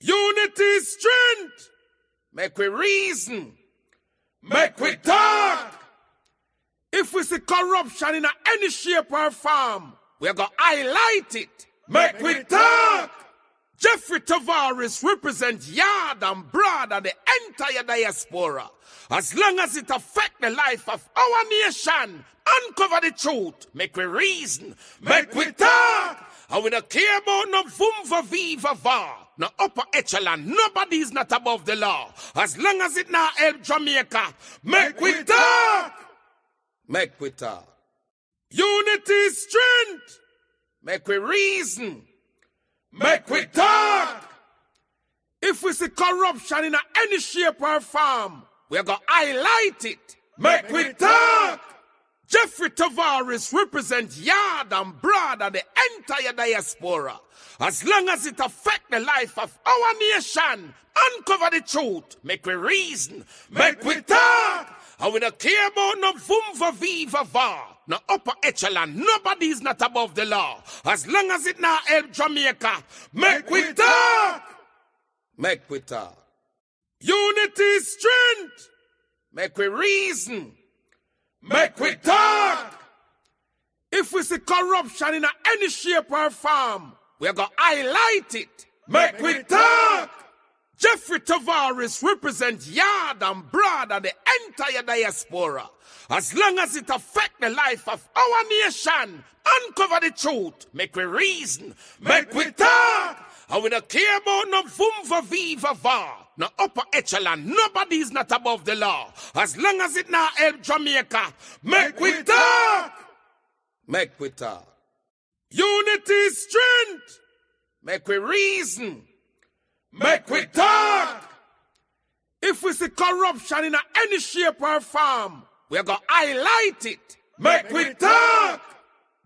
Unity is strength. Make we reason. Make we talk. If we see corruption in any shape or form, we're going to highlight it. Make we talk. Jeffrey Tavares represents Yard and Broad and the entire diaspora. As long as it affects the life of our nation, uncover the truth, make we reason, make we talk. And we don't care about no vumva viva va, no upper echelon, nobody is not above the law. As long as it now help Jamaica, make we talk. Make we talk. Unity is strength. Make we reason. Make we talk. If we see corruption in any shape or form, we're going to highlight it. Make we talk. Jeffrey Tavares represents Yard and Broad and the entire diaspora. As long as it affects the life of our nation, uncover the truth, make we reason, make we talk. And we don't care about no vumva viva va, no upper echelon, nobody is not above the law. As long as it now help Jamaica, make we talk. Make we talk. Unity is strength. Make we reason. Make we talk. If we see corruption in any shape or form, we're going to highlight it. Make we talk. Jeffrey Tavares represents Yard and Broad and the entire diaspora. As long as it affects the life of our nation, uncover the truth, make we reason, make we talk. And we don't care about no vumva viva va, no upper echelon, nobody is not above the law. As long as it now help Jamaica, make we talk. Make we talk. Unity is strength. Make we reason. Make we talk. If we see corruption in any shape or form, we're going to highlight it. Make we talk.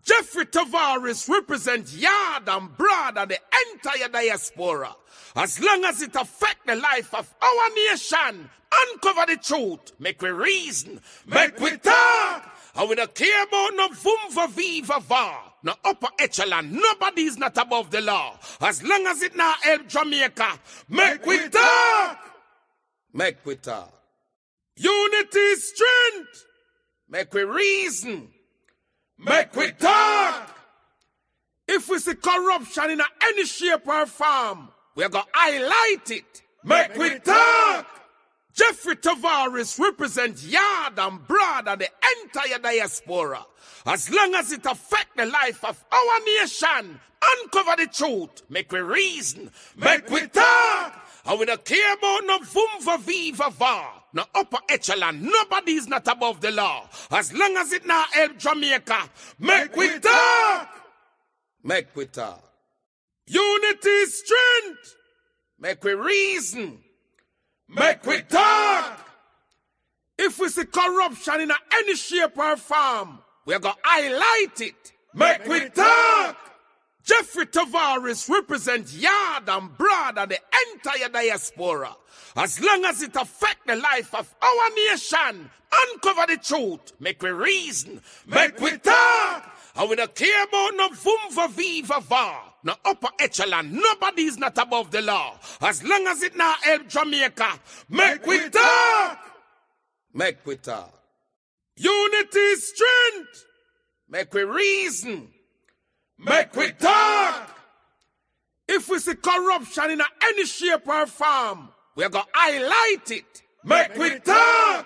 Jeffrey Tavares represents Yard and Broad and the entire diaspora. As long as it affects the life of our nation, uncover the truth, make we reason, make we talk. And we don't care about no vumva viva va, no upper echelon, nobody is not above the law. As long as it now help Jamaica, make we talk. Make we talk. Unity is strength. Make we reason. Make we talk. If we see corruption in any shape or form, we're going to highlight it. Make we talk. Jeffrey Tavares represents Yard and Broad and the entire diaspora. As long as it affects the life of our nation, uncover the truth, make we reason, make we talk. And we don't care about no vumva viva va, no upper echelon, nobody is not above the law. As long as it now help Jamaica, make we talk. Make we talk. Unity is strength. Make we reason. Make we talk. If we see corruption in any shape or form, we're going to highlight it. Make we talk. Jeffrey Tavares represents Yard and Broad and the entire diaspora. As long as it affects the life of our nation, uncover the truth, make we reason, make we talk. And we don't care about no vumva viva va, no upper echelon, nobody is not above the law. As long as it now help Jamaica, make we talk. Make we talk. Unity is strength. Make we reason. Make we talk. If we see corruption in any shape or form, we're going to highlight it. Make we talk.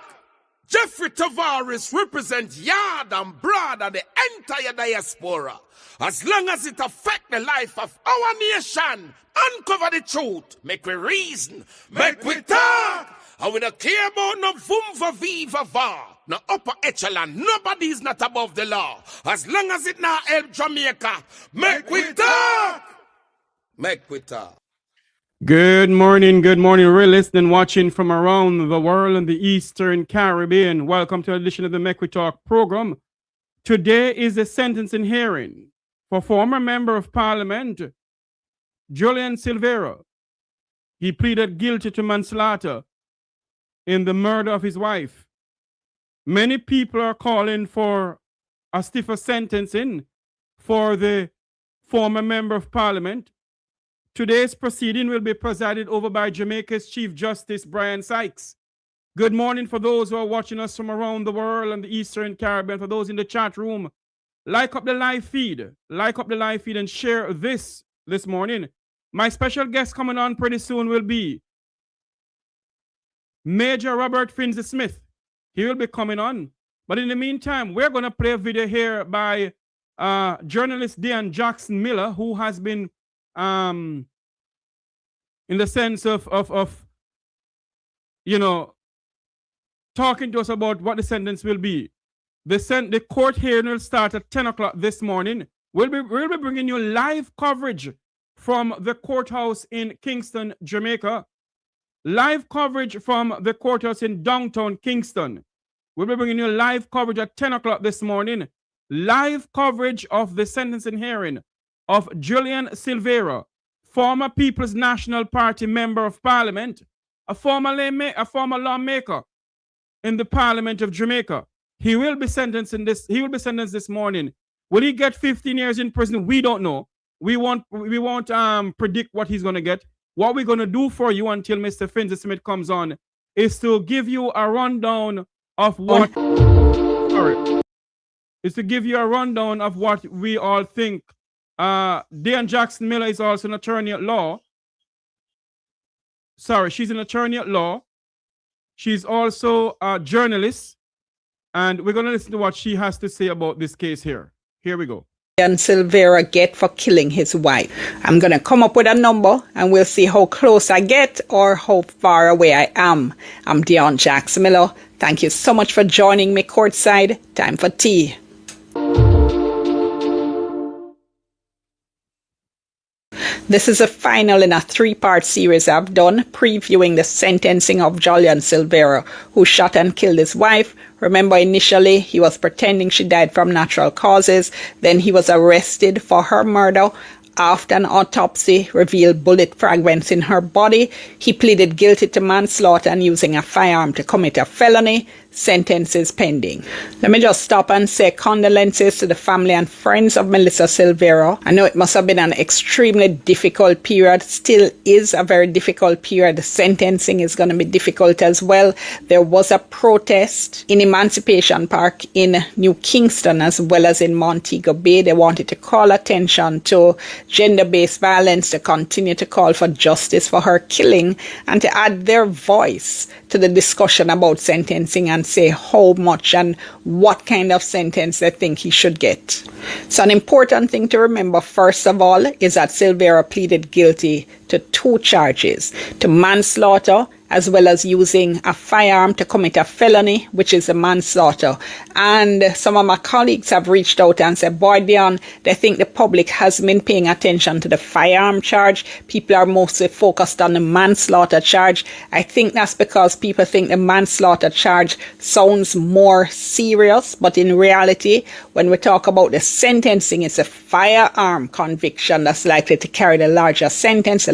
Jeffrey Tavares represents Yard and Broad and the entire diaspora. As long as it affects the life of our nation, uncover the truth, make we reason, make we talk. And we don't care about no vumva viva va, no upper echelon, nobody is not above the law. As long as it now help Jamaica, make we talk. Make we talk. Good morning, we're listening, watching from around the world in the Eastern Caribbean. Welcome to an edition of the Mek Wi Talk program. Today is a sentencing hearing for former Member of Parliament, Julian Silvera. He pleaded guilty to manslaughter in the murder of his wife. Many people are calling for a stiffer sentencing for the former Member of Parliament. Today's proceeding will be presided over by Jamaica's Chief Justice Bryan Sykes. Good morning for those who are watching us from around the world and the Eastern Caribbean. For those in the chat room, like up the live feed, and share this morning. My special guest coming on pretty soon will be Major Robert Finzi Smith. He will be coming on. But in the meantime, we're going to play a video here by journalist Dean Jackson Miller, who has been, in the sense of you know, talking to us about what the sentence will be. The court hearing will start at 10 o'clock this morning. We'll be bringing you live coverage from the courthouse in Kingston, Jamaica. Live coverage from the courthouse in downtown Kingston. We'll be bringing you live coverage at 10 o'clock this morning. Live coverage of the sentencing hearing of Julian Silvera, former People's National Party Member of Parliament, a former lawmaker in the Parliament of Jamaica. He will be sentenced this morning. Will he get 15 years in prison? We don't know. We won't predict what he's going to get. What we're going to do for you until Mr. Finzi Smith comes on is to give you a rundown of what we all think. Dean Jackson Miller is also an attorney at law. She's an attorney at law. She's also a journalist. And we're going to listen to what she has to say about this case here. Here we go. Julian Silvera get for killing his wife. I'm going to come up with a number and we'll see how close I get or how far away I am. I'm Dean Jackson Miller. Thank you so much for joining me courtside. Time for tea. This is a final in a 3-part series I've done previewing the sentencing of Julian Silvera, who shot and killed his wife. Remember, initially he was pretending she died from natural causes. Then he was arrested for her murder. After an autopsy revealed bullet fragments in her body, he pleaded guilty to manslaughter and using a firearm to commit a felony. Sentence is pending. Let me just stop and say condolences to the family and friends of Melissa Silvera. I know it must have been an extremely difficult period, still is a very difficult period. The sentencing is going to be difficult as well. There was a protest in Emancipation Park in New Kingston as well as in Montego Bay. They wanted to call attention to gender-based violence, to continue to call for justice for her killing, and to add their voice to the discussion about sentencing and say how much and what kind of sentence they think he should get. So an important thing to remember, first of all, is that Silvera pleaded guilty to 2 charges, to manslaughter as well as using a firearm to commit a felony, which is a manslaughter. And some of my colleagues have reached out and said, boy, Dion, they think the public hasn't been paying attention to the firearm charge. People are mostly focused on the manslaughter charge. I think that's because people think the manslaughter charge sounds more serious, but in reality, when we talk about the sentencing, it's a firearm conviction that's likely to carry the larger sentence.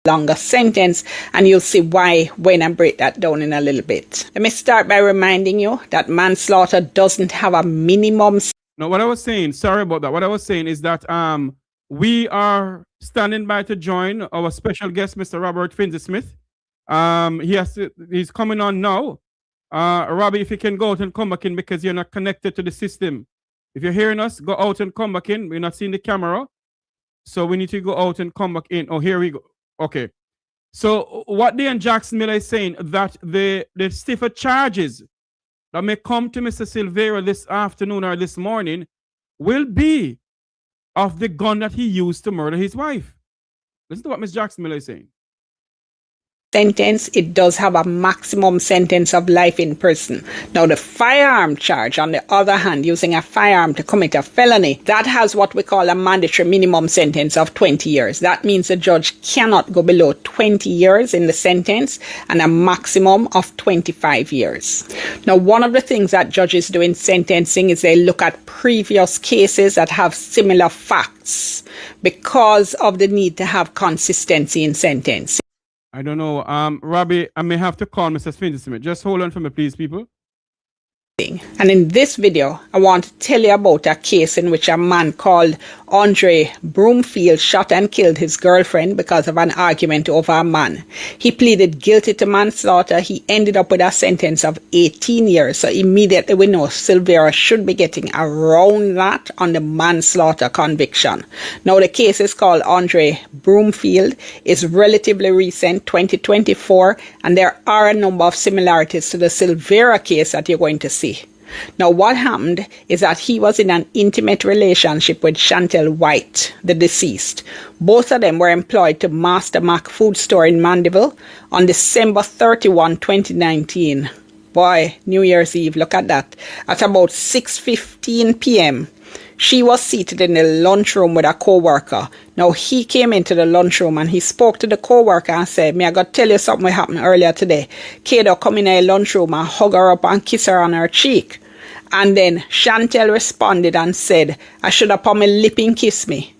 Longer sentence, and you'll see why when I break that down in a little bit. Let me start by reminding you that manslaughter doesn't have a minimum. No, what I was saying, sorry about that. What I was saying is that we are standing by to join our special guest, Mr. Robert Finzi Smith. He's coming on now. Robbie, if you can go out and come back in because you're not connected to the system. If you're hearing us, go out and come back in. We're not seeing the camera. So we need to go out and come back in. Oh, here we go. Okay. So what Dean Jackson Miller is saying, that the stiffer charges that may come to Mr. Silvera this afternoon or this morning will be of the gun that he used to murder his wife. Listen to what Ms. Jackson Miller is saying. sentence, it does have a maximum sentence of life in prison. Now, the firearm charge, on the other hand, using a firearm to commit a felony, that has what we call a mandatory minimum sentence of 20 years. That means the judge cannot go below 20 years in the sentence and a maximum of 25 years. Now, one of the things that judges do in sentencing is they look at previous cases that have similar facts because of the need to have consistency in sentencing. I don't know. Robbie, I may have to call Mr. Smith. Just hold on for me, please, people. And in this video, I want to tell you about a case in which a man called Andre Broomfield shot and killed his girlfriend because of an argument over a man. He pleaded guilty to manslaughter. He ended up with a sentence of 18 years. So immediately we know Silvera should be getting around that on the manslaughter conviction. Now the case is called Andre Broomfield. It's relatively recent, 2024, and there are a number of similarities to the Silvera case that you're going to see. Now, what happened is that he was in an intimate relationship with Chantel White, the deceased. Both of them were employed to Master Mac Food Store in Mandeville on December 31, 2019. Boy, New Year's Eve, look at that. At about 6:15 p.m., she was seated in the lunchroom with a co-worker. Now, he came into the lunchroom and he spoke to the co-worker and said, "Me, I got to tell you something that happened earlier today. Kato come in the lunchroom and hug her up and kiss her on her cheek." And then Chantel responded and said, "I should have put my lip and kiss me."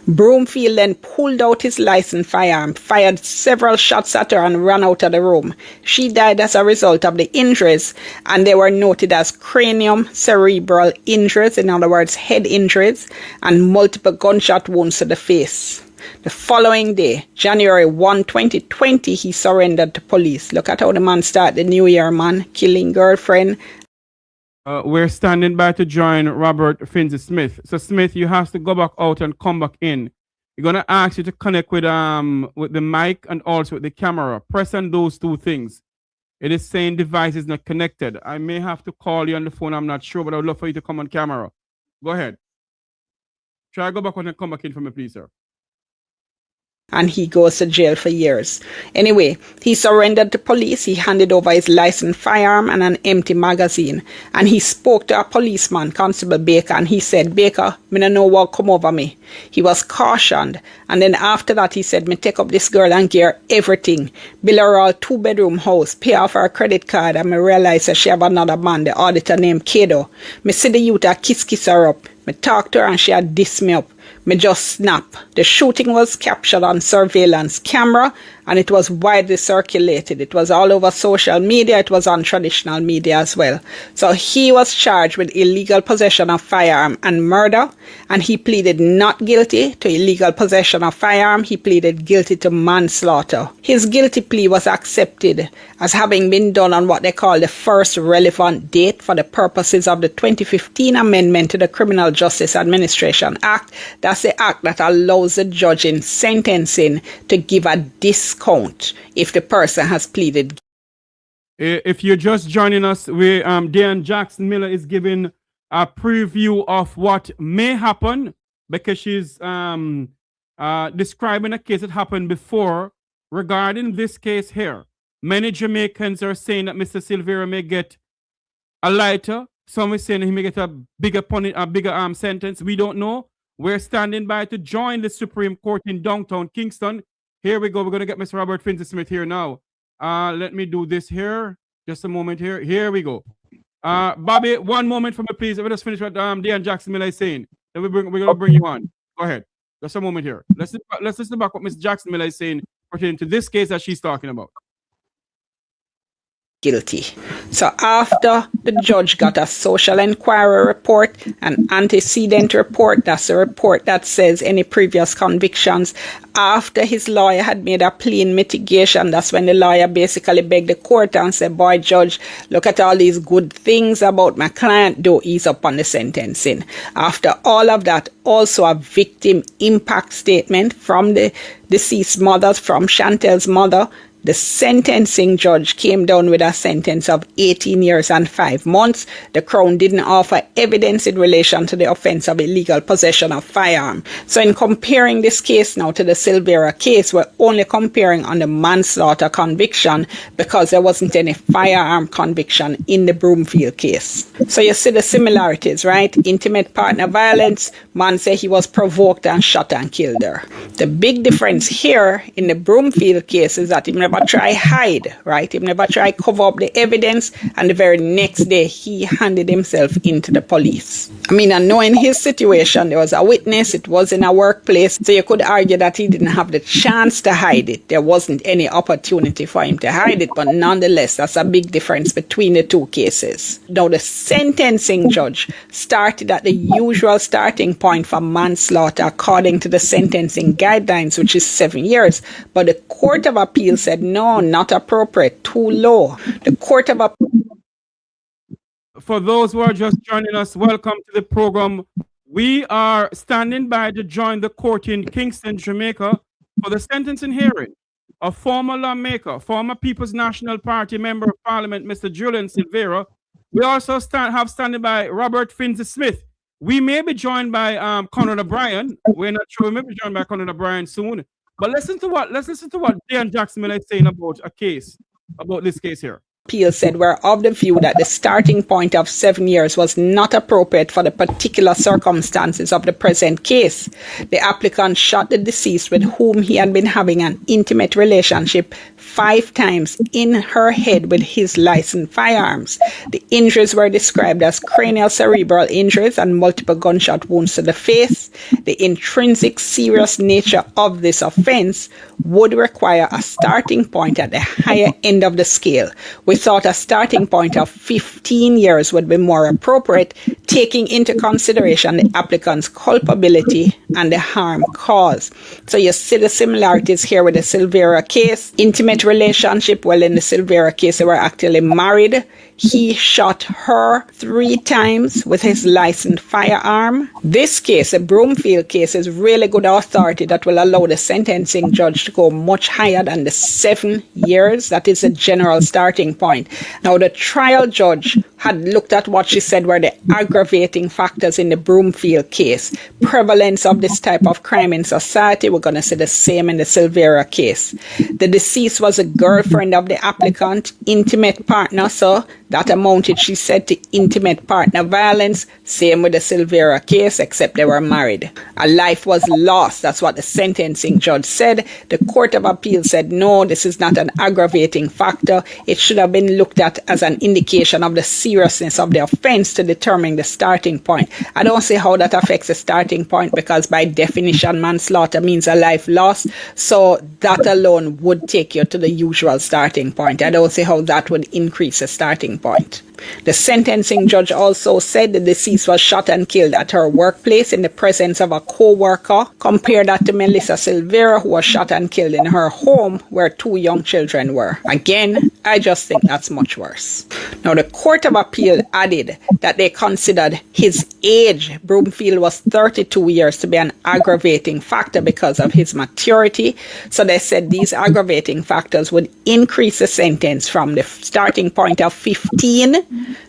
Broomfield then pulled out his licensed firearm, fired several shots at her and ran out of the room. She died as a result of the injuries, and they were noted as cranium cerebral injuries, in other words, head injuries, and multiple gunshot wounds to the face. The following day, January 1, 2020, he surrendered to police. Look at how the man started the new year, man, killing girlfriend. We're standing by to join Robert Finzi Smith. So Smith, you have to go back out and come back in. We're gonna ask you to connect with the mic and also with the camera. Press on those two things. It is saying device is not connected. I may have to call you on the phone. I'm not sure, but I would love for you to come on camera. Go ahead. Try to go back out and come back in for me, please, sir. And he goes to jail for years. Anyway, he surrendered to police. He handed over his licensed firearm and an empty magazine. And he spoke to a policeman, Constable Baker, and he said, "Baker, me no know what come over me." He was cautioned. And then after that, he said, "Me take up this girl and give her everything. Build her a 2-bedroom house, pay off her credit card, and me realize that she have another man, the auditor named Kato. Me see the youth a kiss her up. Me talk to her and she had diss me up. Me just snap." The shooting was captured on surveillance camera and it was widely circulated. It was all over social media. It was on traditional media as well. So he was charged with illegal possession of firearm and murder, and he pleaded not guilty to illegal possession of firearm. He pleaded guilty to manslaughter. His guilty plea was accepted as having been done on what they call the first relevant date for the purposes of the 2015 amendment to the Criminal Justice Administration Act. That's the act that allows the judge in sentencing to give a discount if the person has pleaded. If you're just joining us, Dan Jackson Miller is giving a preview of what may happen because she's describing a case that happened before regarding this case here. Many Jamaicans are saying that Mr. Silvera may get a lighter. Some are saying he may get a bigger sentence. We don't know. We're standing by to join the Supreme Court in downtown Kingston. Here we go. We're going to get Mr. Robert Finzi Smith here now. Let me do this here. Just a moment here. Here we go. Bobby, one moment for me, please. Let me just finish what Dan Jackson Miller is saying. Then we're going to bring you on. Go ahead. Just a moment here. Let's listen back what Ms. Jackson Miller is saying pertaining to this case that she's talking about. Guilty. So after the judge got a social inquiry report, an antecedent report, that's a report that says any previous convictions, after his lawyer had made a plea in mitigation, that's when the lawyer basically begged the court and said, "Boy, judge, look at all these good things about my client, do ease up on the sentencing." After all of that, also a victim impact statement from the deceased mother, from Chantel's mother, The sentencing judge came down with a sentence of 18 years and 5 months. The Crown didn't offer evidence in relation to the offense of illegal possession of firearm. So in comparing this case now to the Silvera case, we're only comparing on the manslaughter conviction because there wasn't any firearm conviction in the Broomfield case. So you see the similarities, right? Intimate partner violence, man say he was provoked and shot and killed her. The big difference here in the Broomfield case is that he never try hide, right? He never try cover up the evidence, and the very next day he handed himself into the police. I mean, and knowing his situation, there was a witness, it was in a workplace, so you could argue that he didn't have the chance to hide it. There wasn't any opportunity for him to hide it, but nonetheless, that's a big difference between the two cases. Now, the sentencing judge started at the usual starting point for manslaughter according to the sentencing guidelines, which is 7 years, but the Court of Appeal said no, not appropriate, too low. The Court of Appeal. For those who are just joining us, welcome to the program. We are standing by to join the court in Kingston, Jamaica for the sentencing hearing of former lawmaker, former People's National Party Member of Parliament, Mr. Julian Silvera. We also have standing by Robert Finzi Smith. We may be joined by Conor O'Brien. We're not sure. We may be joined by Conor O'Brien soon. But let's listen to what Dan Jackson is saying about this case here. Appeal said we're of the view that the starting point of 7 years was not appropriate for the particular circumstances of the present case. The applicant shot the deceased with whom he had been having an intimate relationship 5 times in her head with his licensed firearms. The injuries were described as cranial cerebral injuries and multiple gunshot wounds to the face. The intrinsic serious nature of this offense would require a starting point at the higher end of the scale. We thought a starting point of 15 years would be more appropriate, taking into consideration the applicant's culpability and the harm caused. So you see the similarities here with the Silvera case. Intimate relationship, well, in the Silvera case, they were actually married. He shot her 3 times with his licensed firearm. This case, the Broomfield case, is really good authority that will allow the sentencing judge to go much higher than the 7 years. That is a general starting point. Now, the trial judge had looked at what she said were the aggravating factors in the Broomfield case. Prevalence of this type of crime in society, we're going to see the same in the Silvera case. The deceased was a girlfriend of the applicant, intimate partner, so that amounted, she said, to intimate partner violence. Same with the Silvera case, except they were married. A life was lost. That's what the sentencing judge said. The Court of Appeal said, no, this is not an aggravating factor. It should have been looked at as an indication of the seriousness of the offense to determine the starting point. I don't see how that affects the starting point because by definition, manslaughter means a life lost. So that alone would take you to the usual starting point. I don't see how that would increase the starting point. The sentencing judge also said the deceased was shot and killed at her workplace in the presence of a co-worker. Compare that to Melissa Silvera, who was shot and killed in her home where 2 young children were. Again, I just think that's much worse. Now, the Court of Appeal added that they considered his age, Broomfield was 32 years, to be an aggravating factor because of his maturity. So they said these aggravating factors would increase the sentence from the starting point of 15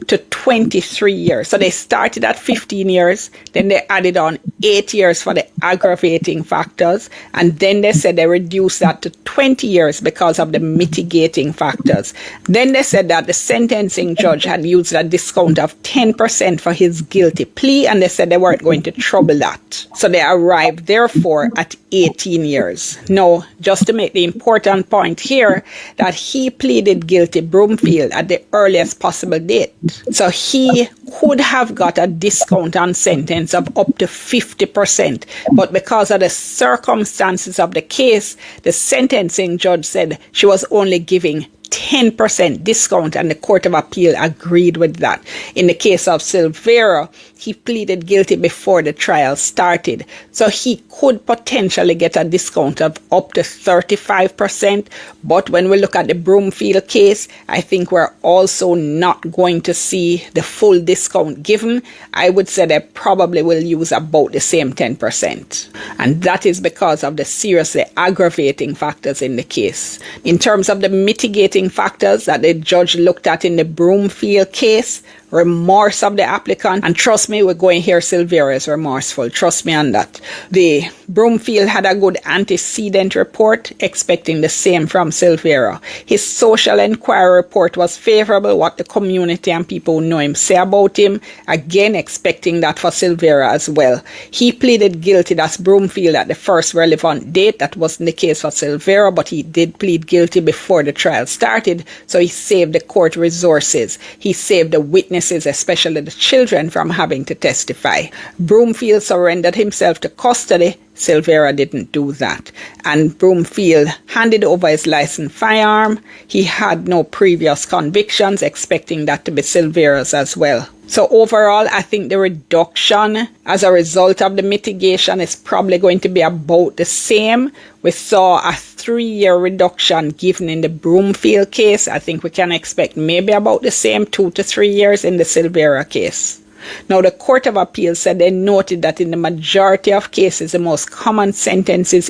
to 23 years. So they started at 15 years, then they added on 8 years for the aggravating factors, and then they said they reduced that to 20 years because of the mitigating factors. Then they said that the sentencing judge had used a discount of 10% for his guilty plea, and they said they weren't going to trouble that. So they arrived, therefore, at 18 years. Now, just to make the important point here, that he pleaded guilty, Broomfield, at the earliest possible date. So he could have got a discount on sentence of up to 50%. But because of the circumstances of the case, the sentencing judge said she was only giving 10% discount, and the Court of Appeal agreed with that. In the case of Silvera, he pleaded guilty before the trial started, so he could potentially get a discount of up to 35%. But when we look at the Broomfield case, I think we're also not going to see the full discount given. I would say they probably will use about the same 10%. And that is because of the seriously aggravating factors in the case. In terms of the mitigating factors that the judge looked at in the Broomfield case, remorse of the applicant, and trust me, we're going here, Silvera is remorseful, trust me on that. The Broomfield had a good antecedent report, expecting the same from Silvera. His social inquiry report was favorable, what the community and people who know him say about him, again expecting that for Silvera as well. He pleaded guilty, that's Broomfield, at the first relevant date. That wasn't the case for Silvera, but he did plead guilty before the trial started, so he saved the court resources. He saved the witnesses, especially the children, from having to testify. Broomfield surrendered himself to custody. Silvera didn't do that. And Broomfield handed over his licensed firearm. He had no previous convictions, expecting that to be Silvera's as well. So overall, I think the reduction as a result of the mitigation is probably going to be about the same. We saw a 3-year reduction given in the Broomfield case. I think we can expect maybe about the same, 2 to 3 years in the Silvera case. Now, the Court of Appeal said they noted that in the majority of cases, the most common sentences.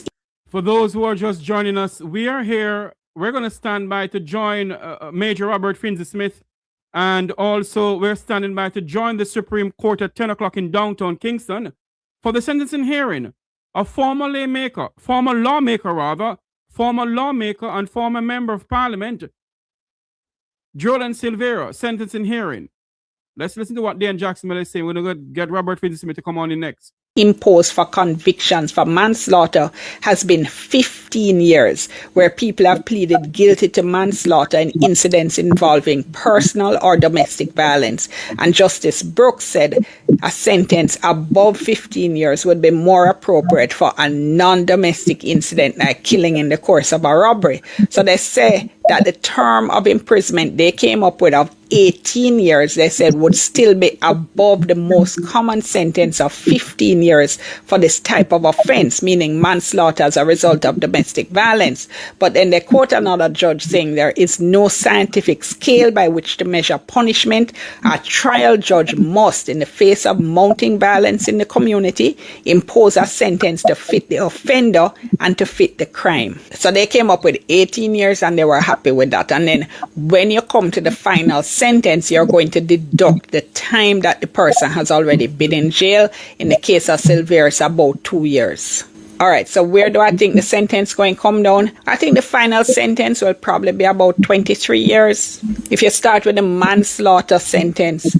For those who are just joining us, we are here. We're going to stand by to join Major Robert Finzi-Smith. And also, we're standing by to join the Supreme Court at 10 o'clock in downtown Kingston for the sentencing hearing of former lawmaker and former member of parliament, Jolyan Silvera, sentencing hearing. Let's listen to what Dan Jacksonville is saying. We're going to get Robert Finzi-Smith to come on in next. Imposed for convictions for manslaughter has been 15 years, where people have pleaded guilty to manslaughter in incidents involving personal or domestic violence. And Justice Brooks said a sentence above 15 years would be more appropriate for a non-domestic incident like killing in the course of a robbery. So they say that the term of imprisonment they came up with of 18 years, they said, would still be above the most common sentence of 15 years for this type of offense, meaning manslaughter as a result of domestic violence. But then they quote another judge saying there is no scientific scale by which to measure punishment. A trial judge must, in the face of mounting violence in the community, impose a sentence to fit the offender and to fit the crime. So they came up with 18 years and they were happy with that. And then when you come to the final sentence, you're going to deduct the time that the person has already been in jail. In the case of Silvera, it's about 2 years. All right, so where do I think the sentence going to come down? I think the final sentence will probably be about 23 years. If you start with the manslaughter sentence,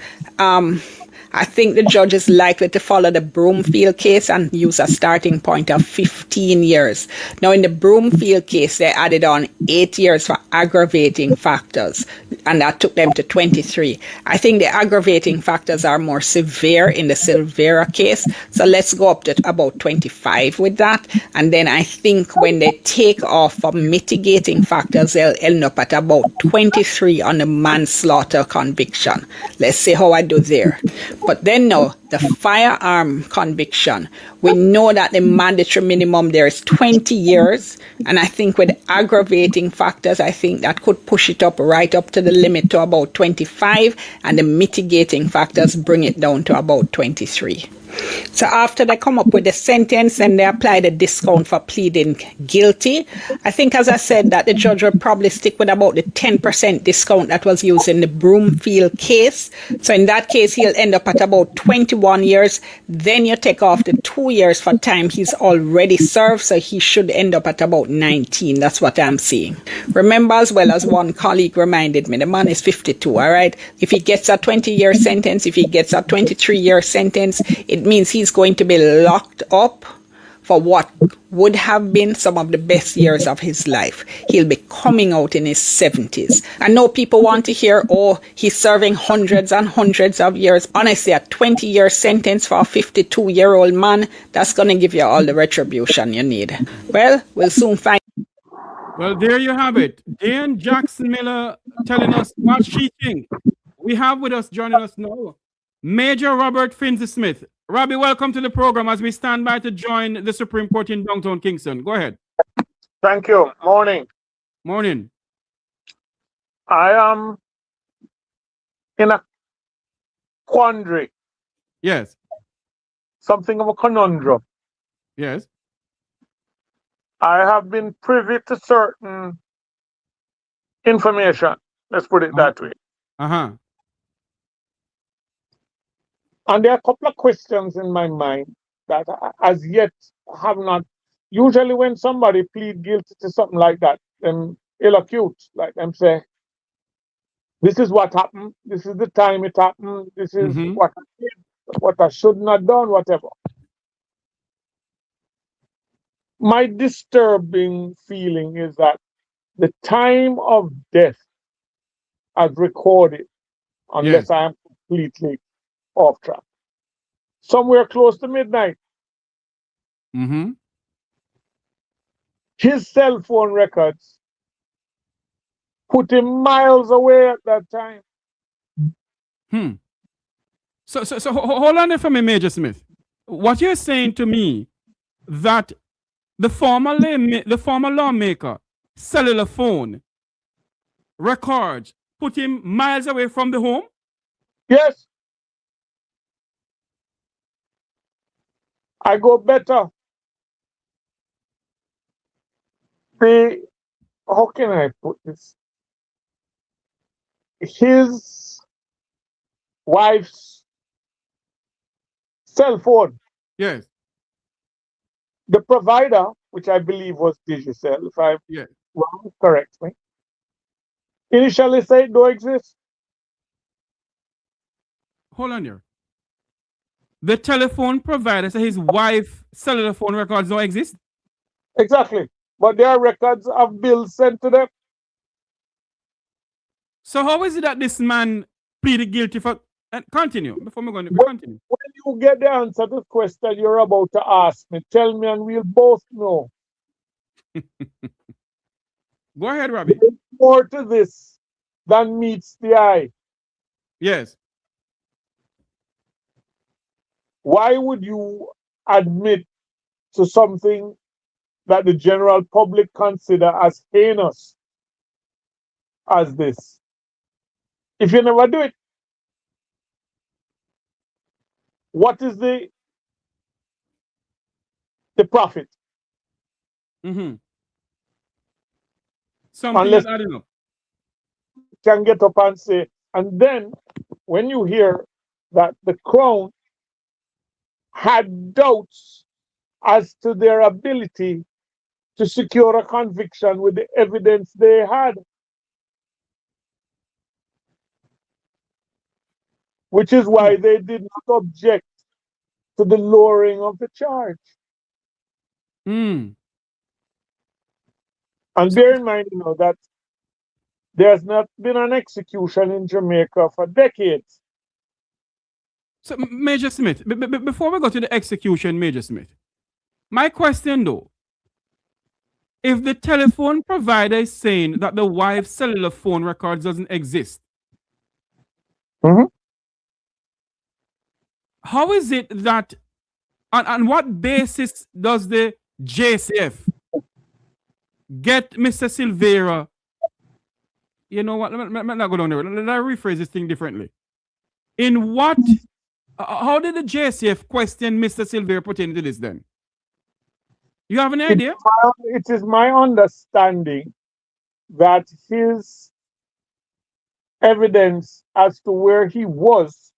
I think the judge is likely to follow the Broomfield case and use a starting point of 15 years. Now, in the Broomfield case, they added on 8 years for aggravating factors, and that took them to 23. I think the aggravating factors are more severe in the Silvera case, so let's go up to about 25 with that. And then I think when they take off for mitigating factors, they'll end up at about 23 on the manslaughter conviction. Let's see how I do there. But then now, the firearm conviction, we know that the mandatory minimum there is 20 years. And I think with aggravating factors, I think that could push it up right up to the limit to about 25. And the mitigating factors bring it down to about 23. So after they come up with the sentence and they apply the discount for pleading guilty, I think, as I said, that the judge will probably stick with about the 10% discount that was used in the Broomfield case. So in that case, he'll end up at about 21 years. Then you take off the 2 years for time he's already served. So he should end up at about 19. That's what I'm seeing. Remember, as well, as one colleague reminded me, the man is 52, all right? If he gets a 20-year sentence, if he gets a 23-year sentence, it means he's going to be locked up for what would have been some of the best years of his life. He'll be coming out in his 70s. I know people want to hear, oh, he's serving hundreds and hundreds of years. Honestly, a 20-year sentence for a 52-year-old man, that's going to give you all the retribution you need. Well, we'll soon find. Well, there you have it. Dan Jackson Miller telling us what she thinks. We have with us, joining us now, Major Robert Finzi Smith. Robbie, welcome to the program as we stand by to join the Supreme Court in downtown Kingston. Go ahead. Thank you. Morning. Morning. I am in a quandary, Yes. something of a conundrum. Yes. I have been privy to certain information. Let's put it that way. Uh-huh. And there are a couple of questions in my mind that as yet have not. Usually, when somebody plead guilty to something like that, them illocute, like them say, this is what happened, this is the time it happened, this is what I did, what I shouldn't have done, whatever. My disturbing feeling is that the time of death as recorded, unless I am completely off track, somewhere close to midnight. His cell phone records put him miles away at that time. So hold on there for me, Major Smith. What you're saying to me that the former lawmaker cellular phone records put him miles away from the home? Yes. I go better. How can I put this? His wife's cell phone. Yes. The provider, which I believe was Judicial, if I'm wrong, correct me, initially said don't exist. Hold on here. The telephone provider said his wife's cellular phone records don't exist? Exactly. But there are records of bills sent to them. So how is it that this man pleaded guilty for... continue, before we go on. Continue. When you get the answer to the question you're about to ask me, tell me and we'll both know. Go ahead, Robbie. There's more to this than meets the eye. Yes. Why would you admit to something that the general public consider as heinous as this if you never do it? What is the profit? Something Unless not adding up. Can get up and say, and then when you hear that the Crown had doubts as to their ability to secure a conviction with the evidence they had, which is why they did not object to the lowering of the charge. And bear in mind, that there's not been an execution in Jamaica for decades. So, Major Smith, before we go to the execution, Major Smith, my question though, if the telephone provider is saying that the wife's cellular phone records doesn't exist, how is it that, on what basis does the JCF get Mr. Silvera? You know what? Let me not go down there. Let me rephrase this thing differently. In what? How did the JCF question Mr. Silvera pertaining to this then? You have any idea? It is my understanding that his evidence as to where he was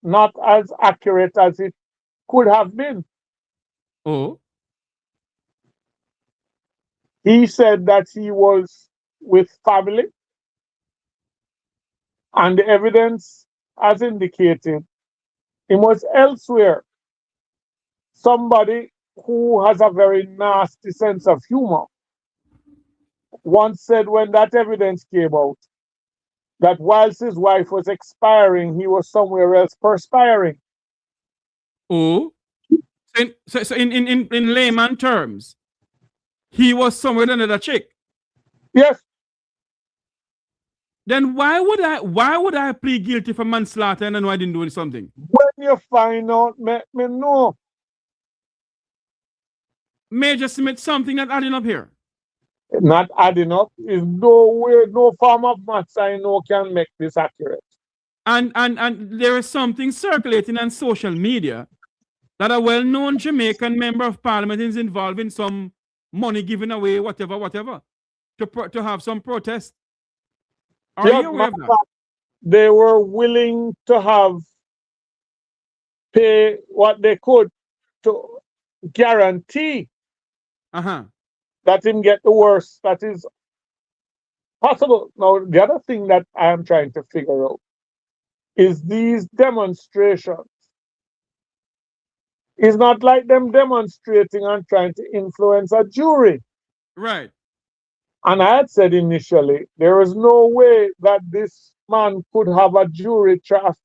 not as accurate as it could have been. Oh. He said that he was with family, and the evidence has indicated he was elsewhere. Somebody who has a very nasty sense of humor once said when that evidence came out that whilst his wife was expiring, he was somewhere else perspiring. Oh. So in layman terms, he was somewhere with another chick. Yes. Then why would I plead guilty for manslaughter and I know I didn't do something? When you find out, let me know. Major Smith, something that adding up here. Not adding up. Is no way, no form of maths I know can make this accurate. And there is something circulating on social media that a well-known Jamaican member of parliament is involved in some money given away, whatever, to have some protest. Are you aware of that? They were willing to pay what they could to guarantee that him get the worst that is possible. Now, the other thing that I am trying to figure out is these demonstrations. It's not like them demonstrating and trying to influence a jury. Right. And I had said initially, there is no way that this man could have a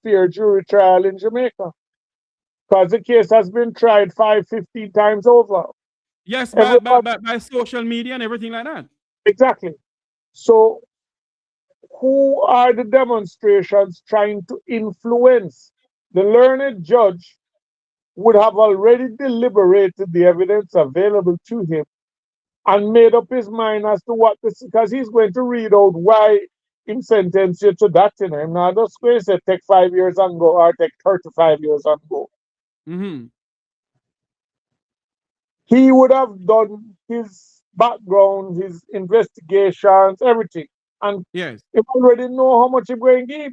fair jury trial in Jamaica. Because the case has been tried 15 times over. Yes, by social media and everything like that. Exactly. So who are the demonstrations trying to influence? The learned judge would have already deliberated the evidence available to him and made up his mind as to what this, because he's going to read out why him sentence you to that in him. Now, just going to say take 5 years and go or take 35 years and go. He would have done his background, his investigations, everything. And yes, he already know how much he's going to give.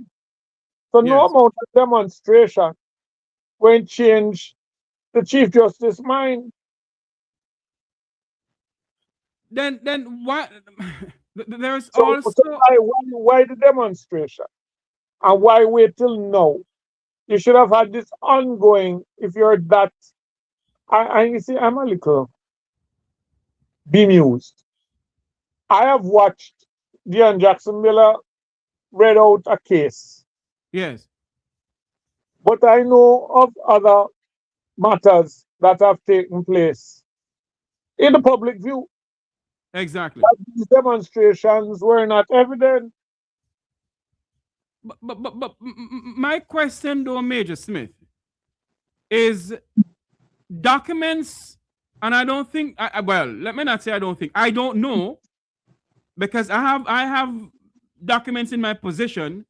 So no amount of demonstration will change the Chief Justice's mind. Then why there's So also why the demonstration? And why wait till now? You should have had this ongoing if you're that. You see, I'm a little bemused. I have watched Dion Jackson Miller read out a case. Yes. But I know of other matters that have taken place in the public view. Exactly. These demonstrations were not evident. But my question, though, Major Smith, is documents, and I don't think. Well, let me not say I don't think. I don't know, because I have documents in my possession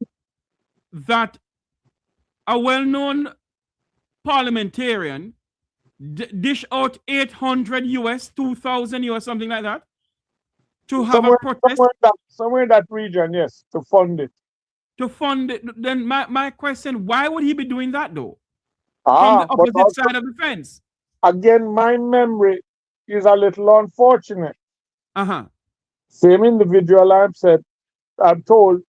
that a well-known parliamentarian dish out 800 US, 2,000 US, something like that, to have a protest. Somewhere in that region, yes, to fund it. To fund it. Then my question, why would he be doing that, though? From the opposite side of the fence. Again, my memory is a little unfortunate. Same individual I'm told,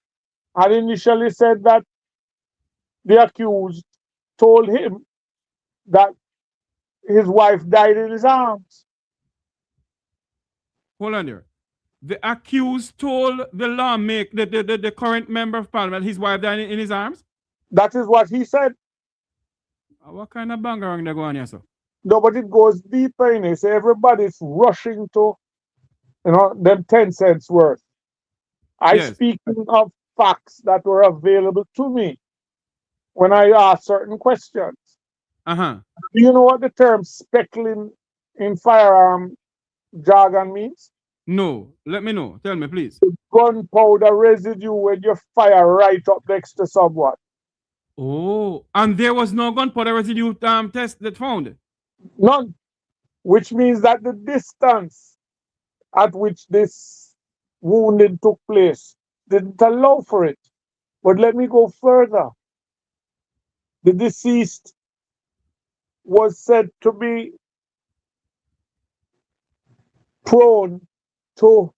had initially said that the accused told him that his wife died in his arms. Hold on there. The accused told the lawmaker, the current member of parliament, his wife died in his arms? That is what he said. What kind of bangarang they go on here, sir? No, but it goes deeper in it. So everybody's rushing to, them 10 cents worth. Speaking of facts that were available to me when I asked certain questions. Do you know what the term speckling in firearm jargon means? No, let me know. Tell me, please. Gunpowder residue when you fire right up next to someone. Oh, and there was no gunpowder residue test that found? None. Which means that the distance at which this wounding took place didn't allow for it. But let me go further. The deceased was said to be prone to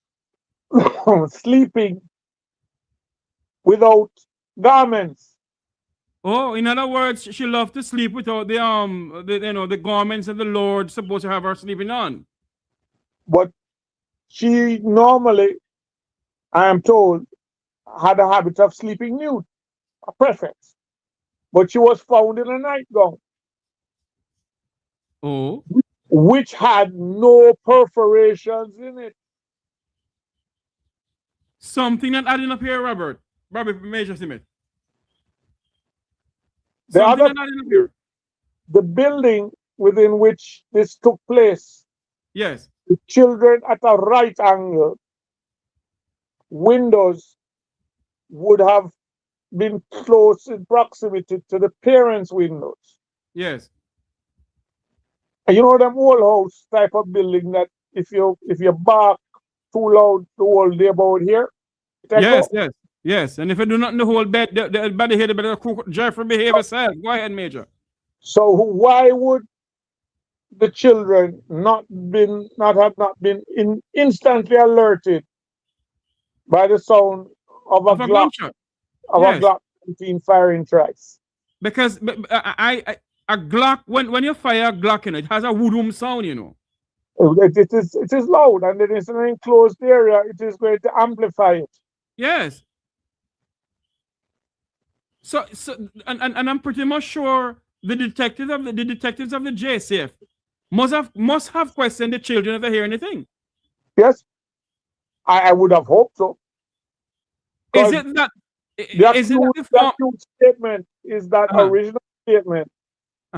sleeping without garments. Oh, in other words, she loved to sleep without the garments that the Lord supposed to have her sleeping on. But she normally, I am told, had a habit of sleeping nude, a preference. But she was found in a nightgown. Oh. which had no perforations in it. Something not adding up here, Robert. Robert Major Smith. The Something other, not adding up here. the building within which this took place, Yes. the children at a right angle, windows would have been close in proximity to the parents' windows. Yes. And you know them old house type of building that if you bark too loud the whole neighborhood here, it Yes, echo. yes. And if you do not know the whole bed, the body here, the better Jeffrey behave yourself. Go ahead, Major. So why would the children not have been instantly alerted by the sound of a Of a gunshot. a Yes. Glock 17 firing thrice? Because a Glock, when you fire a Glock in it has a woodum sound, you know. It is loud, and then it's an enclosed area. It is going to amplify it. Yes. So and I'm pretty much sure the detectives of the JCF must have questioned the children if they hear anything. Yes, I would have hoped so. Is it that? The accused statement is that original statement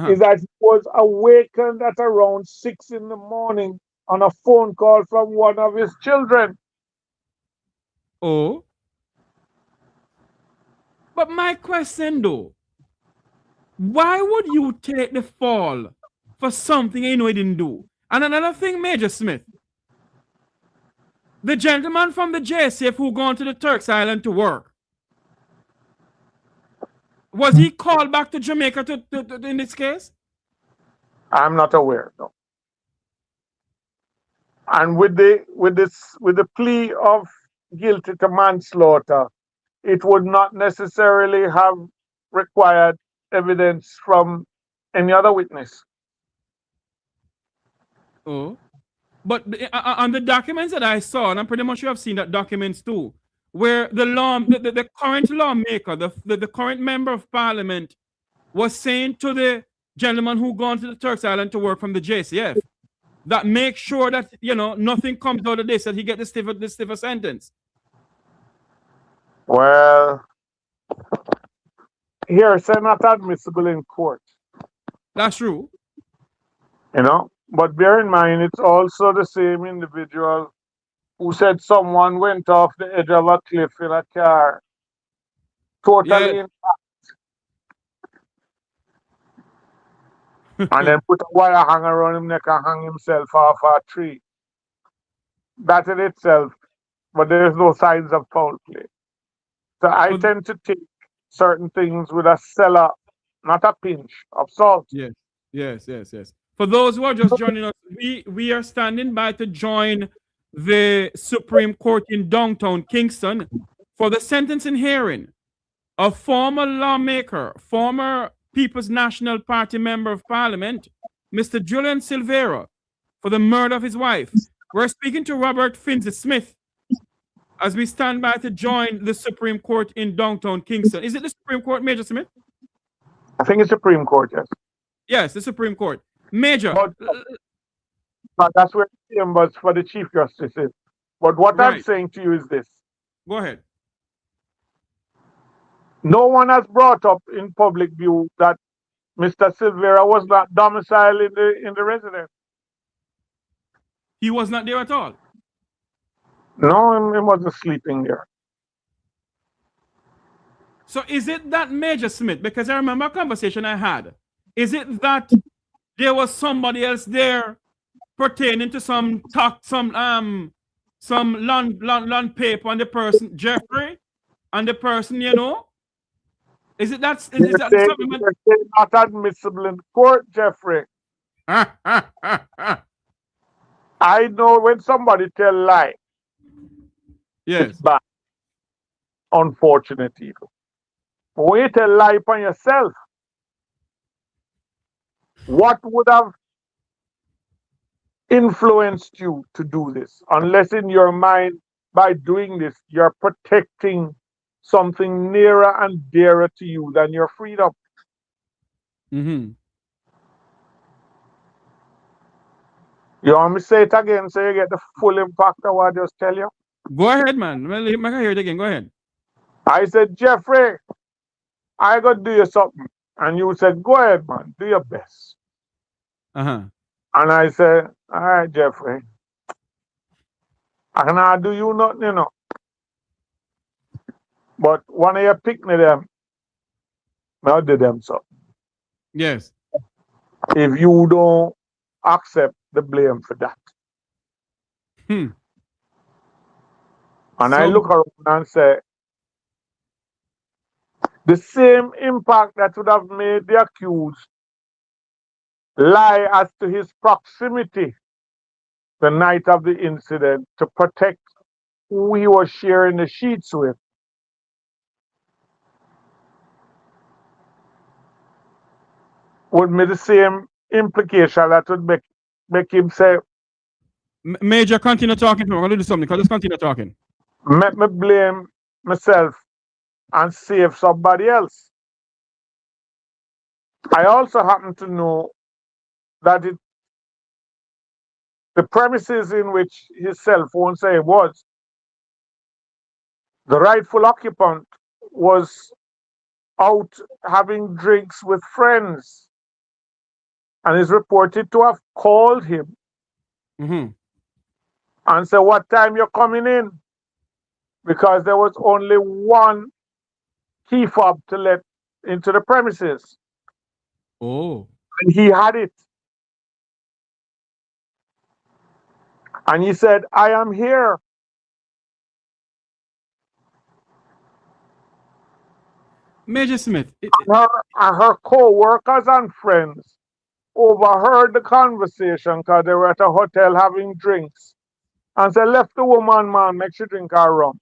is that he was awakened at around 6 in the morning on a phone call from one of his children. Oh. But my question though, why would you take the fall for something you know he didn't do? And another thing, Major Smith, the gentleman from the JCF who gone to the Turks Island to work, was he called back to Jamaica to in this case? I'm not aware, no. And with the plea of guilty to manslaughter, it would not necessarily have required evidence from any other witness. Oh, but on the documents that I saw, and I'm pretty much sure I've seen that documents too, where the current lawmaker, the current member of parliament, was saying to the gentleman who gone to the Turks Island to work from the JCF that make sure that nothing comes out of this, that he get the stiffer sentence. Well, here it's not admissible in court. That's true. But bear in mind, it's also the same individual who said someone went off the edge of a cliff in a car, totally intact, and then put a wire hanger around him neck and hang himself off a tree. That in itself, but there's no signs of foul play. So I tend to take certain things with a cellar, not a pinch of salt. Yes. For those who are just joining us, we are standing by to join the Supreme Court in downtown Kingston for the sentencing hearing of former lawmaker, former People's National Party Member of Parliament, Mr. Julian Silvera, for the murder of his wife. We're speaking to Robert Finzi Smith as we stand by to join the Supreme Court in downtown Kingston. Is it the Supreme Court, Major Smith? I think it's Supreme Court, yes. Yes, the Supreme Court. Major. But that's where the chambers for the Chief Justice is. But what I'm saying to you is this. Go ahead. No one has brought up in public view that Mr. Silvera was not domiciled in the residence. He was not there at all? No, he wasn't sleeping there. So is it that, Major Smith, because I remember a conversation I had, is it that there was somebody else there pertaining to some land paper on the person, Jeffrey, and the person, Is it that? Is that something not admissible in court, Jeffrey? I know when somebody tell lie. Yes. It's bad. Unfortunate evil. But when you tell lie upon yourself, what would have influenced you to do this? Unless in your mind, by doing this, you're protecting something nearer and dearer to you than your freedom. Mm-hmm. You want me to say it again so you get the full impact of what I just tell you? Go ahead, man. Well, I can hear it again. Go ahead. I said, Jeffrey, I got to do you something. And you said, go ahead, man, do your best. Uh-huh. And I said, all right, Jeffrey, I cannot do you nothing, you know. But one of your picnic them, I'll do them something. Yes. If you don't accept the blame for that. Hmm. And I So- look around and say, the same impact that would have made the accused lie as to his proximity the night of the incident to protect who he was sharing the sheets with. Would be the same implication that would make him say, Major, continue talking. We're going to do something. Just continue talking. make me blame myself and save somebody else. I also happen to know that the premises in which his cell phone say was, the rightful occupant was out having drinks with friends and is reported to have called him Mm-hmm. and said, what time you're coming in? Because there was only one key fob to let into the premises. Oh. And he had it. And he said, I am here. Major Smith. Her co-workers and friends overheard the conversation because they were at a hotel having drinks. And said, left the woman, man, make she drink her rum.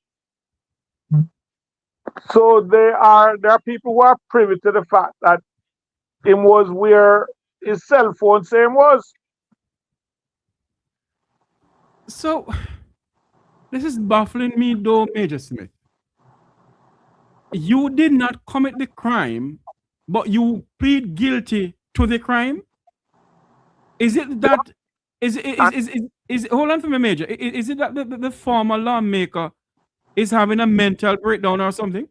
So there are people who are privy to the fact that him was where his cell phone same was. So, this is baffling me though, Major Smith. You did not commit the crime, but you plead guilty to the crime? Is it that, hold on for me, Major. Is it that the former lawmaker is having a mental breakdown or something?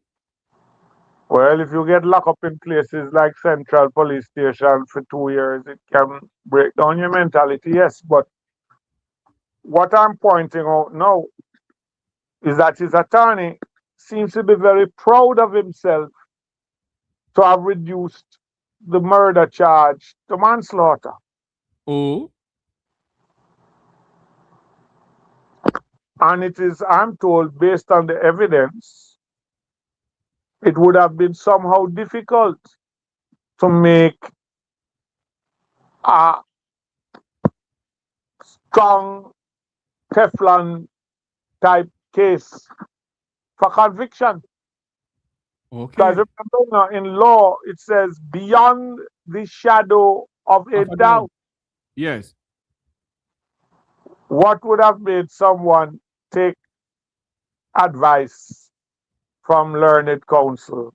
Well, if you get locked up in places like Central Police Station for 2 years, it can break down your mentality, yes. But what I'm pointing out now is that his attorney seems to be very proud of himself to have reduced the murder charge to manslaughter. Oh. And it is, I'm told, based on the evidence, it would have been somehow difficult to make a strong Teflon type case for conviction. Okay. Because remember now, in law, it says beyond the shadow of a doubt. Yes. What would have made someone take advice from learned counsel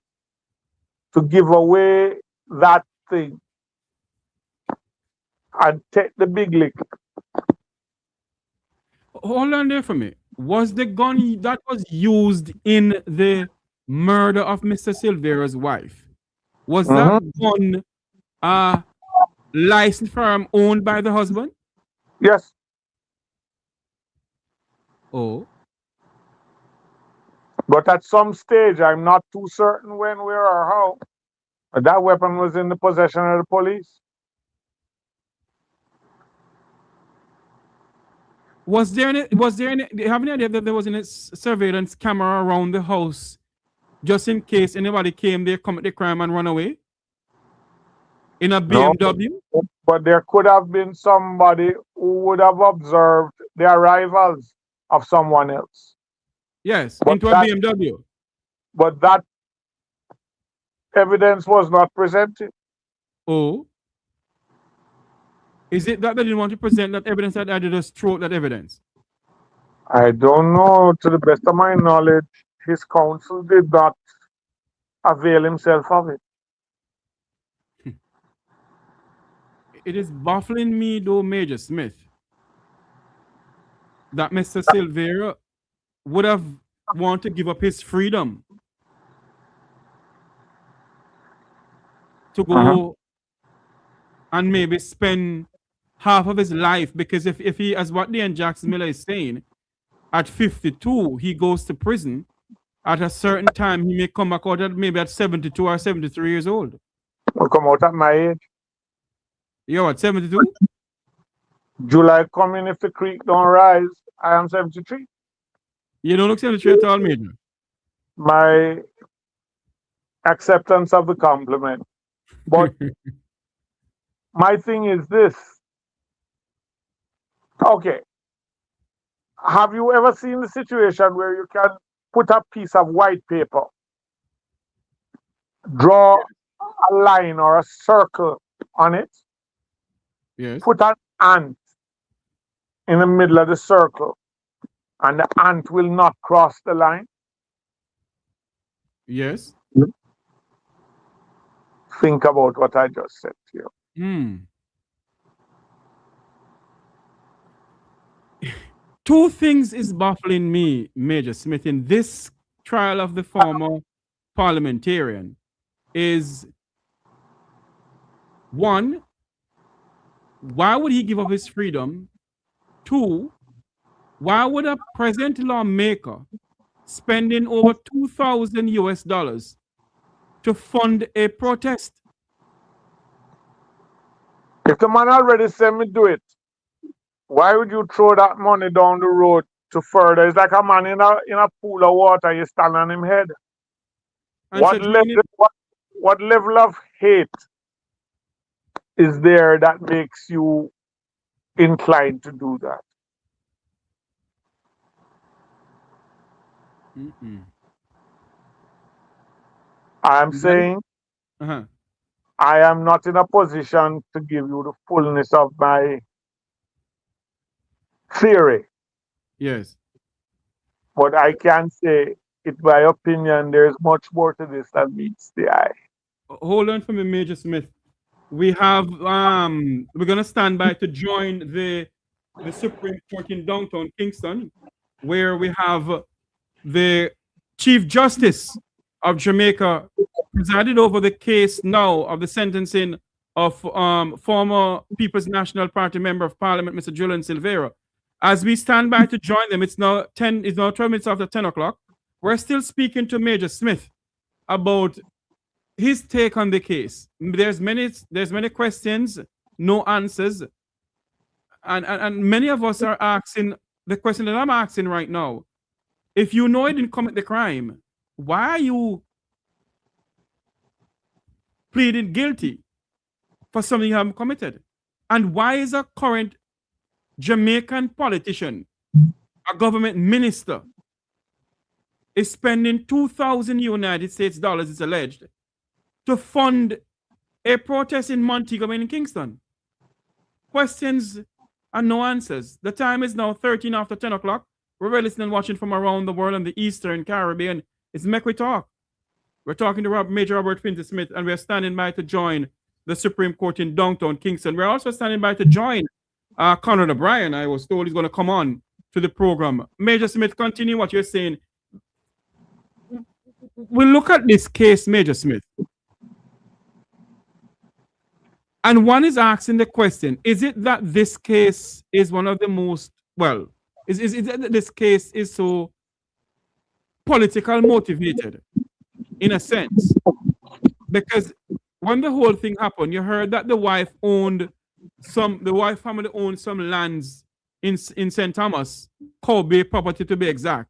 to give away that thing and take the big lick? Hold on there for me. Was the gun that was used in the murder of Mr. Silvera's wife, was that gun licensed firearm owned by the husband? Yes. Oh. But at some stage, I'm not too certain when, where, or how, that weapon was in the possession of the police. Was there any, do you have any idea that there was any surveillance camera around the house just in case anybody came there, commit the crime and run away? In a BMW? No, but there could have been somebody who would have observed the arrivals of someone else. Yes, but into a BMW. But that evidence was not presented. Oh. Is it that they didn't want to present that evidence, that they just throw out that evidence? I don't know. To the best of my knowledge, his counsel did not avail himself of it. It is baffling me though, Major Smith, that Mr. Silvera would have wanted to give up his freedom to go and maybe spend half of his life, because if he, as what Dan Jackson Miller is saying, at 52 he goes to prison, at a certain time he may come back out at maybe at 72 or 73 years old. Will come out at my age. You're at 72? July coming if the creek don't rise. I am 73. You don't look 73 at all, Major. My acceptance of the compliment. But my thing is this. Okay. Have you ever seen the situation where you can put a piece of white paper, draw a line or a circle on it, Yes. put an ant in the middle of the circle, and the ant will not cross the line? Yes. Think about what I just said to you. Two things is baffling me, Major Smith, in this trial of the former parliamentarian is, one, why would he give up his freedom? Two, why would a present lawmaker spending over $2,000 to fund a protest? If the man already said me do it, why would you throw that money down the road to further? It's like a man in a pool of water, you stand on him head. What level of hate is there that makes you inclined to do that? I am saying I am not in a position to give you the fullness of my theory. Yes. But I can say, in my opinion, there's much more to this than meets the eye. Hold on for me, Major Smith. We have we're gonna stand by to join the Supreme Court in downtown Kingston, where we have the Chief Justice of Jamaica presided over the case now of the sentencing of former People's National Party Member of Parliament, Mr. Julian Silvera. As we stand by to join them, it's now 12 minutes after 10 o'clock. We're still speaking to Major Smith about his take on the case. There's many questions, no answers. And many of us are asking the question that I'm asking right now. If you know he didn't commit the crime, why are you pleading guilty for something you haven't committed? And why is a current Jamaican politician, a government minister, is spending $2,000 United States dollars, it's alleged, to fund a protest in Montego and in Kingston? Questions and no answers. The time is now 13 after 10 o'clock. We're listening and watching from around the world and the Eastern Caribbean. It's Mek Wi Talk. We're talking to Major Robert Finley Smith, and we're standing by to join the Supreme Court in downtown Kingston. We're also standing by to join Conor O'Brien. I was told he's going to come on to the program. Major Smith, continue what you're saying. We'll look at this case, Major Smith. And one is asking the question, is it that this case is one of the most, well, is it that this case is so political motivated, in a sense? Because when the whole thing happened, you heard that the wife family owned some lands in St. Thomas, Kobe property to be exact.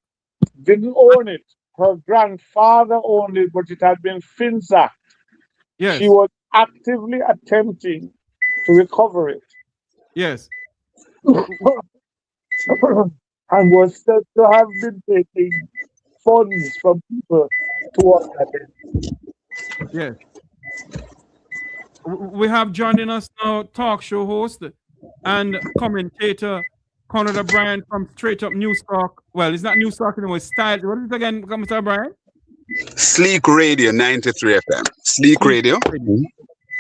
Didn't own it. Her grandfather owned it, but it had been finsacked. Yes. She was actively attempting to recover it. Yes. And was said to have been taking funds from people towards that. Yes. We have joining us now talk show host and commentator Conor O'Brien from Straight Up News Talk. Well, it's not News Talk anymore, it's Style. What is it again, Mr. O'Brien? Sleek Radio 93 FM. Sleek Radio.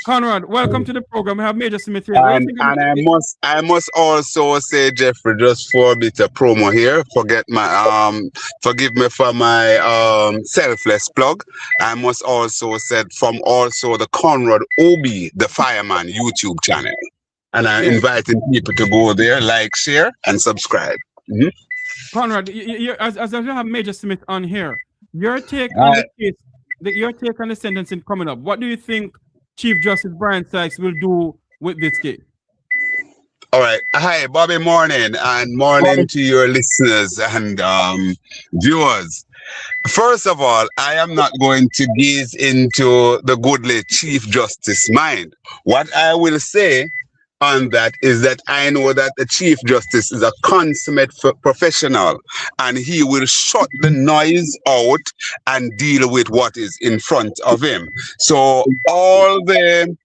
Conrad, welcome to the program. We have Major Smith here. What do you think about I must also say, Jeffrey, just for a bit of promo here, forgive me for my selfless plug. I must also say from also the Conrad Obi, the fireman YouTube channel. And I'm inviting people to go there, like, share, and subscribe. Mm-hmm. Conrad, as you have Major Smith on here, your take on the case, your take on the sentencing coming up. What do you think Chief Justice Bryan Sykes will do with this case? All right. Hi, Bobby. Morning, and morning to your listeners and viewers. First of all, I am not going to gaze into the goodly Chief Justice mind. What I will say on that is that I know that the Chief Justice is a consummate professional, and he will shut the noise out and deal with what is in front of him. So all the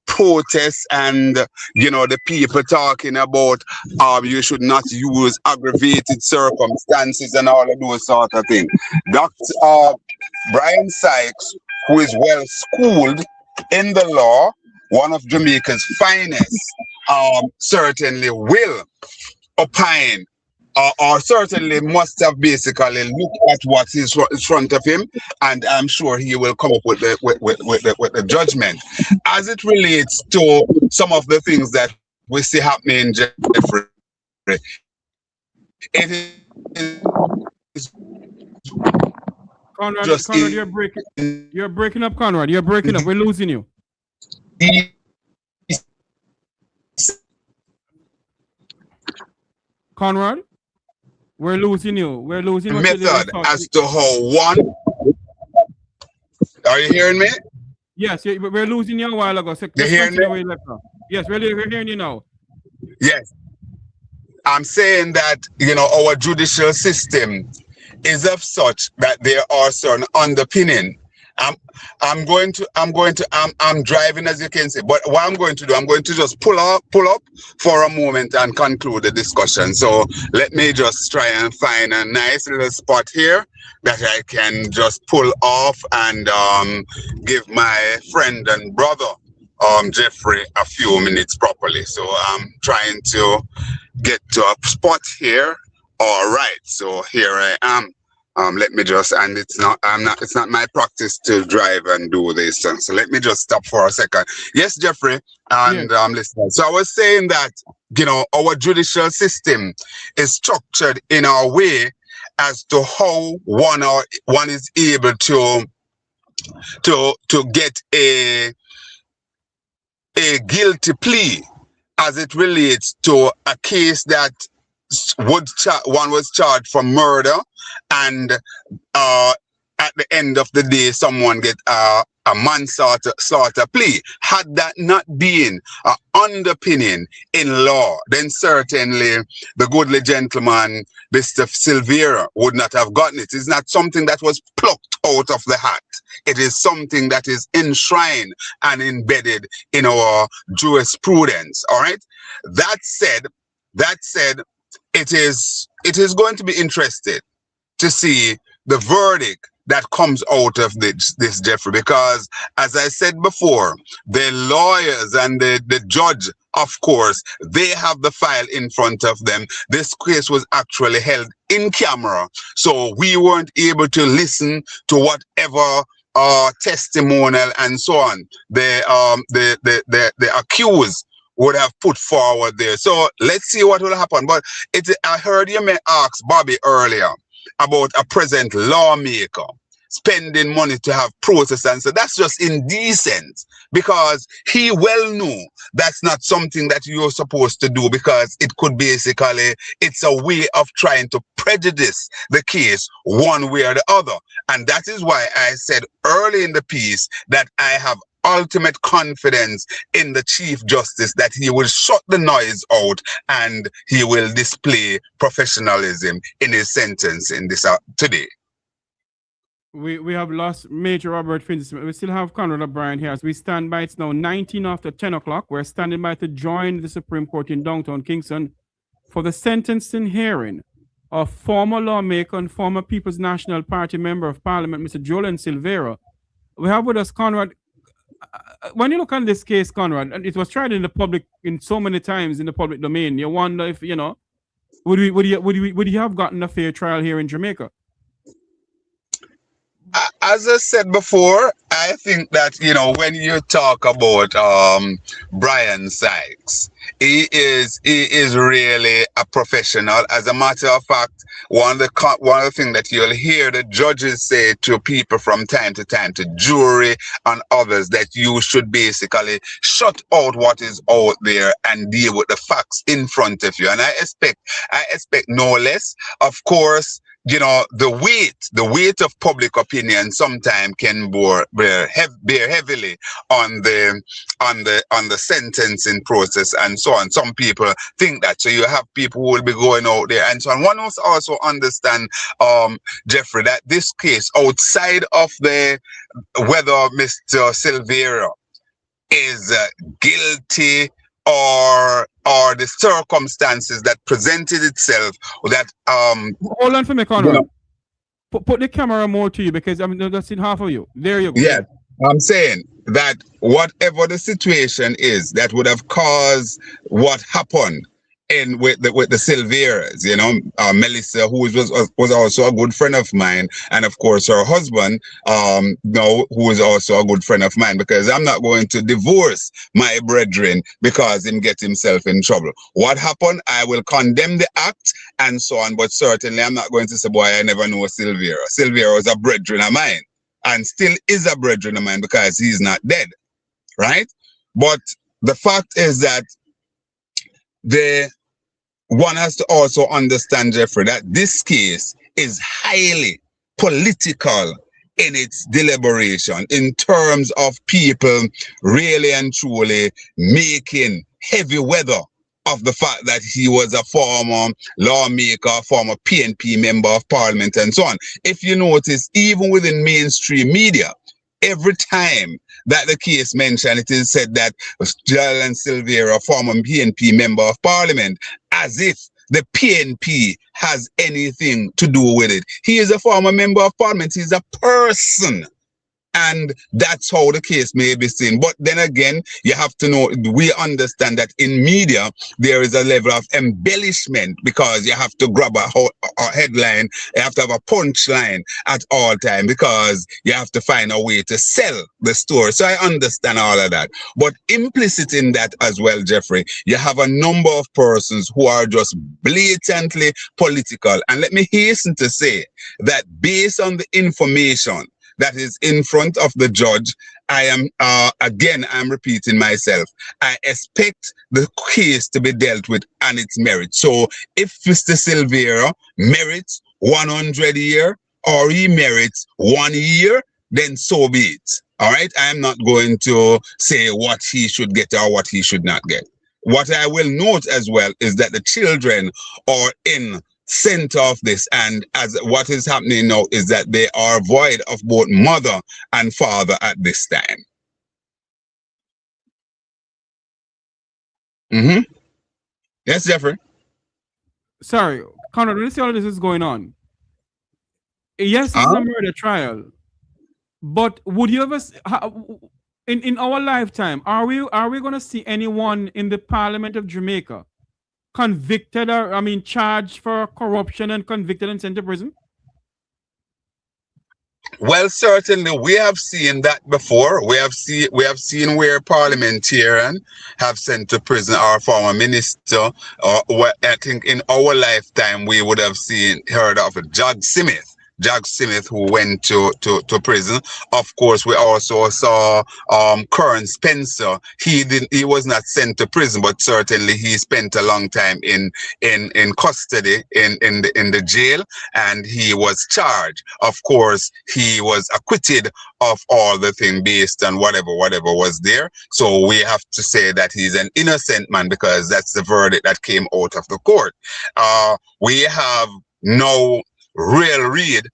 protests and the people talking about you should not use aggravated circumstances and all of those sort of things. Dr. Bryan Sykes, who is well schooled in the law, one of Jamaica's finest, certainly will opine or certainly must have basically looked at what is in front of him, and I'm sure he will come up with the judgment. As it relates to some of the things that we see happening, Jeffrey, it is Conrad, you're breaking up, Conrad. You're breaking up. We're losing you. Conrad, we're losing you. We're losing method as to how one. Are you hearing me? Yes, we're losing you a while ago. So you hearing me? Yes, we're hearing you now. Yes, I'm saying that our judicial system is of such that there are certain underpinning. I'm driving, as you can see, but what I'm going to do, I'm going to just pull up for a moment and conclude the discussion. So let me just try and find a nice little spot here that I can just pull off and give my friend and brother Jeffrey a few minutes properly. So I'm trying to get to a spot here. All right, so here I am. Let me just, and it's not my practice to drive and do this. So let me just stop for a second. Yes, Jeffrey, and listening. So I was saying that, our judicial system is structured in a way as to how one is able to get a guilty plea as it relates to a case that one was charged for murder, and at the end of the day, someone get a manslaughter plea. Had that not been an underpinning in law, then certainly the goodly gentleman, Mr. Silvera, would not have gotten it. It's not something that was plucked out of the hat. It is something that is enshrined and embedded in our jurisprudence. All right. That said, it is going to be interesting to see the verdict that comes out of this, Jeffrey, because as I said before, the lawyers and the judge, of course, they have the file in front of them. This case was actually held in camera, so we weren't able to listen to whatever testimonial and so on the accused would have put forward there. So let's see what will happen. But I heard you may ask Bobby earlier about a present lawmaker spending money to have process, and so that's just indecent, because he well knew that's not something that you're supposed to do, because it could basically, it's a way of trying to prejudice the case one way or the other. And that is why I said early in the piece that I have ultimate confidence in the Chief Justice that he will shut the noise out and he will display professionalism in his sentence in this today. We have lost Major Robert Finney. We still have Conrad O'Brien here as we stand by. It's now 19 after 10 o'clock. We're standing by to join the Supreme Court in downtown Kingston for the sentencing hearing of former lawmaker and former People's National Party Member of Parliament, Mr. Jolyan Silvera. We have with us Conrad. when you look on this case, Conrad, and it was tried in the public in so many times in the public domain, you wonder if, you know, would you have gotten a fair trial here in Jamaica? As I said before, I think that, you know, when you talk about Bryan Sykes, he is really a professional. As a matter of fact, one of the things that you'll hear the judges say to people from time to time, to jury and others, that you should basically shut out what is out there and deal with the facts in front of you. And I expect no less. Of course, you know, the weight of public opinion sometimes can bear heavily on the sentencing process and so on. Some people think that. So you have people who will be going out there and so on. One must also understand, Jeffrey, that this case, outside of the whether Mr. Silvera is guilty or the circumstances that presented itself that hold on for me, Conrad. You know, put the camera more to you, because I mean that's in half of you. There you go. Yeah, I'm saying that whatever the situation is that would have caused what happened in with the Silveras, you know, Melissa, who was also a good friend of mine, and of course her husband, who is also a good friend of mine, because I'm not going to divorce my brethren because him get himself in trouble. What happened? I will condemn the act and so on, but certainly I'm not going to say, boy, I never knew Silvera. Silvera was a brethren of mine and still is a brethren of mine because he's not dead, right? But the fact is that one has to also understand, Jeffrey, that this case is highly political in its deliberation in terms of people really and truly making heavy weather of the fact that he was a former lawmaker, former PNP member of parliament and so on. If you notice, even within mainstream media, every time that the case mentioned, it is said that Jolyan Silvera, former PNP member of parliament, as if the PNP has anything to do with it. He is a former member of parliament. He's a person. And that's how the case may be seen. But then again, you have to know, we understand that in media, there is a level of embellishment because you have to grab a headline, you have to have a punchline at all time because you have to find a way to sell the story. So I understand all of that. But implicit in that as well, Jeffrey, you have a number of persons who are just blatantly political. And let me hasten to say that based on the information that is in front of the judge, I am, again, I'm repeating myself, I expect the case to be dealt with on its merit. So if Mr. Silvera merits 100 years or he merits 1 year, then so be it. All right? I am not going to say what he should get or what he should not get. What I will note as well is that the children are in center of this, and as what is happening now is that they are void of both mother and father at this time. Yes, Jeffrey. Sorry, Conrad, when you see all this is going on, yes, it's a murder trial, but would you ever, in our lifetime, are we going to see anyone in the Parliament of Jamaica convicted, or charged for corruption and convicted and sent to prison? Well, certainly we have seen that before. We have seen where parliamentarians have sent to prison our former minister. I think in our lifetime we would have heard of Judge Smith, who went to prison. Of course, we also saw Curran Spencer. He was not sent to prison, but certainly he spent a long time in custody in the jail, and he was charged. Of course, he was acquitted of all the thing based on whatever was there. So we have to say that he's an innocent man because that's the verdict that came out of the court. We have no Real Reid,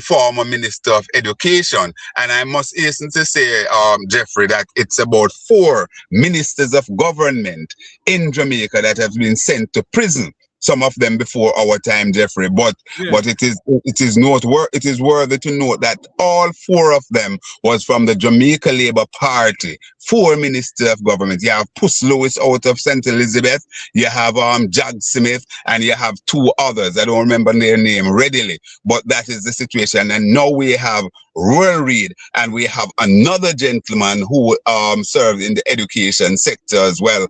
former Minister of Education. And I must hasten to say, Jeffrey, that it's about 4 ministers of government in Jamaica that have been sent to prison some of them before our time, Jeffrey, but it is worthy to note that all 4 of them was from the Jamaica Labour Party, 4 ministers of government. You have Puss Lewis out of St. Elizabeth, you have Jag Smith, and you have 2 others. I don't remember their name readily, but that is the situation. And now we have Royal Reid, and we have another gentleman who served in the education sector as well,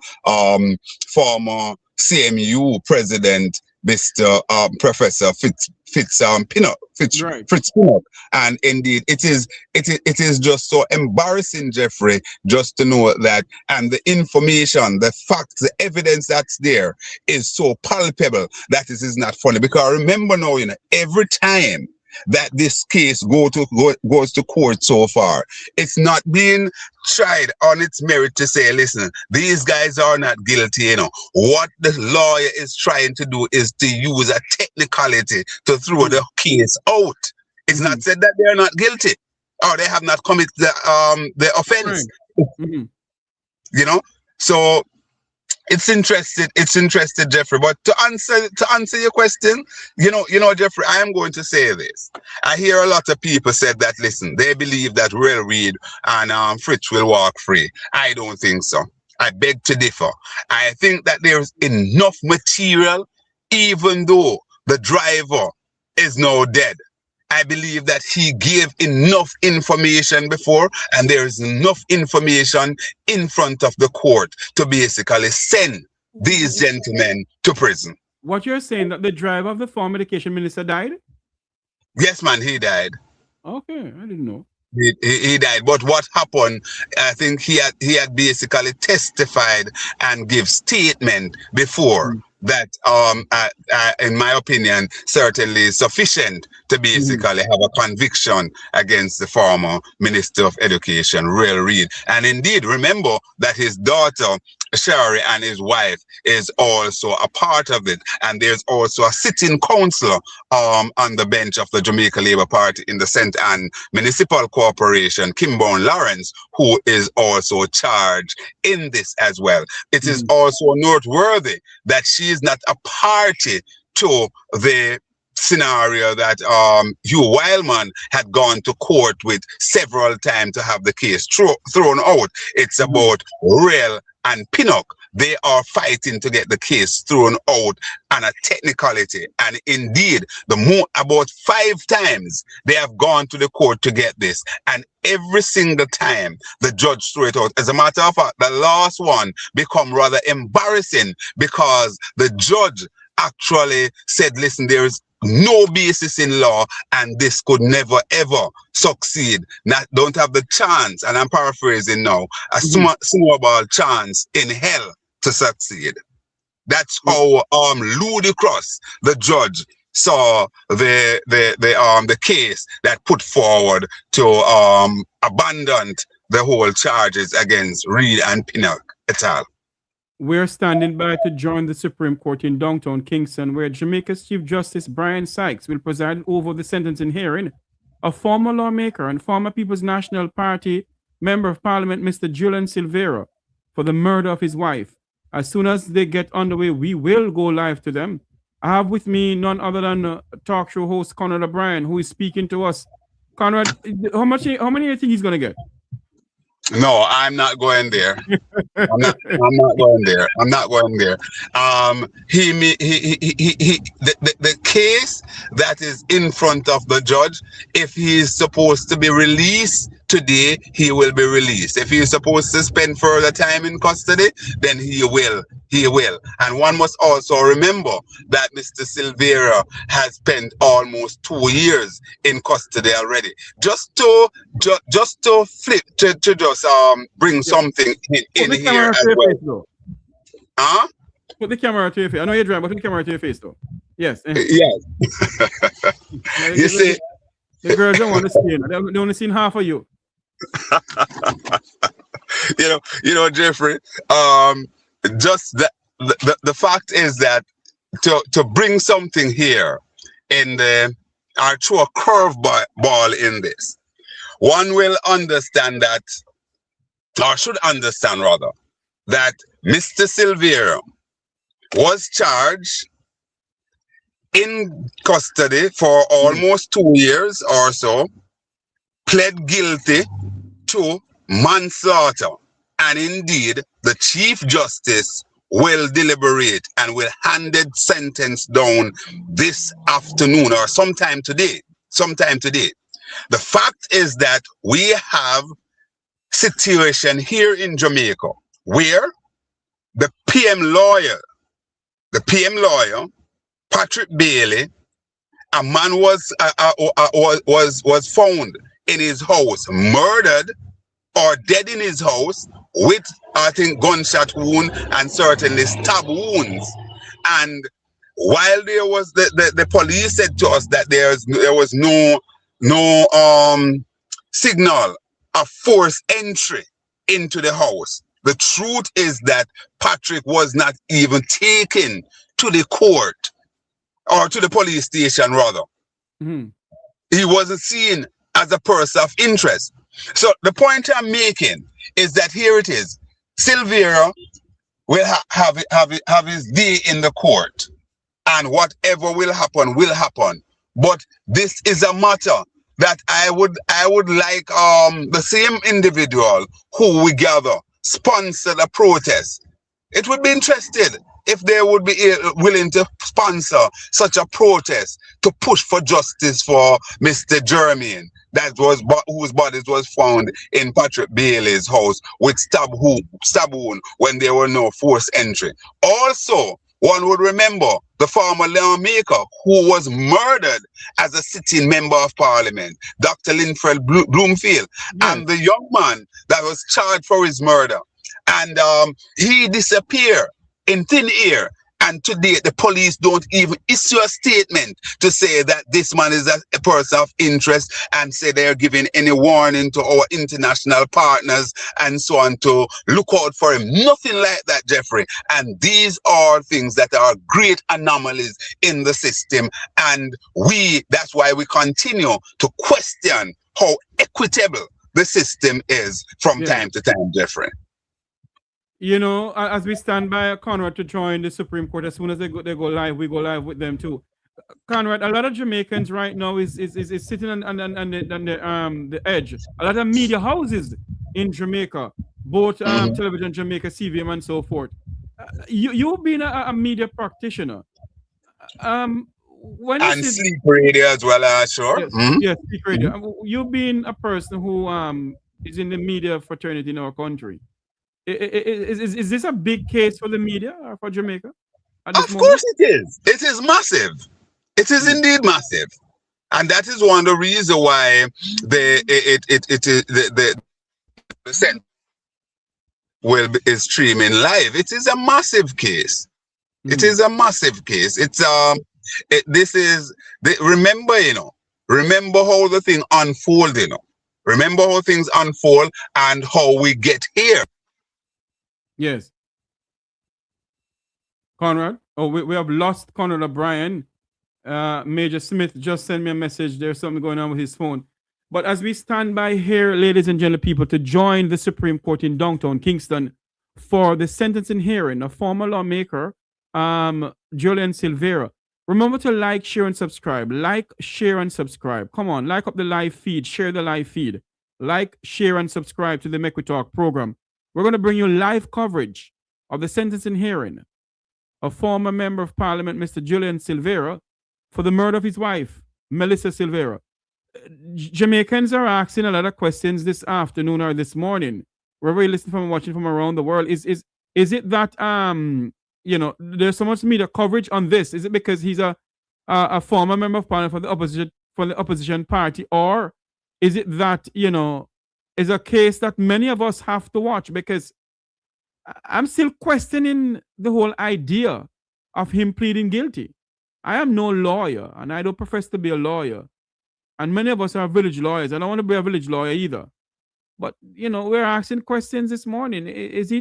former CMU president, Mr. Professor Fritz Pinnock. And indeed, it is just so embarrassing, Jeffrey, just to know that, and the information, the facts, the evidence that's there is so palpable that it is not funny. Because remember now, every time that this case goes to court so far, it's not being tried on its merit to say, listen, these guys are not guilty. What the lawyer is trying to do is to use a technicality to throw the case out. It's not said that they are not guilty or they have not committed the offense. So it's interesting, Jeffrey. But to answer your question, Jeffrey, I am going to say this. I hear a lot of people said that, listen, they believe that Royal Reid and Fritz will walk free. I don't think so. I beg to differ. I think that there's enough material, even though the driver is now dead. I believe that he gave enough information before, and there is enough information in front of the court to basically send these gentlemen to prison. What you're saying, that the driver of the former education minister died? Yes, man, he died. Okay, I didn't know. He died. But what happened, I think he had basically testified and give statement before that, in my opinion, certainly sufficient to basically have a conviction against the former Minister of Education, Royal Reid. And indeed, remember that his daughter, Shari, and his wife is also a part of it. And there's also a sitting councillor on the bench of the Jamaica Labour Party in the St. Anne Municipal Corporation, Kimborne Lawrence, who is also charged in this as well. It is also noteworthy that she is not a party to the scenario that Hugh Wildman had gone to court with several times to have the case thrown out. It's about Royal and Pinnock. They are fighting to get the case thrown out on a technicality. And indeed, about 5 times they have gone to the court to get this. And every single time the judge threw it out. As a matter of fact, the last one become rather embarrassing because the judge actually said, listen, there is no basis in law and this could never ever succeed. Don't have the chance, and I'm paraphrasing now, a snowball chance in hell to succeed. That's how ludicrous the judge saw the case that put forward to abandon the whole charges against Reid and Pinnock et al. We're standing by to join the Supreme Court in downtown Kingston, where Jamaica's Chief Justice Bryan Sykes will preside over the sentencing hearing of former lawmaker and former People's National Party Member of Parliament, Mr. Julian Silvera, for the murder of his wife. As soon as they get underway, we will go live to them. I have with me none other than talk show host Conrad O'Brien, who is speaking to us. Conrad, how many do you think he's going to get? No, I'm not going there. I'm not going there. I'm not going there. The case that is in front of the judge, if he is supposed to be released today, he will be released. If he is supposed to spend further time in custody, then he will. He will. And one must also remember that Mr. Silvera has spent almost 2 years in custody already. Just to flip to just bring something in here as well. Huh? Put the camera to your face. I know you're driving, but put the camera to your face though. Yes. Yes. You see, the girls don't want to see you. They only seen half of you. you know, Jeffrey. Just the fact is that to bring something here in or throw a curveball in this, one will understand that, or should understand rather, that Mr. Silvera was charged in custody for almost 2 years or so, pled guilty to manslaughter. And indeed, the Chief Justice will deliberate and will hand the sentence down this afternoon or sometime today. The fact is that we have situation here in Jamaica where the PM lawyer, Patrick Bailey, a man was found in his house, murdered or dead in his house with, I think, gunshot wound and certainly stab wounds. And while there was the police said to us that there was no signal of forced entry into the house, the truth is that Patrick was not even taken to the court or to the police station rather. He wasn't seen as a person of interest. So the point I'm making is that here it is. Silvera will have his day in the court, and whatever will happen. But this is a matter that I would like the same individual who we gather sponsored a protest. It would be interested if they would be willing to sponsor such a protest to push for justice for Mr. Julian, whose bodies was found in Patrick Bailey's house with stab wound when there were no forced entry. Also, one would remember the former lawmaker who was murdered as a sitting member of parliament, Dr. Linfred Bloomfield, and the young man that was charged for his murder. And he disappeared in thin air. And today, the police don't even issue a statement to say that this man is a person of interest and say they're giving any warning to our international partners and so on to look out for him. Nothing like that, Jeffrey. And these are things that are great anomalies in the system. And that's why we continue to question how equitable the system is from time to time, Jeffrey. You know, as we stand by Conrad to join the Supreme Court, as soon as they go live, we go live with them too. Conrad, a lot of Jamaicans right now is sitting on the edge. A lot of media houses in Jamaica, both Television Jamaica, CVM, and so forth. You've been a media practitioner. When and sleep radio as well, sure. Yes, sleep radio. You've been a person who is in the media fraternity in our country. Is this a big case for the media or for Jamaica? Of course it is. It is massive. It is indeed massive. And that is one of the reasons why the is streaming live. It is a massive case. It is a massive case. It's remember how the thing unfold, Remember how things unfold and how we get here. Yes. Conrad? Oh, we have lost Conrad O'Brien. Major Smith just sent me a message. There's something going on with his phone. But as we stand by here, ladies and gentlemen, people, to join the Supreme Court in downtown Kingston for the sentencing hearing of former lawmaker Jolyan Silvera. Remember to like, share, and subscribe. Like, share, and subscribe. Come on, like up the live feed. Share the live feed. Like, share, and subscribe to the Mek Wi Talk program. We're going to bring you live coverage of the sentencing hearing of former Member of Parliament, Mr. Julian Silvera, for the murder of his wife, Melissa Silvera. Jamaicans are asking a lot of questions this afternoon or this morning, wherever you listen from and watching from around the world. Is it that there's so much media coverage on this? Is it because he's a former Member of Parliament for the opposition party, or is it that is a case that many of us have to watch? Because I'm still questioning the whole idea of him pleading guilty. I am no lawyer, and I don't profess to be a lawyer. And many of us are village lawyers. I don't want to be a village lawyer either. But, we're asking questions this morning. Is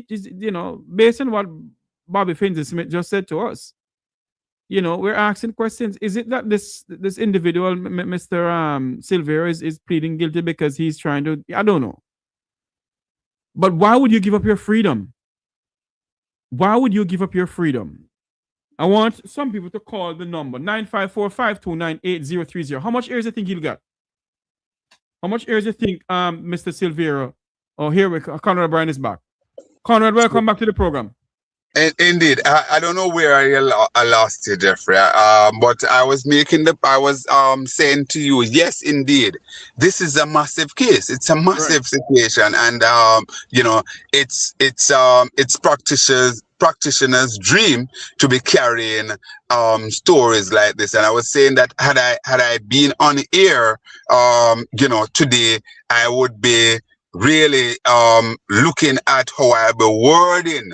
based on what Bobby Finzi-Smith just said to us, we're asking questions. Is it that this individual, Mr. Silvera, is pleading guilty because he's trying to, I don't know. But why would you give up your freedom? Why would you give up your freedom? I want some people to call the number 954-529-8030. How much airs do you think he'll get? How much airs do you think Mr. Silvera? Oh, here we go. Conrad Bryan is back. Conrad, welcome back to the program. Indeed, I don't know where I lost you, Jeffrey. But I was saying to you, yes, indeed, this is a massive case. It's a massive situation, and it's practitioners' dream to be carrying stories like this. And I was saying that had I been on air, today, I would be really looking at how I'll be wording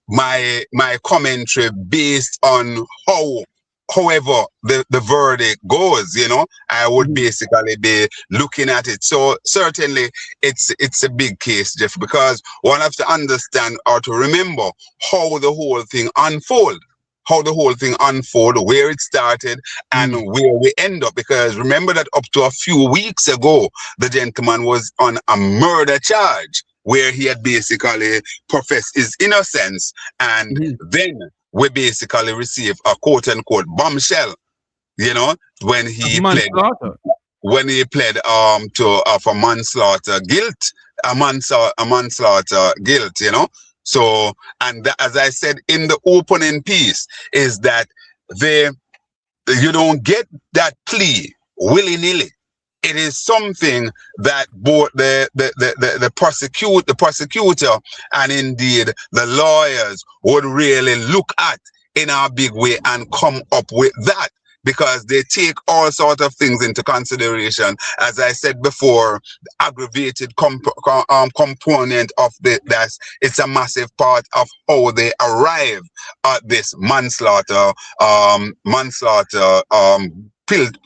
my commentary based on however the verdict goes. I would basically be looking at it. So certainly it's a big case, Jeff, because one has to understand or to remember how the whole thing unfolded. Where it started and where we end up. Because remember that up to a few weeks ago, the gentleman was on a murder charge where he had basically professed his innocence. And then we basically received a quote-unquote bombshell, when he pled for manslaughter guilt, So, and as I said in the opening piece, is that you don't get that plea willy-nilly. It is something that both the prosecutor and indeed the lawyers would really look at in a big way and come up with that, because they take all sorts of things into consideration. As I said before, the aggravated component of that, it's a massive part of how they arrive at this manslaughter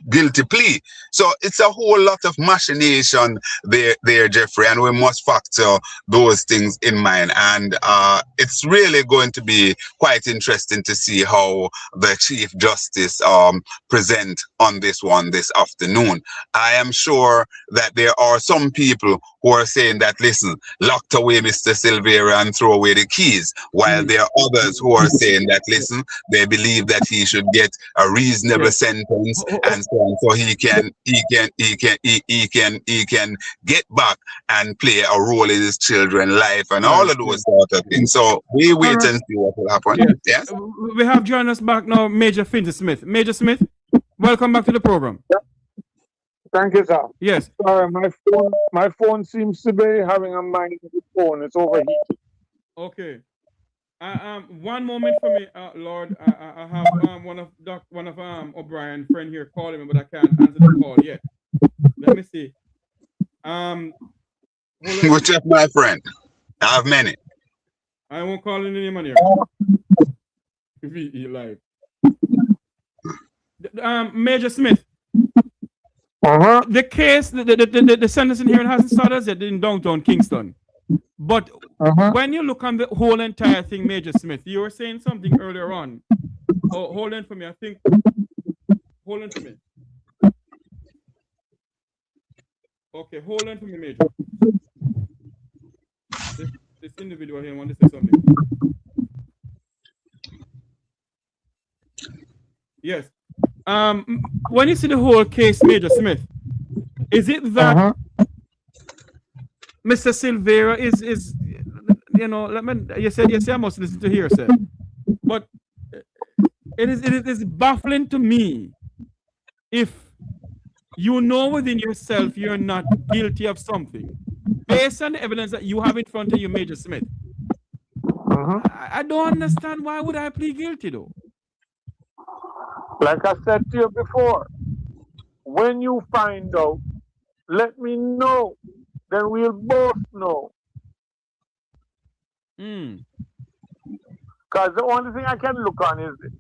guilty plea. So it's a whole lot of machination there, Jeffrey, and we must factor those things in mind. And it's really going to be quite interesting to see how the Chief Justice present on this one this afternoon. I am sure that there are some people who are saying that, listen, locked away Mr. Silvera and throw away the keys, while there are others who are saying that, listen, they believe that he should get a reasonable sentence and so on, so he can get back and play a role in his children's life and all of those sort of things. So we wait and see what will happen. Yes. We have joined us back now, Major Finty Smith. Major Smith, welcome back to the program. Thank you, sir. Yes. Sorry, my phone seems to be having a mind of its own. It's overheating. Okay. One moment for me, Lord. I have one of O'Brien friend here calling me, but I can't answer the call yet. Let me see. What's up, my friend? I have many. I won't call any name on here. If he live. Major Smith. The case, the sentencing hearing hasn't started yet in downtown Kingston. But when you look on the whole entire thing, Major Smith, you were saying something earlier on. Oh, hold on for me. Hold on for me. Okay, hold on for me, Major. This individual here wants to say something. Yes. When you see the whole case, Major Smith, is it that Mr. Silvera is you said I must listen to hearsay, but it is baffling to me if you know within yourself you're not guilty of something based on the evidence that you have in front of you, Major Smith. I don't understand, why would I plead guilty though? Like I said to you before, when you find out, let me know. Then we'll both know. Because the only thing I can look on is this.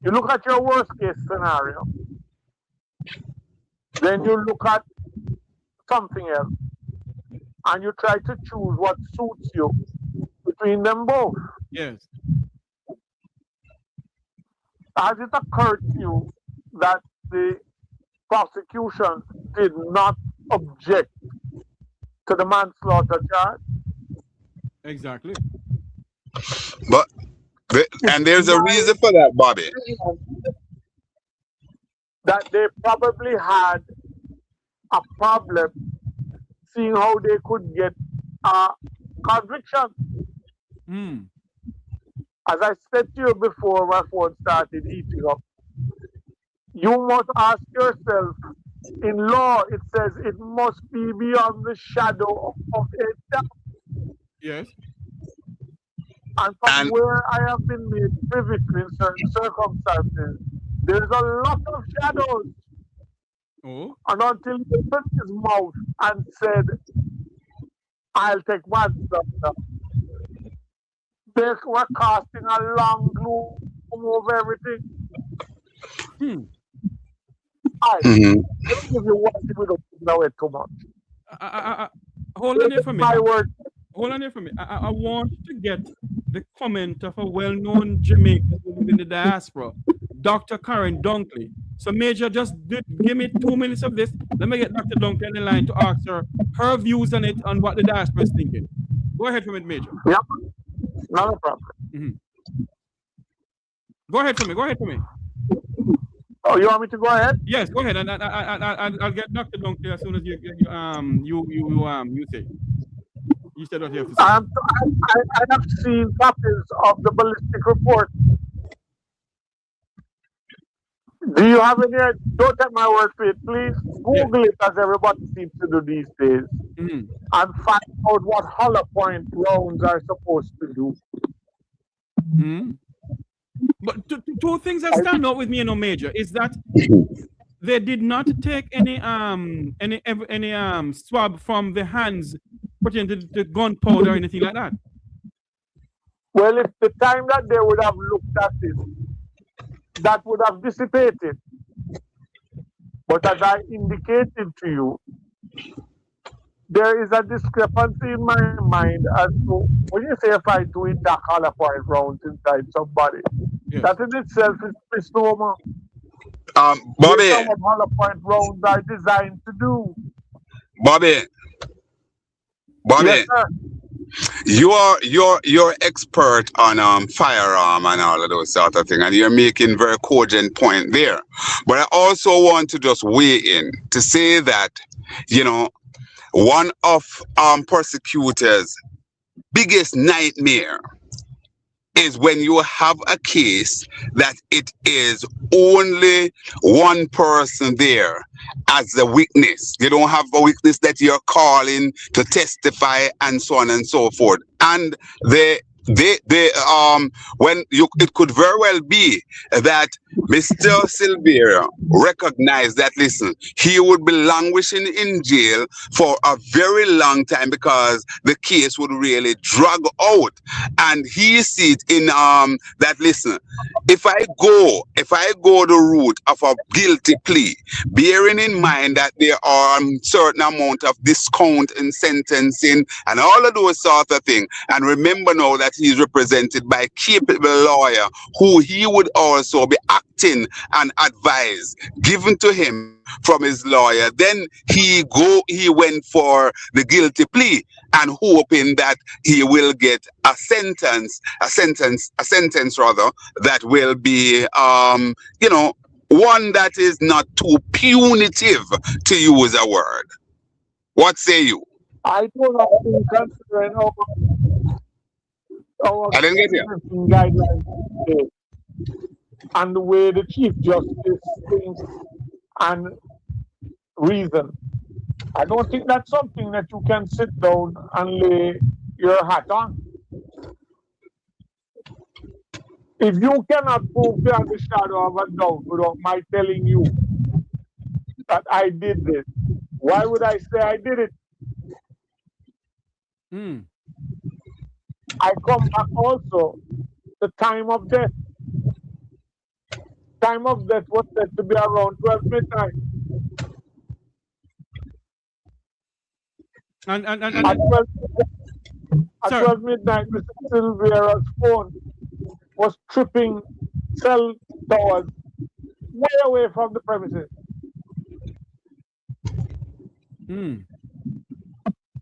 You look at your worst case scenario, then you look at something else, and you try to choose what suits you between them both. Yes. Has it occurred to you that the prosecution did not object to the manslaughter charge? Exactly. But And there's a reason for that, Bobby. That they probably had a problem seeing how they could get a conviction. As I said to you before my phone started eating up, you must ask yourself, in law it says it must be beyond the shadow of a doubt. Yes. And from where I have been made privy to in certain circumstances, there's a lot of shadows. Oh. And until he opened his mouth and said, I'll take one step now, they were casting a long gloom over everything. Let me give you one thing without giving away too much. Hold on here for me. My word. Hold on here for me. I want to get the comment of a well-known Jamaican who lives in the diaspora, Dr. Karen Dunkley. So, Major, just give me 2 minutes of this. Let me get Dr. Dunkley on the line to ask her views on it, on what the diaspora is thinking. Go ahead for me, Major. Yep. Not a problem. Go ahead for me. Oh, you want me to go ahead? Yes, go ahead, and I'll get Dr. Dunkley as soon as you say. You said what you have to say. I have seen copies of the ballistic report. Do you have any? Don't take my word for it, please. Google it, as everybody seems to do these days, and find out what hollow point rounds are supposed to do. But two things that stand out with me, Major, is that they did not take any swab from the hands pertaining to gunpowder or anything like that. Well, if the time that they would have looked at it, that would have dissipated. But as I indicated to you, there is a discrepancy in my mind as to when you say if I do it that hollow point rounds inside somebody, that in itself is misnomer. Bobby. That's what hollow point rounds are designed to do. Bobby. Yes, sir. You're expert on firearm and all of those sort of things, and you're making very cogent point there. But I also want to just weigh in to say that, one of prosecutors' biggest nightmare is when you have a case that it is only one person there as the witness. You don't have a witness that you're calling to testify and so on and so forth. And it could very well be that Mr. Silvera recognized that, listen, he would be languishing in jail for a very long time because the case would really drag out. And he sees in that, listen, if I go the route of a guilty plea, bearing in mind that there are certain amount of discount in sentencing and all of those sort of things, and remember now that he's represented by a capable lawyer who he would also be acting and advice given to him from his lawyer, then he went for the guilty plea and hoping that he will get a sentence rather that will be one that is not too punitive, to use a word. What say you? I do not think, considering our I didn't get you. guidelines today, and the way the Chief Justice thinks and reason, I don't think that's something that you can sit down and lay your hat on. If you cannot prove beyond the shadow of a doubt without my telling you that I did this, why would I say I did it? I come back also, the time of death. Time of death was said to be around 12 midnight. At 12 midnight, Mr. Silvera's phone was tripping cell towers way away from the premises.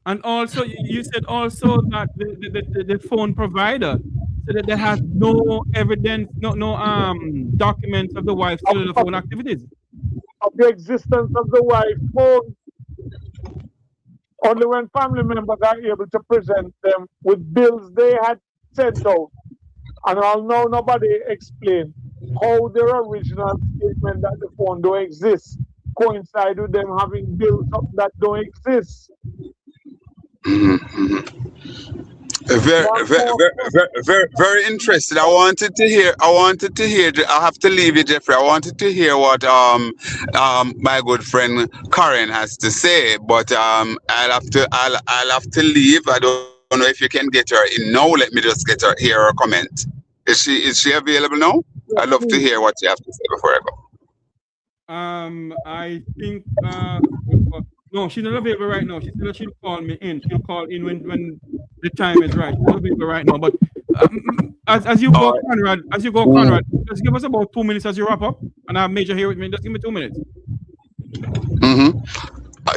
And also, you said also that the phone provider said that there has no evidence, no documents of the wife's cellular phone activities. Of the existence of the wife's phone. Only when family members are able to present them with bills they had sent out. And although nobody explained how their original statement that the phone don't exist coincide with them having bills that don't exist. Very interested. I wanted to hear. I have to leave you, Jeffrey. I wanted to hear what my good friend Karen has to say, but I'll have to leave. I don't know if you can get her in now. Let me just hear her comment. Is she available now? I'd love to hear what you have to say before I go. I think no, she's not available right now. She said that she'll call me in. She'll call in when the time is right. She's not available right now. But as you go, Conrad, just give us about 2 minutes as you wrap up, and I have Major here with me. Just give me 2 minutes.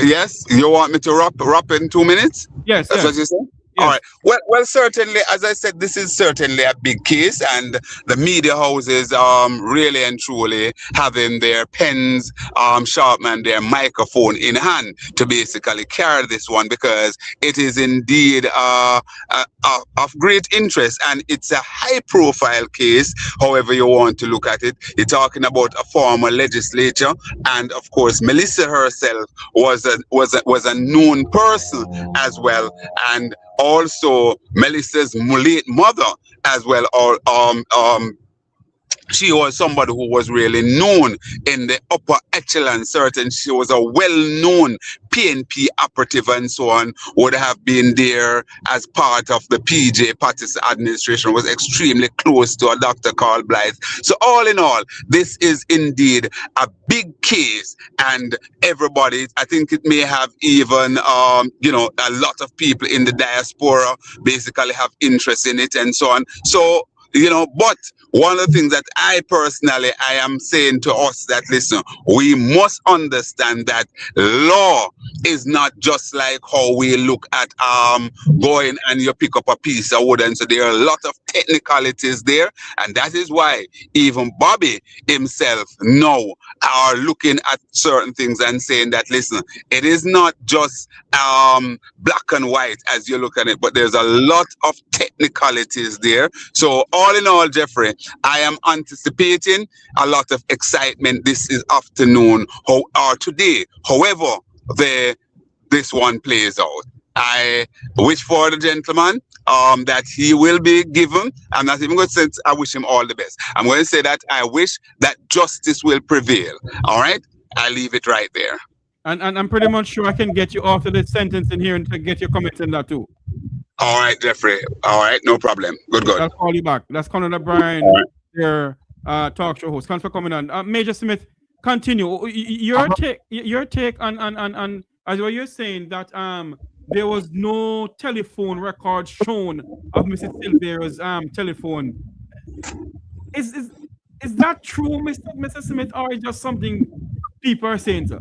Yes, you want me to wrap in 2 minutes? Yes. That's what you said? Yes. All right. Well, certainly, as I said, this is certainly a big case, and the media houses really and truly having their pens sharpened and their microphone in hand to basically carry this one, because it is indeed of great interest, and it's a high-profile case. However you want to look at it, you're talking about a former legislator, and of course, Melissa herself was a known person as well, and also Melissa's late mother as well, or she was somebody who was really known in the upper echelon. Certain, she was a well-known PNP operative and so on, would have been there as part of the PJ Pattis administration, was extremely close to a Dr. Carl Blythe. So all in all, this is indeed a big case, and everybody, I think it may have even, a lot of people in the diaspora basically have interest in it and so on. So, but one of the things that I am saying to us that, listen, we must understand that law is not just like how we look at going and you pick up a piece of wood, and so there are a lot of technicalities there, and that is why even Bobby himself now are looking at certain things and saying that, listen, it is not just black and white as you look at it, but there's a lot of technicalities there. So all in all, Jeffrey, I am anticipating a lot of excitement this afternoon or today, however this one plays out. I wish for the gentleman that he will be given. I'm not even going to say I wish him all the best. I'm going to say that I wish that justice will prevail. All right? I'll leave it right there. And I'm pretty much sure I can get you after the sentence in here and to get your comments in that too. All right, Jeffrey. All right, no problem. Good. I'll call you back. That's Conrad Bryan, your talk show host. Thanks for coming on. Major Smith, continue. Your take on as what you're saying that there was no telephone record shown of Mrs. Silvera's telephone. Is that true, Mr. Smith, or is just something people are saying, sir?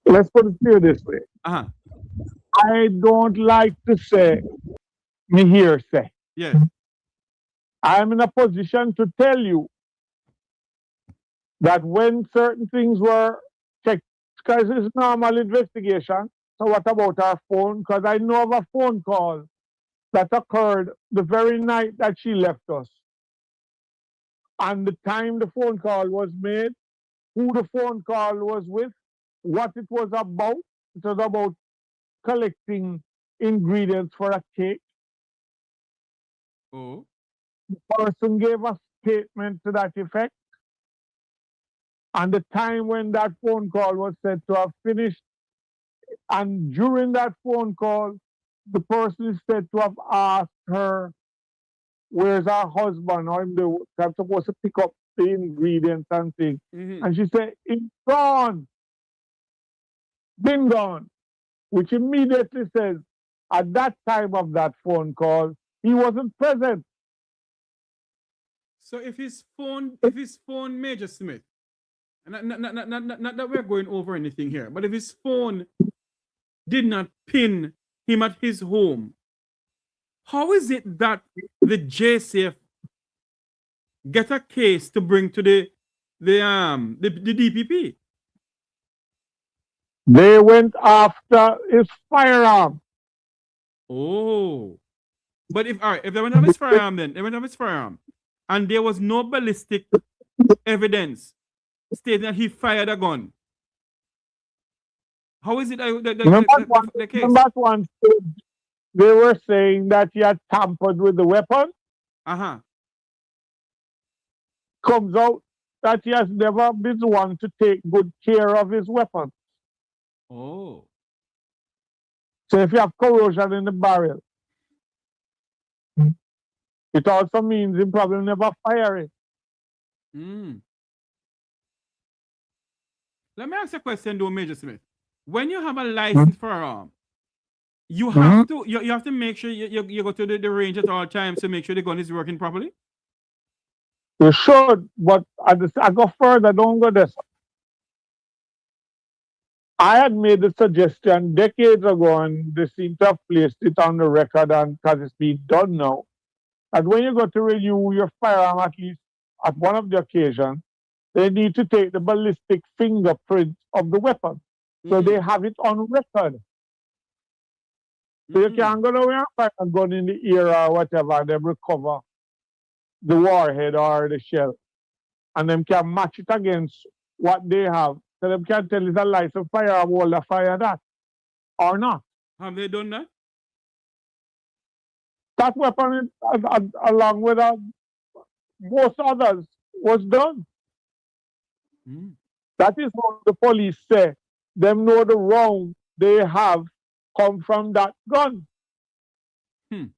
Let's put it clear this way. I don't like to say me hearsay. Yes. I'm in a position to tell you that when certain things were checked, because it's normal investigation. So what about our phone? Because I know of a phone call that occurred the very night that she left us. And the time the phone call was made, who the phone call was with, what it was about. It was about collecting ingredients for a cake. Oh. The person gave a statement to that effect. And the time when that phone call was said to have finished. And during that phone call, the person is said to have asked her, where's our husband? I'm supposed to pick up the ingredients and things. Mm-hmm. And she said, it's gone. Been gone. Which immediately says, at that time of that phone call, he wasn't present. So if his phone, Major Smith, not that we're going over anything here, but if his phone did not pin him at his home, how is it that the JCF get a case to bring to the DPP? They went after his firearm. Oh, but if they went have his firearm, then they went have his firearm, and there was no ballistic evidence stating that he fired a gun. How is it the case? Remember one stage, they were saying that he had tampered with the weapon. Comes out that he has never been one to take good care of his weapon. Oh. So if you have corrosion in the barrel, it also means he probably never fire it. Let me ask you a question, though, Major Smith. When you have a license firearm, you have to you have to make sure you go to the range at all times to make sure the gun is working properly. You should, but I go further, don't go this. I had made the suggestion decades ago, and they seem to have placed it on the record, and because it's being done now, that when you go to renew your firearm, at least at one of the occasions, they need to take the ballistic fingerprint of the weapon. So they have it on record. So you can't go away and find a gun in the ear or whatever, and then recover the warhead or the shell. And them can match it against what they have. So them can tell it's a license firearm holder fire that or not. Have they done that? That weapon, along with most others, was done. That is what the police say. Them know the round they have come from that gun. The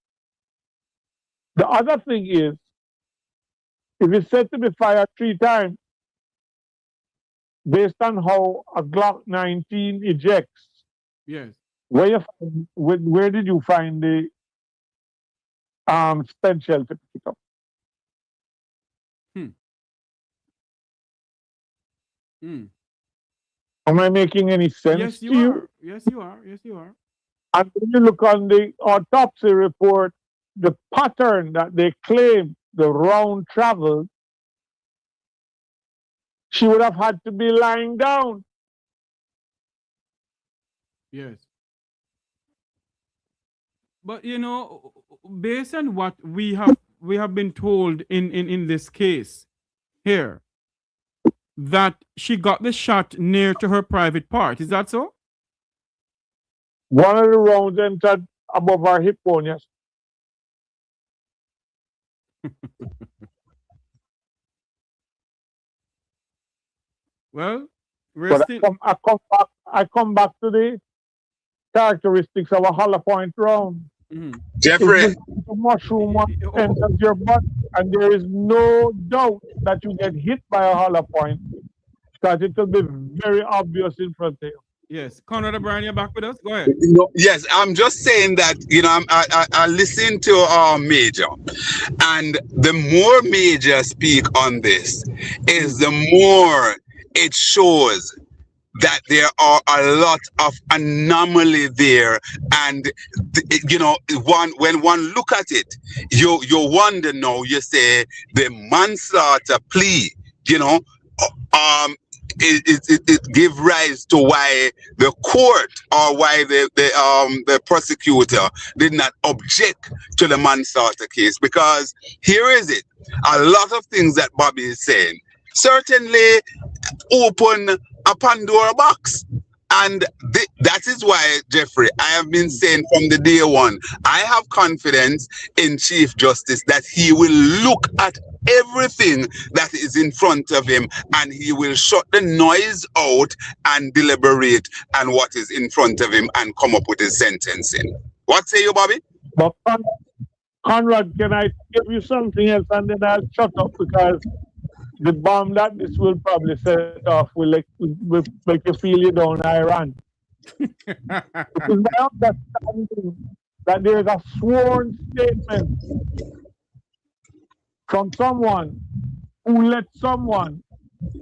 other thing is, if it's said to be fired 3 times, based on how a Glock 19 ejects, yes, where did you find the spent shell to pick up? Am I making any sense? Yes, to you are. Yes, you are. Yes, you are. And when you look on the autopsy report, the pattern that they claim the round traveled, she would have had to be lying down. Yes. But you know, based on what we have been told in this case here, that she got the shot near to her private part. Is that so? One of the rounds entered above her hip bone, yes. Well, but I come back to the characteristics of a hollow point round. Jeffrey, the mushroom one enters your butt, and there is no doubt that you get hit by a hollow point, because it will be very obvious in front of you. Yes, Conrad O'Brien, you're back with us. Go ahead. Yes, I'm just saying that I listen to Major, and the more Major speak on this, is the more it shows that there are a lot of anomaly there, and when one look at it, you wonder now. You say the manslaughter plea, it give rise to why the court or why the prosecutor did not object to the manslaughter case, because here is it. A lot of things that Bobby is saying certainly open a Pandora box. And that is why, Jeffrey, I have been saying from the day one, I have confidence in Chief Justice that he will look at everything that is in front of him, and he will shut the noise out and deliberate on what is in front of him and come up with his sentencing. What say you, Bobby? But Conrad, can I give you something else, and then I'll shut up, because the bomb that this will probably set off will make you feel you down Iran. It is my understanding that there is a sworn statement from someone who let someone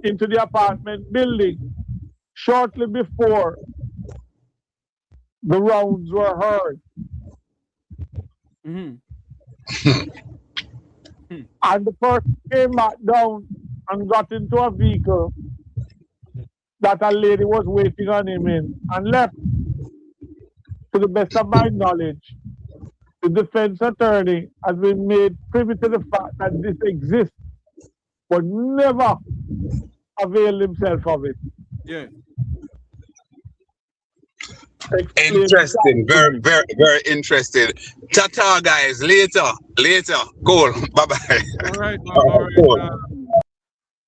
into the apartment building shortly before the rounds were heard. Mm-hmm. And the person came back down and got into a vehicle that a lady was waiting on him in and left. To the best of my knowledge, the defense attorney has been made privy to the fact that this exists, but never availed himself of it. Yeah. Explain that Interesting. to Very, me. very, very interesting. Ta-ta, guys. Later. Later. Cool. Bye-bye. All right. All All right, right. cool.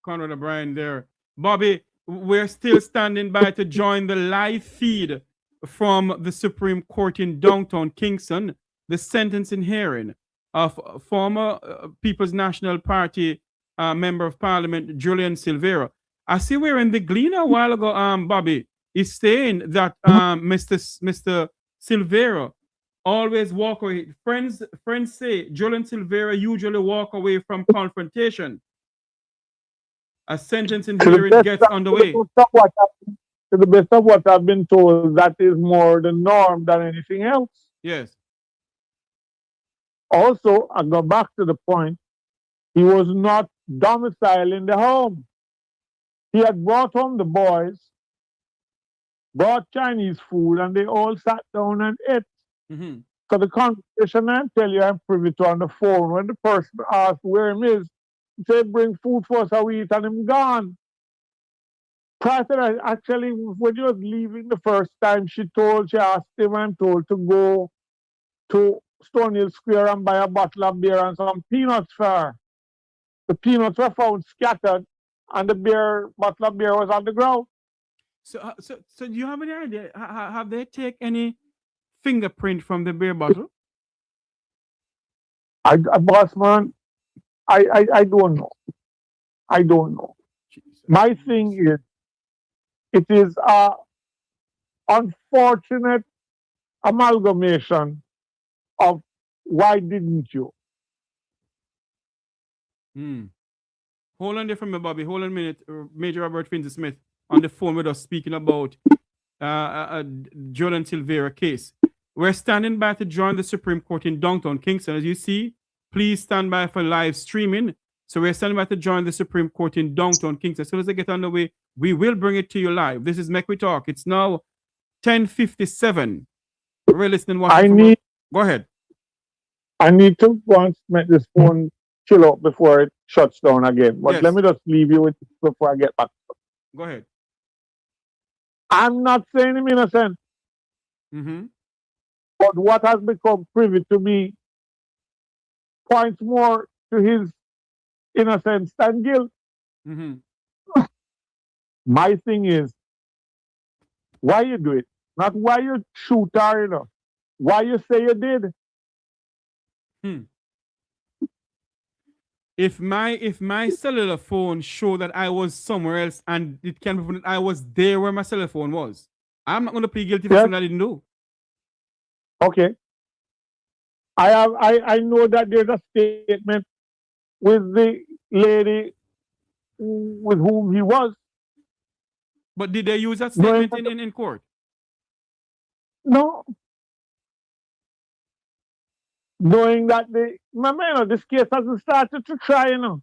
Conrad O'Brien there. Bobby, we're still standing by to join the live feed from the Supreme Court in downtown Kingston, the sentencing hearing of former People's National Party member of Parliament Julian Silvera. I see we're in the Gleaner a while ago, Bobby, is saying that Mr. Silvera always walk away. Friends say Julian Silvera usually walk away from confrontation. A sentencing hearing gets underway. To the best of what I've been told, that is more the norm than anything else. Yes. Also, I go back to the point, he was not domiciled in the home. He had brought home the boys, brought Chinese food, and they all sat down and ate. Mm-hmm. So the conversation I tell you I'm privy to on the phone, when the person asked where him is, he said, bring food for us and we eat, and him gone. Prior to that, actually, when he was leaving the first time, she asked him, I'm told, to go to Stonehill Square and buy a bottle of beer and some peanuts for her. The peanuts were found scattered, and the bottle of beer was on the ground. So do you have any idea? Have they taken any fingerprint from the beer bottle? Boss man, I don't know. I don't know. Jesus. My thing is, it is a unfortunate amalgamation of why didn't you? Hold on there for me, Bobby. Hold on a minute. Major Robert Finley-Smith on the phone with us speaking about Julian Silvera case. We're standing by to join the Supreme Court in downtown Kingston. As you see, please stand by for live streaming. So we're standing by to join the Supreme Court in downtown Kingston. As soon as they get underway, we will bring it to you live. This is Mek Wi Talk. It's now 10:57. We're listening. Go ahead. I need to once make this phone chill out before it shuts down again. But Yes. let me just leave you with this before I get back. Go ahead. I'm not saying him innocent, Mm-hmm. but what has become privy to me points more to his innocence than guilt. Mm-hmm. My thing is, why you do it? Not why you shoot her, you know. Why you say you did. If my cellular phone show that I was somewhere else and it can be proven that I was there where my cellular phone was, I'm not going to plead guilty for something I didn't do. Okay. I know that there's a statement with the lady with whom he was. But did they use that statement in court? No. Knowing that this case hasn't started to try, you know.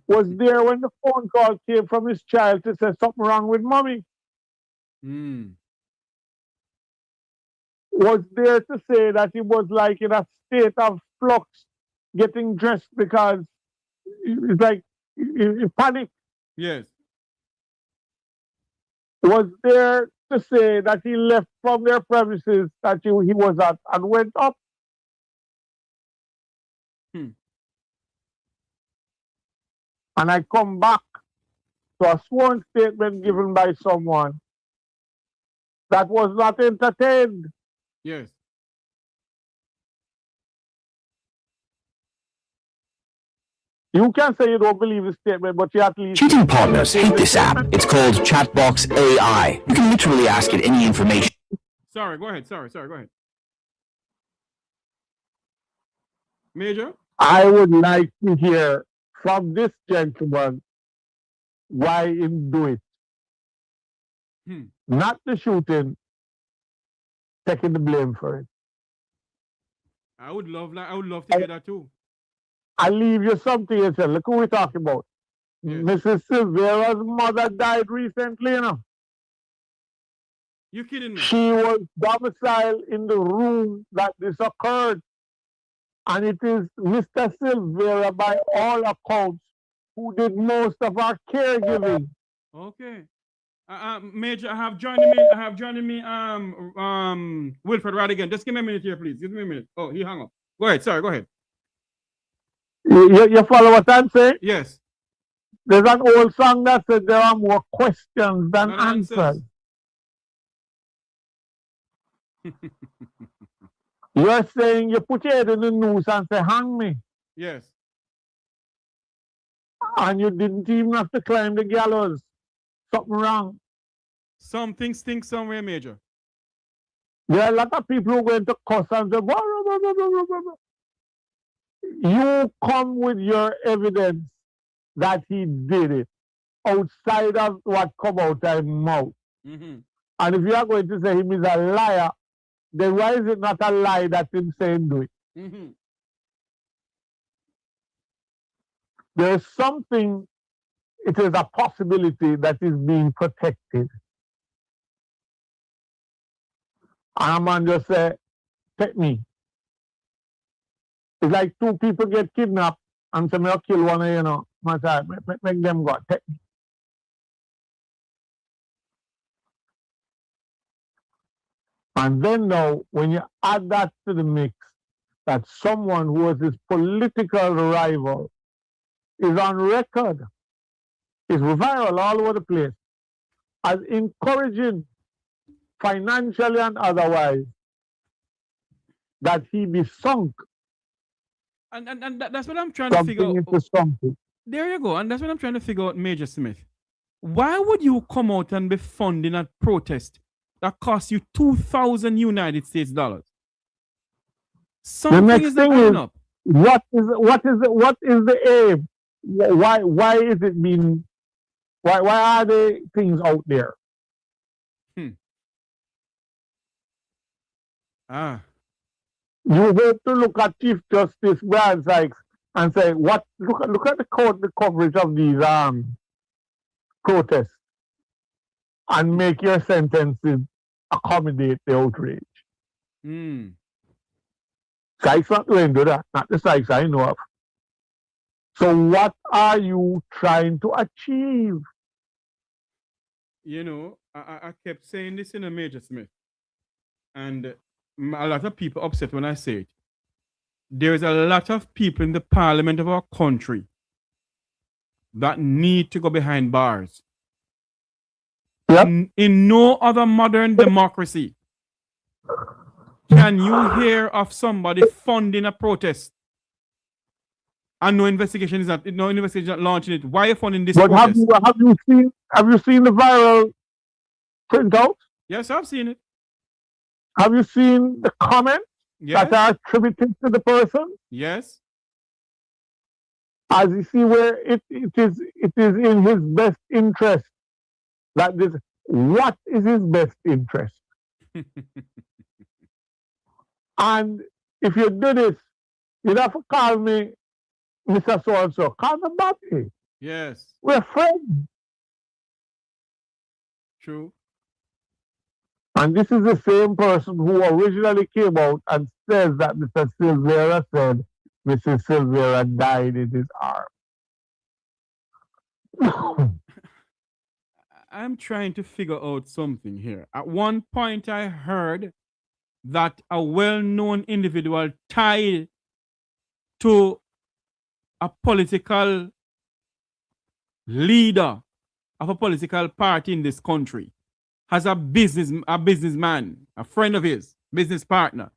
Was there when the phone call came from his child to say something wrong with mommy. Was there to say that he was like in a state of flux, getting dressed because it's like he panicked. Yes. Was there to say that he left from their premises that he was at and went up? And I come back to a sworn statement given by someone that was not entertained. Yes. You can say you don't believe the statement, but you at least... Cheating partners hate this app. It's called Chatbox AI. You can literally ask it any information. Sorry, go ahead. Sorry, go ahead. Major? I would like to hear from this gentleman why him do it. Not the shooting, taking the blame for it. I would love to hear that too. I leave you something here, sir. Look who we're talking about. Yes. Mrs. Silvera's mother died recently, you know. You kidding me? She was domiciled in the room that this occurred. And it is Mr. Silvera, by all accounts, who did most of our caregiving. Okay. Major, I have joining me Wilfred Radigan. Just give me a minute here, please. Give me a minute. Oh, he hung up. Go ahead. Sorry, go ahead. You follow what I'm saying? Yes. There's an old song that said there are more questions than answers. You're saying you put your head in the noose and say, hang me. Yes. And you didn't even have to climb the gallows. Something wrong. Something stinks somewhere, Major. There are a lot of people who are going to cuss and say, blah, blah, blah, blah, blah, blah. You come with your evidence that he did it outside of what come out of his mouth. Mm-hmm. And if you are going to say him is a liar, then why is it not a lie that him saying do it? Mm-hmm. There is something, it is a possibility that is being protected. And a man just say, take me. It's like two people get kidnapped and say, I'll kill one of you, know. Make them go, take me. And then now, when you add that to the mix, that someone who was his political rival is on record, is viral all over the place, as encouraging financially and otherwise that he be sunk. And that's what I'm trying to figure out. Into something. There you go. And that's what I'm trying to figure out, Major Smith. Why would you come out and be funding a protest that costs you 2,000 United States dollars? Something is not adding up. What is the aim? Why is it being? Why are the things out there? You have to look at Chief Justice Bryan Sykes and say, what? Look at the coverage of these protests, and make your sentences accommodate the outrage. Sykes not going to do that. Not the Sykes I know of. So what are you trying to achieve? You know, I kept saying this in a Major Smith, and a lot of people upset when I say it. There's a lot of people in the parliament of our country that need to go behind bars. Yep. In no other modern democracy can you hear of somebody funding a protest and no investigation is not launching it. Why are you funding this protest? Have you seen the viral printout? Yes, I've seen it. Have you seen the comments that are attributed to the person? Yes. As you see, where it is in his best interest that this. What is his best interest? And if you do this, you have to call me Mr. So-and-so. Call me Bobby. Yes. We're friends. True. And this is the same person who originally came out and says that Mr. Silvera said Mrs. Silvera died in his arms. I'm trying to figure out something here. At one point, I heard that a well-known individual tied to a political leader of a political party in this country has a businessman, a friend of his, business partner,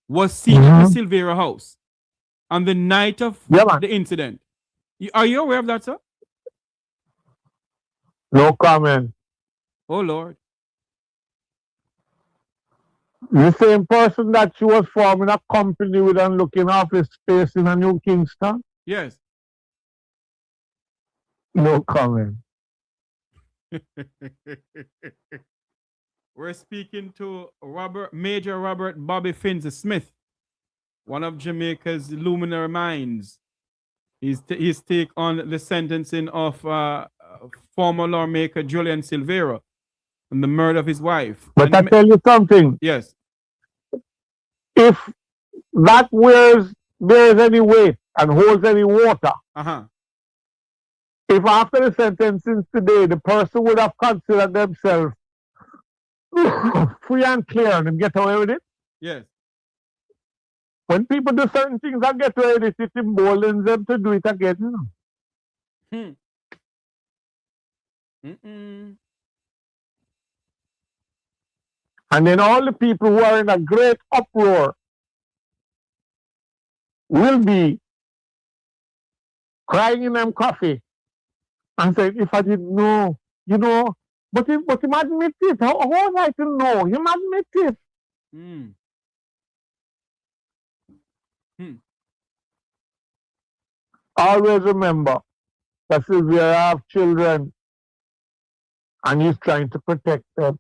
was seen at the Silvera house on the night of the incident. Are you aware of that, sir? No comment. Oh, Lord. The same person that she was forming a company with and looking after his space in a New Kingston? Yes. No comment. We're speaking to Major Robert Bobby Finzi Smith, one of Jamaica's luminary minds. His take on the sentencing of former lawmaker Julian Silvera and the murder of his wife. But I tell you something. Yes. If that bears any weight and holds any water, if after the sentencing today the person would have considered themselves free and clear and get away with it, yes. When people do certain things and get away with it, it emboldens them to do it again. You know? And then all the people who are in a great uproar will be crying in them coffee and saying, if I didn't know, you know, but him admit it. How was I to know? Him admit it. Always remember that Silvera have children and he's trying to protect them.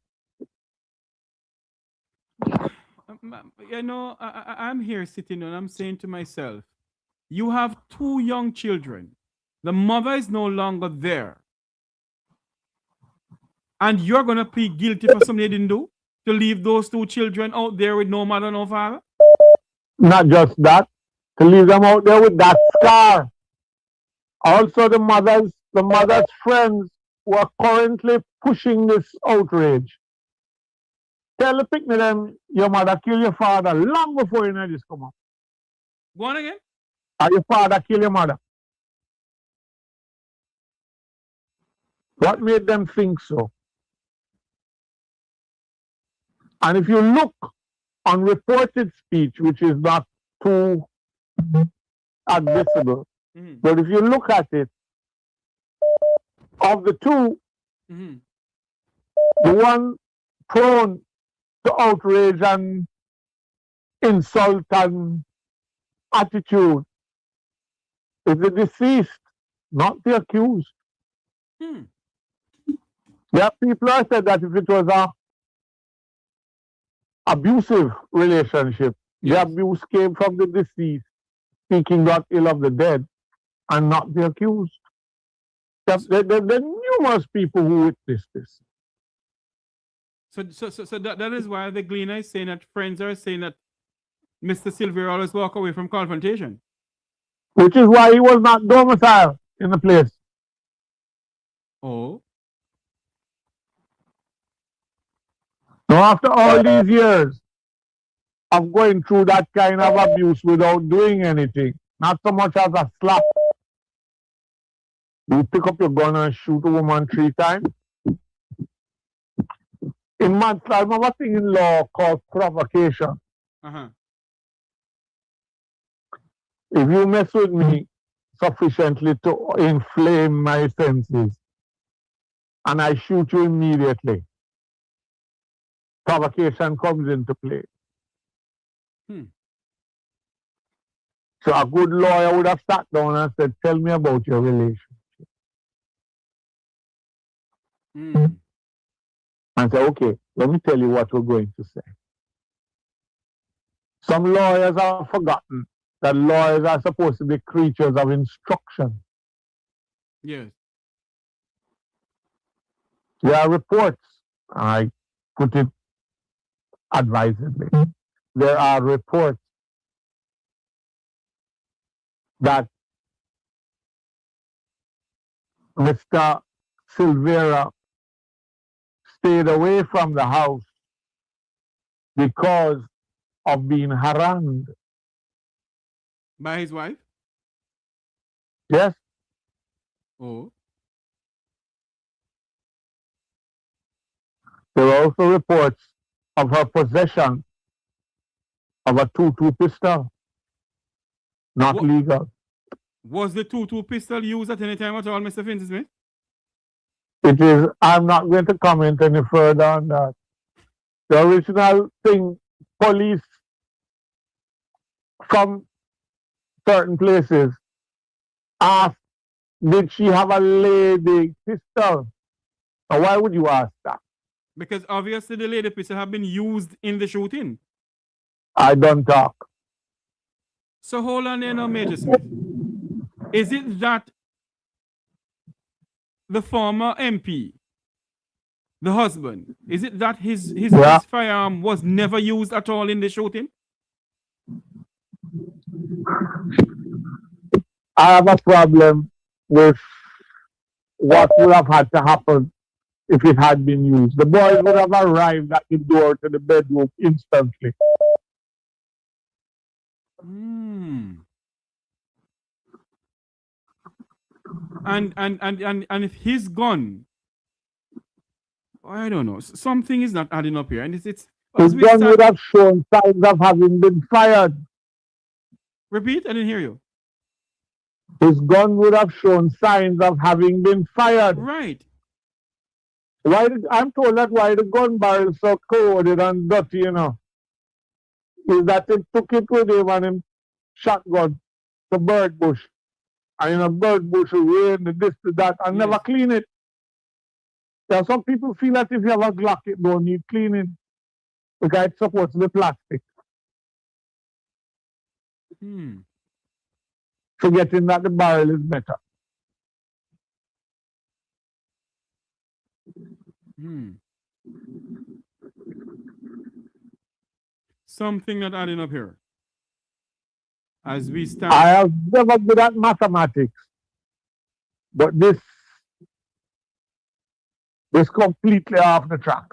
You know, I'm here sitting and I'm saying to myself, you have 2 young children. The mother is no longer there. And you're going to plead guilty for something they didn't do? To leave those 2 children out there with no mother, no father? Not just that, to leave them out there with that scar. Also the mother's friends who are currently pushing this outrage. Tell the picnic them your mother killed your father long before you know this come up. Go on again? Or your father killed your mother. What made them think so? And if you look on reported speech, which is not too admissible, but if you look at it, of the 2, the one prone to outrage and insult and attitude is the deceased, not the accused. There are people who said that if it was a abusive relationship, the abuse came from the deceased, speaking not ill of the dead, and not the accused. There are numerous people who witnessed this. So that is why the gleaner is saying that friends are saying that Mr. Silvera always walk away from confrontation. Which is why he was not domiciled in the place. Oh. Now, after all these years of going through that kind of abuse without doing anything, not so much as a slap, you pick up your gun and shoot a woman 3 times. In manslaughter, remember a thing in law called provocation. If you mess with me sufficiently to inflame my senses, and I shoot you immediately, provocation comes into play. So a good lawyer would have sat down and said, tell me about your relationship. And say, okay, let me tell you what we're going to say. Some lawyers have forgotten that lawyers are supposed to be creatures of instruction. Yes. There are reports, I put it advisedly, there are reports that Mr. Silvera stayed away from the house because of being harangued. By his wife? Yes. Oh. There are also reports of her possession of a 2-2 pistol. Not legal. Was the 2-2 pistol used at any time at all, Mr. Finney Smith? It is, I'm not going to comment any further on that. The original thing, police from certain places asked, did she have a lady pistol? Now, why would you ask that? Because obviously the lady pistol have been used in the shooting. I don't talk. So hold on there now, Major Smith. Is it that the former MP, the husband, is it that his firearm was never used at all in the shooting? I have a problem with what would have had to happen if it had been used. The boys would have arrived at the door to the bedroom instantly. And if his gun, I don't know, something is not adding up here. And it's his gun would have shown signs of having been fired. Repeat, I didn't hear you. His gun would have shown signs of having been fired. Right. I'm told that why the gun barrel is so corroded and dirty, you know, is that they took it with him and him shotgun the bird bush. And in a bird bush, rain, this, that, and never clean it. There are some people feel that if you have a Glock, it don't need cleaning because it's supposed to be plastic. Forgetting that the barrel is better. Something not adding up here. As we stand. I have never good at mathematics, but this completely off the track.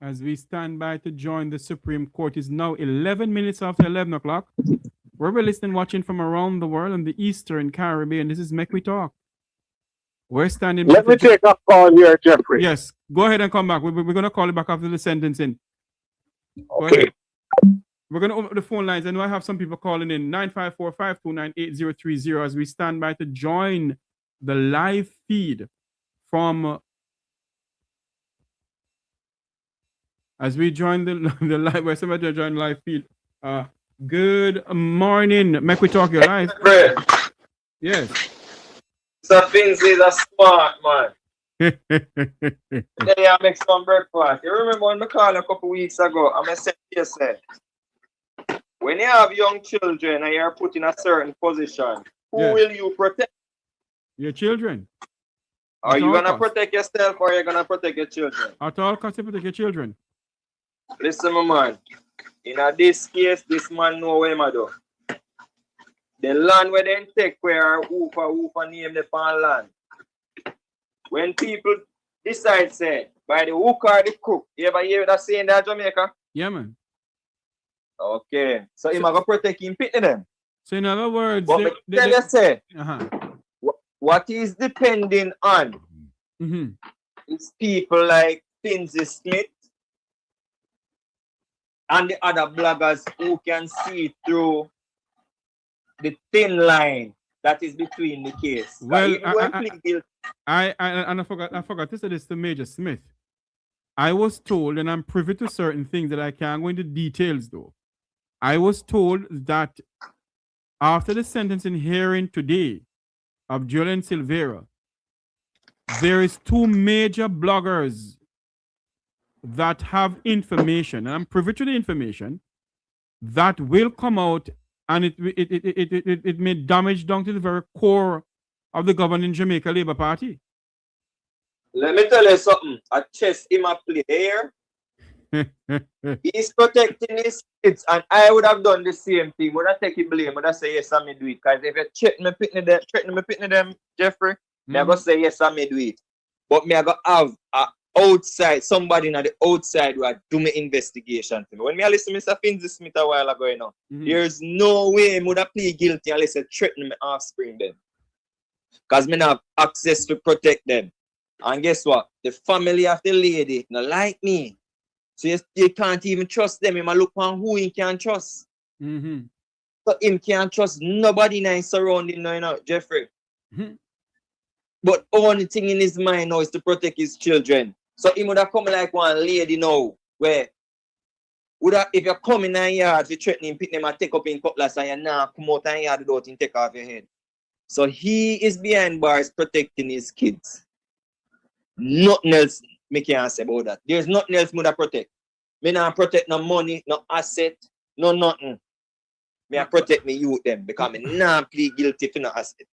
As we stand by to join the Supreme Court, is now 11 minutes after 11 o'clock. We're listening, watching from around the world in the Eastern Caribbean. This is Mek Wi Talk. We're standing. Let me take a call here, Jeffrey. Yes, go ahead and come back. We're going to call you back after the sentencing. Okay. We're going to open up the phone lines. I know I have some people calling in 954-529-8030 as we stand by to join the live feed from as we join the live, where somebody join live feed. Good morning, Mek Wi Talk, you're live. Yes. So things is a smart man. Today I make some breakfast. You remember when I called a couple weeks ago, I'm saying, when you have young children and you're put in a certain position, who will you protect? Your children. Are you going to protect yourself or are you going to protect your children? At all costs, you protect your children. Listen, my man. In this case, this man know what he do. The land where they take where Hooper name the pan land. When people decide, say, by the hook or the crook, you ever hear that saying that Jamaica? Yeah, man. Okay. So he might protect him pitting them. So in other words, what is depending on is people like Finsey Smith and the other bloggers who can see through the thin line that is between the case. Well, I forgot to say this to Major Smith. I was told, and I'm privy to certain things that I can't go into details though. I was told that after the sentencing hearing today of Julian Silvera, there is 2 major bloggers that have information, and I'm privy to the information, that will come out, and it may damage down to the very core of the governing Jamaica Labour Party. Let me tell you something. A chess him a play here. He's protecting his kids, and I would have done the same thing. Would I take blame? Would I say yes, I may do it? Because if you threaten me pitting them, Jeffrey, me I go say yes, I may do it. But me I go have somebody in the outside who do my investigation to me. When me I listen to Mr. Finsey Smith a while ago, you know, there's no way I would have plead guilty unless I threaten my offspring them. Because me have access to protect them. And guess what? The family of the lady not like me. So you can't even trust them. You look on who he can trust. So him can't trust nobody in his surrounding now, you know, Jeffrey. But only thing in his mind now is to protect his children. So he would have come like one lady now, where if you come in the yard, if you threaten him, pick them and take up in cutlass and you now come out in the yard without him take off your head. So he is behind bars protecting his kids. Nothing else me can say about that. There's nothing else me that protect. Me not protect no money, no asset, no nothing. Me I protect me youth them because me not plead guilty for no asset.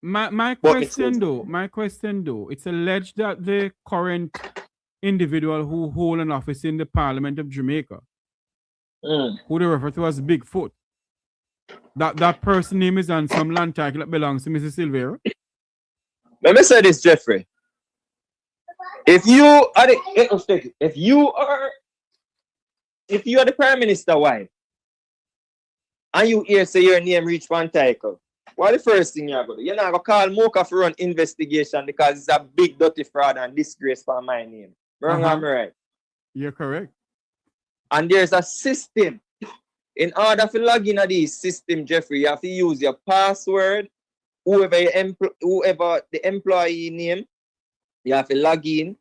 My question though, it's alleged that the current individual who hold an office in the Parliament of Jamaica, who they refer to as Bigfoot, that person name is on some land title that belongs to Mrs. Silvera. Let me say this, Jeffrey. If you are the Prime Minister wife, and you hear say your name reach one title, what the first thing you're going to do? You're not going to call Mocha for run investigation because it's a big dirty fraud and disgrace for my name. Wrong, am I right? You're correct. And there's a system. In order to log in at this system, Jeffrey, you have to use your password, whoever the employee name, you have to log in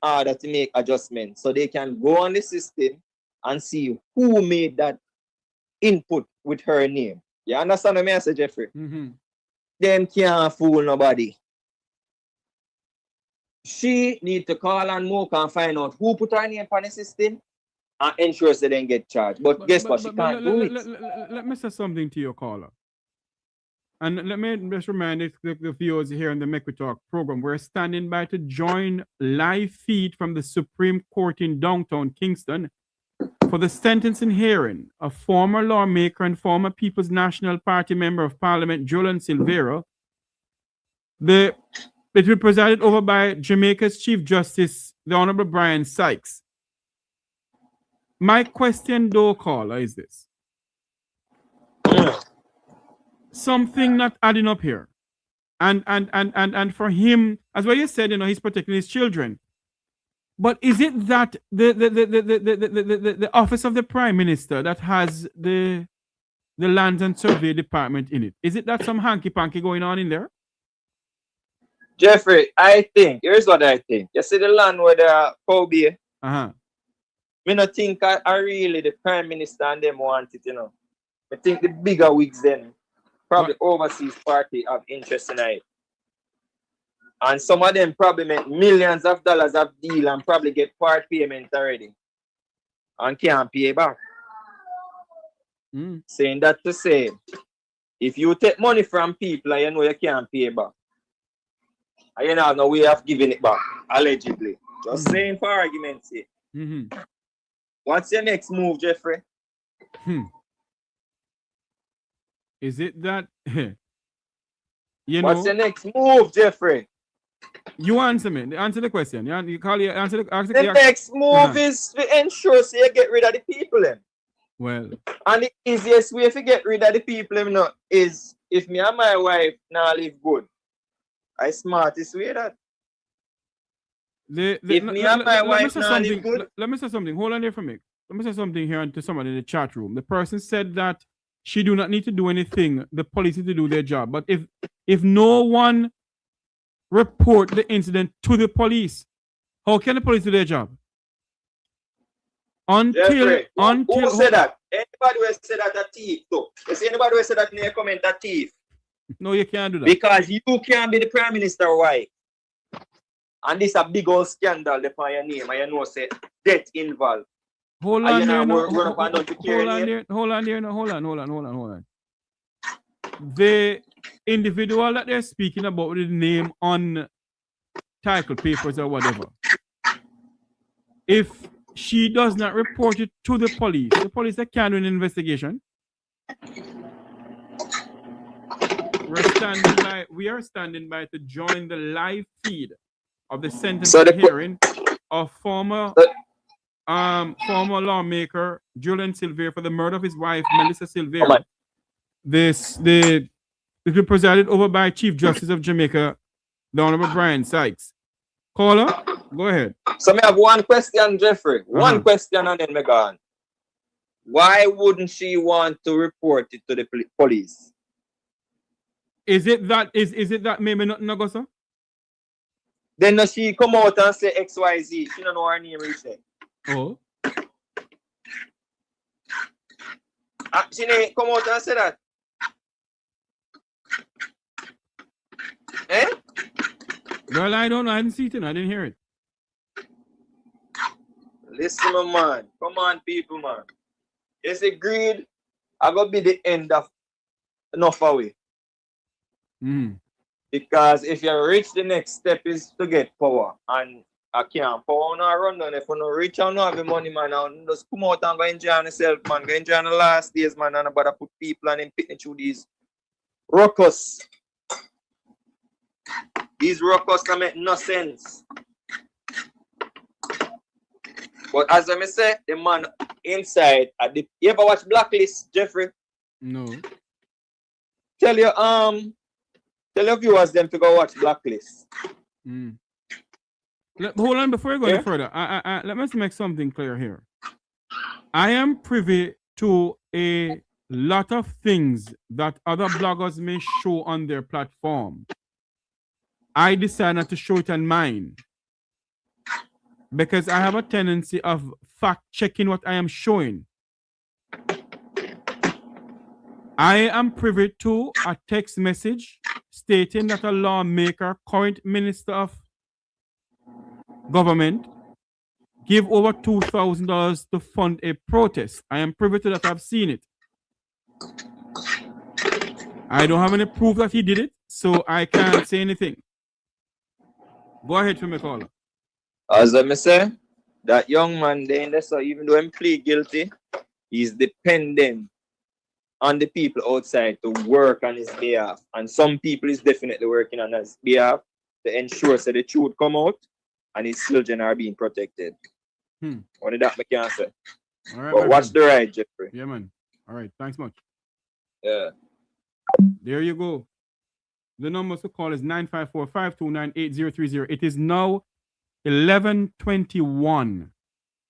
order to make adjustments. So they can go on the system and see who made that input with her name. You understand what I say, Jeffrey? Them can't fool nobody. She need to call and Mocha and find out who put her name on the system and ensure they don't get charged. But guess what? She can't do it. Let me say something to your caller. And let me just remind the viewers here on the Mek Wi Talk program, we're standing by to join live feed from the Supreme Court in downtown Kingston for the sentencing hearing of former lawmaker and former People's National Party member of Parliament, Julian Silvera. It will be presided over by Jamaica's Chief Justice, the Honorable Bryan Sykes. My question, though, caller, is this. Something not adding up here. And for him, as what you said, he's protecting his children. But is it that the office of the Prime Minister that has the Lands and Survey Department in it? Is it that some hanky-panky going on in there? Jeffrey, here's what I think. You see the land where the Kobe? Me not think I really the Prime Minister and them want it, I think the bigger wigs then, probably overseas party have interest in it. And some of them probably make millions of dollars of deal and probably get part payment already. And can't pay back. Saying that to say, if you take money from people and you can't pay back, and you have no way of giving it back, allegedly. Just saying for argument's sake. What's your next move, Jeffrey? Is it that what's your next move, Jeffrey? You answer me. Answer the question. You call you answer the next move is to ensure so you get rid of the people. Well, and the easiest way to get rid of the people is if me and my wife now live good. I smartest way that. If me and my wife now live good. Let me say something. Hold on there for me. Let me say something here to someone in the chat room. The person said that she do not need to do anything. The police need to do their job. But if no one report the incident to the police, how can the police do their job? Who said that? Anybody who said that a thief, though. Is anybody who said that in a comment a thief? No, you can't do that. Because you can't be the Prime Minister wife. And this is a big old scandal upon your name, and you know say death involved. Hold on there. Hold on. The individual that they're speaking about with the name on title papers or whatever, if she does not report it to the police can't do an investigation. We are standing by to join the live feed of the sentencing hearing of former lawmaker Julian Silvera for the murder of his wife Melissa Silvera. It will be presided over by Chief Justice of Jamaica, the Honorable Bryan Sykes. Caller, go ahead. So I have one question, Jeffrey. One question and then me gone. Why wouldn't she want to report it to the police? Is it that maybe not Nagosa? Then she come out and say XYZ. She don't know her name really. Oh. She didn't come out and say that. Eh? Well, I don't know. I didn't see it. I didn't hear it. Listen, my man. Come on, people, man. You see, greed, I gonna be the end of enough away. Because if you're rich, the next step is to get power. And I can't power not run down. If you're not rich and not have the money, man, and just come out and go enjoy yourself, man. Go enjoy the last days, man, and about to put people and them picking through these ruckus. These ruckus don't make no sense. But as I say, the man inside, you ever watch Blacklist, Jeffrey? No. Tell your viewers them to go watch Blacklist. Hold on before you go any further. Let me make something clear here. I am privy to a lot of things that other bloggers may show on their platform. I decided not to show it on mine because I have a tendency of fact checking what I am showing. I am privy to a text message stating that a lawmaker, current minister of government, give over $2,000 to fund a protest. I am privy to that. I've seen it. I don't have any proof that he did it, so I can't say anything. Go ahead for me, caller. As I say, that young man there, so even though he plead guilty, he's dependent on the people outside to work on his behalf. And some people is definitely working on his behalf to ensure that the truth come out and his children are being protected. Only that I can say. All right, but watch the ride, Jeffrey. Yeah, man. All right, thanks much. Yeah. There you go. The number to call is 954-529-8030. It is now 11:21,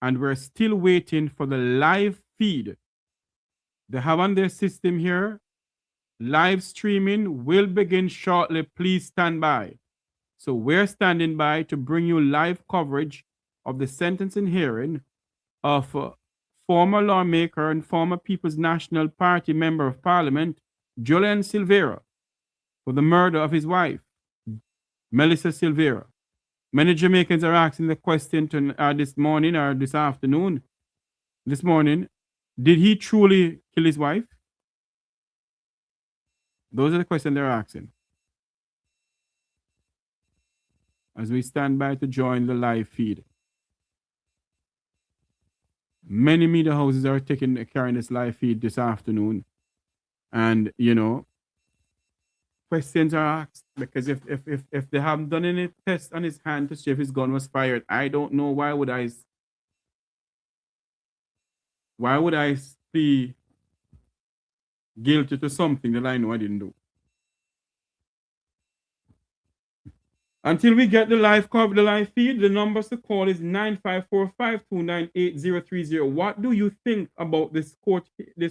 and we're still waiting for the live feed. They have on their system here, live streaming will begin shortly. Please stand by. So we're standing by to bring you live coverage of the sentencing hearing of former lawmaker and former People's National Party Member of Parliament, Julian Silvera, for the murder of his wife, Melissa Silvera. Many Jamaicans are asking the question this morning or this afternoon, this morning, did he truly kill his wife? Those are the questions they're asking. As we stand by to join the live feed. Many media houses are carrying this live feed this afternoon. And, you know, questions are asked because if they haven't done any tests on his hand to see if his gun was fired, I don't know why would I be guilty to something that I know I didn't do. Until we get the live cover, the live feed, the numbers to call is 954-529-8030. What do you think about this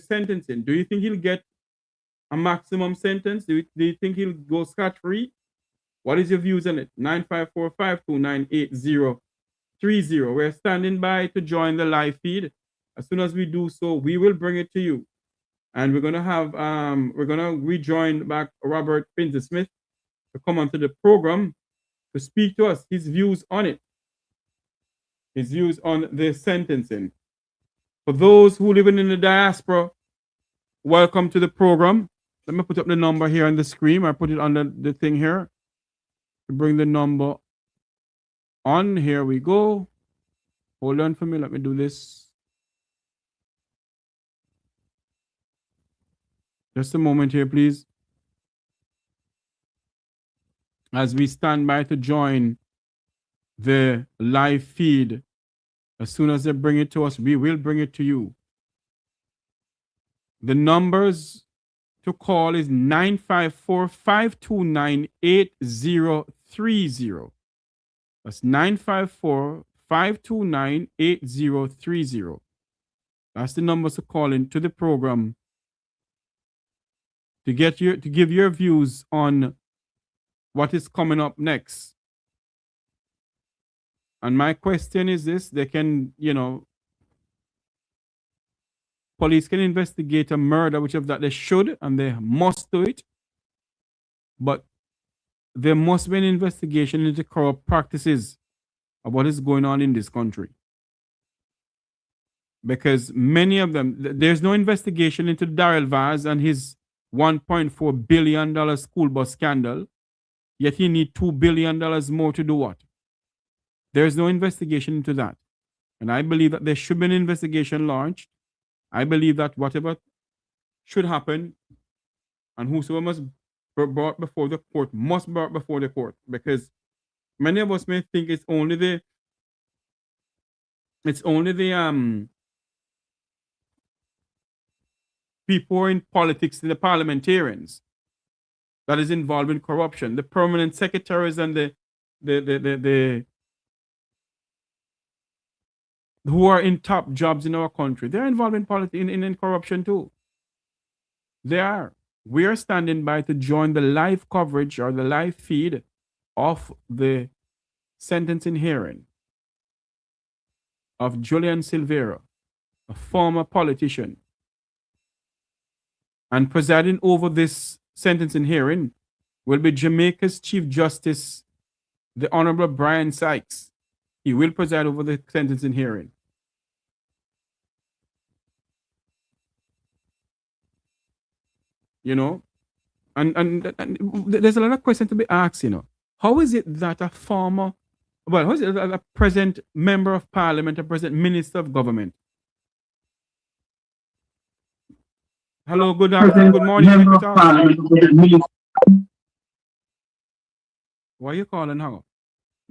sentencing? Do you think he'll get a maximum sentence? Do you think he'll go scot-free? What is your views on it? 954-529-8030. We're standing by to join the live feed. As soon as we do so, we will bring it to you. And we're gonna have rejoin back Robert Pinter-Smith to come onto the program to speak to us, his views on it, his views on the sentencing. For those who live in the diaspora, welcome to the program. Let me put up the number here on the screen. I put it on the thing here to bring the number on. Here we go. Hold on for me. Let me do this. Just a moment here, please. As we stand by to join the live feed, as soon as they bring it to us, we will bring it to you. The numbers to call is 954-529-8030. That's 954-529-8030. That's the numbers to call into the program to give your views on what is coming up next. And my question is this: they can, police can investigate a murder, which of that they should and they must do it. But there must be an investigation into corrupt practices of what is going on in this country. because many of them, there's no investigation into Darrell Vaz and his $1.4 billion school bus scandal, yet he need $2 billion more to do what? There's no investigation into that. And I believe that there should be an investigation launched. I believe that whatever should happen and whosoever must be brought before the court must be brought before the court, because many of us may think it's only the people who are in politics, the parliamentarians, that is involved in corruption, the permanent secretaries and the who are in top jobs in our country. They're involved in politics, in corruption too. They are. We are standing by to join the live coverage or the live feed of the sentencing hearing of Julian Silvera, a former politician. And presiding over this sentencing hearing will be Jamaica's Chief Justice, the Honorable Bryan Sykes. He will preside over the sentencing hearing. You know, and there's a lot of questions to be asked, you know. How is it that a former, well, how is it that a present member of parliament, a present minister of government? Hello, good afternoon, good morning. Why are you calling? How?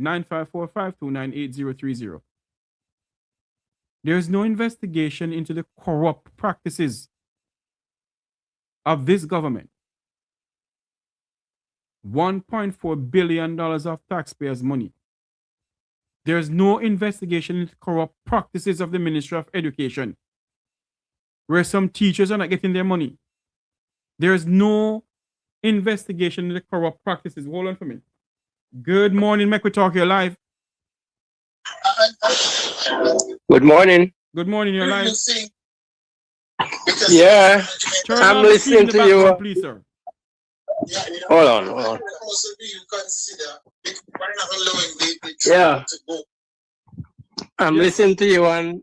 9545298030. There's no investigation into the corrupt practices of this government. $1.4 billion of taxpayers' money. There's no investigation into corrupt practices of the Ministry of Education, where some teachers are not getting their money. There's no investigation into the corrupt practices. Hold on for me. Good morning, Mek Wi Talk, you're live. Good morning. Good morning, you're live. Yeah, I'm listening to you. Please, sir. Hold on. Yeah, I'm listening to you on.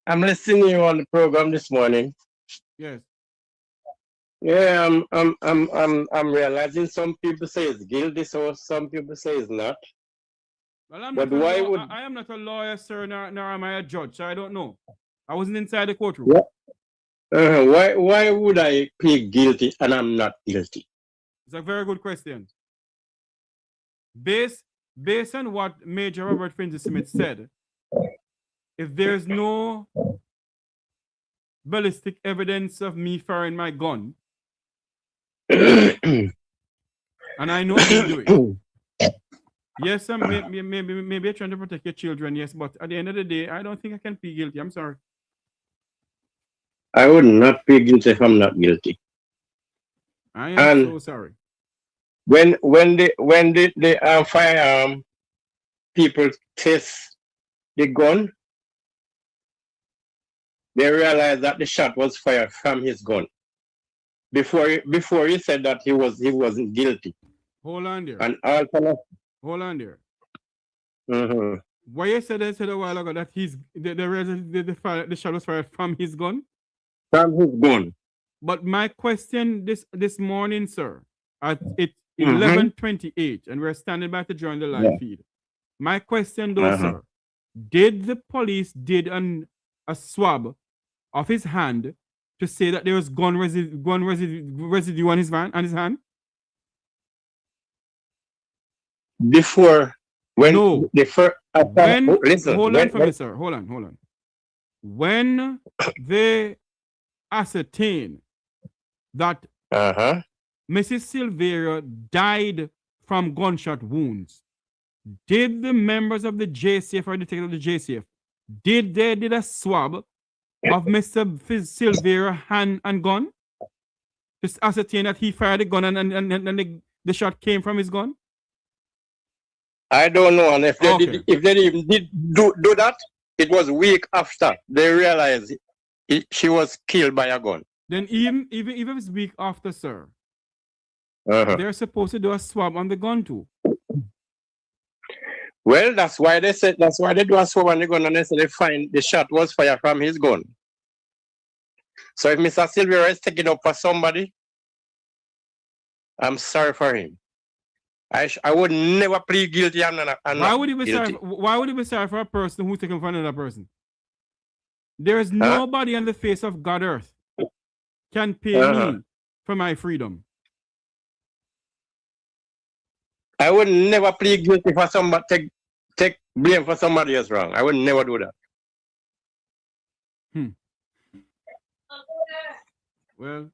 I'm listening to you on the program this morning. Yes. Yeah, I'm realizing some people say it's guilty, so some people say it's not. Well, I am not a lawyer, sir, nor am I a judge, so I don't know. I wasn't inside the courtroom. Yeah. Why would I plead guilty and I'm not guilty? It's a very good question. Based on what Major Robert Francis Smith said, if there's no ballistic evidence of me firing my gun, and I know I didn't do it. Yes, maybe you're trying to protect your children, yes, but at the end of the day, I don't think I can plead guilty. I'm sorry. I would not plead guilty if I'm not guilty. I am so sorry. When the firearm people test the gun, they realized that the shot was fired from his gun. Before he said that he wasn't guilty. Hold on there. And also, hold on there. Mm-hmm. Why you said a while ago that the shot was fired from his gun? From his gun. But my question this morning, sir, at 11:28, and we're standing by to join the live feed. My question, though, sir, did the police did a swab of his hand to say that there was gun residue on his hand? Before when no. The first hold on for me, sir. Hold on. When they ascertain that Mrs. Silvera died from gunshot wounds, did the members of the JCF or detective of the JCF did a swab of Mr. Silvera hand and gun to ascertain that he fired the gun and the shot came from his gun? I don't know, and if they even did do that, it was a week after they realized she was killed by a gun. Then even if it's a week after, sir, they're supposed to do a swab on the gun too. Well, that's why they said, that's why they do a swab on the gun and they say they find the shot was fired from his gun. So if Mr. Silvera is taking up for somebody, I'm sorry for him. I would never plead guilty and why would he be sorry? Why would he be sorry for a person who's taking for another person? There is nobody on the face of God earth can pay me for my freedom. I would never plead guilty for somebody take blame for somebody else wrong. I would never do that. Well,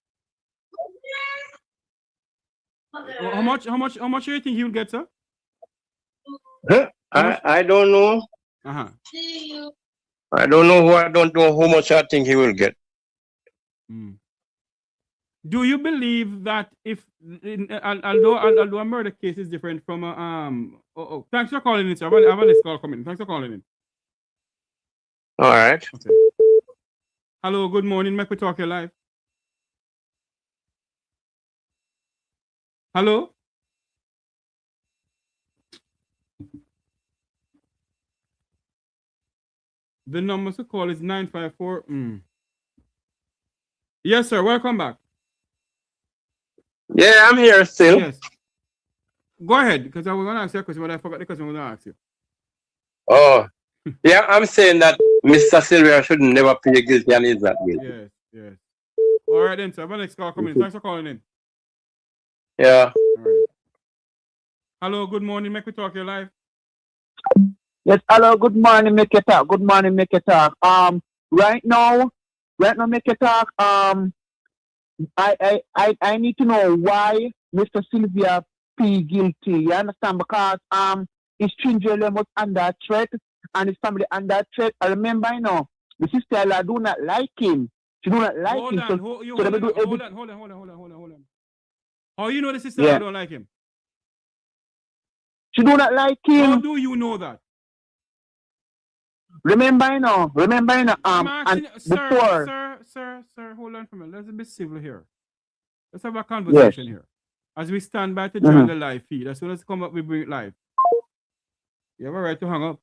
how much do you think he will get, sir? I don't know. I don't know I don't know how much I think he will get. Do you believe that if although a murder case is different from a thanks for calling in, sir. I have this call coming. Thanks for calling in. All right. Okay. Hello, good morning. Mek Wi Talk live. Hello? The number to call is 954. Yes, sir. Welcome back. Yeah, I'm here still. Yes. Go ahead, because I was going to ask you a question, but I forgot the question I was going to ask you. Oh, yeah, I'm saying that Mr. Silvera should never plead guilty and is that guilty. Yes, yes. All right, then, sir. I have a next call coming in. Thanks for calling in. Yeah. All right. Hello, good morning. Mek Wi Talk, you're live. Yes, hello, good morning, Mek Wi Talk. Good morning, Mek Wi Talk. Right now, Mek Wi Talk, I need to know why Mr. Silvera plead guilty. You understand? Because his children was under threat and his family under threat. I remember, the sister do not like him. She do not like him. Hold on. How you know the sister don't like him? She do not like him. How do you know that? Remember, I'm asking, before. Sir, hold on for a minute. Let's be civil here. Let's have a conversation here. As we stand by to join the live feed, as soon as come up, we bring it live. You have a right to hang up.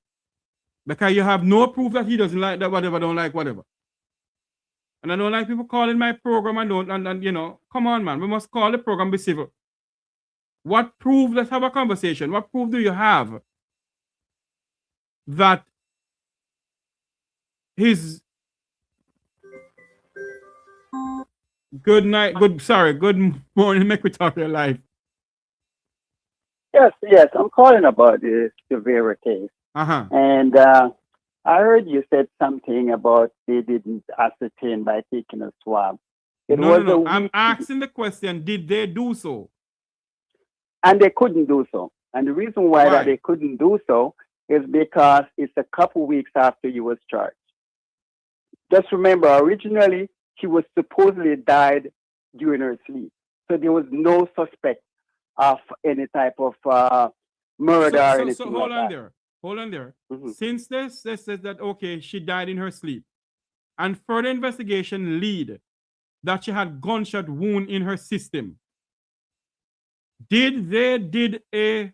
Because you have no proof that he doesn't like that, whatever, don't like whatever. And I don't like people calling my program and come on, man. We must call the program, be civil. What proof? Let's have a conversation. What proof do you have that his good morning, Mek Wi Talk your life. Yes, I'm calling about the Silvera case. And I heard you said something about they didn't ascertain by taking a swab. No. I'm asking the question, did they do so? And they couldn't do so. And the reason why that they couldn't do so is because it's a couple weeks after he was charged. Just remember, originally, she was supposedly died during her sleep. So there was no suspect of any type of murder or anything so hold on there. Since this says that, okay, she died in her sleep, and further investigation lead that she had gunshot wound in her system, did a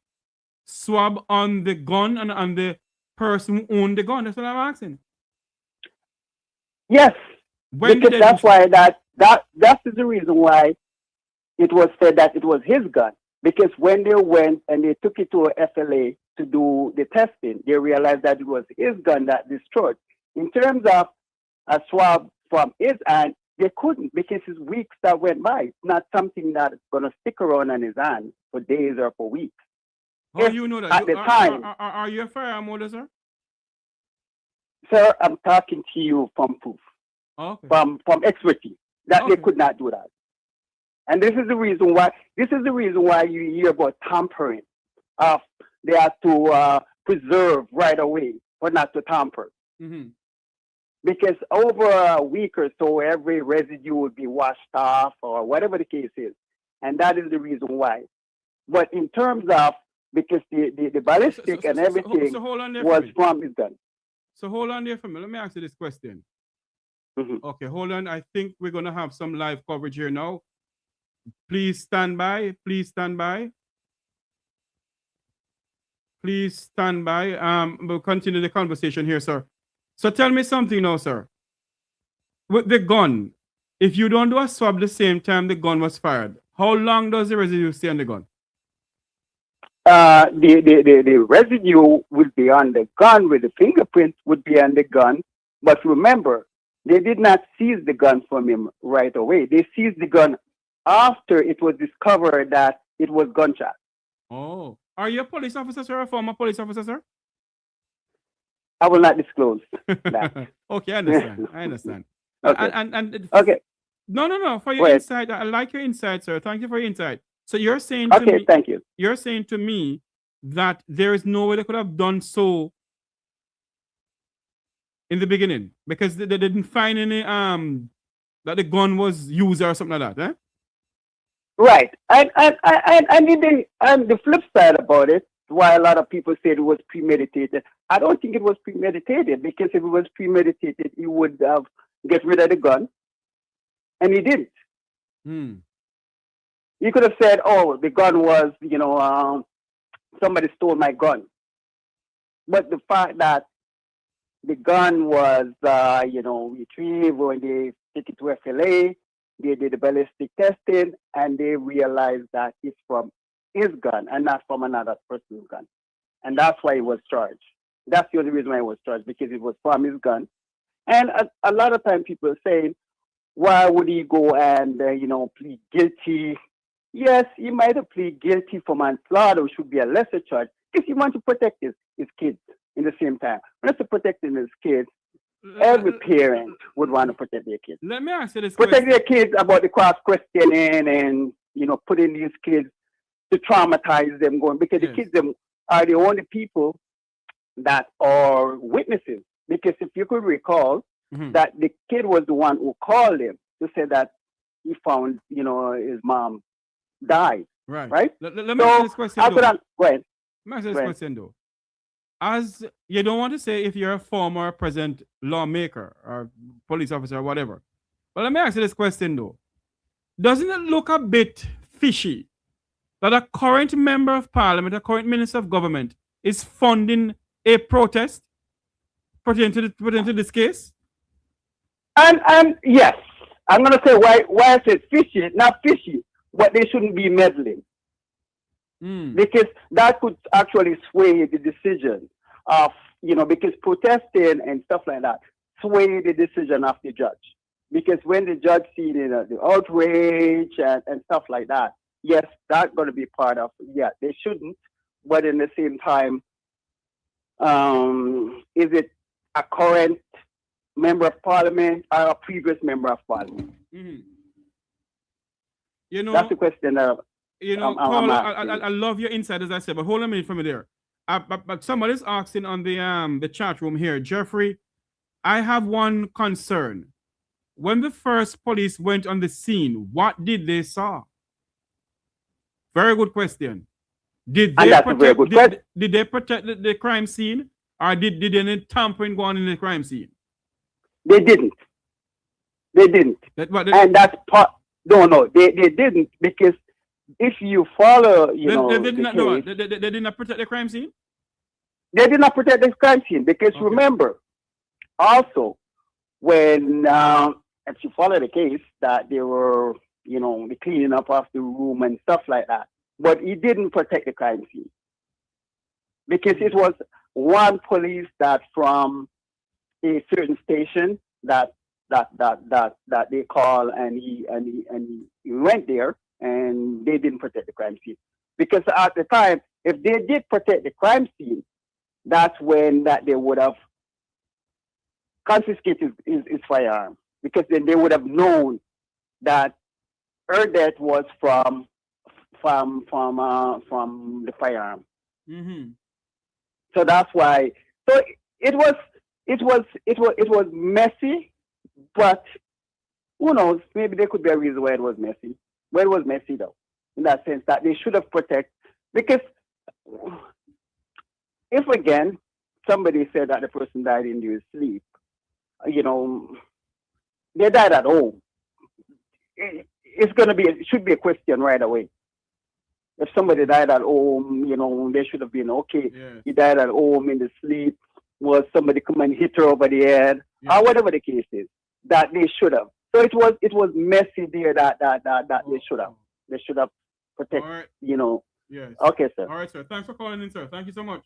swab on the gun and on the person who owned the gun? That's what I'm asking. Yes, because that's why that is the reason why it was said that it was his gun. Because when they went and they took it to a FLA to do the testing, they realized that it was his gun that destroyed. In terms of a swab from his hand, they couldn't because it's weeks that went by. It's not something that's going to stick around on his hand for days or for weeks. How do you know that? At the time, are you a firearm holder, sir? Sir, I'm talking to you from proof, from expertise, that they could not do that. And this is the reason why. This is the reason why you hear about tampering. They have to preserve right away, but not to tamper. Because over a week or so, every residue would be washed off, or whatever the case is, and that is the reason why. But in terms of because the ballistic and everything was from his gun. So hold on there for me. Let me ask you this question. Okay, hold on. I think we're gonna have some live coverage here now. Please stand by. Please stand by. Please stand by. We'll continue the conversation here, sir. So tell me something now, sir. With the gun, if you don't do a swab the same time the gun was fired, how long does the residue stay on the gun? The residue would be on the gun, with the fingerprints would be on the gun. But remember, they did not seize the gun from him right away. They seized the gun after it was discovered that it was gunshot. Oh. Are you a police officer, sir, or a former police officer, sir? I will not disclose that. Okay, I understand. I understand. Okay. Okay. No. For your insight, I like your insight, sir. Thank you for your insight. So you're saying to me, thank you. You're saying to me that there is no way they could have done so in the beginning because they didn't find any that the gun was used or something like that, eh? Right. And the flip side about it, why a lot of people said it was premeditated, I don't think it was premeditated, because if it was premeditated, he would have get rid of the gun, and he didn't. He could have said, "Oh, the gun was, somebody stole my gun." But the fact that the gun was, retrieved when they took it to FLA, they did the ballistic testing, and they realized that it's from his gun and not from another person's gun. And that's why he was charged. That's the only reason why he was charged, because it was from his gun. And a lot of time people are saying, why would he go and, plead guilty? Yes, he might have pleaded guilty for manslaughter, which should be a lesser charge, if he wants to protect his kids in the same time. When it's protecting his kids, every parent would want to protect their kids. Let me ask you this Protect their kids about the cross-questioning and, putting these kids to traumatize them going, because the kids are the only people that are witnesses. Because if you could recall that the kid was the one who called him to say that he found, his mom died. Right? Let me ask this question, though. Go ahead. Let me ask this question, though. As you don't want to say if you're a former or present lawmaker or police officer or whatever, but let me ask you this question, though. Doesn't it look a bit fishy that a current member of parliament, a current minister of government, is funding a protest pertaining to this case? And yes, I'm going to say why I said fishy, not fishy, but they shouldn't be meddling. Because that could actually sway the decision of, because protesting and stuff like that sway the decision of the judge. Because when the judge sees the outrage and stuff like that, yes, that's going to be part of it. They shouldn't. But in the same time, is it a current member of parliament or a previous member of parliament? That's the question. Paul, I love your insight, as I said, but hold on a minute for me there. But somebody's asking on the chat room here, Jeffrey, I have one concern. When the first police went on the scene, what did they saw? Very good question. Did they protect the crime scene, or did any tampering go on in the crime scene? They didn't. And that's part. No, they didn't, because if you follow, they did not protect the crime scene. They did not protect the crime scene, because remember, also when if you follow the case, that they were, the cleaning up of the room and stuff like that. But he didn't protect the crime scene, because it was one police that from a certain station that they call, and he went there, and they didn't protect the crime scene. Because at the time, if they did protect the crime scene, that's when that they would have confiscated his firearm, because then they would have known that her death was from the firearm. So that's why. So it was messy, but who knows? Maybe there could be a reason why it was messy. But it was messy, though, in that sense that they should have protected. Because if again somebody said that the person died in their sleep, they died at home, it should be a question right away. If somebody died at home, you know, they should have been okay. Yes. He died at home in the sleep. Was somebody come and hit her over the head, or whatever the case is, that they should have. So it was messy there that they should have protected, you know. Yes. Okay, sir. All right, sir. Thanks for calling in, sir. Thank you so much.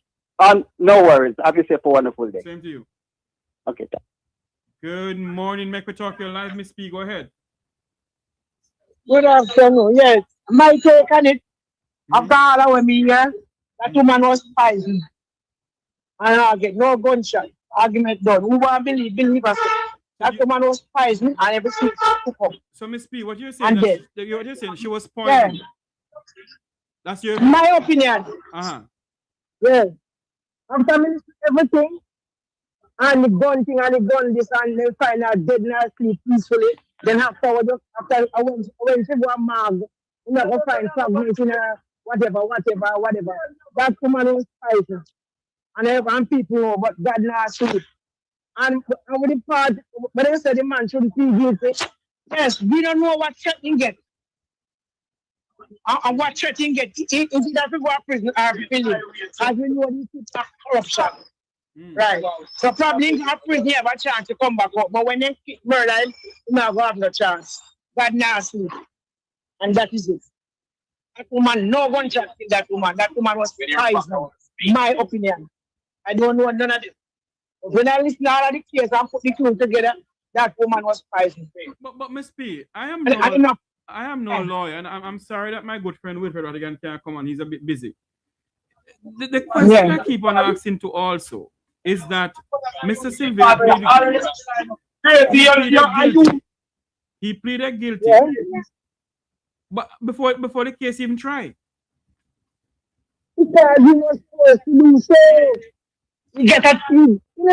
No worries. Have yourself a wonderful day. Same to you. Okay. Good morning, Mek Wi Talk. You're live, Miss P. Go ahead. Good afternoon. Yes, my take on it. After all our here, that woman was poisoned. And I get no gunshot. Argument done. Who want believe us? That woman was poisoned and everything took up. So, Miss P, what you're saying? And you're saying she was poisoned. Yeah. That's your my opinion. Yeah. After everything, and the gun thing and the gun this and they find out dead and sleep peacefully. Then after I went to one mag, you know, go find fragments in whatever. That woman was fighting. And people know, but God not sleep. And with the part, but they said the man shouldn't be guilty. Yes, we don't know what threat he get. And what threat he get. Is it that we go to prison or prison? As we know, these people are corruption. Right. So probably in prison, you have a chance to come back up. But when they murder him, you never have no chance. God not sleep. And that is it. That woman, no one shot that woman. That woman was poisoned. My opinion. I don't know none of this. When I listen to all of the case and put the two together, that woman was poisoned. But Miss P, I am no lawyer, and I'm sorry that my good friend Wilfred Rodigan can't come on. He's a bit busy. The question I keep on asking to also is that Mr. Silvera he pleaded guilty. But before the case even tried. Because he was supposed to do so. You get a thing. He's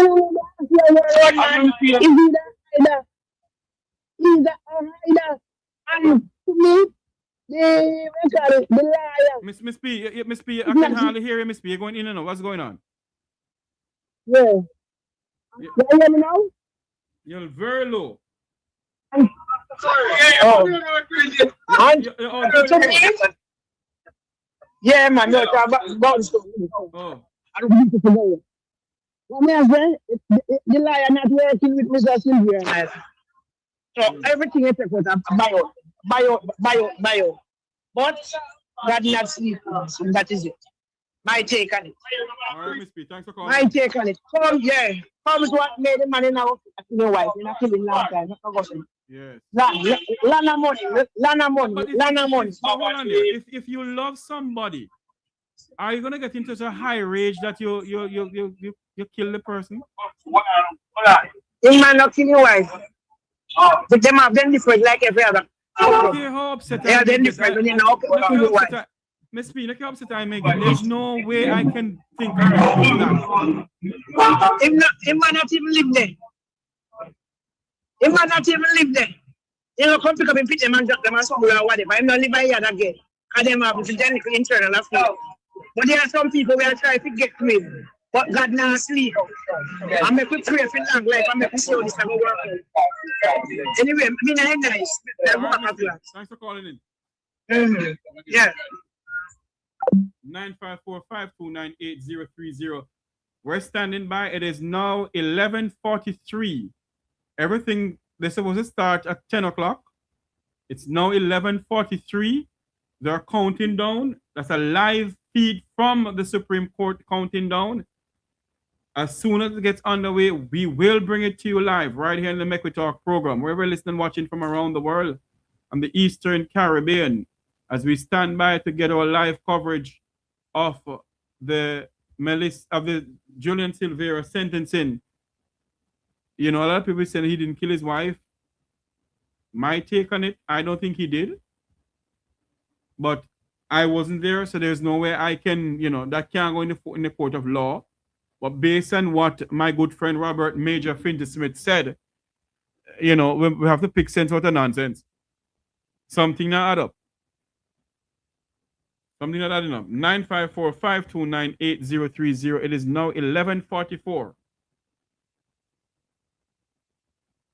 the hider. And to me, the liar. Miss P, I can hardly hear you, Miss P. You're going in and out. What's going on? Yeah. You hear me now? You're very low. Yeah, man, no, I don't need to know. What me say? The liar not working with Mr. Silvera. So everything is was a bio. But God not sleep, and that is it. My take on it. All right, Miss P, thanks for calling. My take on it. Come is what made the man in our wife. You're not killing long time. Not forgotten. Yes. Lana money. If you love somebody, are you gonna get into such a high rage that you kill the person? You man not kill your wife. But them have them different like every other. Okay, how upset they are then different when you know kill your wife. Miss P, look how upset I make it. There's no way I can think of that. Him not even live there. Him not even live there. You know, come pick up and pick them and drop them and school or whatever. I'm not live by here again. And them have the internal affair. But there are some people who are trying to get to him. But God not sleep. I make we pray for long life. I make we show this and go work out. Anyway, I nice. Thanks for calling in. Yeah. 954-529-8030. We're standing by. It is now 11:43. Everything they're supposed to start at 10 o'clock. It's now 11:43. They're counting down. That's a live feed from the Supreme Court counting down. As soon as it gets underway, we will bring it to you live right here in the Mek Wi Talk program. Wherever you're listening, watching from around the world and the Eastern Caribbean, as we stand by to get our live coverage of the Julian Silvera sentencing. You know, a lot of people saying he didn't kill his wife. My take on it, I don't think he did. But I wasn't there, so there's no way I can, that can't go in the court of law. But based on what my good friend Robert Major Finty Smith said, we have to pick sense out of nonsense. Something not add up. Something not adding up. 954-529-8030. It is now 11:44.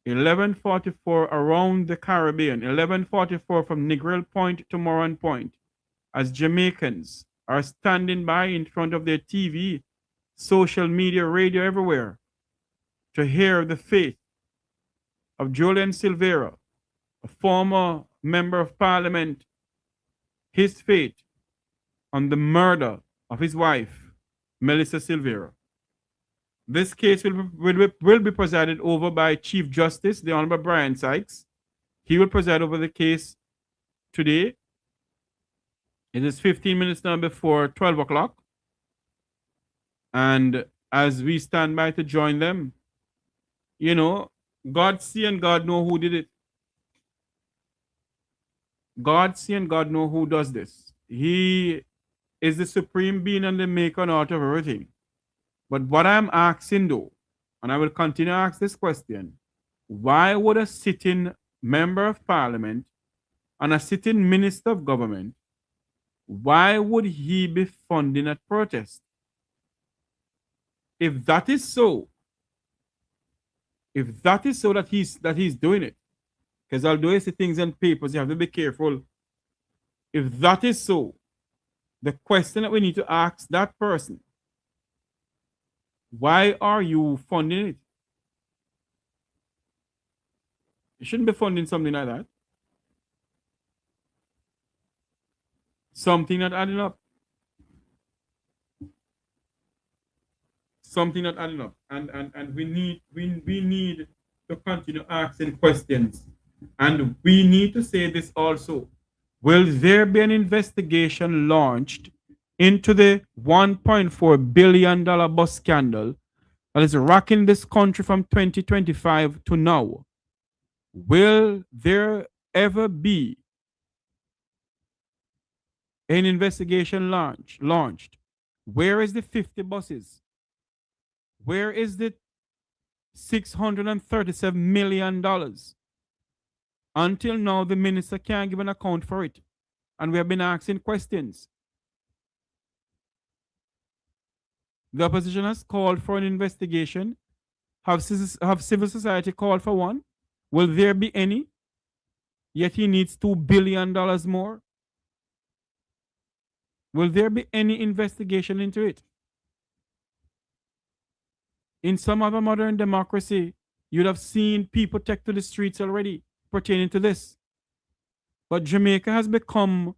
11:44 around the Caribbean. 11:44 from Negril Point to Moran Point. as Jamaicans are standing by in front of their TV, social media, radio, everywhere, to hear the fate of Julian Silvera, a former member of parliament, his fate on the murder of his wife, Melissa Silvera. This case will be presided over by Chief Justice, the Honorable Bryan Sykes. He will preside over the case today. It is 15 minutes now before 12 o'clock. And as we stand by to join them, you know, God see and God know who did it. God see and God know who does this. He is the supreme being and the maker and author of everything. But what I'm asking though, and I will continue to ask this question, why would a sitting member of parliament and a sitting minister of government, why would he be funding a protest? If that is so that he's doing it, because although you see things in papers, you have to be careful. If that is so, the question that we need to ask that person, why are you funding it? You shouldn't be funding something like that. Something not adding up. Something not adding up. And we need to continue asking questions. And we need to say this also. Will there be an investigation launched into the $1.4 billion bus scandal that is rocking this country from 2025 to now? Will there ever be an investigation launched? Where is the 50 buses? Where is the $637 million? Until now, the minister can't give an account for it. And we have been asking questions. The opposition has called for an investigation. Have civil society called for one? Will there be any? Yet he needs $2 billion more. Will there be any investigation into it? In some other modern democracy, you'd have seen people take to the streets already pertaining to this. But Jamaica has become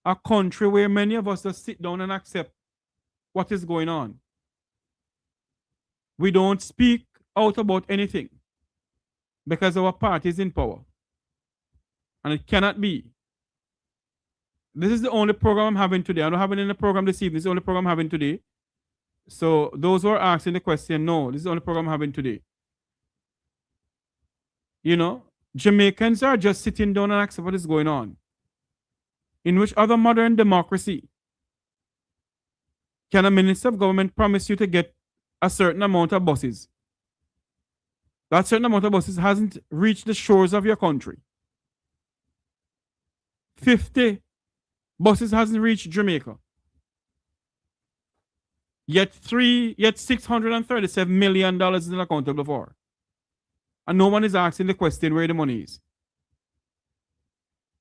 a country where many of us just sit down and accept what is going on. We don't speak out about anything because our party is in power. And it cannot be. This is the only program I'm having today. I don't have any program this evening. This is the only program I'm having today. So those who are asking the question, no, this is the only program I'm having today. You know, Jamaicans are just sitting down and accept what is going on. In which other modern democracy can a minister of government promise you to get a certain amount of buses? That certain amount of buses hasn't reached the shores of your country. 50 buses hasn't reached Jamaica. Yet $637 million is unaccountable for. And no one is asking the question where the money is.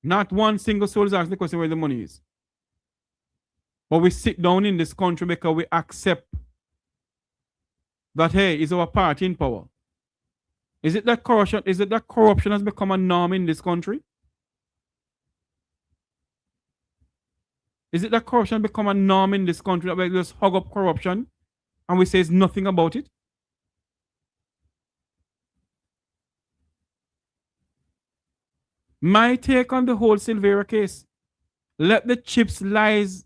Not one single soul is asking the question where the money is. But we sit down in this country because we accept that, hey, is our party in power? Is it that corruption has become a norm in this country? Is it that corruption has become a norm in this country that we just hug up corruption and we say nothing about it? My take on the whole Silvera case, let the chips lies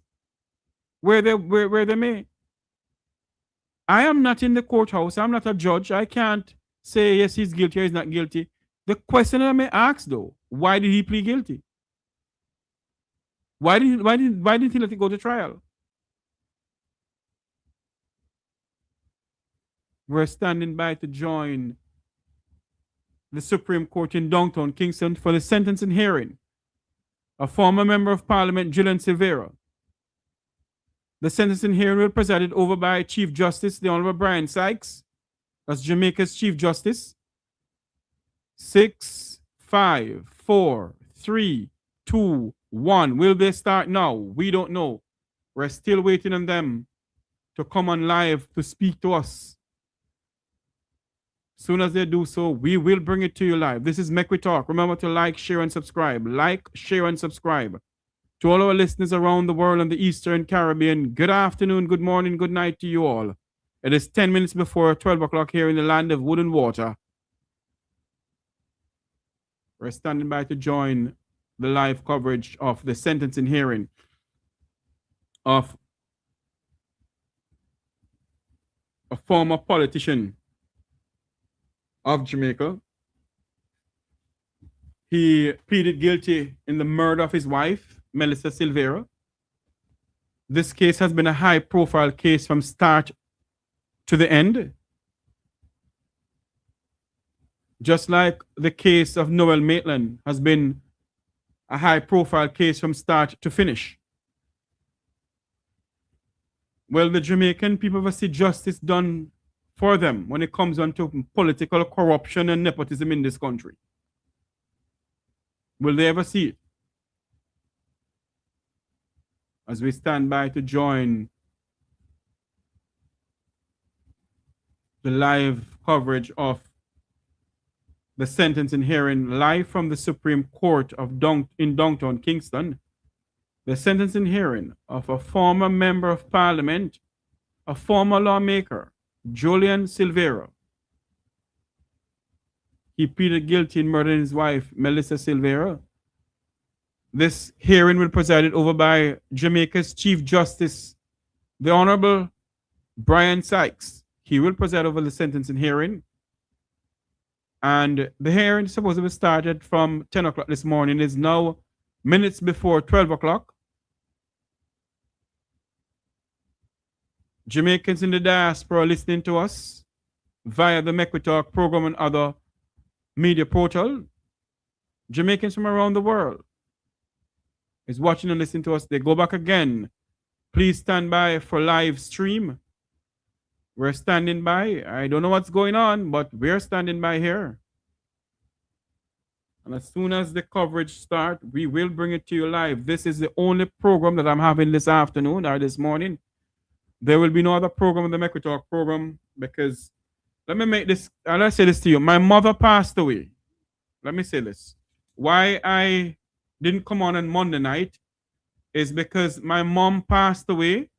where they may. I am not in the courthouse. I'm not a judge. I can't say yes, he's guilty or he's not guilty. The question that I may ask though, why did he plead guilty? Why didn't he let it go to trial? We're standing by to join the Supreme Court in downtown Kingston for the sentencing hearing of former member of Parliament Julian Silvera. The sentencing hearing will be presided over by Chief Justice, the Honorable Bryan Sykes. That's Jamaica's Chief Justice. 6, 5, 4, 3, 2, 1. Will they start now? We don't know. We're still waiting on them to come on live to speak to us. Soon as they do so, we will bring it to you live. This is Mek Wi Talk. Remember to like, share, and subscribe. Like, share, and subscribe. To all our listeners around the world and the Eastern Caribbean, good afternoon, good morning, good night to you all. It is 10 minutes before 12 o'clock here in the land of wood and water. We're standing by to join the live coverage of the sentencing hearing of a former politician of Jamaica. He pleaded guilty in the murder of his wife, Melissa Silvera. This case has been a high-profile case from start to the end. Just like the case of Noel Maitland has been a high-profile case from start to finish. Well, the Jamaican people will see justice done for them when it comes on to political corruption and nepotism in this country. Will they ever see it? As we stand by to join the live coverage of the sentencing hearing live from the Supreme Court of in downtown Kingston, the sentencing hearing of a former member of parliament, a former lawmaker, Julian Silvera. He pleaded guilty in murdering his wife, Melissa Silvera. This hearing will be presided over by Jamaica's Chief Justice, the Honorable Bryan Sykes. He will preside over the sentencing hearing. And the hearing is supposed to be started from 10 o'clock this morning. It is now minutes before 12 o'clock. Jamaicans in the diaspora listening to us via the Mek Wi Talk program and other media portal. Jamaicans from around the world is watching and listening to us. They go back again. Please stand by for live stream. We're standing by. I don't know what's going on, but we're standing by here. And as soon as the coverage starts, we will bring it to you live. This is the only program that I'm having this afternoon or this morning. There will be no other program in the Mek Wi Talk program because let me say this to you. My mother passed away. Let me say this. Why I didn't come on Monday night is because my mom passed away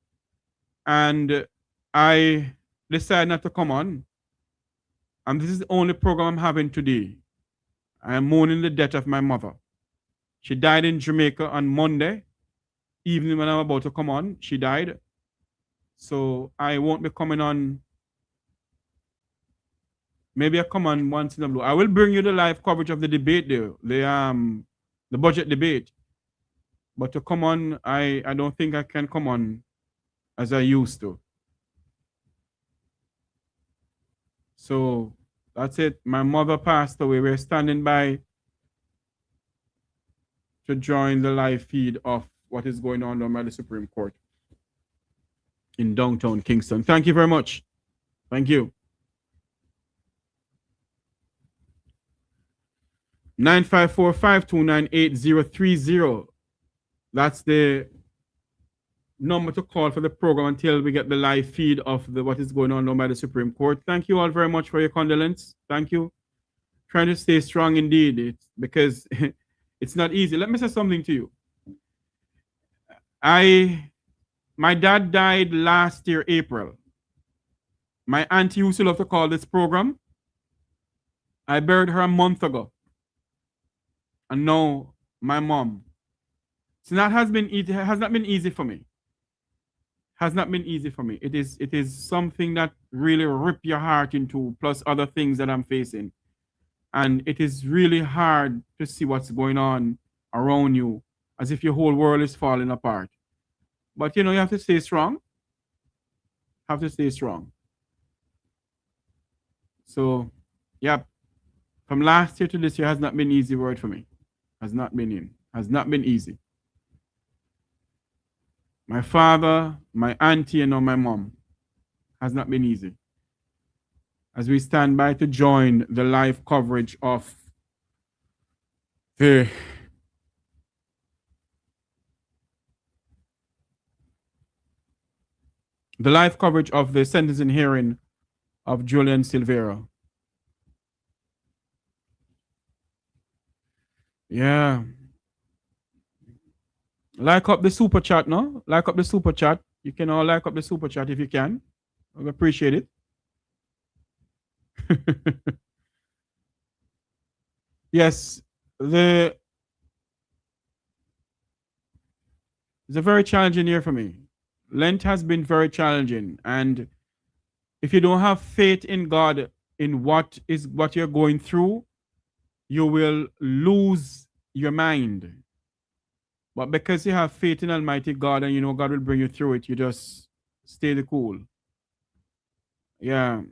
and I decided not to come on. And this is the only program I'm having today. I am mourning the death of my mother. She died in Jamaica on Monday evening when I'm about to come on. She died. So I won't be coming on. Maybe I come on once in a blue. I will bring you the live coverage of the debate there, the budget debate. But to come on, I don't think I can come on as I used to. So that's it. My mother passed away. We're standing by to join the live feed of what is going on by the Supreme Court in downtown Kingston. Thank you very much. Thank you. 954-529-8030. That's the number to call for the program until we get the live feed of what is going on by the Supreme Court. Thank you all very much for your condolence. Thank you. Trying to stay strong indeed. It's because it's not easy. Let me say something to you. My dad died last year, April. My auntie used to love to call this program. I buried her a month ago. And now my mom. So that has not been easy for me. Has not been easy for me. It is something that really rips your heart into, plus other things that I'm facing. And it is really hard to see what's going on around you, as if your whole world is falling apart. But you have to stay strong. Have to stay strong. So, yeah, from last year to this year has not been easy word for me. Has not been easy. My father, my auntie, and now my mom has not been easy. As we stand by to join the live coverage of the the live coverage of the sentencing hearing of Julian Silvera. Yeah. Like up the super chat, no? Like up the super chat. You can all like up the super chat if you can. I appreciate it. Yes, it's a very challenging year for me. Lent has been very challenging, and if you don't have faith in God in what you're going through, you will lose your mind. But because you have faith in Almighty God and you know God will bring you through it, you just stay the cool. Yeah,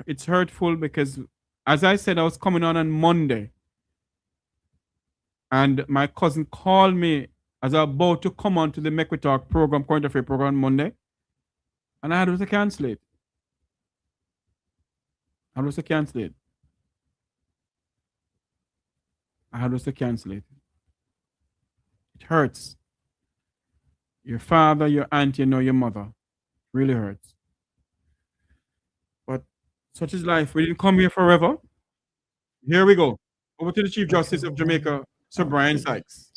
it's hurtful because, as I said, I was coming on Monday, and my cousin called me as I was about to come on to the Mek Wi Talk program, current affair program on Monday, and I had to cancel it. I had to cancel it. It hurts. Your father, your auntie, your mother. Really hurts. But such is life. We didn't come here forever. Here we go. Over to the Chief Justice of Jamaica, Sir Bryan Sykes.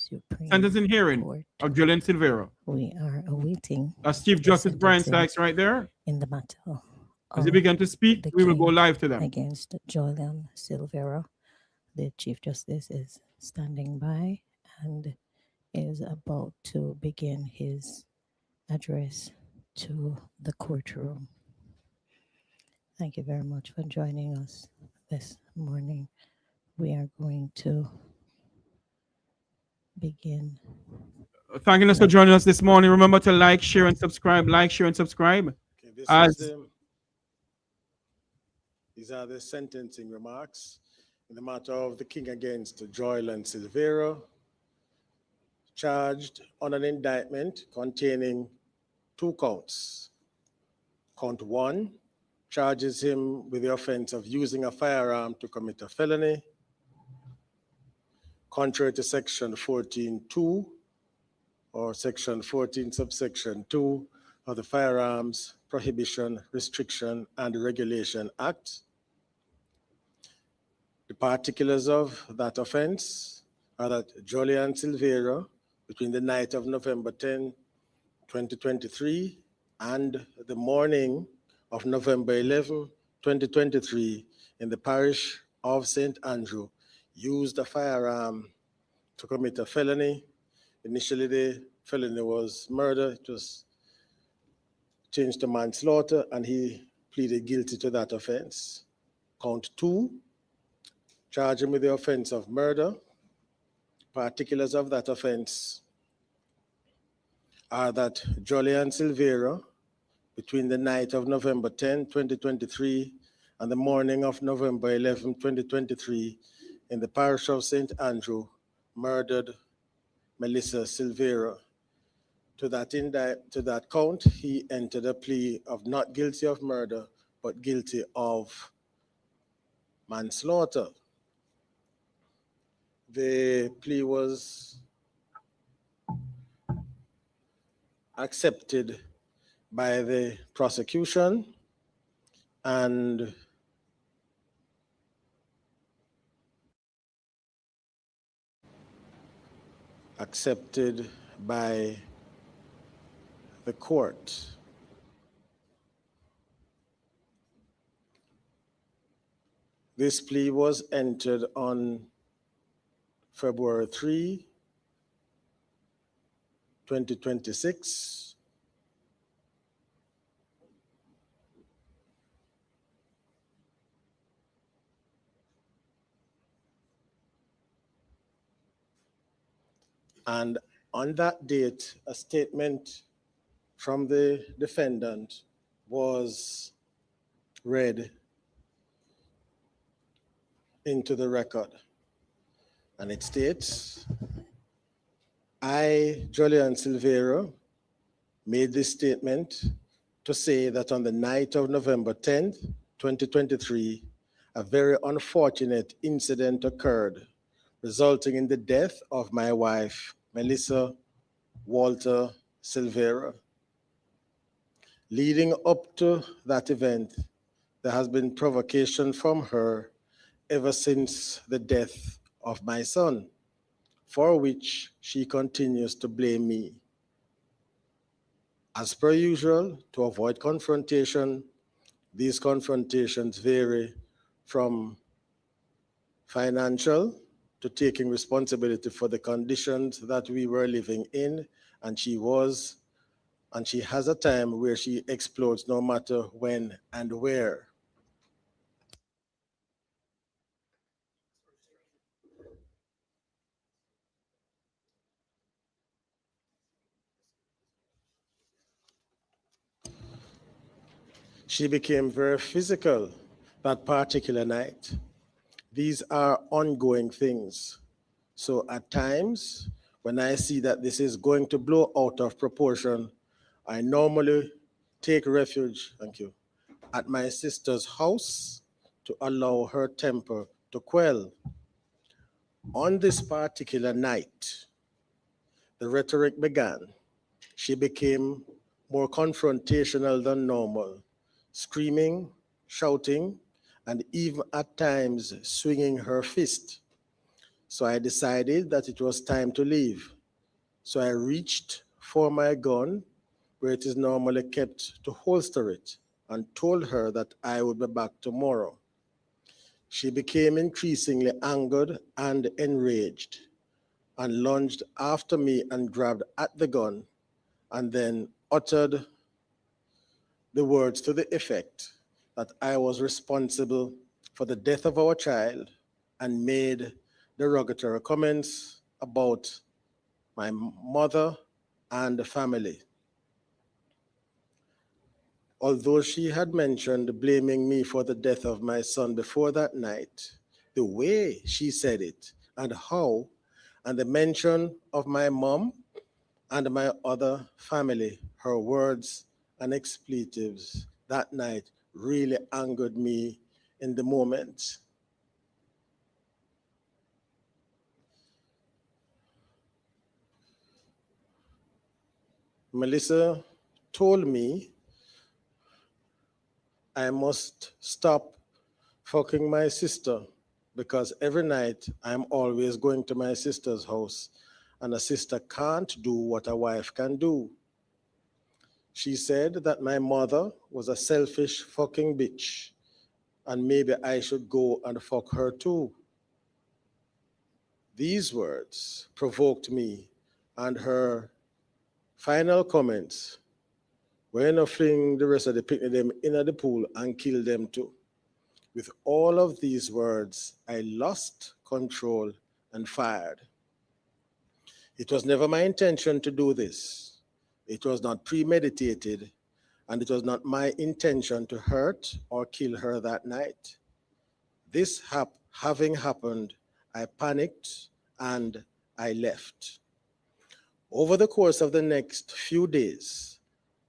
Sentencing hearing of Julian Silvera. We are awaiting. That's Chief Justice Bryan Sykes right there. In the matter. As he began to speak, we will go live to them. Against Julian Silvera. The Chief Justice is standing by and is about to begin his address to the courtroom. Thank you very much for joining us this morning. We are going to begin. Thanking us for joining us this morning. Remember to like, share, and subscribe. Like, share, and subscribe. Okay, these are the sentencing remarks in the matter of the King against Jolyan Silvera, charged on an indictment containing 2 counts. Count 1 charges him with the offense of using a firearm to commit a felony, contrary to Section 14(2) or Section 14 subsection 2 of the Firearms Prohibition, Restriction, and Regulation Act. The particulars of that offense are that Julian Silvera, between the night of November 10, 2023, and the morning of November 11, 2023, in the parish of St. Andrew, used a firearm to commit a felony. Initially, the felony was murder. It was changed to manslaughter, and he pleaded guilty to that offense. Count 2, charge him with the offense of murder. Particulars of that offense are that Julian Silvera, between the night of November 10, 2023, and the morning of November 11, 2023, in the parish of St. Andrew, murdered Melissa Silvera. To that count, he entered a plea of not guilty of murder, but guilty of manslaughter. The plea was accepted by the prosecution and accepted by the court. This plea was entered on February 3, 2026. And on that date, a statement from the defendant was read into the record. And it states, I, Julian Silvera, made this statement to say that on the night of November 10th, 2023, a very unfortunate incident occurred, resulting in the death of my wife, Melissa Walter Silvera. Leading up to that event, there has been provocation from her ever since the death of my son, for which she continues to blame me. As per usual, to avoid confrontation, these confrontations vary from financial to taking responsibility for the conditions that we were living in, and she has a time where she explodes no matter when and where. She became very physical that particular night. These are ongoing things. So at times, when I see that this is going to blow out of proportion, I normally take refuge, thank you, at my sister's house to allow her temper to quell. On this particular night, the rhetoric began. She became more confrontational than normal, screaming, shouting, and even at times swinging her fist. So I decided that it was time to leave. So I reached for my gun, where it is normally kept, to holster it, and told her that I would be back tomorrow. She became increasingly angered and enraged, and lunged after me and grabbed at the gun, and then uttered the words to the effect that I was responsible for the death of our child, and made derogatory comments about my mother and the family. Although she had mentioned blaming me for the death of my son before that night, the way she said it and how, and the mention of my mom and my other family, her words and expletives that night really angered me in the moment. Melissa told me I must stop fucking my sister, because every night I'm always going to my sister's house, and a sister can't do what a wife can do. She said that my mother was a selfish fucking bitch, and maybe I should go and fuck her too. These words provoked me, and her final comments were to fling the rest of the picnic them into the pool and kill them too. With all of these words, I lost control and fired. It was never my intention to do this. It was not premeditated, and it was not my intention to hurt or kill her that night. This having happened, I panicked and I left. Over the course of the next few days,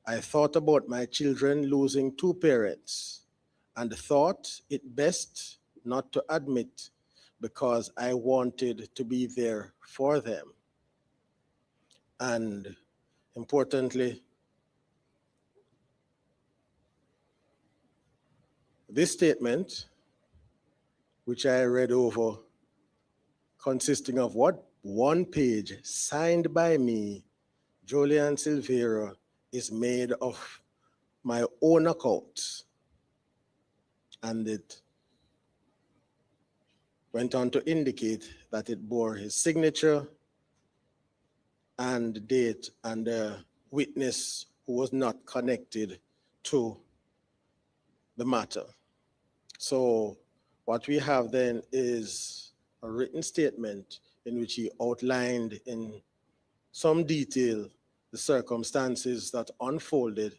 I thought about my children losing two parents, and thought it best not to admit, because I wanted to be there for them. And importantly, this statement, which I read over, consisting of what? One page, signed by me, Julian Silvera, is made of my own account. And it went on to indicate that it bore his signature and date, and a witness who was not connected to the matter. So what we have then is a written statement in which he outlined in some detail the circumstances that unfolded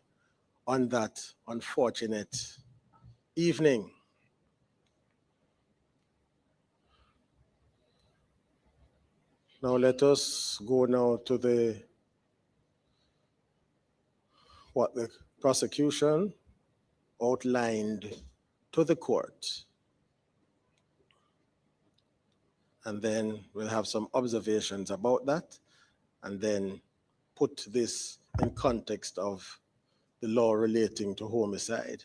on that unfortunate evening. Now let us go now to what the prosecution outlined to the court. And then we'll have some observations about that, and then put this in context of the law relating to homicide.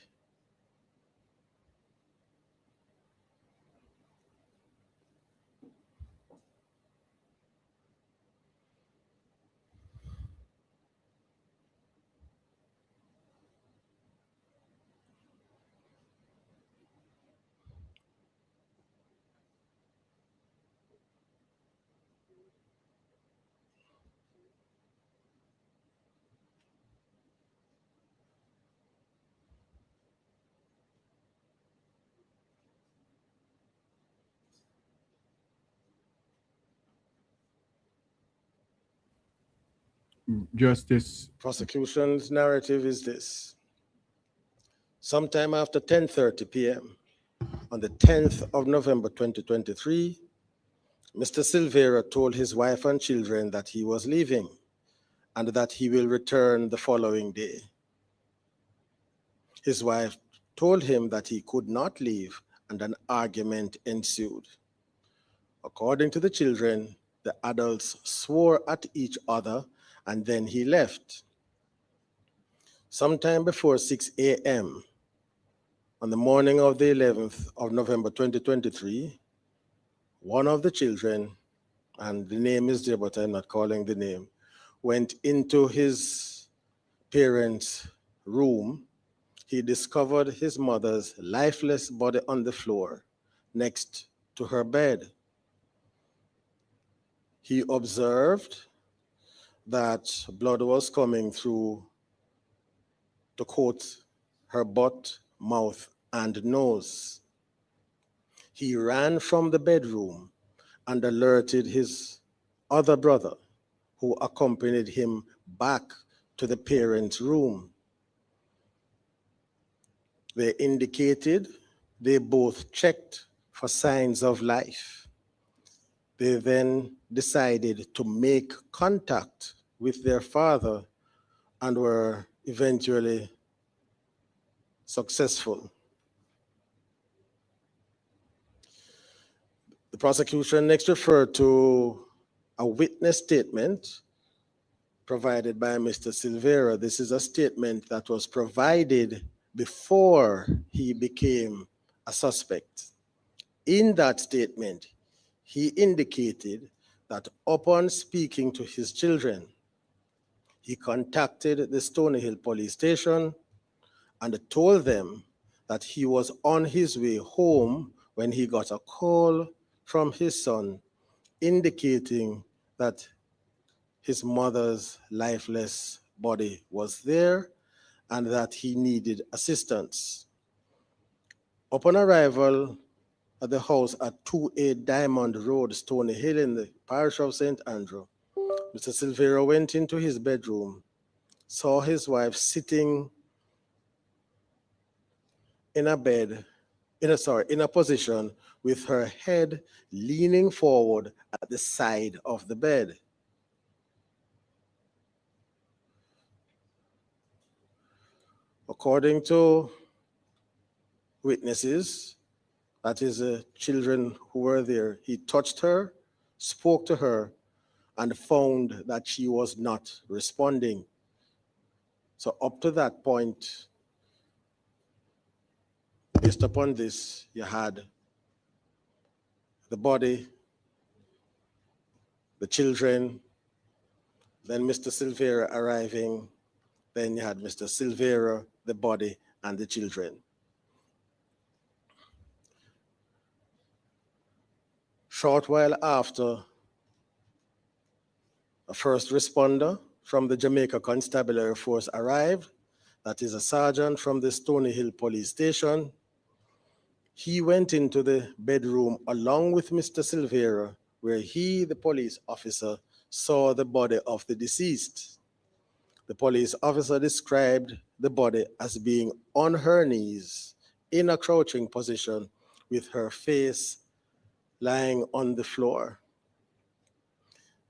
Justice. Prosecution's narrative is this. Sometime after 10:30 p.m. on the 10th of November 2023, Mr. Silvera told his wife and children that he was leaving and that he will return the following day. His wife told him that he could not leave, and an argument ensued. According to the children, the adults swore at each other and then he left. Sometime before 6 a.m. on the morning of the 11th of November 2023, one of the children, and the name is there, but I'm not calling the name, went into his parents' room. He discovered his mother's lifeless body on the floor next to her bed. He observed that blood was coming through, to quote, her butt, mouth, and nose. He ran from the bedroom and alerted his other brother, who accompanied him back to the parents' room. They indicated they both checked for signs of life. They then decided to make contact with their father and were eventually successful. The prosecution next referred to a witness statement provided by Mr. Silvera. This is a statement that was provided before he became a suspect. In that statement, he indicated that upon speaking to his children, he contacted the Stony Hill police station and told them that he was on his way home when he got a call from his son indicating that his mother's lifeless body was there and that he needed assistance. Upon arrival at the house at 28 Diamond Road, Stony Hill in the parish of St. Andrew, Mr. Silvera went into his bedroom, saw his wife sitting in a position with her head leaning forward at the side of the bed. According to witnesses, that is the children who were there, he touched her, spoke to her, and found that she was not responding. So up to that point, based upon this, you had the body, the children, then Mr. Silvera arriving, then you had Mr. Silvera, the body, and the children. Short while after, a first responder from the Jamaica Constabulary Force arrived, that is a sergeant from the Stony Hill Police Station. He went into the bedroom along with Mr. Silvera, where he, the police officer, saw the body of the deceased. The police officer described the body as being on her knees in a crouching position with her face lying on the floor.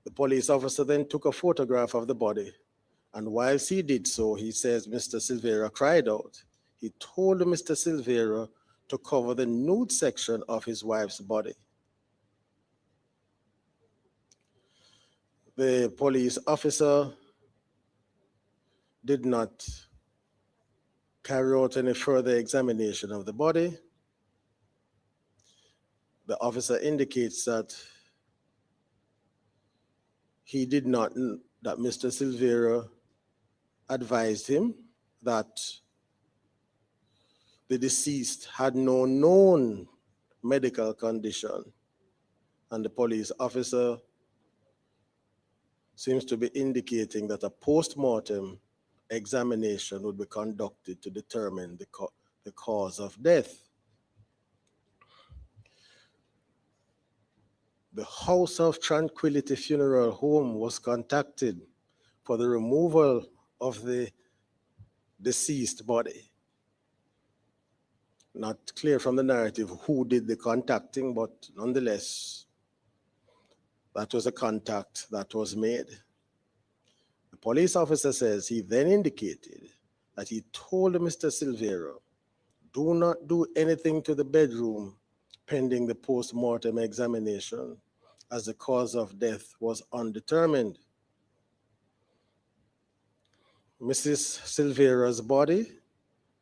The police officer then took a photograph of the body, and whilst he did so, he says Mr. Silvera cried out. He told Mr. Silvera to cover the nude section of his wife's body. The police officer did not carry out any further examination of the body. The officer indicates that he did not, that Mr. Silvera advised him that the deceased had no known medical condition, and the police officer seems to be indicating that a post-mortem examination would be conducted to determine the cause of death. The House of Tranquility Funeral Home was contacted for the removal of the deceased body. Not clear from the narrative who did the contacting, but nonetheless, that was a contact that was made. The police officer says he then indicated that he told Mr. Silvera, do not do anything to the bedroom pending the post-mortem examination, as the cause of death was undetermined. Mrs. Silvera's body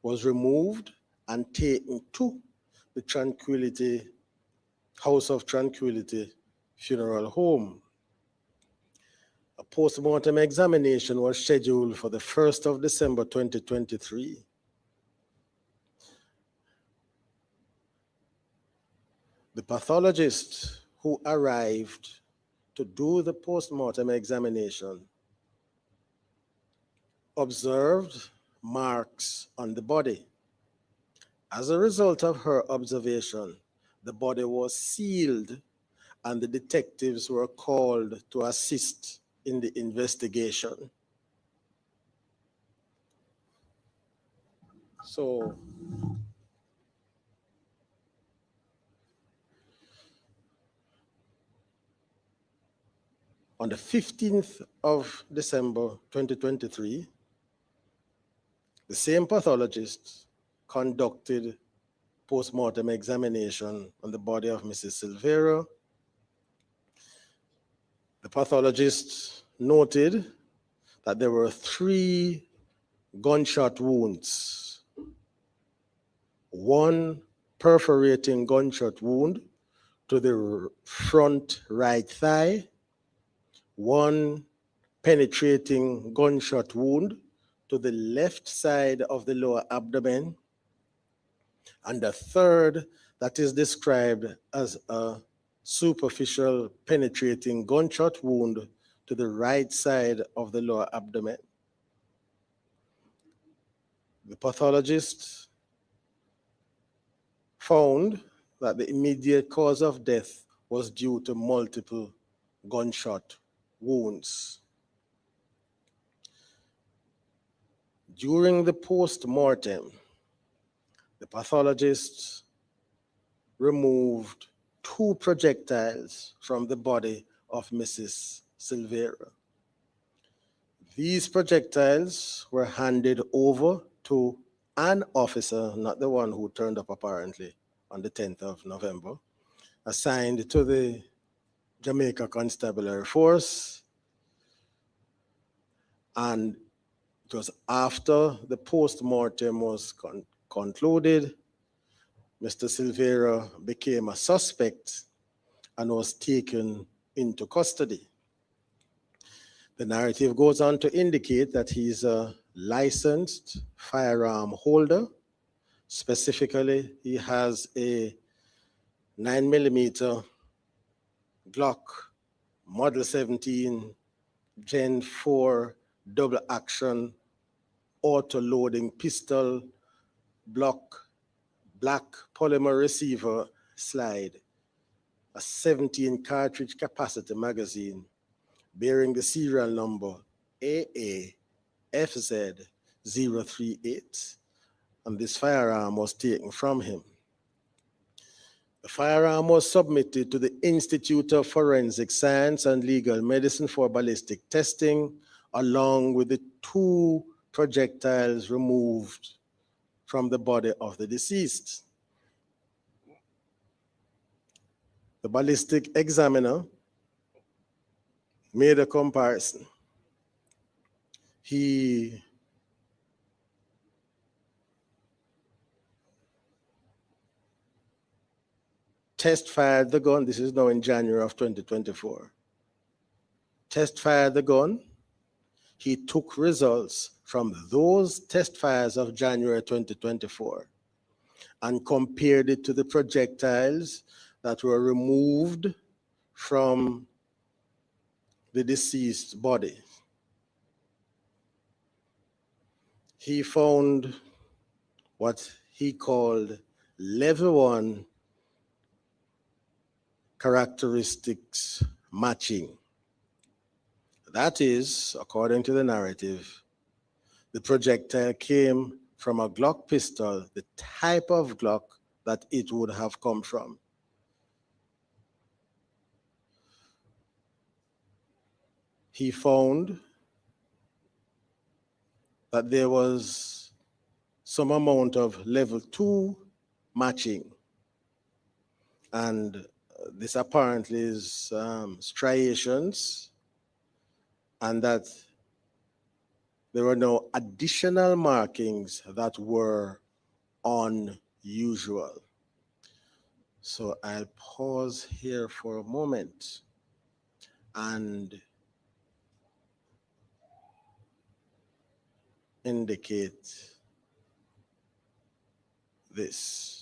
was removed and taken to the House of Tranquility Funeral Home. A post-mortem examination was scheduled for the 1st of December 2023. The pathologist who arrived to do the post-mortem examination observed marks on the body. As a result of her observation, the body was sealed and the detectives were called to assist in the investigation. So, on the 15th of December 2023, the same pathologist conducted post-mortem examination on the body of Mrs. Silvera. The pathologist noted that there were 3 gunshot wounds, 1 perforating gunshot wound to the front right thigh, 1 penetrating gunshot wound to the left side of the lower abdomen, and a 3rd that is described as a superficial penetrating gunshot wound to the right side of the lower abdomen. The pathologist found that the immediate cause of death was due to multiple gunshot wounds. During the post-mortem, the pathologist removed 2 projectiles from the body of Mrs. Silvera. These projectiles were handed over to an officer, not the one who turned up apparently on the 10th of November, assigned to the Jamaica Constabulary Force, and it was after the post-mortem was concluded, Mr. Silvera became a suspect and was taken into custody. The narrative goes on to indicate that he's a licensed firearm holder. Specifically, he has a 9mm Glock Model 17 Gen 4 double action auto-loading pistol black polymer receiver slide, a 17 cartridge capacity magazine bearing the serial number AAFZ038, and this firearm was taken from him. The firearm was submitted to the Institute of Forensic Science and Legal Medicine for ballistic testing, along with the 2 projectiles removed from the body of the deceased. The ballistic examiner made a comparison. He test fired the gun. This is now in January of 2024. Test fired the gun. He took results from those test fires of January 2024 and compared it to the projectiles that were removed from the deceased body. He found what he called level 1 characteristics matching. That is, according to the narrative, the projectile came from a Glock pistol, the type of Glock that it would have come from. He found that there was some amount of level 2 matching. And this apparently is striations, and that there were no additional markings that were unusual. So I'll pause here for a moment and indicate this.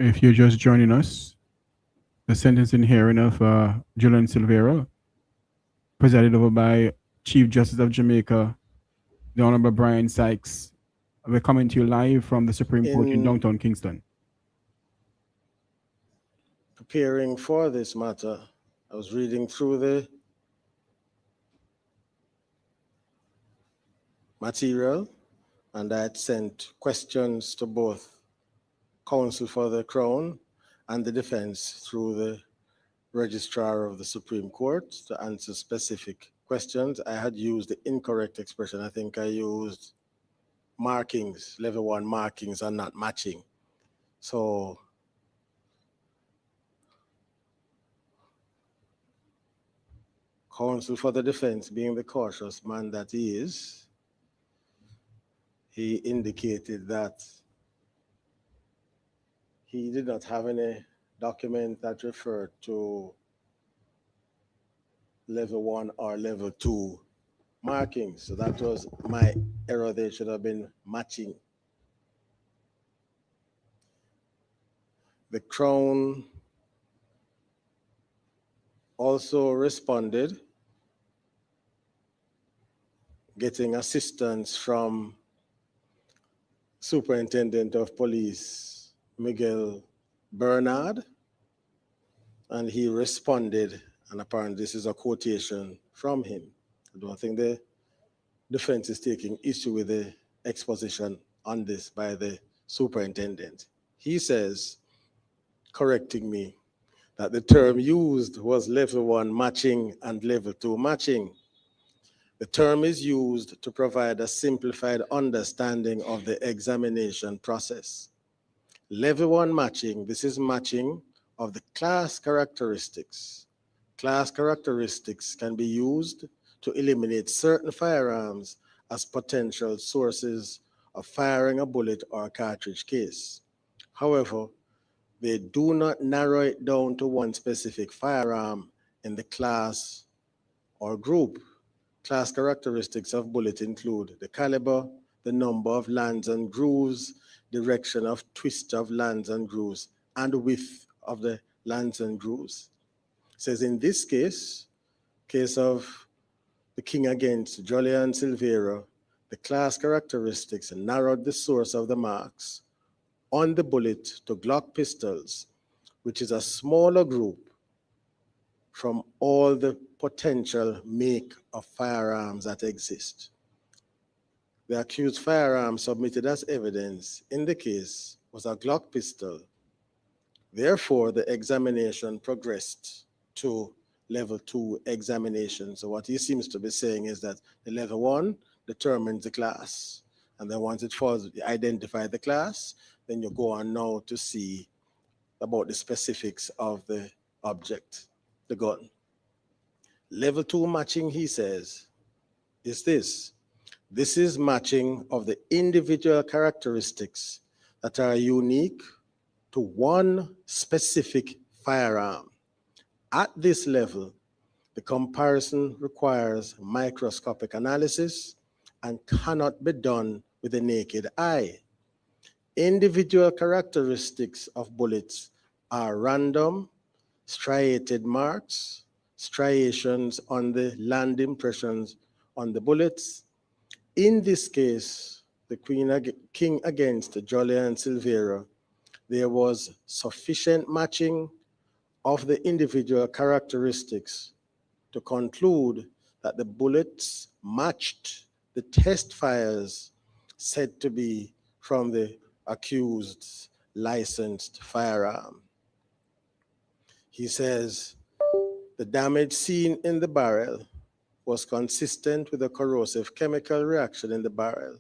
If you're just joining us, the sentencing hearing of Julian Silvera, presided over by Chief Justice of Jamaica, the Honorable Bryan Sykes. We're coming to you live from the Supreme Court in downtown Kingston. Preparing for this matter, I was reading through the material, and I had sent questions to both counsel for the Crown and the defense through the registrar of the Supreme Court to answer specific questions. I had used the incorrect expression. I think I used markings, level 1 markings are not matching. So counsel for the defense, being the cautious man that he is, he indicated that he did not have any document that referred to level 1 or level 2 markings. So that was my error. They should have been matching. The Crown also responded, getting assistance from Superintendent of Police Miguel Bernard, and he responded, and apparently this is a quotation from him. I don't think the defense is taking issue with the exposition on this by the superintendent. He says, correcting me, that the term used was level 1 matching and level 2 matching. The term is used to provide a simplified understanding of the examination process. Level 1 matching, this is matching of the class characteristics. Class characteristics can be used to eliminate certain firearms as potential sources of firing a bullet or a cartridge case. However, they do not narrow it down to one specific firearm in the class or group. Class characteristics of bullet include the caliber, the number of lands and grooves, direction of twist of lands and grooves, and width of the lands and grooves. It says in this case of the King against Jolyan Silvera, the class characteristics narrowed the source of the marks on the bullet to Glock pistols, which is a smaller group from all the potential make of firearms that exist. The accused firearm submitted as evidence in the case was a Glock pistol. Therefore, the examination progressed to level 2 examination. So what he seems to be saying is that the level 1 determines the class. And then once it falls, you identify the class, then you go on now to see about the specifics of the object, the gun. Level 2 matching, he says, is this. This is matching of the individual characteristics that are unique to one specific firearm. At this level, the comparison requires microscopic analysis and cannot be done with the naked eye. Individual characteristics of bullets are random, striated marks, striations on the land impressions on the bullets. In this case, the King against Jolyan Silvera, there was sufficient matching of the individual characteristics to conclude that the bullets matched the test fires said to be from the accused's licensed firearm. He says the damage seen in the barrel was consistent with a corrosive chemical reaction in the barrel,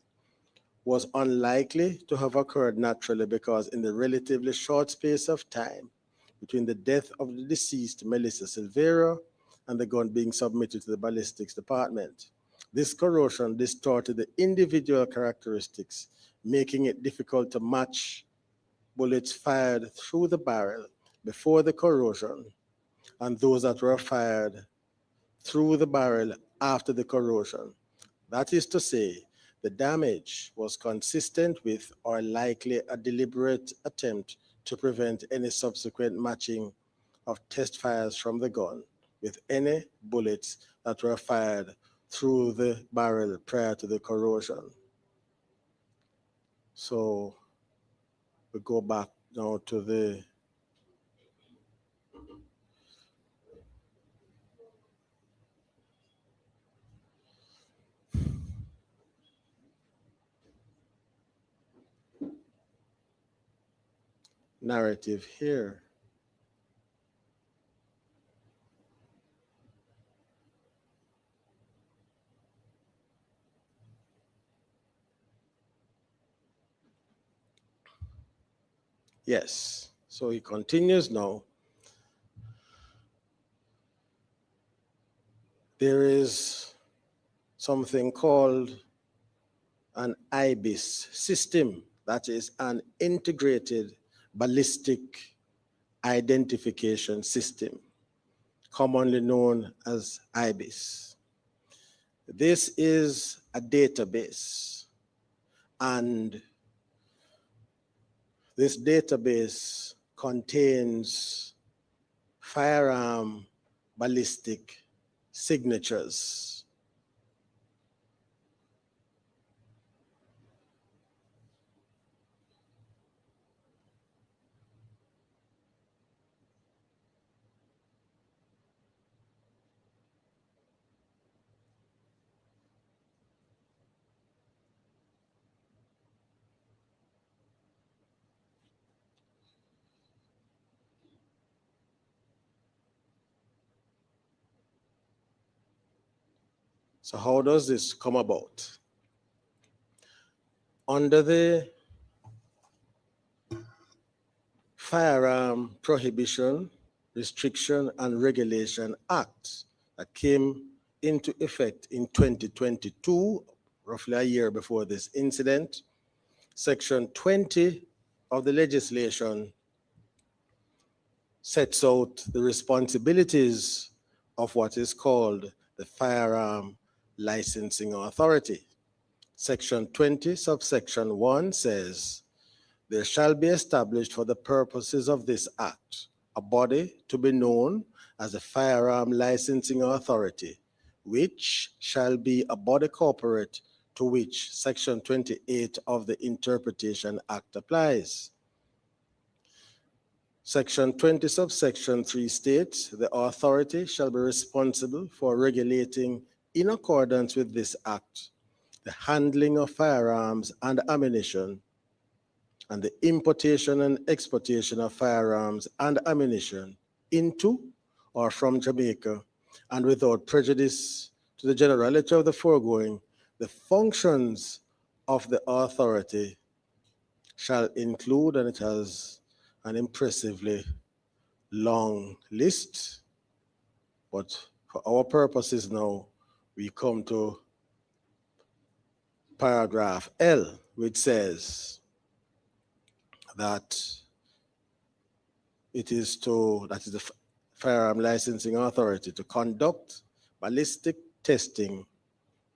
was unlikely to have occurred naturally because in the relatively short space of time between the death of the deceased Melissa Silvera and the gun being submitted to the ballistics department, this corrosion distorted the individual characteristics, making it difficult to match bullets fired through the barrel before the corrosion and those that were fired through the barrel after the corrosion. That is to say, the damage was consistent with or likely a deliberate attempt to prevent any subsequent matching of test fires from the gun with any bullets that were fired through the barrel prior to the corrosion. So we go back now to the narrative here. Yes, so he continues now. There is something called an IBIS system, that is an integrated ballistic identification system, commonly known as IBIS. This is a database, and this database contains firearm ballistic signatures. So how does this come about? Under the Firearm Prohibition, Restriction and Regulation Act that came into effect in 2022, roughly a year before this incident, Section 20 of the legislation sets out the responsibilities of what is called the Firearm Licensing Authority. Section 20, subsection 1 says, there shall be established for the purposes of this act a body to be known as the Firearm Licensing Authority, which shall be a body corporate to which Section 28 of the Interpretation Act applies. Section 20, subsection 3 states, the authority shall be responsible for regulating, in accordance with this act, the handling of firearms and ammunition, and the importation and exportation of firearms and ammunition into or from Jamaica, and without prejudice to the generality of the foregoing, the functions of the authority shall include, and it has an impressively long list, but for our purposes now, we come to paragraph L, which says that that is the Firearm Licensing Authority to conduct ballistic testing,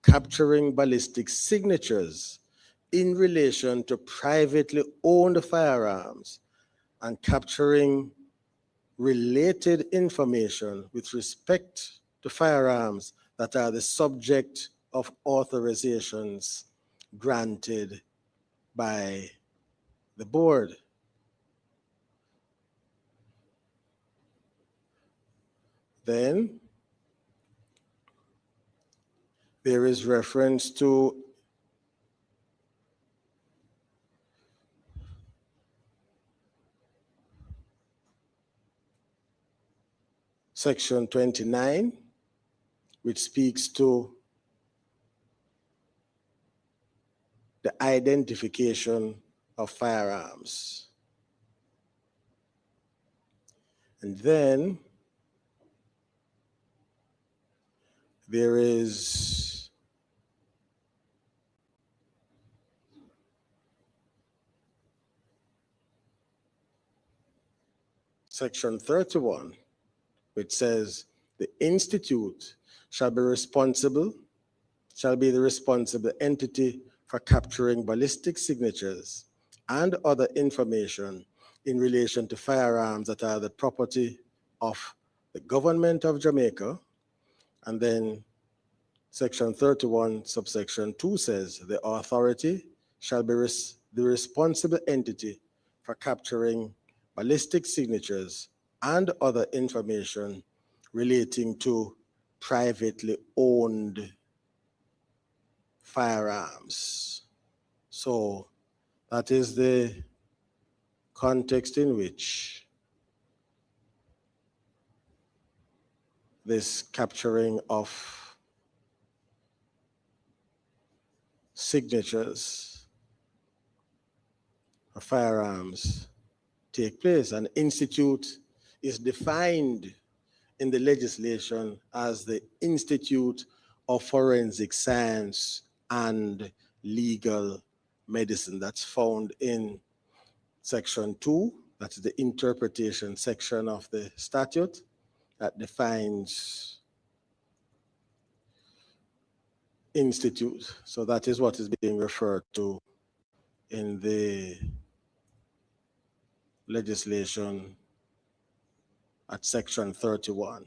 capturing ballistic signatures in relation to privately owned firearms and capturing related information with respect to firearms that are the subject of authorizations granted by the board. Then there is reference to Section 29, which speaks to the identification of firearms. And then there is Section 31, which says the institute shall be the responsible entity for capturing ballistic signatures and other information in relation to firearms that are the property of the government of Jamaica. And then Section 31, subsection 2 says the authority shall be the responsible entity for capturing ballistic signatures and other information relating to privately owned firearms. So that is the context in which this capturing of signatures of firearms take place. An institute is defined in the legislation as the Institute of Forensic Science and Legal Medicine. That's found in Section 2, that's the interpretation section of the statute that defines institute. So that is what is being referred to in the legislation at Section 31.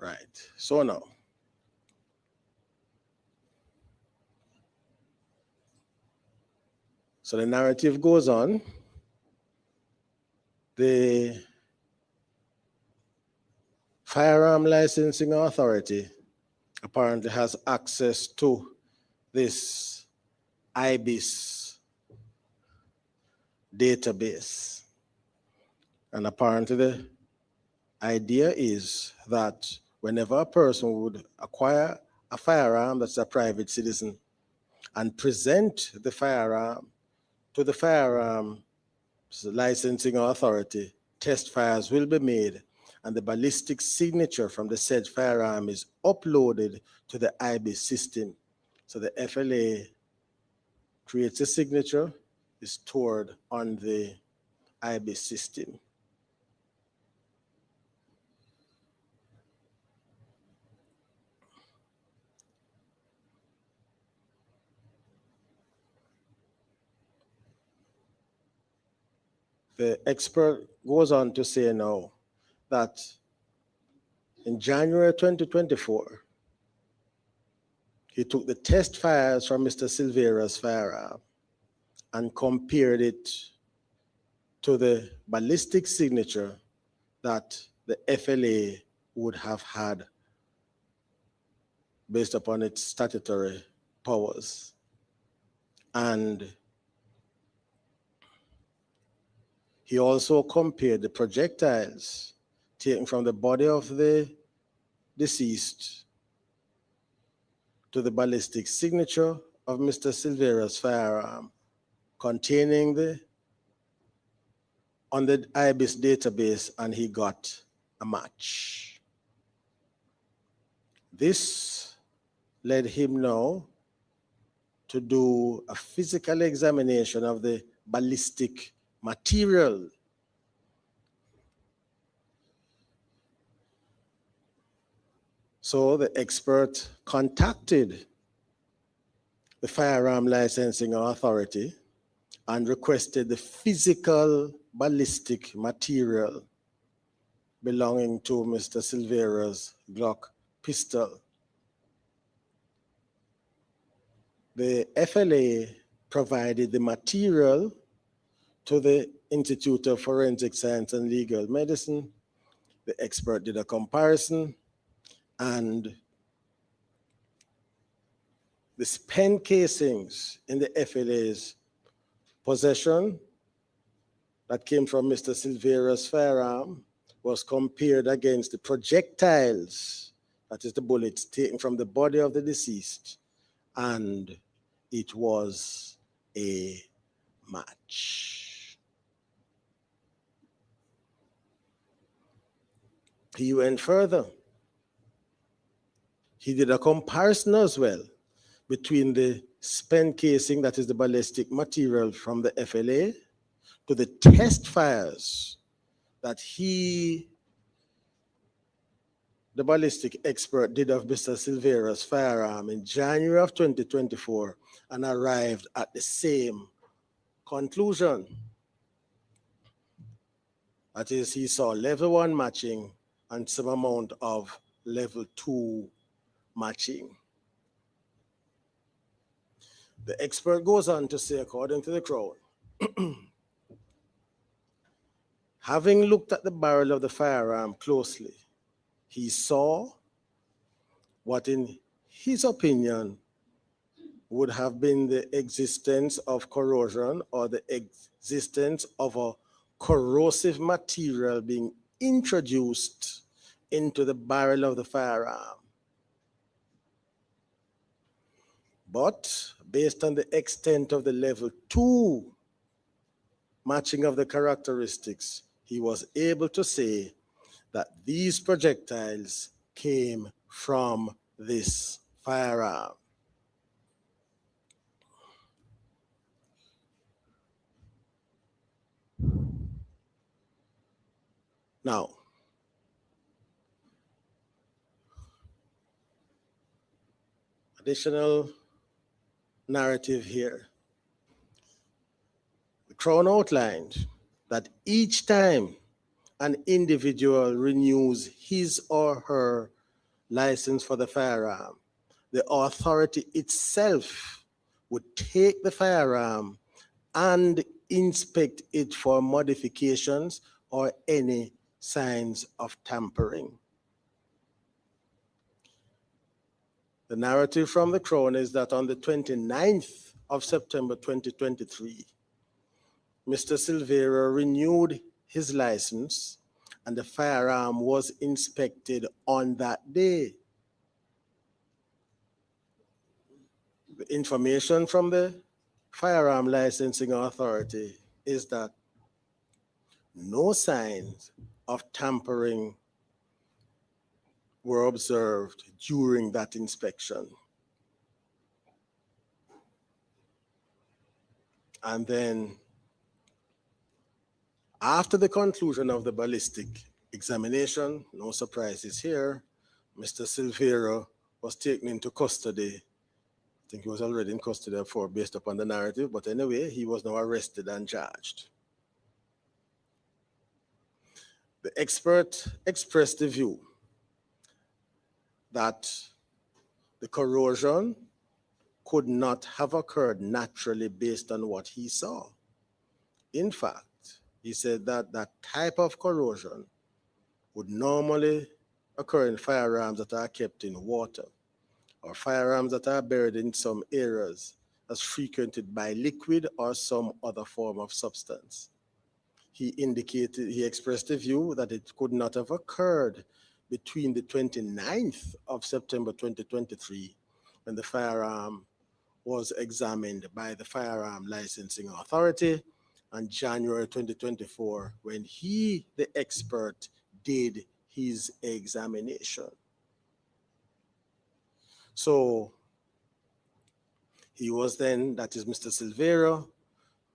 Right, so now, so the narrative goes on. The Firearm Licensing Authority apparently has access to this IBIS database. And apparently the idea is that whenever a person would acquire a firearm that's a private citizen and present the firearm to the Firearm Licensing Authority, test fires will be made and the ballistic signature from the said firearm is uploaded to the IBIS system. So the FLA creates a signature, is stored on the IBIS system. The expert goes on to say now that in January 2024, he took the test fires from Mr. Silvera's firearm and compared it to the ballistic signature that the FLA would have had based upon its statutory powers. And he also compared the projectiles taken from the body of the deceased to the ballistic signature of Mr. Silvera's firearm containing on the IBIS database, and he got a match. This led him now to do a physical examination of the ballistic material. So the expert contacted the Firearm Licensing Authority and requested the physical ballistic material belonging to Mr. Silvera's Glock pistol. The FLA provided the material to the Institute of Forensic Science and Legal Medicine. The expert did a comparison, and the spent casings in the FLA's possession that came from Mr. Silvera's firearm was compared against the projectiles, that is the bullets taken from the body of the deceased, and it was a match. He went further. He did a comparison as well between the spent casing, that is the ballistic material from the FLA, to the test fires that the ballistic expert, did of Mr. Silvera's firearm in January of 2024, and arrived at the same conclusion. That is, he saw level 1 matching and some amount of level 2 matching. The expert goes on to say, according to the Crown, having looked at the barrel of the firearm closely, he saw what in his opinion would have been the existence of corrosion or the existence of a corrosive material being introduced into the barrel of the firearm. But based on the extent of the level 2 matching of the characteristics, he was able to say that these projectiles came from this firearm. Now, additional narrative here. The Crown outlined that each time an individual renews his or her license for the firearm, the authority itself would take the firearm and inspect it for modifications or any signs of tampering. The narrative from the Crown is that on the 29th of September 2023, Mr. Silvera renewed his license and the firearm was inspected on that day. The information from the Firearm Licensing Authority is that no signs of tampering were observed during that inspection. And then, after the conclusion of the ballistic examination, no surprises here, Mr. Silvera was taken into custody. I think he was already in custody before, based upon the narrative, but anyway, he was now arrested and charged. The expert expressed the view that the corrosion could not have occurred naturally based on what he saw. In fact, he said that that type of corrosion would normally occur in firearms that are kept in water. or firearms that are buried in some areas as frequented by liquid or some other form of substance. He expressed the view that it could not have occurred between the 29th of September 2023, when the firearm was examined by the Firearm Licensing Authority, and January 2024, when he, the expert, did his examination. So he was then, that is Mr. Silvera,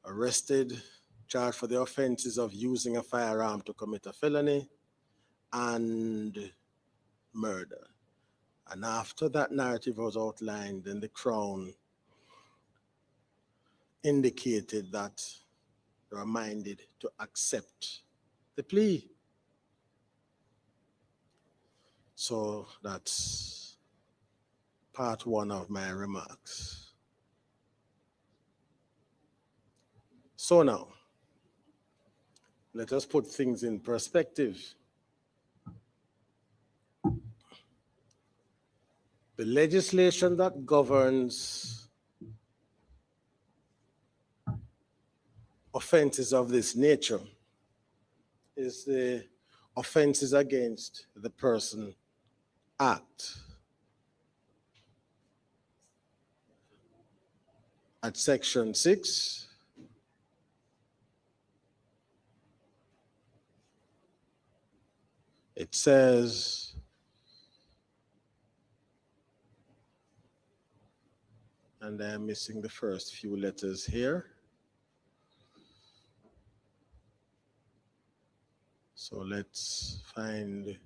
arrested, charged for the offenses of using a firearm to commit a felony and murder. And after that narrative was outlined, then the Crown indicated that they were minded to accept the plea. So that's part one of my remarks. So now, let us put things in perspective. The legislation that governs offenses of this nature is the Offenses Against the Person Act. At Section 6, it says, and I'm missing the first few letters here. So let's find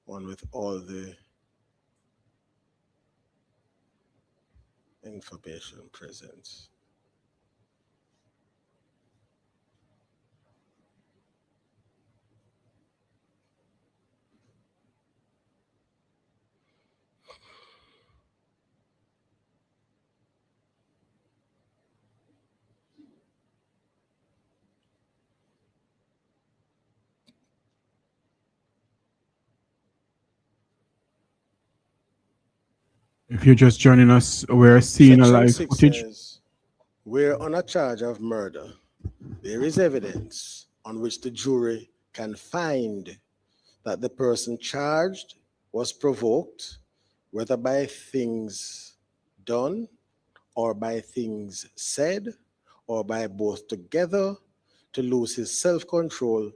one with all the information present. If you're just joining us, we're seeing Section a live 6 footage. says, where on a charge of murder, there is evidence on which the jury can find that the person charged was provoked, whether by things done or by things said, or by both together, to lose his self-control.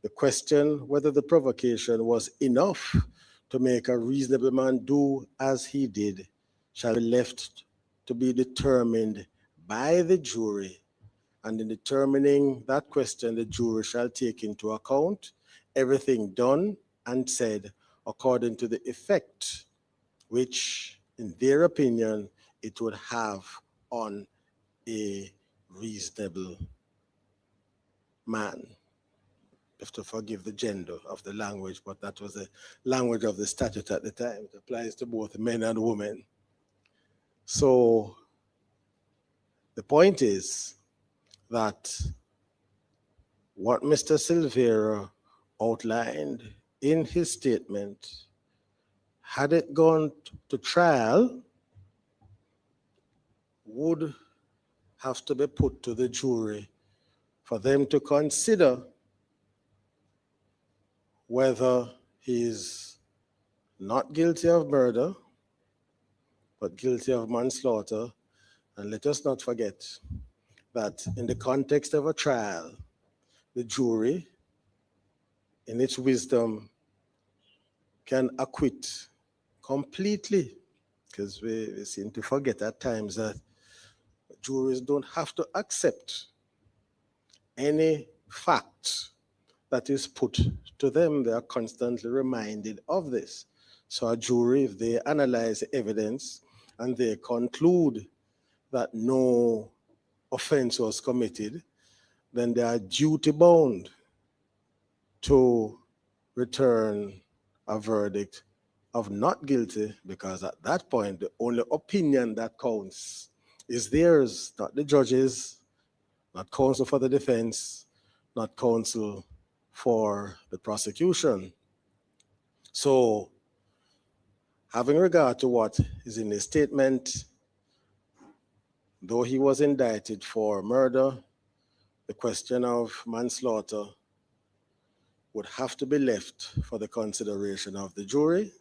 The question whether the provocation was enough to make a reasonable man do as he did shall be left to be determined by the jury. And in determining that question, the jury shall take into account everything done and said according to the effect which, in their opinion, it would have on a reasonable man. You have to forgive the gender of the language, but that was the language of the statute at the time. It applies to both men and women. So the point is that what Mr. Silvera outlined in his statement, had it gone to trial, would have to be put to the jury for them to consider whether he is not guilty of murder, but guilty of manslaughter. And let us not forget that in the context of a trial, the jury, in its wisdom, can acquit completely, because we seem to forget at times that juries don't have to accept any fact that is put to them. They are constantly reminded of this. So a jury, if they analyze the evidence and they conclude that no offense was committed, then they are duty bound to return a verdict of not guilty, because at that point, the only opinion that counts is theirs, not the judge's, not counsel for the defense, not counsel for the prosecution. So, having regard to what is in his statement, though he was indicted for murder, the question of manslaughter would have to be left for the consideration of the jury,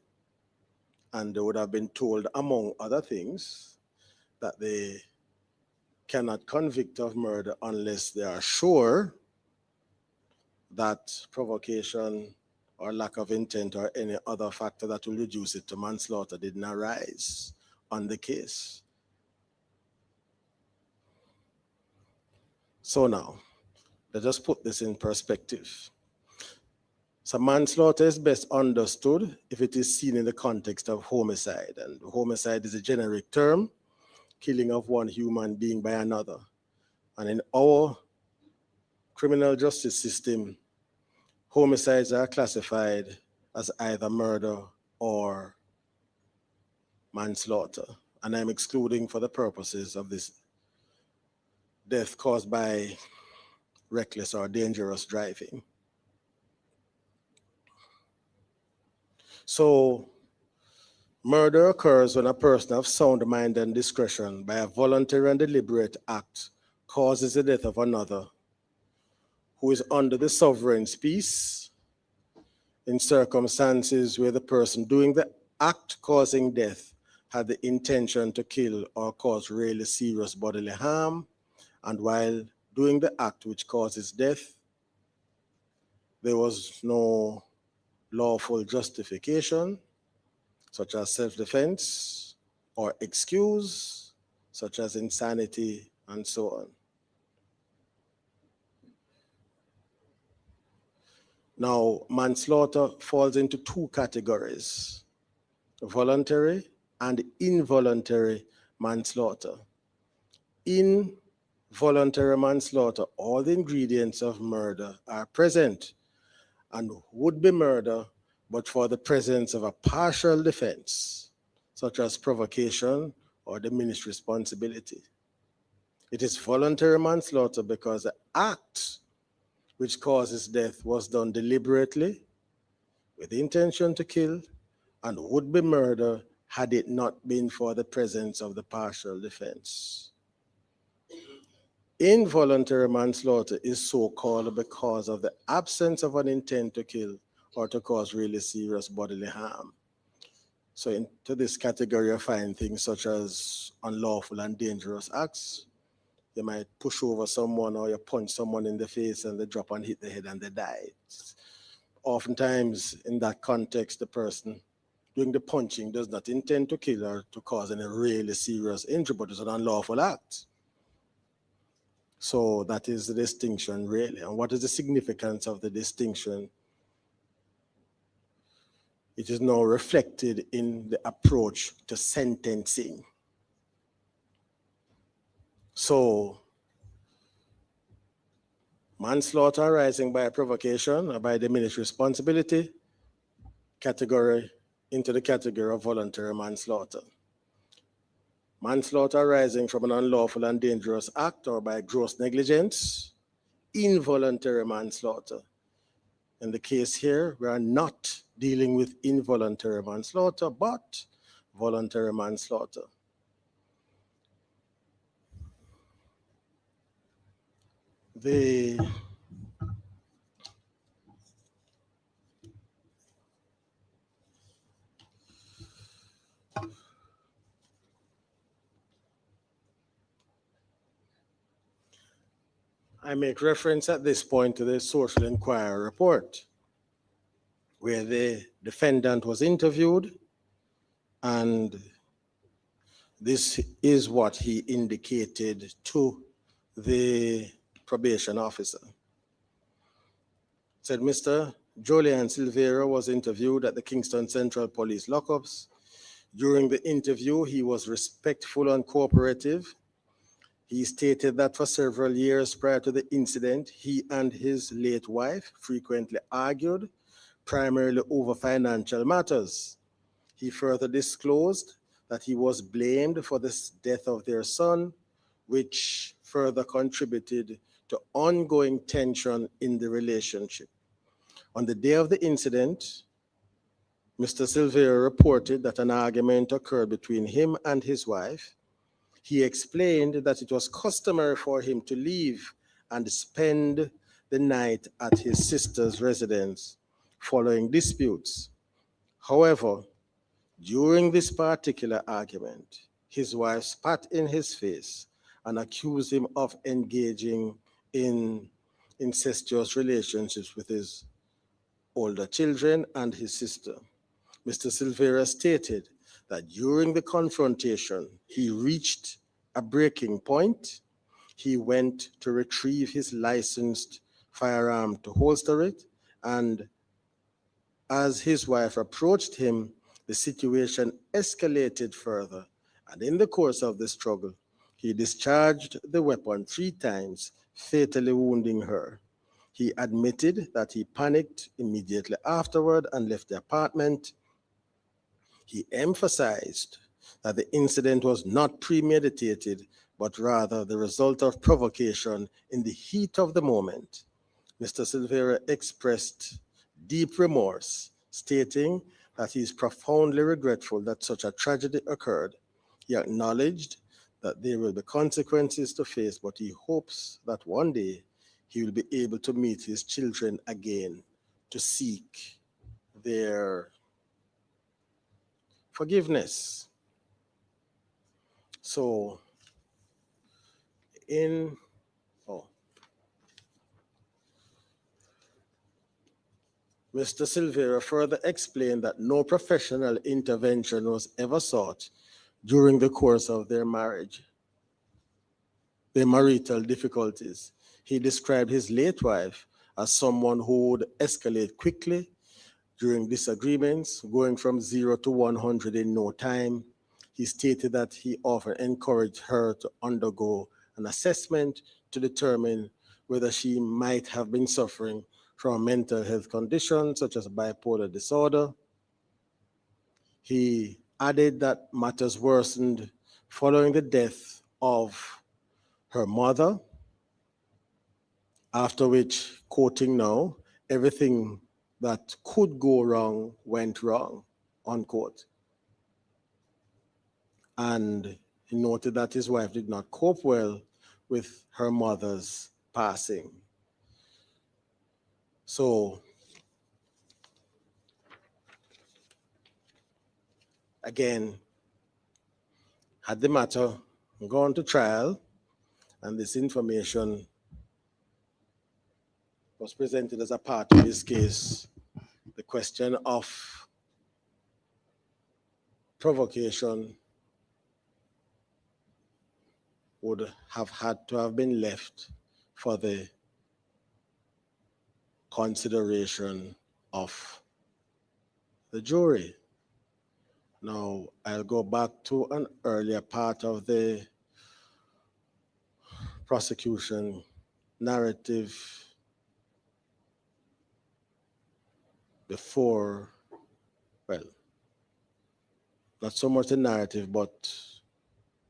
and they would have been told, among other things, that they cannot convict of murder unless they are sure that provocation or lack of intent or any other factor that will reduce it to manslaughter didn't arise on the case. So now, let us put this in perspective. So manslaughter is best understood if it is seen in the context of homicide. And homicide is a generic term, killing of one human being by another. And in our criminal justice system, homicides are classified as either murder or manslaughter. And I'm excluding, for the purposes of this, death caused by reckless or dangerous driving. So, murder occurs when a person of sound mind and discretion, by a voluntary and deliberate act, causes the death of another who is under the sovereign's peace in circumstances where the person doing the act causing death had the intention to kill or cause really serious bodily harm, and while doing the act which causes death, there was no lawful justification, such as self-defense, or excuse, such as insanity, and so on. Now, manslaughter falls into two categories: voluntary and involuntary manslaughter. In voluntary manslaughter, all the ingredients of murder are present and would be murder, but for the presence of a partial defense, such as provocation or diminished responsibility. It is voluntary manslaughter because the act which causes death was done deliberately with the intention to kill, and would be murder had it not been for the presence of the partial defense. Involuntary manslaughter is so called because of the absence of an intent to kill or to cause really serious bodily harm. So into this category, I find things such as unlawful and dangerous acts. You might push over someone or you punch someone in the face and they drop and hit the head and they die. Oftentimes, in that context, the person doing the punching does not intend to kill or to cause any really serious injury, but it's an unlawful act. So that is the distinction, really. And what is the significance of the distinction? It is now reflected in the approach to sentencing. So, manslaughter arising by provocation or by diminished responsibility, into the category of voluntary manslaughter. Manslaughter arising from an unlawful and dangerous act or by gross negligence, involuntary manslaughter. In the case here, we are not dealing with involuntary manslaughter, but voluntary manslaughter. I make reference at this point to the social inquiry report, where the defendant was interviewed, and this is what he indicated to the probation officer. Said Mr. Jolyan Silvera was interviewed at the Kingston Central Police lockups. During the interview, he was respectful and cooperative. He stated that for several years prior to the incident, he and his late wife frequently argued, primarily over financial matters. He further disclosed that he was blamed for the death of their son, which further contributed to ongoing tension in the relationship. On the day of the incident, Mr. Silvera reported that an argument occurred between him and his wife. He explained that it was customary for him to leave and spend the night at his sister's residence following disputes. However, during this particular argument, his wife spat in his face and accused him of engaging in incestuous relationships with his older children and his sister. Mr. Silvera stated that during the confrontation, he reached a breaking point. He went to retrieve his licensed firearm to holster it, and as his wife approached him, the situation escalated further, and in the course of the struggle, he discharged the weapon 3 times, fatally wounding her. He admitted that he panicked immediately afterward and left the apartment. He emphasized that the incident was not premeditated, but rather the result of provocation in the heat of the moment. Mr. Silvera expressed deep remorse, stating that he is profoundly regretful that such a tragedy occurred. He acknowledged that there will be consequences to face, but he hopes that one day he will be able to meet his children again to seek their forgiveness. So, Mr. Silvera further explained that no professional intervention was ever sought during the course of their marriage, their marital difficulties. He described his late wife as someone who would escalate quickly during disagreements, going from 0 to 100 in no time. He stated that he often encouraged her to undergo an assessment to determine whether she might have been suffering from a mental health condition such as bipolar disorder. He added that matters worsened following the death of her mother, after which, quoting now, everything that could go wrong went wrong, unquote. And he noted that his wife did not cope well with her mother's passing. So, again, had the matter gone to trial and this information was presented as a part of his case, the question of provocation would have had to have been left for the consideration of the jury. Now, I'll go back to an earlier part of the prosecution narrative before, well, not so much the narrative, but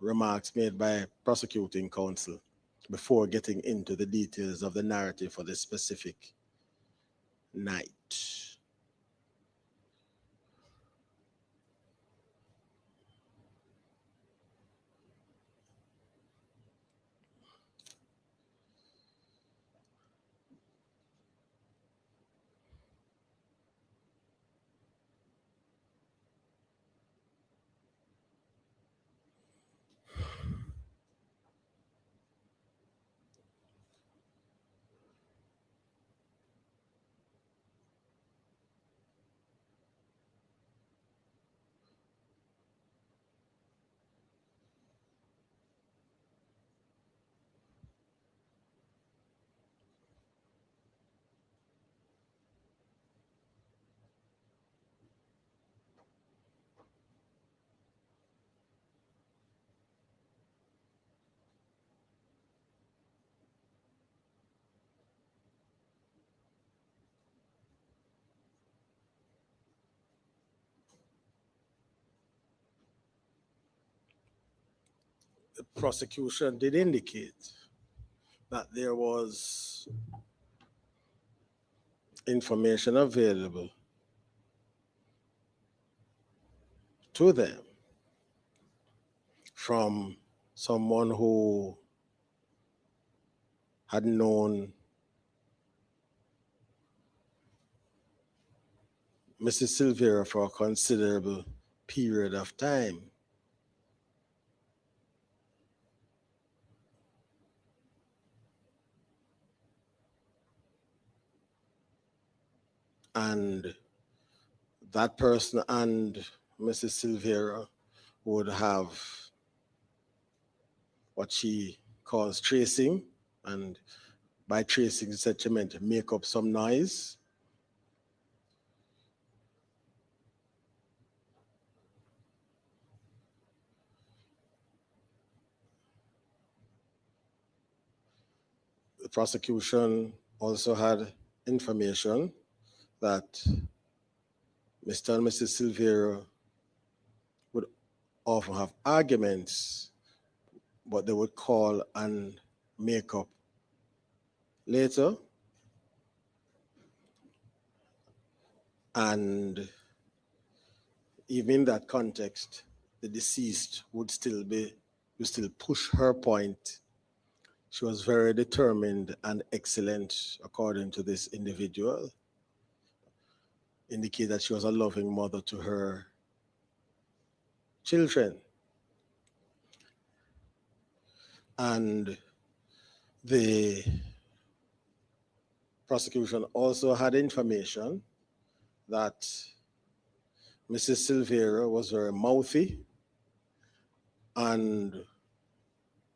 remarks made by prosecuting counsel before getting into the details of the narrative for this specific night. The prosecution did indicate that there was information available to them from someone who had known Mrs. Silvera for a considerable period of time. And that person and Mrs. Silvera would have what she calls tracing, and by tracing, she meant to make up some noise. The prosecution also had information that Mr. and Mrs. Silvera would often have arguments, but they would call and make up later. And even in that context, the deceased would still push her point. She was very determined and excellent, according to this individual. Indicate that she was a loving mother to her children. And the prosecution also had information that Mrs. Silvera was very mouthy, and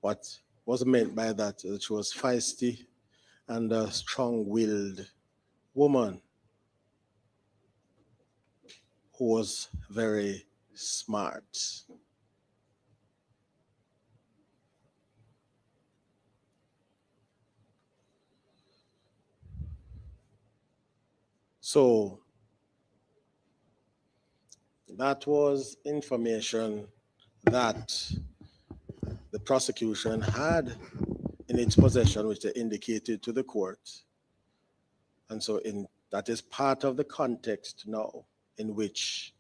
what was meant by that is that she was feisty and a strong-willed woman who was very smart. So that was information that the prosecution had in its possession, which they indicated to the court. And so that is part of the context now in which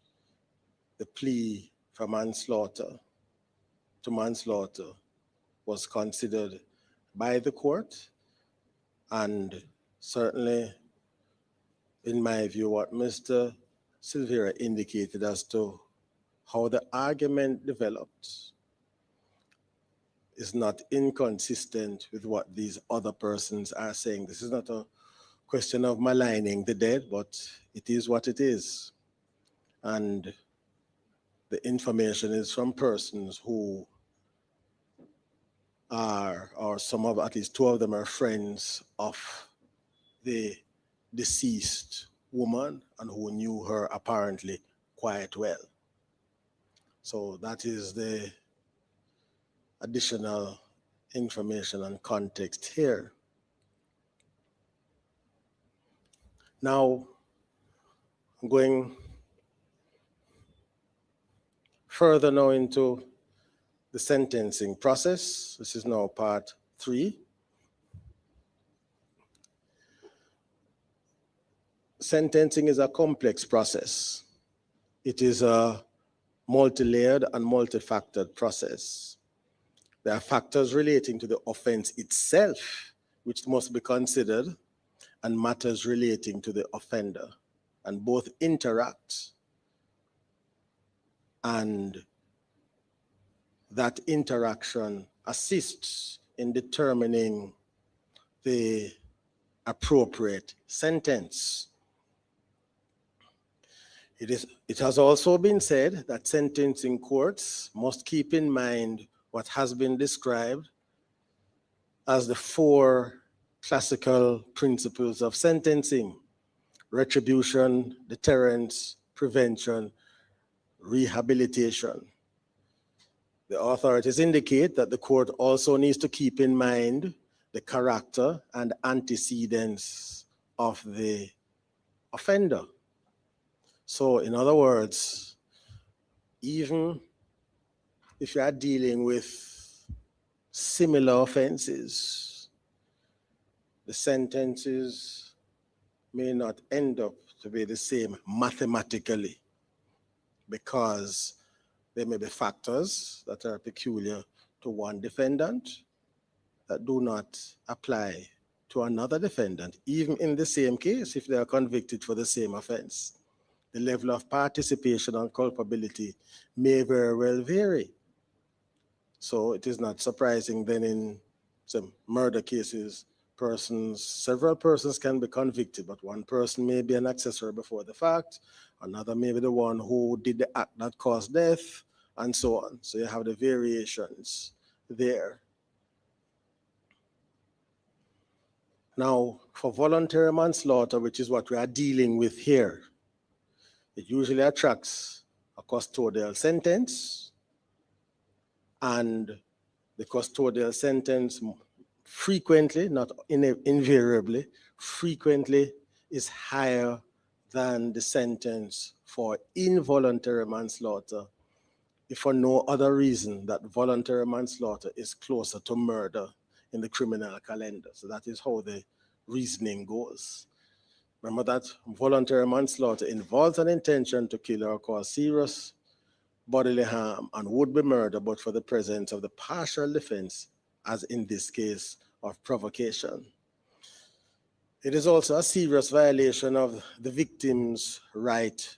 the plea for manslaughter to manslaughter was considered by the court. And certainly, in my view, what Mr. Silvera indicated as to how the argument developed is not inconsistent with what these other persons are saying. This is not a question of maligning the dead, but it is what it is. And the information is from persons who are, or some of, at least two of them are friends of the deceased woman and who knew her apparently quite well. So that is the additional information and context here. Now, I'm going further now into the sentencing process. This is now part 3. Sentencing is a complex process. It is a multi-layered and multi-factored process. There are factors relating to the offense itself, which must be considered, and matters relating to the offender, and both interact. And that interaction assists in determining the appropriate sentence. It has also been said that sentencing courts must keep in mind what has been described as the 4 classical principles of sentencing: retribution, deterrence, prevention, rehabilitation. The authorities indicate that the court also needs to keep in mind the character and antecedents of the offender. So, in other words, even if you are dealing with similar offenses, the sentences may not end up to be the same mathematically, because there may be factors that are peculiar to one defendant that do not apply to another defendant, even in the same case if they are convicted for the same offense. The level of participation and culpability may very well vary. So it is not surprising then in some murder cases, several persons can be convicted, but one person may be an accessory before the fact, another may be the one who did the act that caused death, and so on. So you have the variations there. Now, for voluntary manslaughter, which is what we are dealing with here, it usually attracts a custodial sentence, and the custodial sentence frequently, not invariably, frequently is higher than the sentence for involuntary manslaughter, if for no other reason that voluntary manslaughter is closer to murder in the criminal calendar. So that is how the reasoning goes. Remember that voluntary manslaughter involves an intention to kill or cause serious bodily harm and would be murder but for the presence of the partial defense, as in this case of provocation. It is also a serious violation of the victim's right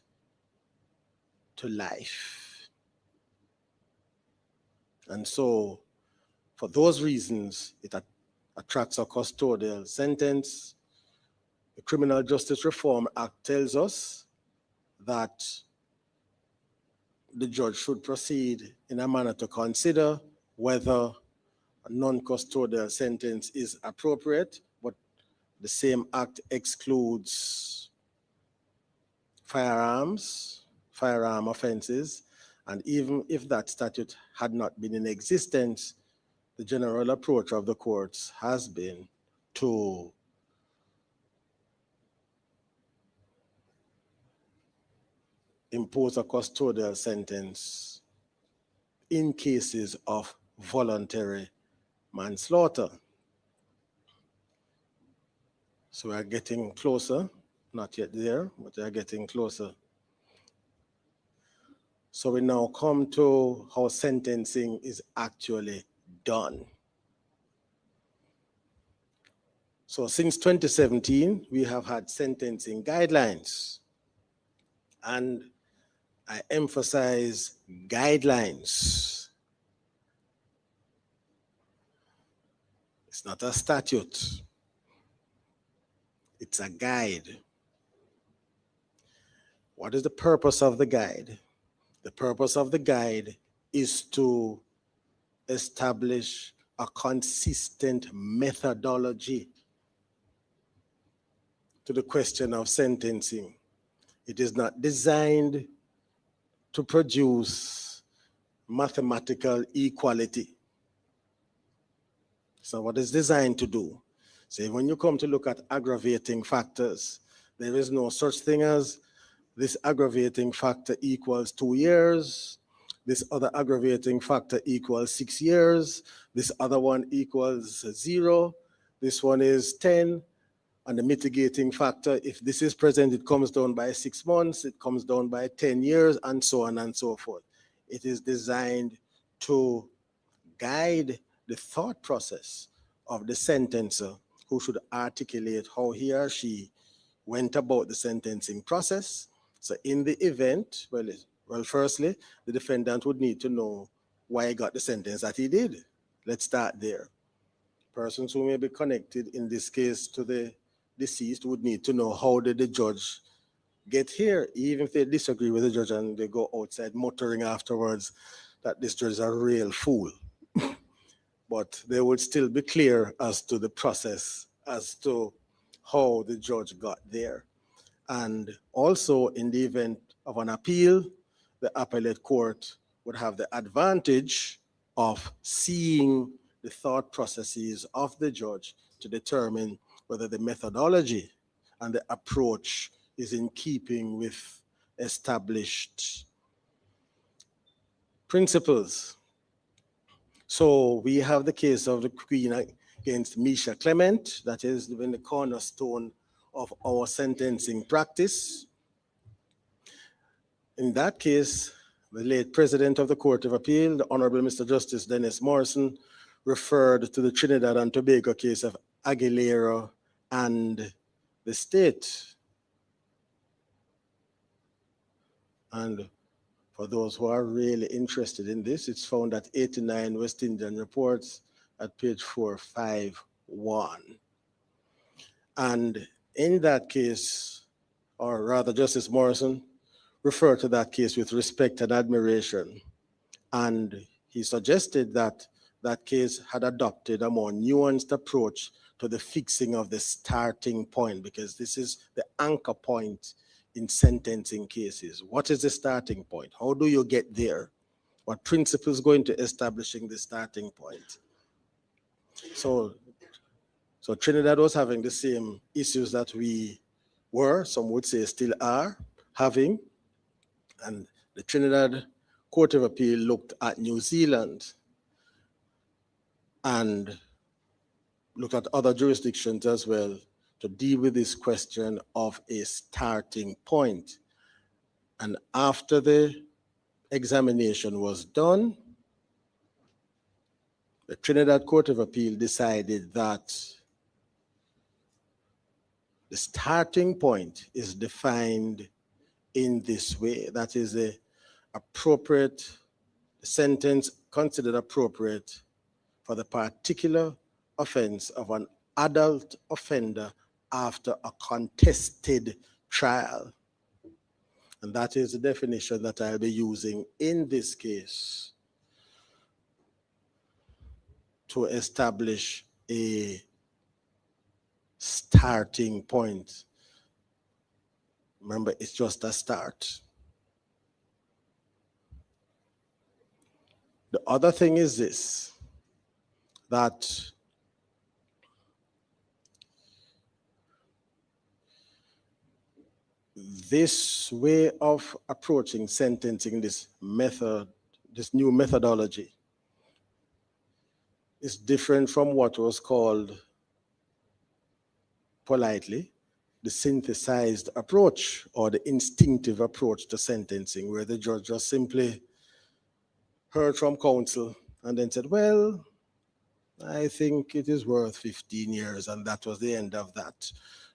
to life. And so, for those reasons, it attracts a custodial sentence. The Criminal Justice Reform Act tells us that the judge should proceed in a manner to consider whether a non-custodial sentence is appropriate, but the same act excludes firearm offenses, and even if that statute had not been in existence, the general approach of the courts has been to impose a custodial sentence in cases of voluntary manslaughter. So we are getting closer, not yet there, but we are getting closer. So we now come to how sentencing is actually done. So since 2017, we have had sentencing guidelines. And I emphasize guidelines. It's not a statute. It's a guide. What is the purpose of the guide? The purpose of the guide is to establish a consistent methodology to the question of sentencing. It is not designed to produce mathematical equality. So what it's designed to do? Say when you come to look at aggravating factors, there is no such thing as this aggravating factor equals 2 years, this other aggravating factor equals 6 years, this other one equals 0, this one is 10, and the mitigating factor, if this is present, it comes down by 6 months, it comes down by 10 years, and so on and so forth. It is designed to guide the thought process of the sentencer, who should articulate how he or she went about the sentencing process. So in the event, well, firstly, the defendant would need to know why he got the sentence that he did. Let's start there. Persons who may be connected in this case to the deceased would need to know how did the judge get here, even if they disagree with the judge and they go outside muttering afterwards that this judge is a real fool. But they would still be clear as to the process, as to how the judge got there. And also in the event of an appeal, the appellate court would have the advantage of seeing the thought processes of the judge to determine whether the methodology and the approach is in keeping with established principles. So we have the case of the Queen against Misha Clement, that is been the cornerstone of our sentencing practice. In that case, the late President of the Court of Appeal, the Honorable Mr. Justice Dennis Morrison, referred to the Trinidad and Tobago case of Aguilera and the state. And for those who are really interested in this, it's found at 89 West Indian Reports at page 451. And in that case, or rather Justice Morrison referred to that case with respect and admiration. And he suggested that that case had adopted a more nuanced approach to the fixing of the starting point, because this is the anchor point in sentencing cases. What is the starting point? How do you get there? What principles go into establishing the starting point? So Trinidad was having the same issues that we were, some would say still are, having. And the Trinidad Court of Appeal looked at New Zealand and looked at other jurisdictions as well to deal with this question of a starting point. And after the examination was done, the Trinidad Court of Appeal decided that the starting point is defined in this way. That is the appropriate sentence considered appropriate for the particular offense of an adult offender after a contested trial. And that is the definition that I'll be using in this case to establish a starting point. Remember, it's just a start. The other thing is this, that this way of approaching sentencing, this method, this new methodology, is different from what was called politely the synthesized approach or the instinctive approach to sentencing, where the judge just simply heard from counsel and then said, well, I think it is worth 15 years, and that was the end of that.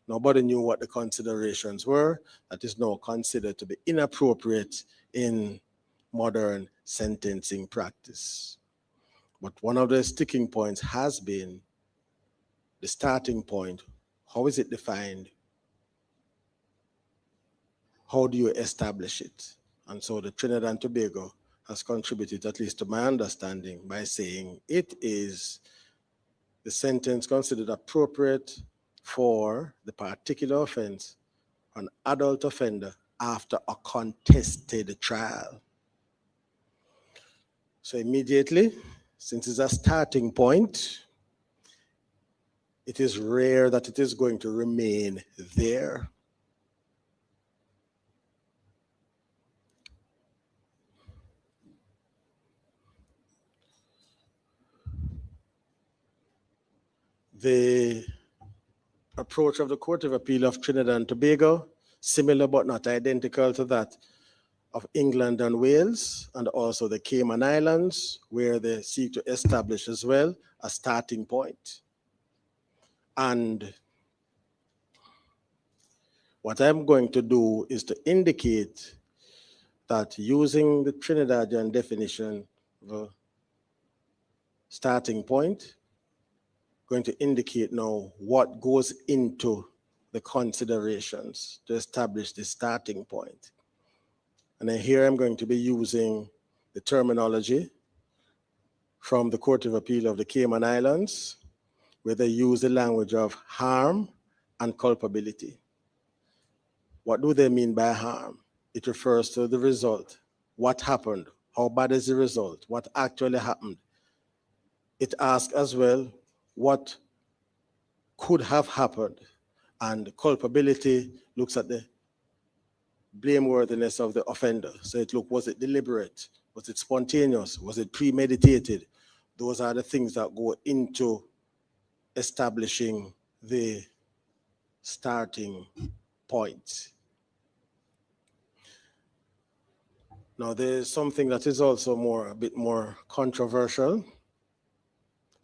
Nobody knew what the considerations were. That is now considered to be inappropriate in modern sentencing practice. But one of the sticking points has been the starting point. How is it defined? How do you establish it? And so the Trinidad and Tobago has contributed, at least to my understanding, by saying it is the sentence considered appropriate for the particular offense, an adult offender, after a contested trial. So immediately, since it's a starting point, it is rare that it is going to remain there. The approach of the Court of Appeal of Trinidad and Tobago, similar but not identical to that of England and Wales, and also the Cayman Islands, where they seek to establish as well a starting point. And what I'm going to do is to indicate that using the Trinidadian definition of a starting point, going to indicate now what goes into the considerations to establish the starting point. And then here I'm going to be using the terminology from the Court of Appeal of the Cayman Islands, where they use the language of harm and culpability. What do they mean by harm? It refers to the result. What happened? How bad is the result? What actually happened? It asks as well, what could have happened? And culpability looks at the blameworthiness of the offender. So it looks, was it deliberate? Was it spontaneous? Was it premeditated? Those are the things that go into establishing the starting point. Now, there's something that is also a bit more controversial,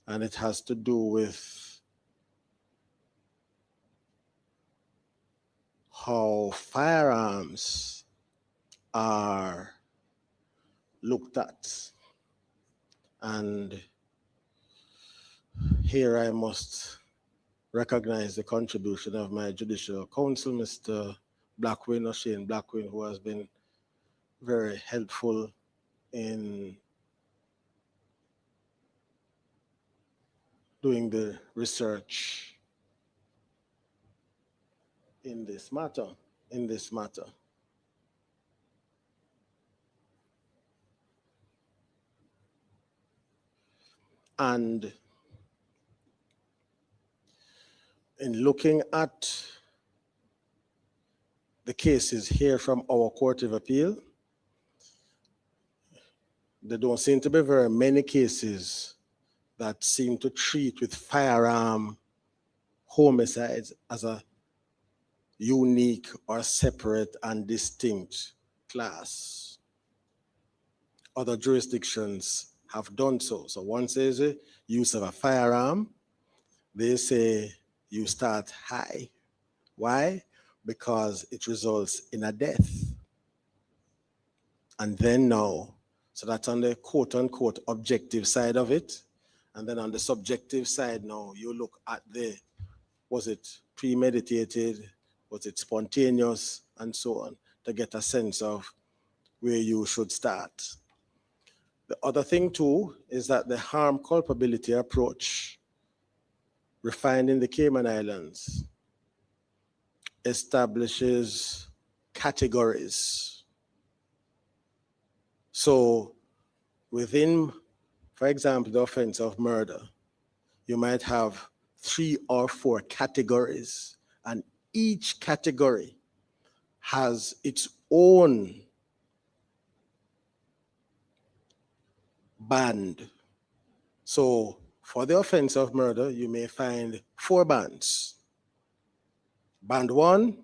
and it has to do with how firearms are looked at. And here I must recognize the contribution of my judicial counsel, Mr. Blackwin, or Shane Blackwin, who has been very helpful in doing the research in this matter. And in looking at the cases here from our Court of Appeal, there don't seem to be very many cases that seem to treat with firearm homicides as a unique or separate and distinct class. Other jurisdictions have done so. So one says use of a firearm, they say you start high. Why? Because it results in a death. And then now, so that's on the quote unquote objective side of it. And then on the subjective side now, you look at was it premeditated, was it spontaneous, and so on, to get a sense of where you should start. The other thing too is that the harm culpability approach refined in the Cayman Islands establishes categories. So within, for example, the offense of murder, you might have 3 or 4 categories, and each category has its own band. So for the offense of murder, you may find 4 bands. Band 1,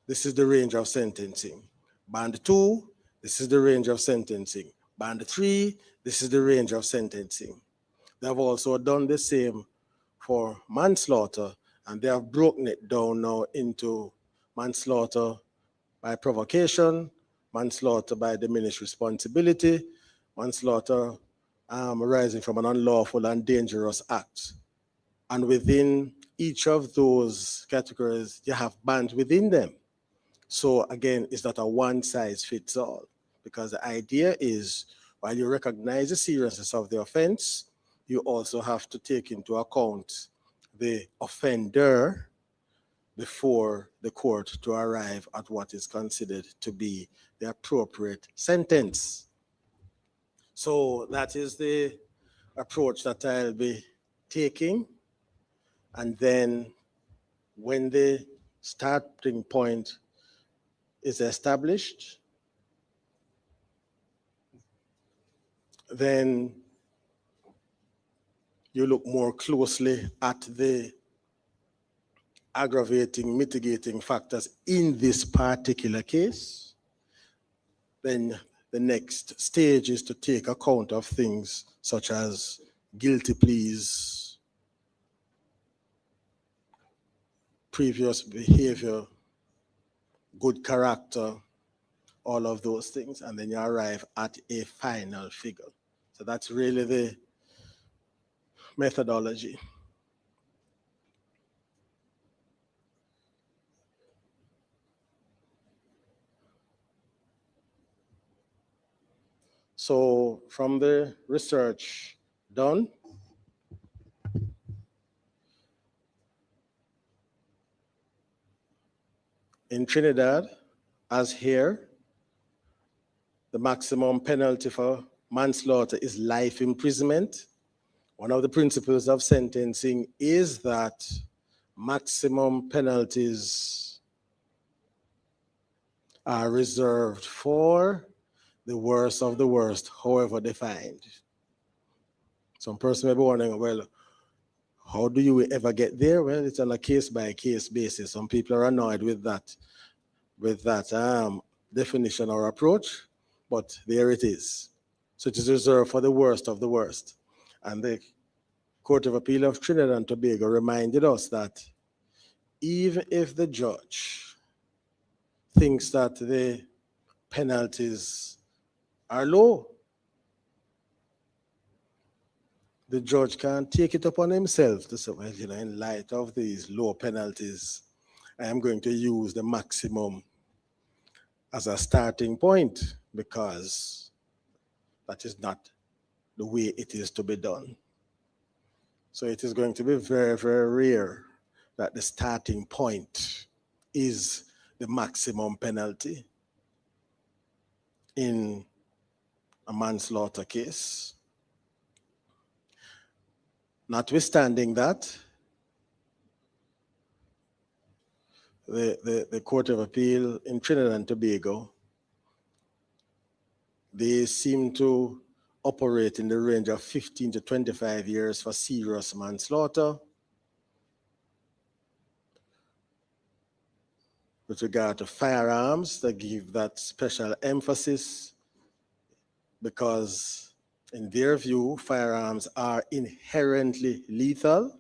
this is the range of sentencing. Band 2, this is the range of sentencing. Band 3, this is the range of sentencing. They have also done the same for manslaughter, and they have broken it down now into manslaughter by provocation, manslaughter by diminished responsibility, manslaughter arising from an unlawful and dangerous act. And within each of those categories, you have bands within them. So again, it's not a one size fits all, because the idea is, while you recognize the seriousness of the offense, you also have to take into account the offender before the court to arrive at what is considered to be the appropriate sentence. So that is the approach that I'll be taking. And then when the starting point is established, then you look more closely at the aggravating, mitigating factors in this particular case. Then the next stage is to take account of things such as guilty pleas, previous behavior, good character, all of those things, and then you arrive at a final figure. So that's really the methodology. So from the research done, in Trinidad, as here, the maximum penalty for manslaughter is life imprisonment. One of the principles of sentencing is that maximum penalties are reserved for the worst of the worst, however defined. Some person may be wondering, well, How do you ever get there? Well, it's on a case-by-case basis. Some people are annoyed with that definition or approach, but there it is. So it is reserved for the worst of the worst. And the Court of Appeal of Trinidad and Tobago reminded us that even if the judge thinks that the penalties are low, the judge can't take it upon himself to say, well, in light of these low penalties, I am going to use the maximum as a starting point, because that is not the way it is to be done. So it is going to be very, very rare that the starting point is the maximum penalty in a manslaughter case. Notwithstanding that, the Court of Appeal in Trinidad and Tobago, they seem to operate in the range of 15 to 25 years for serious manslaughter. With regard to firearms, they give that special emphasis because in their view, firearms are inherently lethal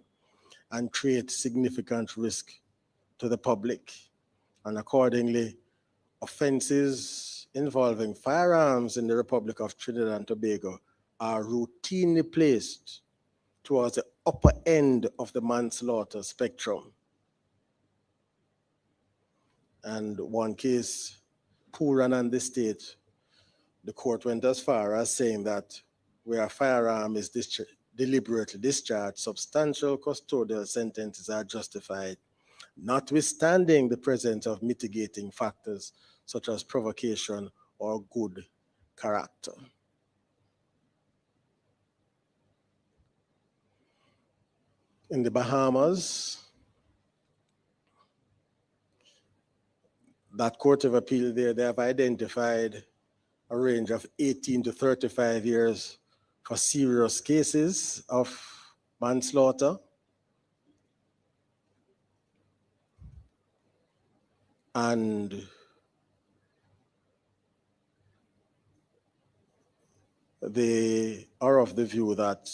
and create significant risk to the public. And accordingly, offenses involving firearms in the Republic of Trinidad and Tobago are routinely placed towards the upper end of the manslaughter spectrum. And one case, Puran and the state, the court went as far as saying that where a firearm is deliberately discharged, substantial custodial sentences are justified, notwithstanding the presence of mitigating factors such as provocation or good character. In the Bahamas, that Court of Appeal there, they have identified a range of 18 to 35 years for serious cases of manslaughter. And they are of the view that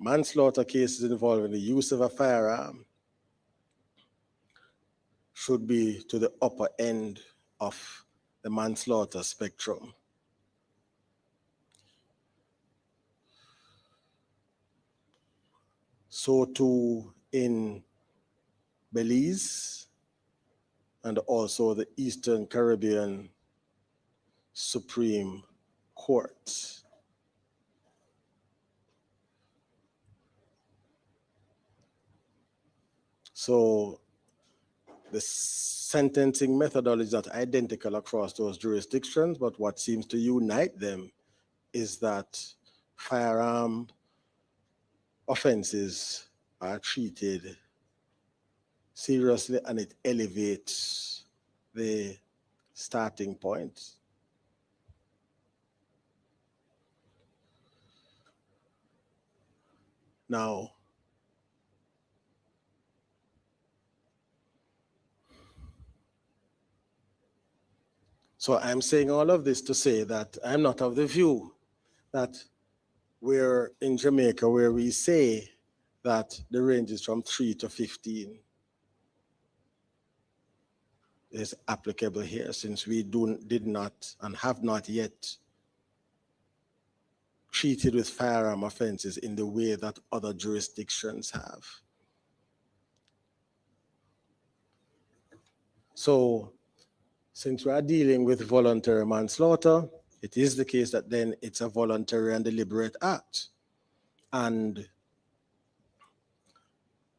manslaughter cases involving the use of a firearm should be to the upper end of the manslaughter spectrum. So too in Belize and also the Eastern Caribbean Supreme Court. So the sentencing methodology is not identical across those jurisdictions, but what seems to unite them is that firearm offenses are treated seriously and it elevates the starting point. Now, so I'm saying all of this to say that I'm not of the view that we're in Jamaica where we say that the range is from 3 to 15 is applicable here, since we did not and have not yet treated with firearm offenses in the way that other jurisdictions have. So since we are dealing with voluntary manslaughter, it is the case that then it's a voluntary and deliberate act. And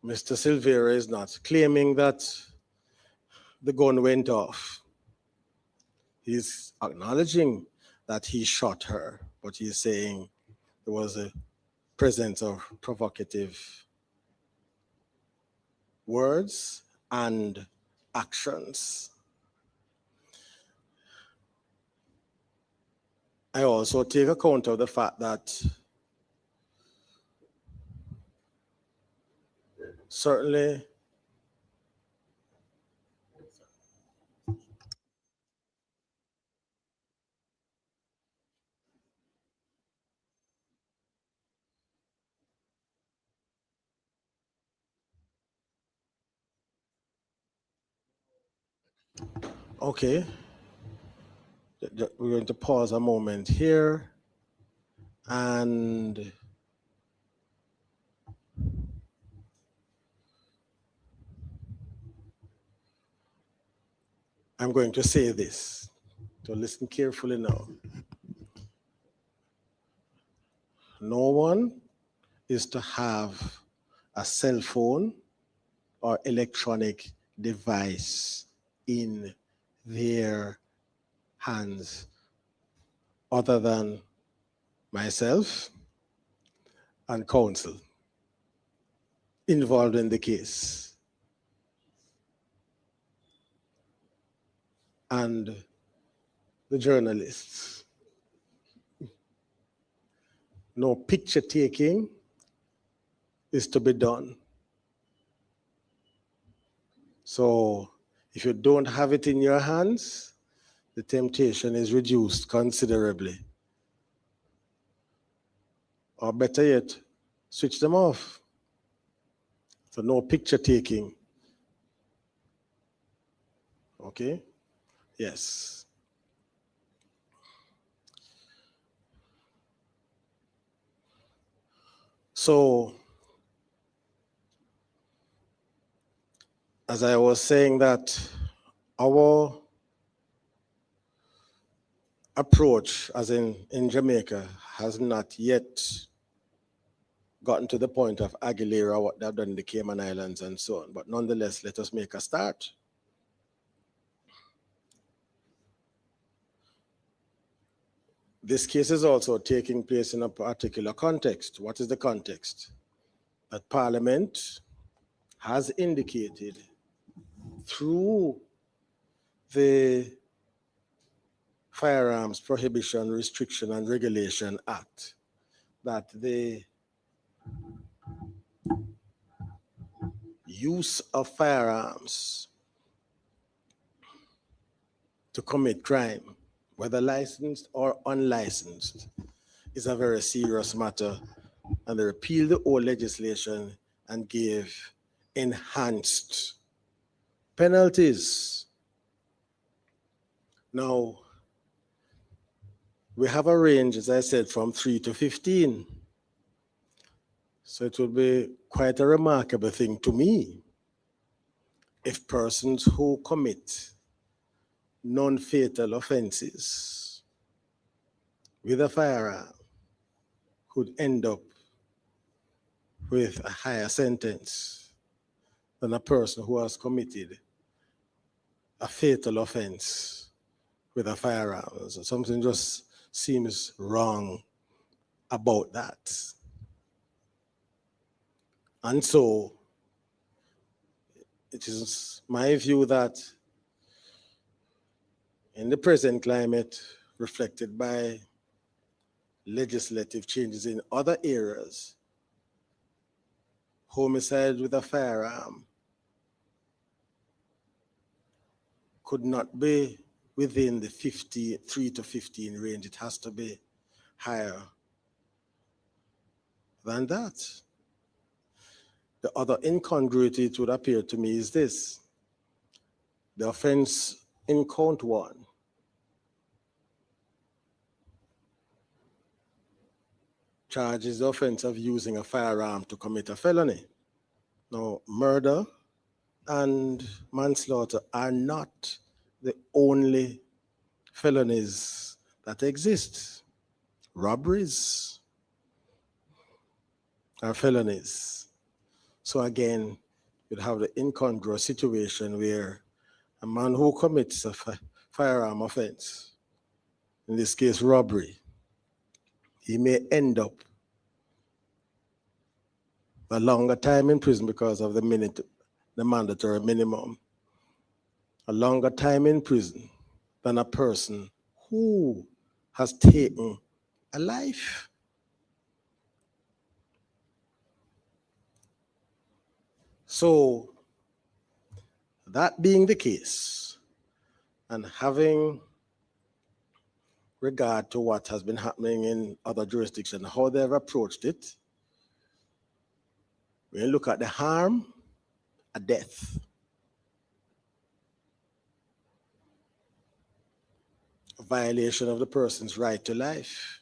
Mr. Silvera is not claiming that the gun went off. He's acknowledging that he shot her, but he's saying there was a presence of provocative words and actions. I also take account of the fact that certainly okay. We're going to pause a moment here, and I'm going to say this. So listen carefully now. No one is to have a cell phone or electronic device in their hands other than myself and counsel involved in the case. And the journalists. No picture taking is to be done. So if you don't have it in your hands, the temptation is reduced considerably. Or better yet, switch them off. So no picture taking. Okay? Yes. So, as I was saying that our approach, as in Jamaica, has not yet gotten to the point of Aguilera, what they've done in the Cayman Islands and so on. But nonetheless, let us make a start. This case is also taking place in a particular context. What is the context? That Parliament has indicated through the Firearms Prohibition, Restriction and Regulation Act that the use of firearms to commit crime, whether licensed or unlicensed, is a very serious matter, and they repealed the old legislation and gave enhanced penalties. Now, we have a range, as I said, from 3 to 15. So it would be quite a remarkable thing to me if persons who commit non-fatal offenses with a firearm could end up with a higher sentence than a person who has committed a fatal offense with a firearm. So something just seems wrong about that. And so it is my view that in the present climate, reflected by legislative changes in other areas, homicide with a firearm could not be within the 3 to 15 range. It has to be higher than that. The other incongruity, it would appear to me, is this. The offense in count 1 charges the offense of using a firearm to commit a felony. Now, murder and manslaughter are not the only felonies that exist. Robberies are felonies. So again, you'd have the incongruous situation where a man who commits a firearm offense, in this case robbery, he may end up a longer time in prison because of the mandatory minimum, a longer time in prison than a person who has taken a life. So, that being the case, and having regard to what has been happening in other jurisdictions, how they've approached it, when you look at the harm, a death. A violation of the person's right to life,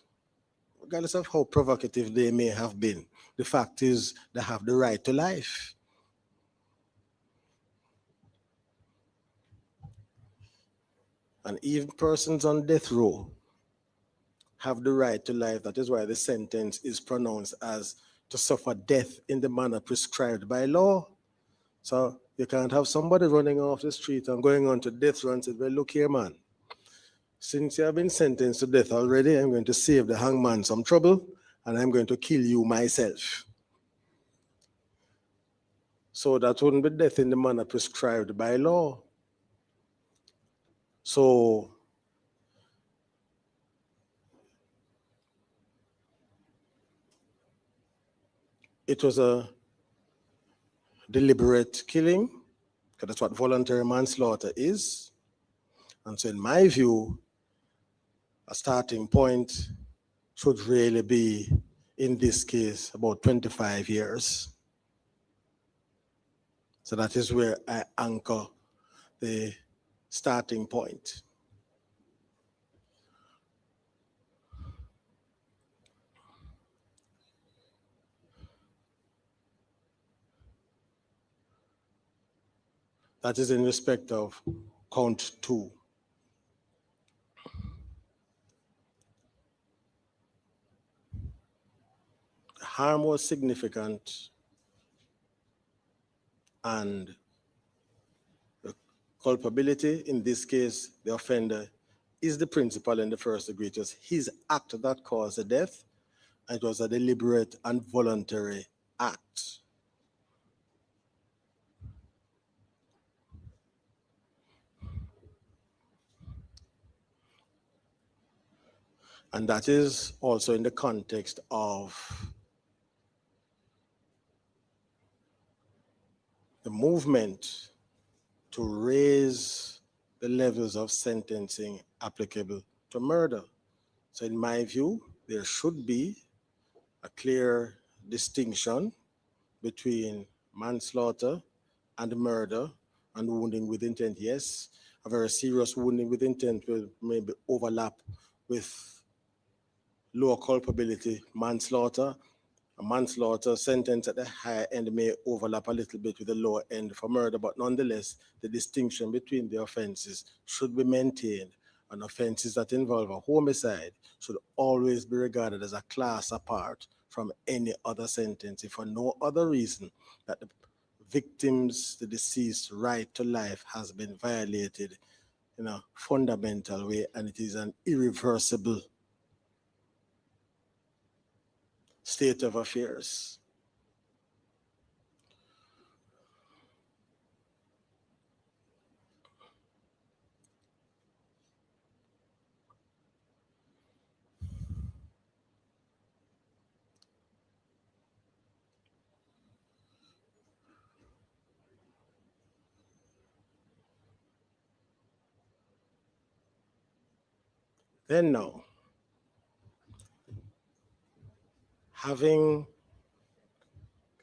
regardless of how provocative they may have been. The fact is, they have the right to life. And even persons on death row have the right to life. That is why the sentence is pronounced as to suffer death in the manner prescribed by law. So you can't have somebody running off the street and going on to death row and say, well, look here, man. Since you have been sentenced to death already, I'm going to save the hangman some trouble, and I'm going to kill you myself. So that wouldn't be death in the manner prescribed by law. So it was a deliberate killing, because that's what voluntary manslaughter is. And so in my view, a starting point should really be, in this case, about 25 years. So that is where I anchor the starting point. That is in respect of count 2. The harm was significant, and the culpability, in this case, the offender, is the principal in the first degree. It was his act that caused the death, and it was a deliberate and voluntary act. And that is also in the context of the movement to raise the levels of sentencing applicable to murder. So in my view, there should be a clear distinction between manslaughter and murder and wounding with intent. Yes, a very serious wounding with intent will maybe overlap with lower culpability manslaughter. A manslaughter sentence at the higher end may overlap a little bit with the lower end for murder, but nonetheless, the distinction between the offenses should be maintained, and offenses that involve a homicide should always be regarded as a class apart from any other sentence, if for no other reason that the victim's, the deceased's right to life has been violated in a fundamental way, and it is an irreversible state of affairs. Then now, having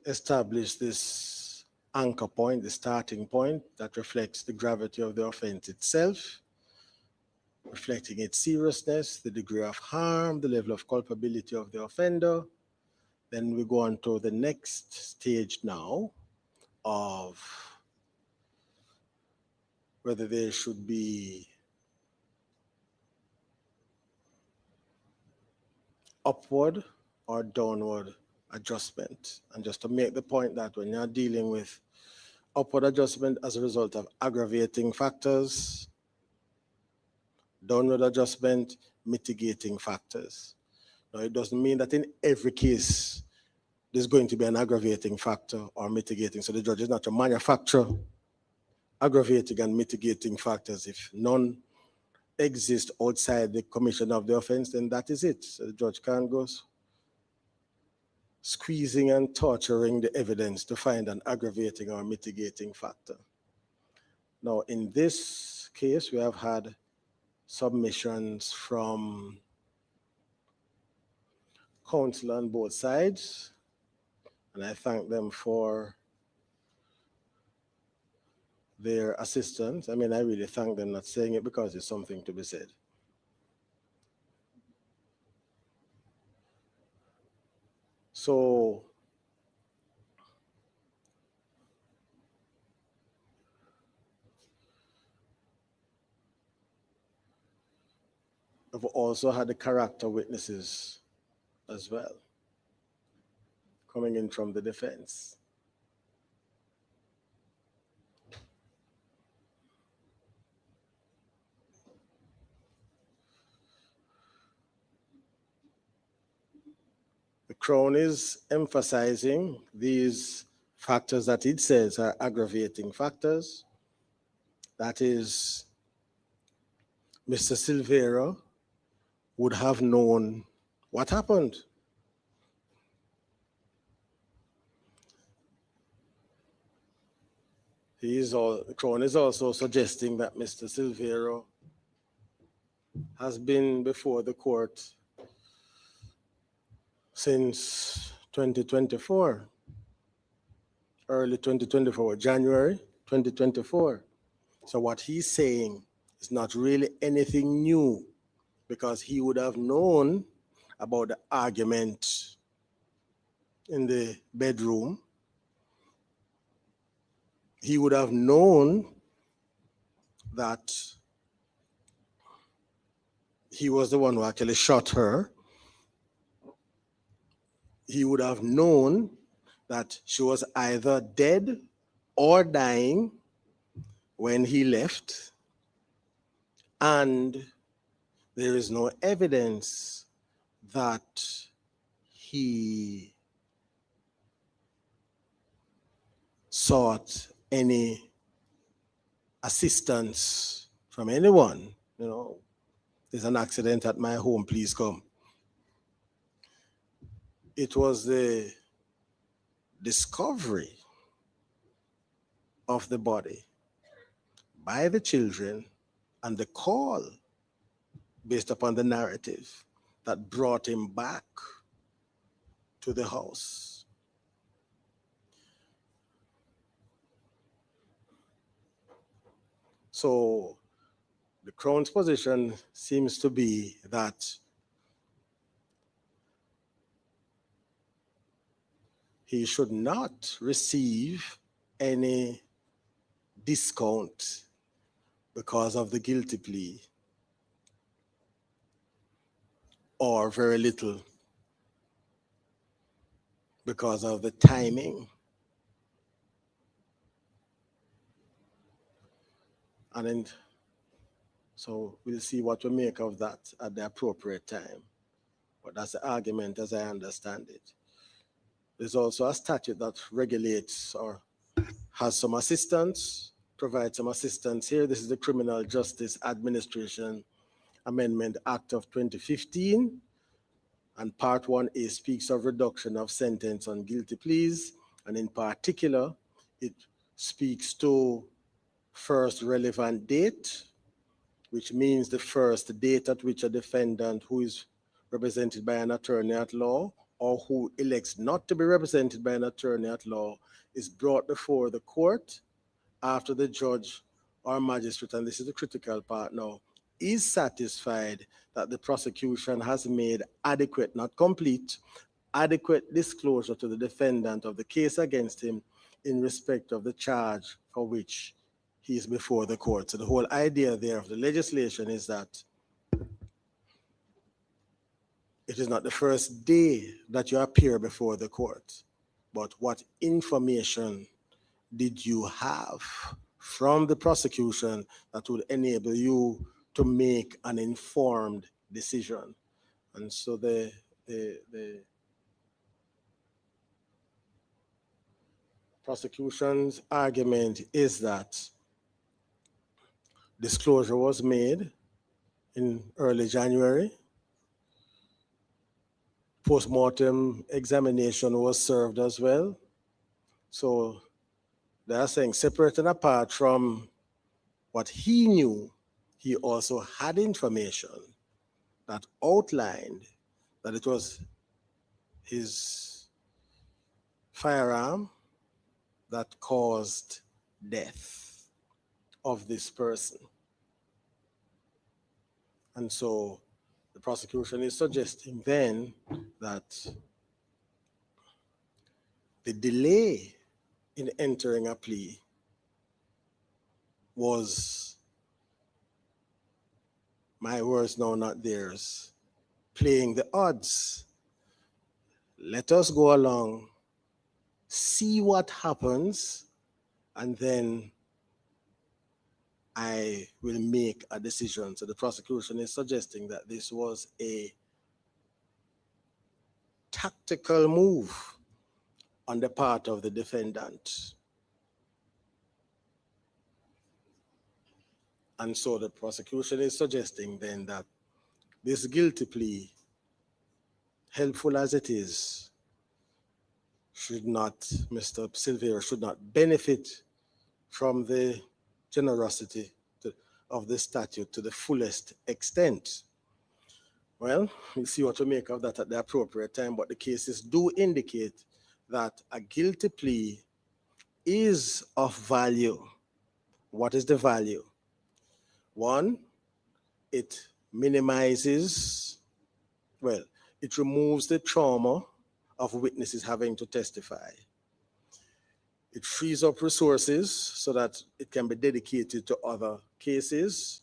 established this anchor point, the starting point that reflects the gravity of the offense itself, reflecting its seriousness, the degree of harm, the level of culpability of the offender, then we go on to the next stage now of whether there should be upward or downward adjustment. And just to make the point that when you're dealing with upward adjustment as a result of aggravating factors, downward adjustment, mitigating factors. Now, it doesn't mean that in every case there's going to be an aggravating factor or mitigating. So the judge is not to manufacture aggravating and mitigating factors. If none exist outside the commission of the offense, then that is it. So the judge can't go squeezing and torturing the evidence to find an aggravating or mitigating factor. Now, in this case, we have had submissions from counsel on both sides, and I thank them for their assistance. I mean, I really thank them, not saying it because there's something to be said. So, we've also had the character witnesses as well, coming in from the defense. The Crown is emphasizing these factors that it says are aggravating factors. That is, Mr. Silvera would have known what happened. The Crown is also suggesting that Mr. Silvera has been before the court since 2024, early 2024, January 2024. So what he's saying is not really anything new, because he would have known about the argument in the bedroom. He would have known that he was the one who actually shot her. He would have known that she was either dead or dying when he left, and there is no evidence that he sought any assistance from anyone. You know, there's an accident at my home, please come. It was the discovery of the body by the children and the call based upon the narrative that brought him back to the house. So the Crown's position seems to be that he should not receive any discount because of the guilty plea, or very little because of the timing. And then, so we'll see what we make of that at the appropriate time. But that's the argument as I understand it. There's also a statute that regulates or has some assistance, provides some assistance here. This is the Criminal Justice Administration Amendment Act of 2015. And Part 1A speaks of reduction of sentence on guilty pleas. And in particular, it speaks to first relevant date, which means the first date at which a defendant who is represented by an attorney at law or who elects not to be represented by an attorney at law is brought before the court after the judge or magistrate, and this is the critical part now, is satisfied that the prosecution has made adequate, not complete, adequate disclosure to the defendant of the case against him in respect of the charge for which he is before the court. So the whole idea there of the legislation is that it is not the first day that you appear before the court, but what information did you have from the prosecution that would enable you to make an informed decision. And so the prosecution's argument is that disclosure was made in early January. post-mortem examination was served as well. So they are saying, separate and apart from what he knew, he also had information that outlined that it was his firearm that caused death of this person. And so the prosecution is suggesting then that the delay in entering a plea was, my words now, not theirs, playing the odds. Let us go along, see what happens, and then I will make a decision. So the prosecution is suggesting that this was a tactical move on the part of the defendant. And so the prosecution is suggesting then that this guilty plea, helpful as it is, should not, Mr. Silvera should not benefit from the generosity of the statute to the fullest extent. Well, we'll see what to make of that at the appropriate time, but the cases do indicate that a guilty plea is of value. What is the value? One, it minimizes, well, it removes the trauma of witnesses having to testify. It frees up resources so that it can be dedicated to other cases,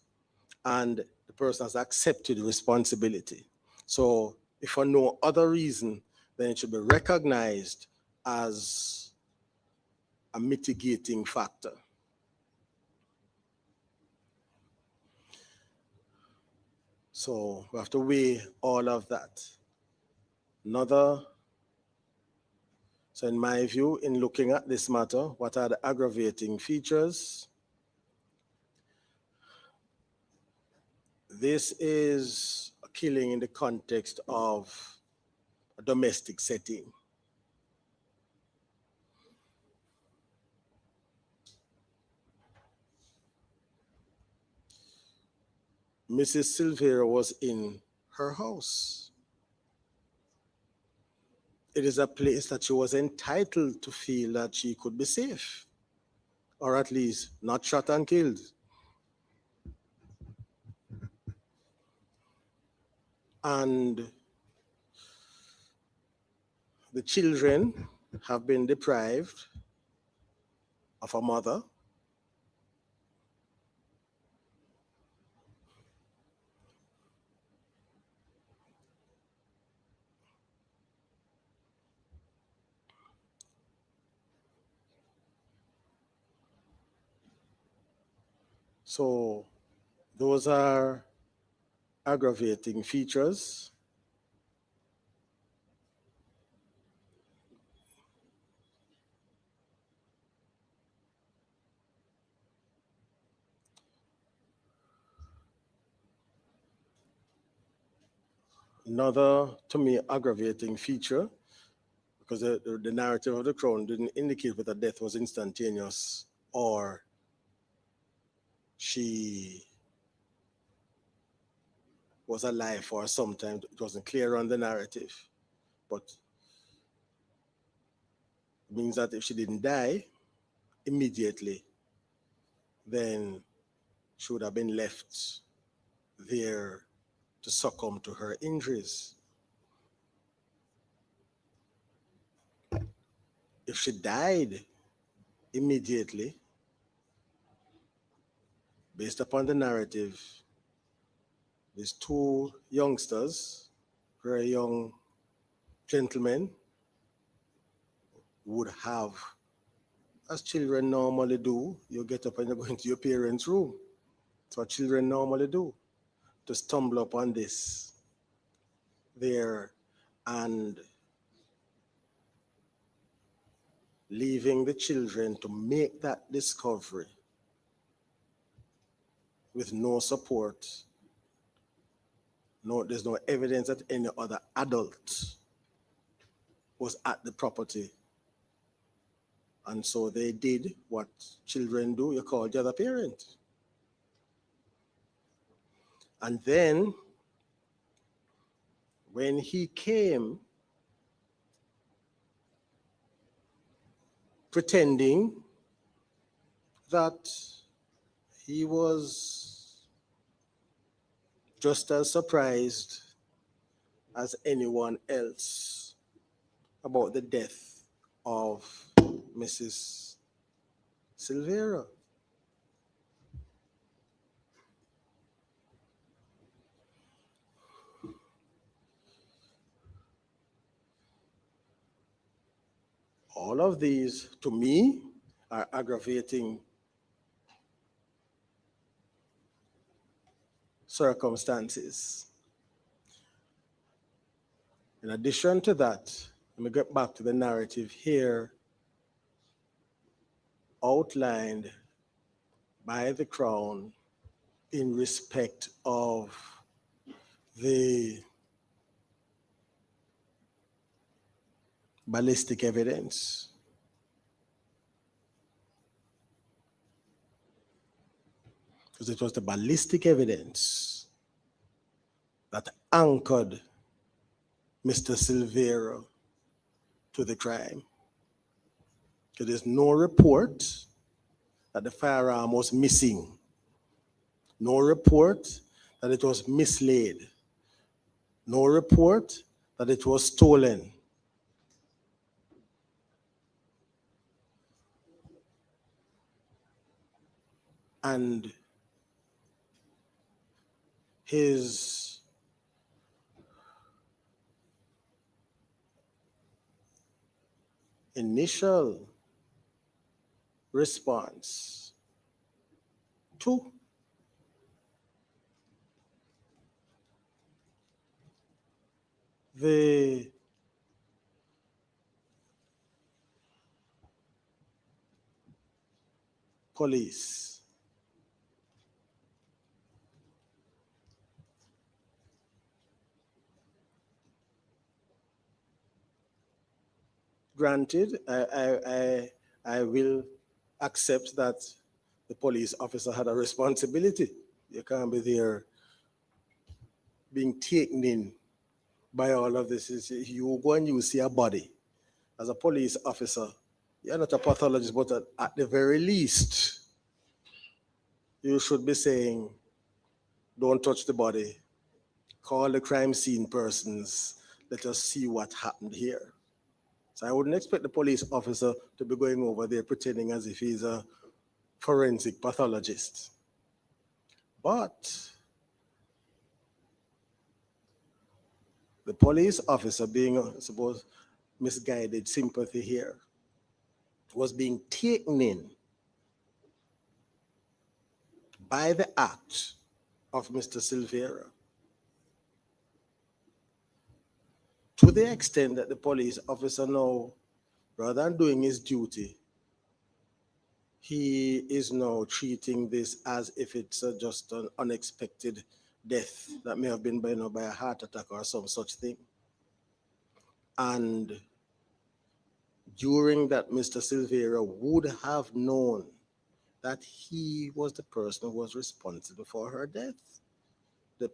and the person has accepted responsibility. So if for no other reason, then it should be recognized as a mitigating factor. So we have to weigh all of that. So in my view, in looking at this matter, what are the aggravating features? This is a killing in the context of a domestic setting. Mrs. Silvera was in her house. It is a place that she was entitled to feel that she could be safe, or at least not shot and killed. And the children have been deprived of a mother. So those are aggravating features. Another, to me, aggravating feature, because the narrative of the Crown didn't indicate whether death was instantaneous or she was alive for some time. It wasn't clear on the narrative, but it means that if she didn't die immediately, then she would have been left there to succumb to her injuries. If she died immediately, based upon the narrative, these two youngsters, very young gentlemen, would have, as children normally do, you get up and you go into your parents' room. That's what children normally do, to stumble upon this there and leaving the children to make that discovery with no support. No, there's no evidence that any other adult was at the property. And so they did what children do, you call the other parent. And then when he came pretending that he was just as surprised as anyone else about the death of Mrs. Silvera. All of these, to me, are aggravating circumstances. In addition to that, let me get back to the narrative here outlined by the Crown in respect of the ballistic evidence. Because it was the ballistic evidence that anchored Mr. Silvera to the crime. There is no report that the firearm was missing. No report that it was mislaid. No report that it was stolen. And his initial response to the police granted, I will accept that the police officer had a responsibility. You can't be there being taken in by all of this. You go and you see a body. As a police officer, you're not a pathologist, but at the very least, you should be saying, don't touch the body. Call the crime scene persons. Let us see what happened here. So I wouldn't expect the police officer to be going over there pretending as if he's a forensic pathologist. But the police officer, being, suppose, misguided sympathy here, was being taken in by the act of Mr. Silvera, to the extent that the police officer now, rather than doing his duty, he is now treating this as if it's just an unexpected death that may have been by a heart attack or some such thing. And during that, Mr. Silvera would have known that he was the person who was responsible for her death. The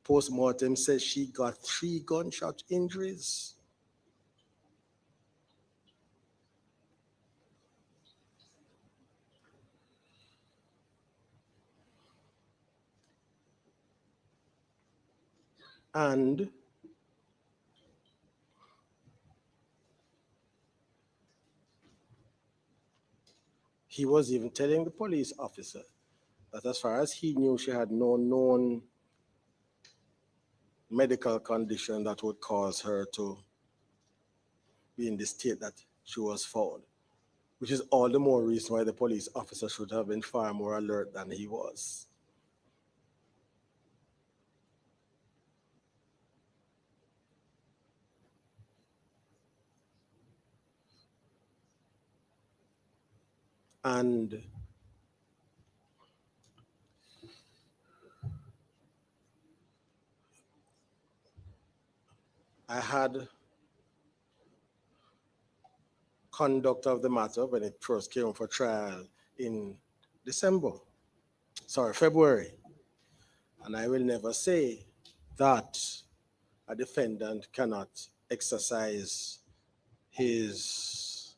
post-mortem says she got 3 gunshot injuries. And he was even telling the police officer that as far as he knew, she had no known medical condition that would cause her to be in the state that she was found, which is all the more reason why the police officer should have been far more alert than he was. And I had conduct of the matter when it first came for trial in February. And I will never say that a defendant cannot exercise his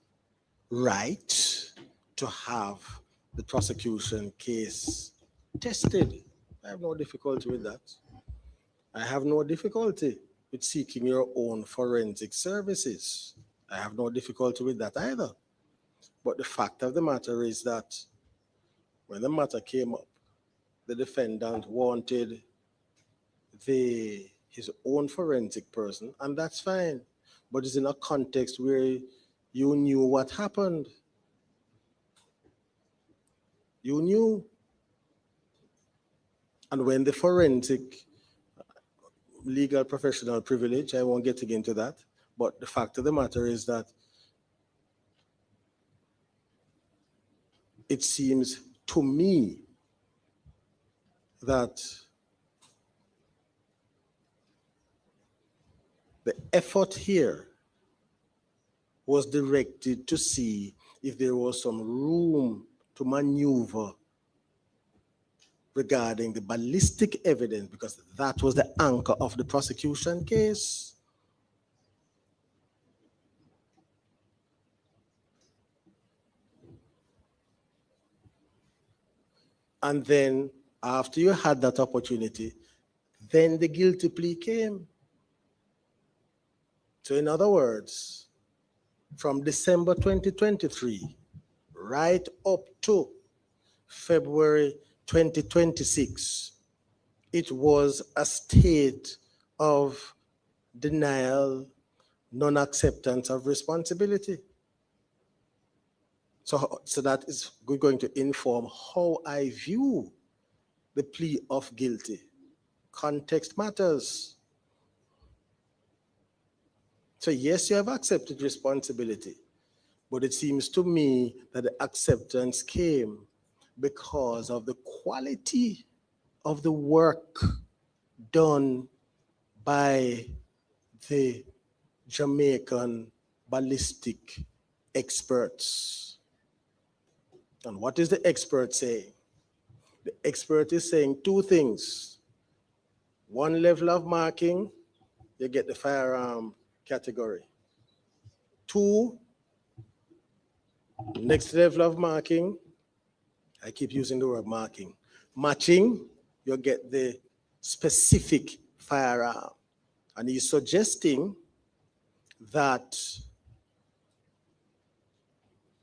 right to have the prosecution case tested. I have no difficulty with that. I have no difficulty with seeking your own forensic services. I have no difficulty with that either. But the fact of the matter is that when the matter came up, the defendant wanted his own forensic person, and that's fine. But it's in a context where you knew what happened. You knew. And when the forensic legal professional privilege, I won't get into that, but the fact of the matter is that it seems to me that the effort here was directed to see if there was some room to maneuver regarding the ballistic evidence, because that was the anchor of the prosecution case. And then after you had that opportunity, then the guilty plea came. So in other words, from December 2023, right up to February 2026, it was a state of denial, non-acceptance of responsibility. So that is going to inform how I view the plea of guilty. Context matters. So yes, you have accepted responsibility, but it seems to me that the acceptance came because of the quality of the work done by the Jamaican ballistic experts. And what is the expert saying? The expert is saying two things. One level of marking, you get the firearm category. Two, next level of marking, I keep using the word marking, matching, you get the specific firearm. And he's suggesting that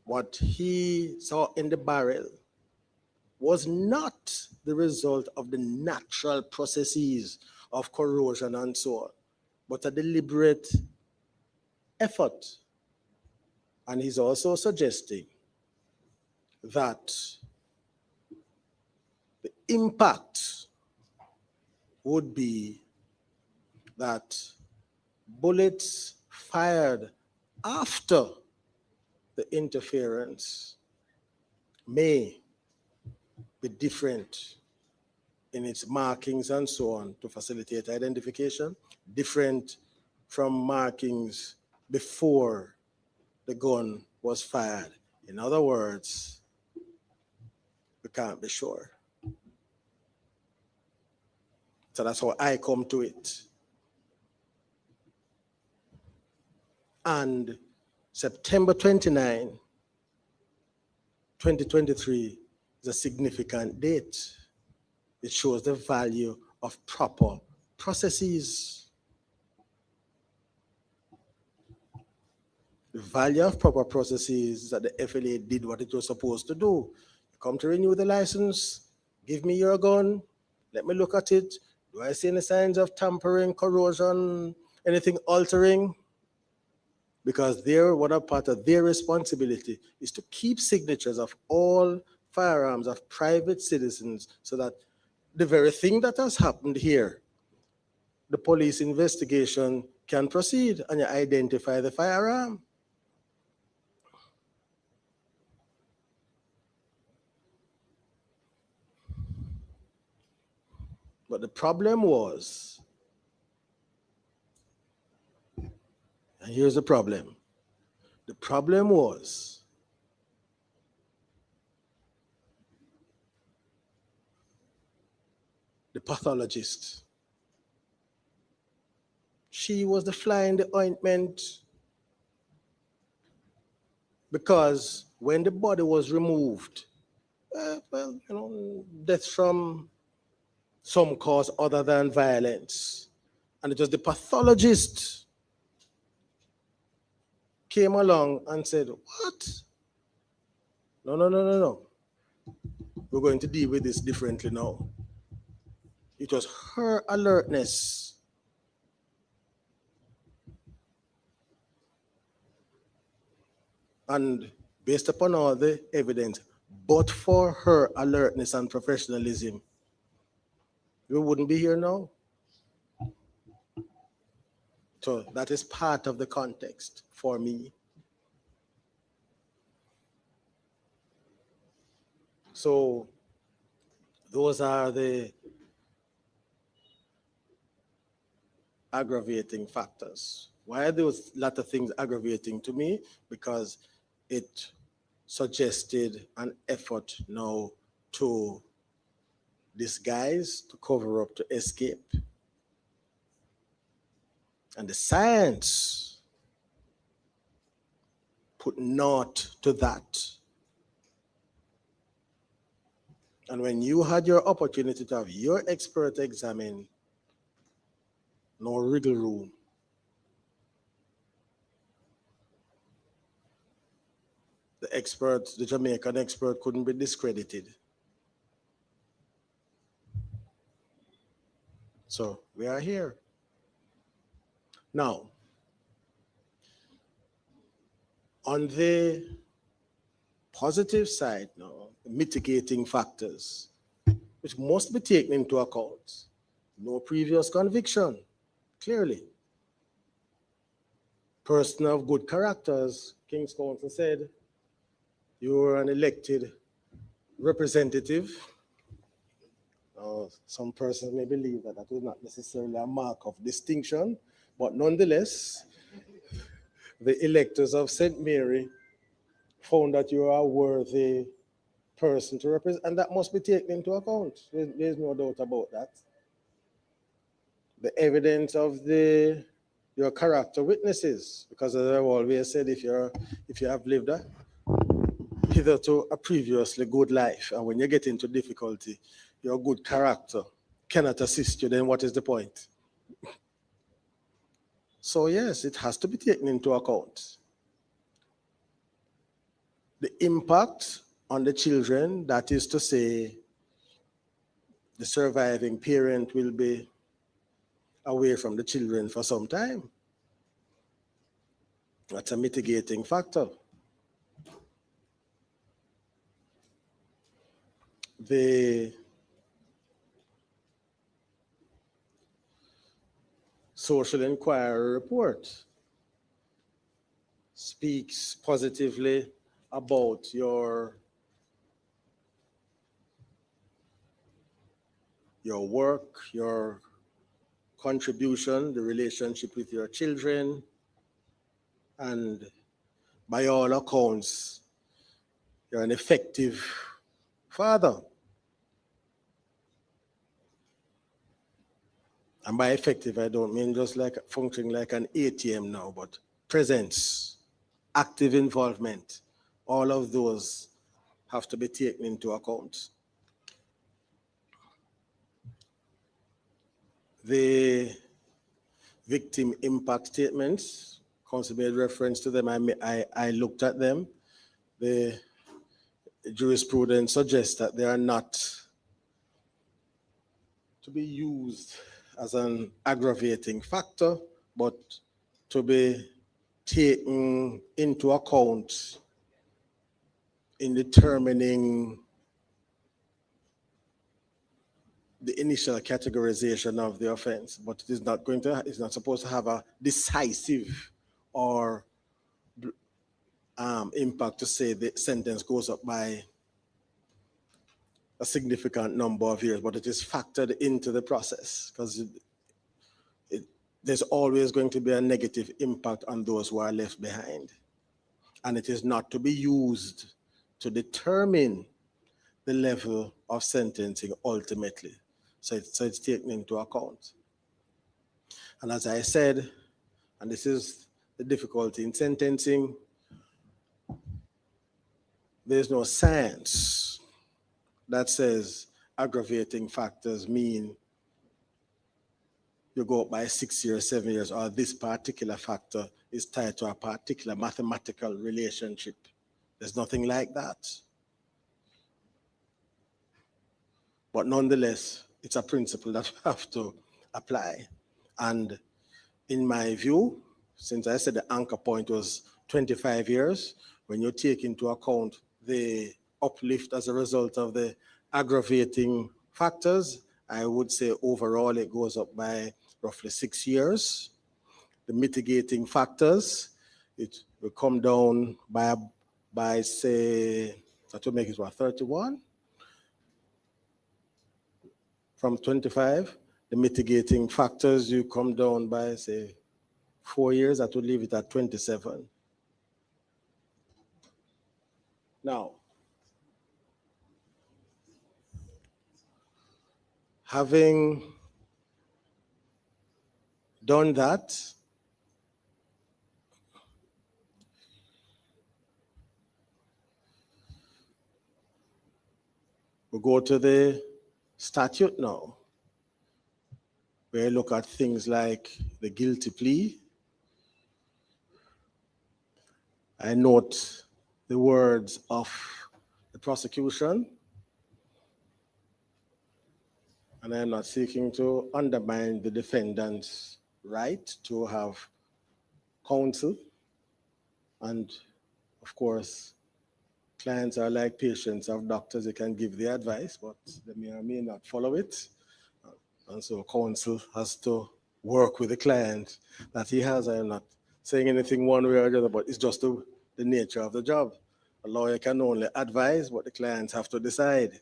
what he saw in the barrel was not the result of the natural processes of corrosion and so on, but a deliberate effort. And he's also suggesting that the impact would be that bullets fired after the interference may be different in its markings and so on to facilitate identification, different from markings before the gun was fired. In other words, we can't be sure. So that's how I come to it. And September 29, 2023 is a significant date. It shows the value of proper processes. The value of proper processes is that the FLA did what it was supposed to do. You come to renew the license, give me your gun, let me look at it. Do I see any signs of tampering, corrosion, anything altering? Because what a part of their responsibility is to keep signatures of all firearms of private citizens so that the very thing that has happened here, the police investigation can proceed and you identify the firearm. But the problem was, and here's the problem, The problem was the pathologist. She was the fly in the ointment because when the body was removed, death from some cause other than violence. And it was the pathologist came along and said, what? No. We're going to deal with this differently now. It was her alertness. And based upon all the evidence, but for her alertness and professionalism, we wouldn't be here now. So that is part of the context for me. So those are the aggravating factors. Why are those lot of things aggravating to me? Because it suggested an effort now to disguise, to cover up, to escape. And the science put naught to that. And when you had your opportunity to have your expert examine, no wriggle room. The expert, the Jamaican expert, couldn't be discredited. So we are here. Now, on the positive side now, mitigating factors, which must be taken into account. No previous conviction, clearly. Person of good characters, King's Counsel said, you were an elected representative. Some persons may believe that that is not necessarily a mark of distinction, but nonetheless, the electors of St. Mary found that you are a worthy person to represent, and that must be taken into account. There's no doubt about that. The evidence of your character witnesses, because as I've always said, if you have lived hitherto a previously good life, and when you get into difficulty, your good character cannot assist you, then what is the point? So yes, it has to be taken into account. The impact on the children, that is to say, the surviving parent will be away from the children for some time. That's a mitigating factor. The social inquiry report speaks positively about your work, your contribution, the relationship with your children, and by all accounts, you're an effective father. And by effective, I don't mean just like functioning like an ATM now, but presence, active involvement, all of those have to be taken into account. The victim impact statements, Council made reference to them, I looked at them. The jurisprudence suggests that they are not to be used as an aggravating factor, but to be taken into account in determining the initial categorization of the offense, but it is not it's not supposed to have a decisive or impact to say the sentence goes up by a significant number of years, but it is factored into the process because there's always going to be a negative impact on those who are left behind. and it is not to be used to determine the level of sentencing ultimately. So it's taken into account. And as I said, and this is the difficulty in sentencing, there's no science that says aggravating factors mean you go up by 6 years, 7 years, or this particular factor is tied to a particular mathematical relationship. There's nothing like that. But nonetheless, it's a principle that we have to apply. And in my view, since I said the anchor point was 25 years, when you take into account the uplift as a result of the aggravating factors, I would say overall it goes up by roughly 6 years. The mitigating factors, it will come down by say, that will make it what, 31? From 25, the mitigating factors, you come down by say 4 years, that would leave it at 27. Now, having done that, we go to the statute now, where you look at things like the guilty plea. I note the words of the prosecution, and I'm not seeking to undermine the defendant's right to have counsel. And of course, clients are like patients of doctors. They can give the advice, but they may or may not follow it. And so counsel has to work with the client that he has. I'm not saying anything one way or the other, but it's just the nature of the job. A lawyer can only advise, but the clients have to decide.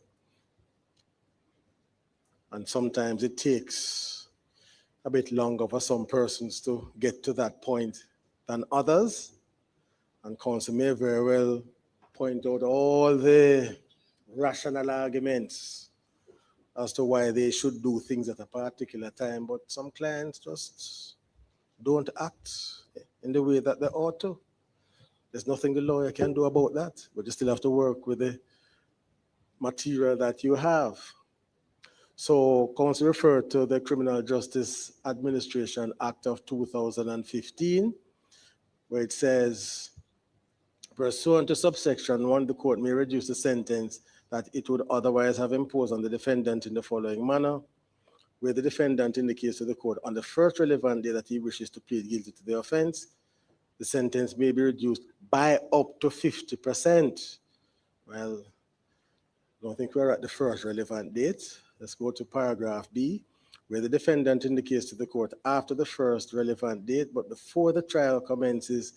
And sometimes it takes a bit longer for some persons to get to that point than others. And counsel may very well point out all the rational arguments as to why they should do things at a particular time, but some clients just don't act in the way that they ought to. There's nothing the lawyer can do about that, but you still have to work with the material that you have. So counsel referred to the Criminal Justice Administration Act of 2015, where it says, pursuant to subsection 1, the court may reduce the sentence that it would otherwise have imposed on the defendant in the following manner, where the defendant indicates to the court on the first relevant day that he wishes to plead guilty to the offense, the sentence may be reduced by up to 50%. Well, I don't think we're at the first relevant date. Let's go to paragraph B, where the defendant indicates to the court after the first relevant date, but before the trial commences,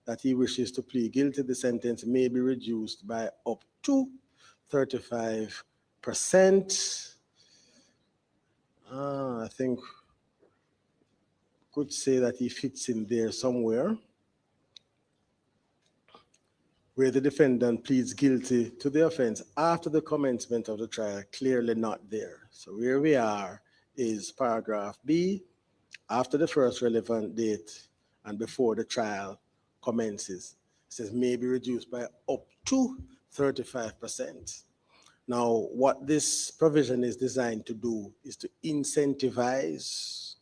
that he wishes to plead guilty, the sentence may be reduced by up to 35%. I think could say that he fits in there somewhere, where the defendant pleads guilty to the offense after the commencement of the trial, clearly not there. So where we are is paragraph B, after the first relevant date and before the trial commences. It says may be reduced by up to 35%. Now, what this provision is designed to do is to incentivize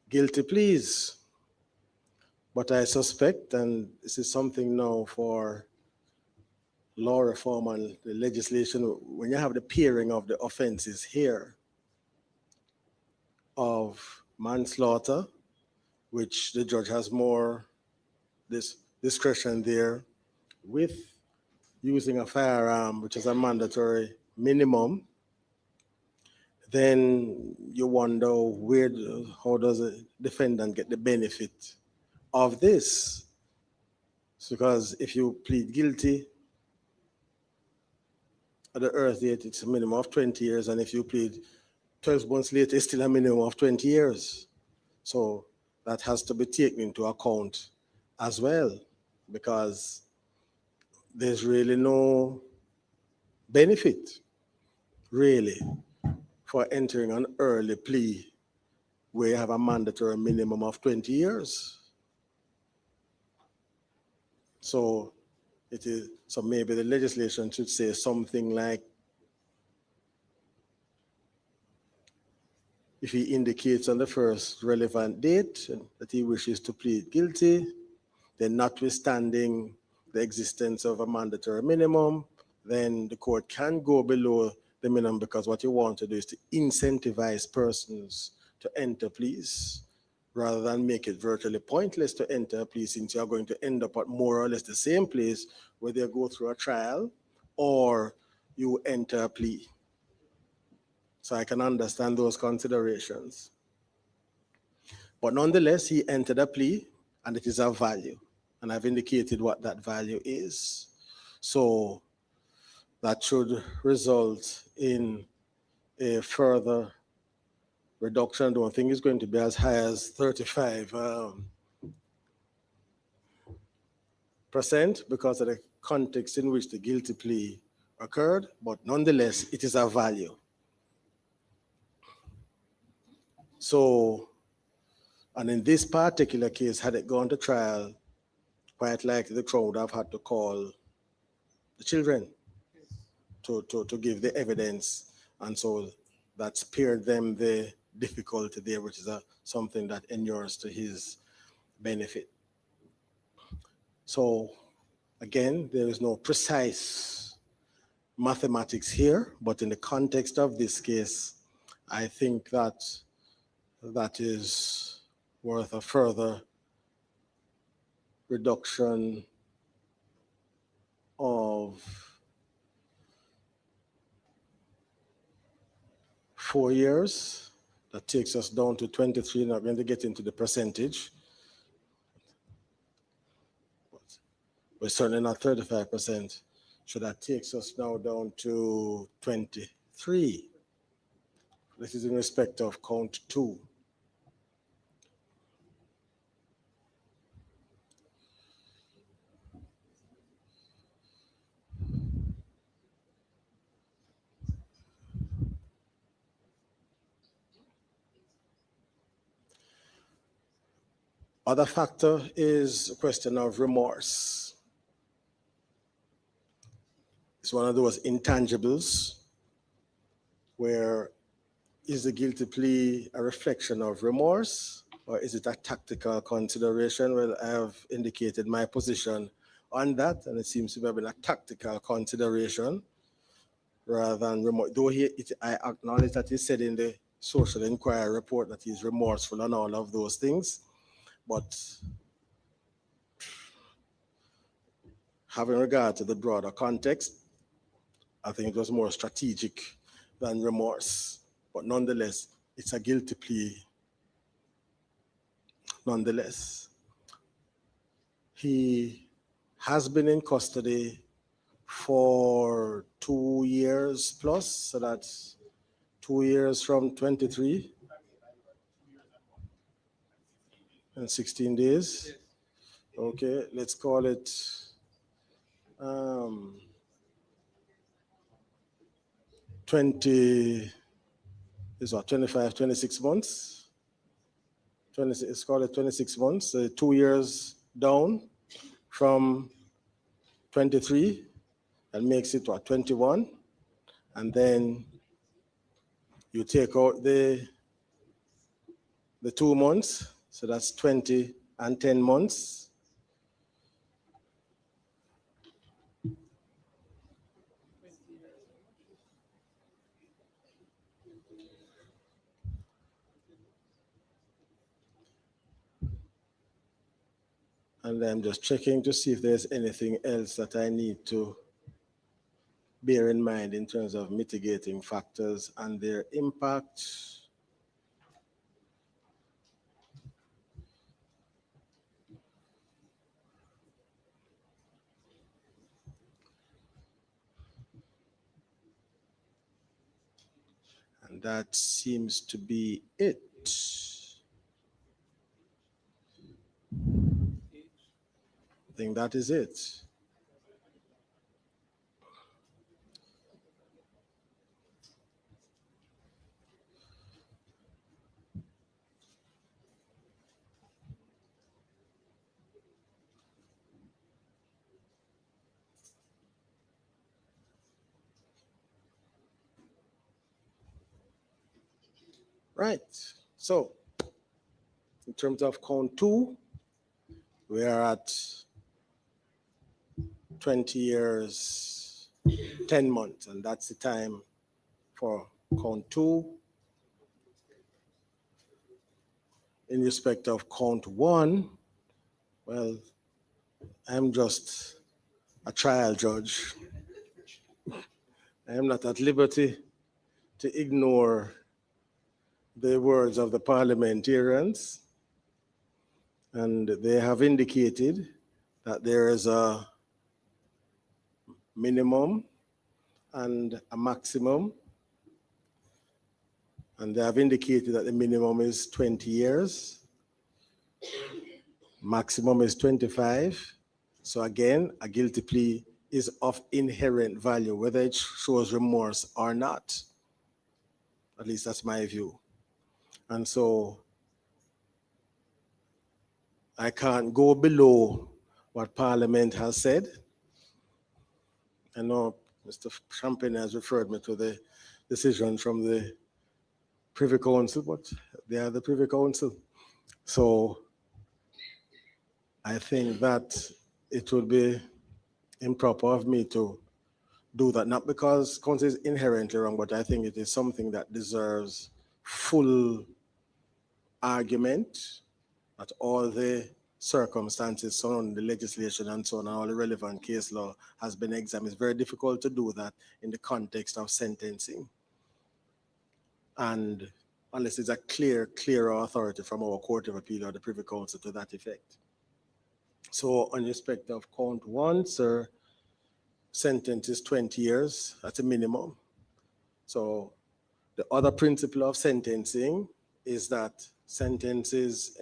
guilty pleas. But I suspect, and this is something now for law reform and the legislation, when you have the pairing of the offenses here of manslaughter, which the judge has more this discretion there, with using a firearm, which is a mandatory minimum, then you wonder how does a defendant get the benefit of this? It's because if you plead guilty at the earth date, it's a minimum of 20 years, and if you plead 12 months later, it's still a minimum of 20 years. So that has to be taken into account as well. because there's really no benefit, really, for entering an early plea where you have a mandatory minimum of 20 years. So maybe the legislation should say something like, if he indicates on the first relevant date that he wishes to plead guilty, then notwithstanding the existence of a mandatory minimum, then the court can go below the minimum, because what you want to do is to incentivize persons to enter pleas rather than make it virtually pointless to enter a plea, since you're going to end up at more or less the same place, whether you go through a trial or you enter a plea. So I can understand those considerations. But nonetheless, he entered a plea, and it is of value. And I've indicated what that value is. So that should result in a further reduction. I don't think it's going to be as high as 35%, because of the context in which the guilty plea occurred, but nonetheless, it is a value. So, and in this particular case, had it gone to trial, quite likely the crowd have had to call the children to give the evidence, and so that spared them the difficulty there, which is something that inures to his benefit. So again, there is no precise mathematics here, but in the context of this case, I think that that is worth a further reduction of 4 years. That takes us down to 23. Not going to get into the percentage, but we're certainly not 35%. So that takes us now down to 23. This is in respect of count 2. Other factor is a question of remorse. It's one of those intangibles where, is the guilty plea a reflection of remorse, or is it a tactical consideration? Well, I have indicated my position on that, and it seems to have been a tactical consideration rather than remorse. Though I acknowledge that he said in the social inquiry report that he's remorseful and all of those things, but having regard to the broader context, I think it was more strategic than remorse. But nonetheless, it's a guilty plea. Nonetheless, he has been in custody for 2 years plus, so that's 2 years from 23 and 16 days. Okay, let's call it 20 is what, 25, 26 months. Let's call it 26 months, 2 years down from 23, that makes it what, 21, and then you take out the 2 months, so that's 20 and 10 months. And I'm just checking to see if there's anything else that I need to bear in mind in terms of mitigating factors and their impact. And that seems to be it. think that is it. Right. So, in terms of count 2, we are at 20 years, 10 months, and that's the time for count 2. In respect of count 1, well, I'm just a trial judge. I am not at liberty to ignore the words of the parliamentarians, and they have indicated that there is a minimum and a maximum, and they have indicated that the minimum is 20 years, maximum is 25. So again, a guilty plea is of inherent value, whether it shows remorse or not. At least that's my view. And so I can't go below what Parliament has said. I know Mr. Champagne has referred me to the decision from the Privy Council, but they are the Privy Council. So I think that it would be improper of me to do that, not because counsel is inherently wrong, but I think it is something that deserves full argument, that all the circumstances surrounding the legislation and so on, and all the relevant case law has been examined. It's very difficult to do that in the context of sentencing, and unless it's a clear authority from our Court of Appeal or the Privy Council to that effect. So on respect of count 1, sir, sentence is 20 years at a minimum. So the other principle of sentencing is that sentences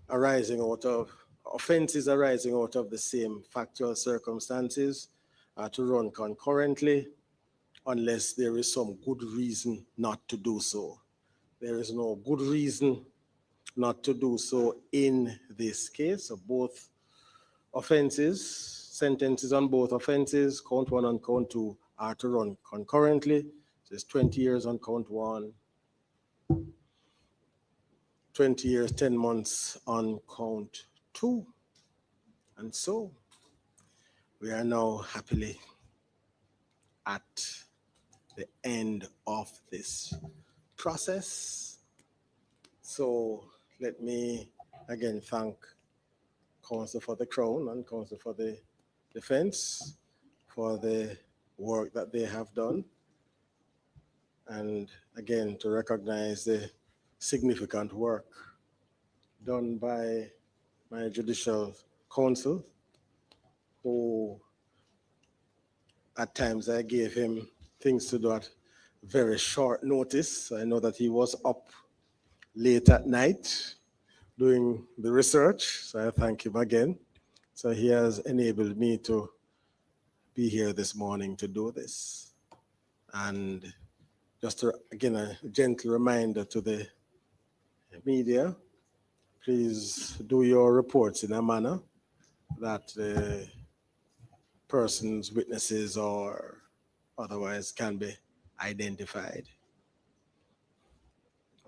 arising out of, offenses arising out of the same factual circumstances are to run concurrently unless there is some good reason not to do so. There is no good reason not to do so in this case. So both offenses, sentences on both offenses, count 1 and count 2, are to run concurrently. So it's 20 years on count 1, 20 years, 10 months on count 2. And so we are now happily at the end of this process. So let me again thank counsel for the Crown and counsel for the defense for the work that they have done, and again to recognize the significant work done by my judicial counsel, who at times I gave him things to do at very short notice. I know that he was up late at night doing the research, so I thank him again. So he has enabled me to be here this morning to do this. And just again, a gentle reminder to the media, please do your reports in a manner that the persons, witnesses, or otherwise can be identified.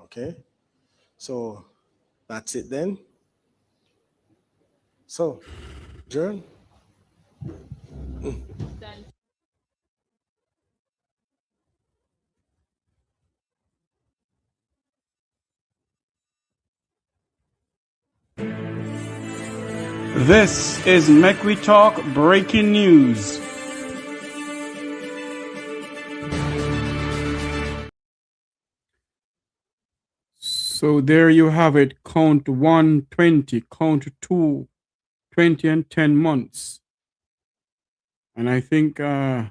Okay, so that's it then. So, adjourn. This is Mek Wi Talk breaking news. So there you have it. Count 1, 20. Count 2, 20 and 10 months. And I think in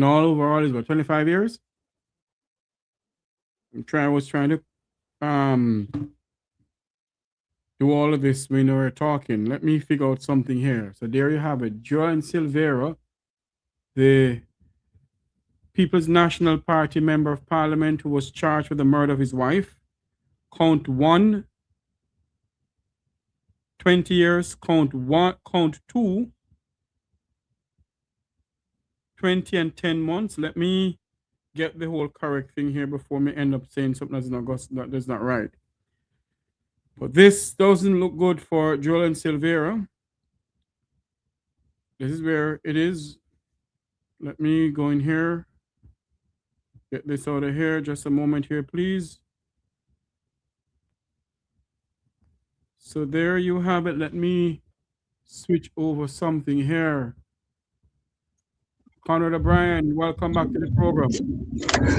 all overall is what, 25 years? I was trying to do all of this when we're talking. Let me figure out something here. So there you have it. Jolyan Silvera, the People's National Party member of parliament who was charged with the murder of his wife. Count 1, 20 years. Count 2, 20 and 10 months. Let me get the whole correct thing here before me end up saying something that's not right. But this doesn't look good for Jolyan Silvera. This is where it is. Let me go in here. Get this out of here. Just a moment here, please. So there you have it. Let me switch over something here. Conrad O'Brien, welcome back to the program.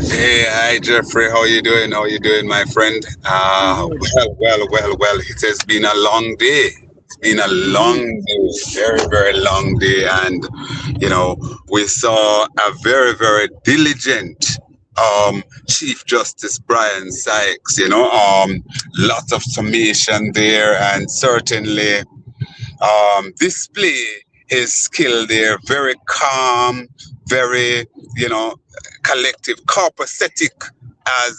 Hey, hi Jeffrey, how you doing? How you doing, my friend? Well. It has been a long day. It's been a long day, very, very long day, and you know, we saw a very, very diligent Chief Justice Bryan Sykes. You know, lots of summation there, and certainly display his skill there. Very calm, very, you know, collective, copacetic, as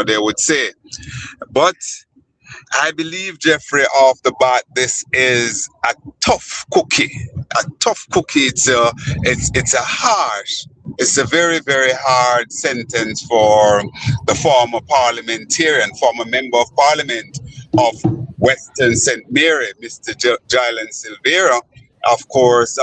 they would say. But I believe, Jeffrey, off the bat, this is a tough cookie. A tough cookie. It's a harsh. It's a very, very hard sentence for the former member of parliament of Western St. Mary, Mr. Jolyan Silvera. Of course,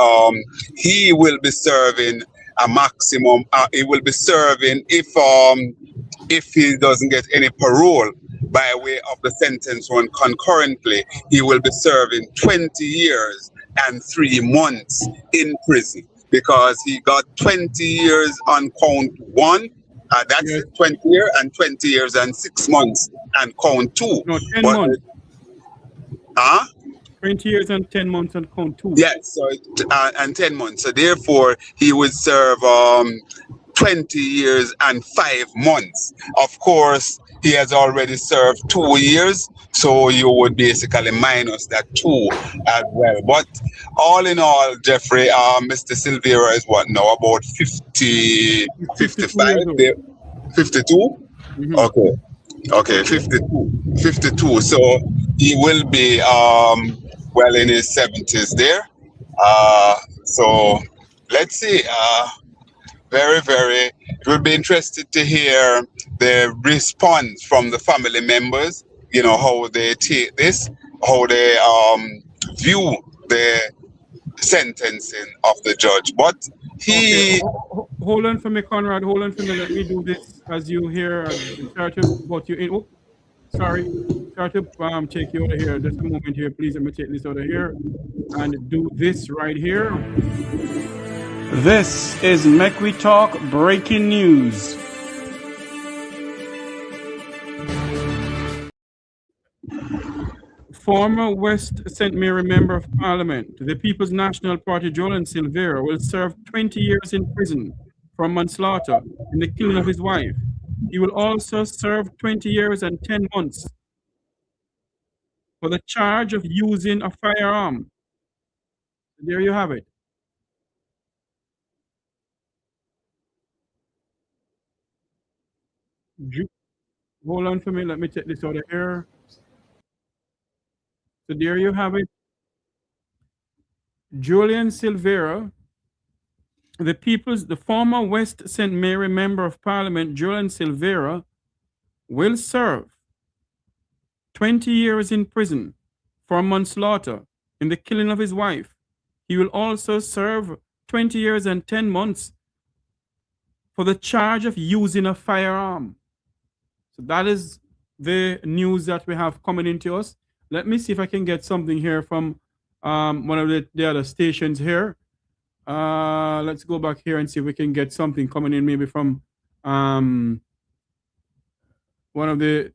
he will be serving a maximum. He will be serving if he doesn't get any parole by way of the sentence run concurrently. He will be serving 20 years and 3 months in prison because he got 20 years on count 1. That's 20 years and 20 years and 6 months and count 2. No, 10 months. 20 years and 10 months and count 2. Yes, so and 10 months. So therefore, he would serve 20 years and 5 months. Of course, he has already served 2 years, so you would basically minus that 2 as well. But all in all, Jeffrey, Mr. Silvera is what now, about 50, 55, 52? Mm-hmm. Okay, 52. So he will be well in his 70s there. So let's see. Very, very, it would be interesting to hear the response from the family members, you know, how they take this, how they view the sentencing of the judge. But he... Okay. Hold on for me, Conrad. Hold on for me. Let me do this as you hear. Start to put you in. Oh, sorry. Start to take you out of here. Just a moment here, please. Let me take this out of here and do this right here. This is Mek Wi Talk breaking news. Former West St. Mary member of parliament, the People's National Party, Jolyan Silvera, will serve 20 years in prison for manslaughter in the killing of his wife. He will also serve 20 years and 10 months for the charge of using a firearm. There you have it. Hold on for me. Let me take this out of here. So there you have it. Jolyan Silvera, the former West St. Mary member of parliament, Jolyan Silvera, will serve 20 years in prison for manslaughter in the killing of his wife. He will also serve 20 years and 10 months for the charge of using a firearm. So that is the news that we have coming into us. Let me see if I can get something here from one of the other stations here. Let's go back here and see if we can get something coming in maybe from one of the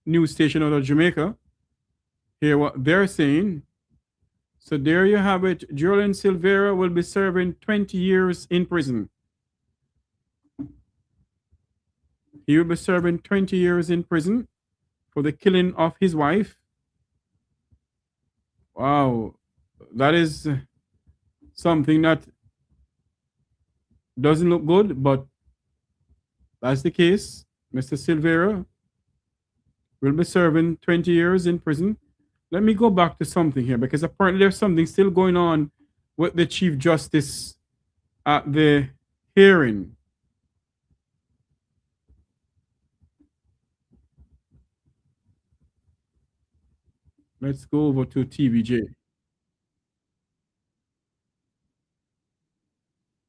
news stations out of Jamaica. Hear what they're saying. So there you have it. Jolyan Silvera will be serving 20 years in prison. He will be serving 20 years in prison for the killing of his wife. Wow, that is something that doesn't look good, but that's the case. Mr. Silvera will be serving 20 years in prison. Let me go back to something here, because apparently there's something still going on with the Chief Justice at the hearing. Let's go over to TVJ.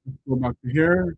Let's go back to here.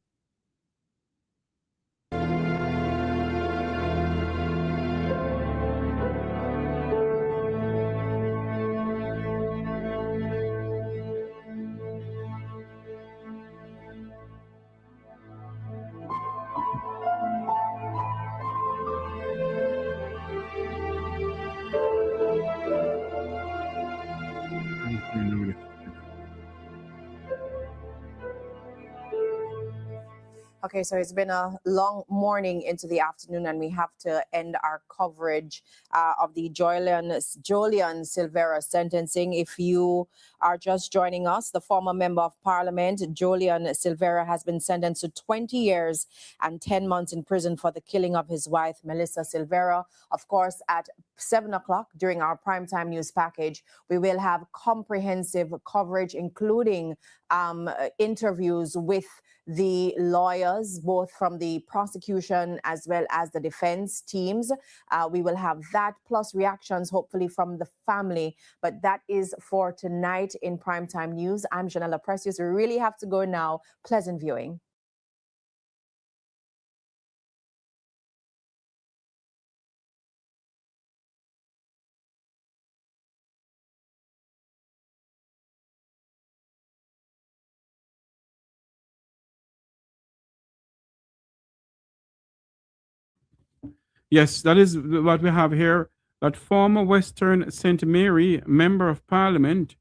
Okay, so it's been a long morning into the afternoon, and we have to end our coverage of the Jolyan Silvera sentencing. If you are just joining us, the former member of parliament, Julian Silvera, has been sentenced to 20 years and 10 months in prison for the killing of his wife, Melissa Silvera. Of course, at 7 o'clock during our primetime news package, we will have comprehensive coverage, including interviews with the lawyers, both from the prosecution as well as the defense teams. We will have that, plus reactions, hopefully, from the family. But that is for tonight in Primetime News. I'm Janella Precious. We really have to go now. Pleasant viewing. Yes, that is what we have here. That former Western St. Mary Member of Parliament,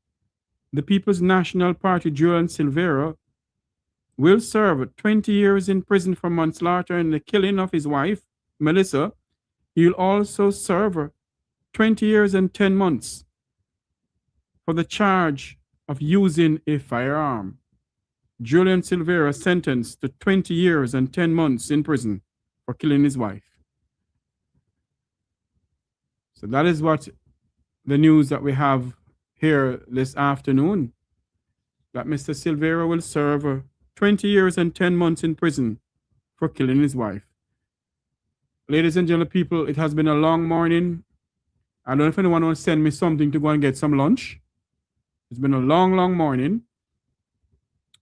the People's National Party, Julian Silvera, will serve 20 years in prison for manslaughter in the killing of his wife, Melissa. He'll also serve 20 years and 10 months for the charge of using a firearm. Julian Silvera sentenced to 20 years and 10 months in prison for killing his wife. So that is what the news that we have here this afternoon, that Mr. Silvera will serve 20 years and 10 months in prison for killing his wife. Ladies and gentlemen, people, it has been a long morning. I don't know if anyone wants to send me something to go and get some lunch. It's been a long, long morning.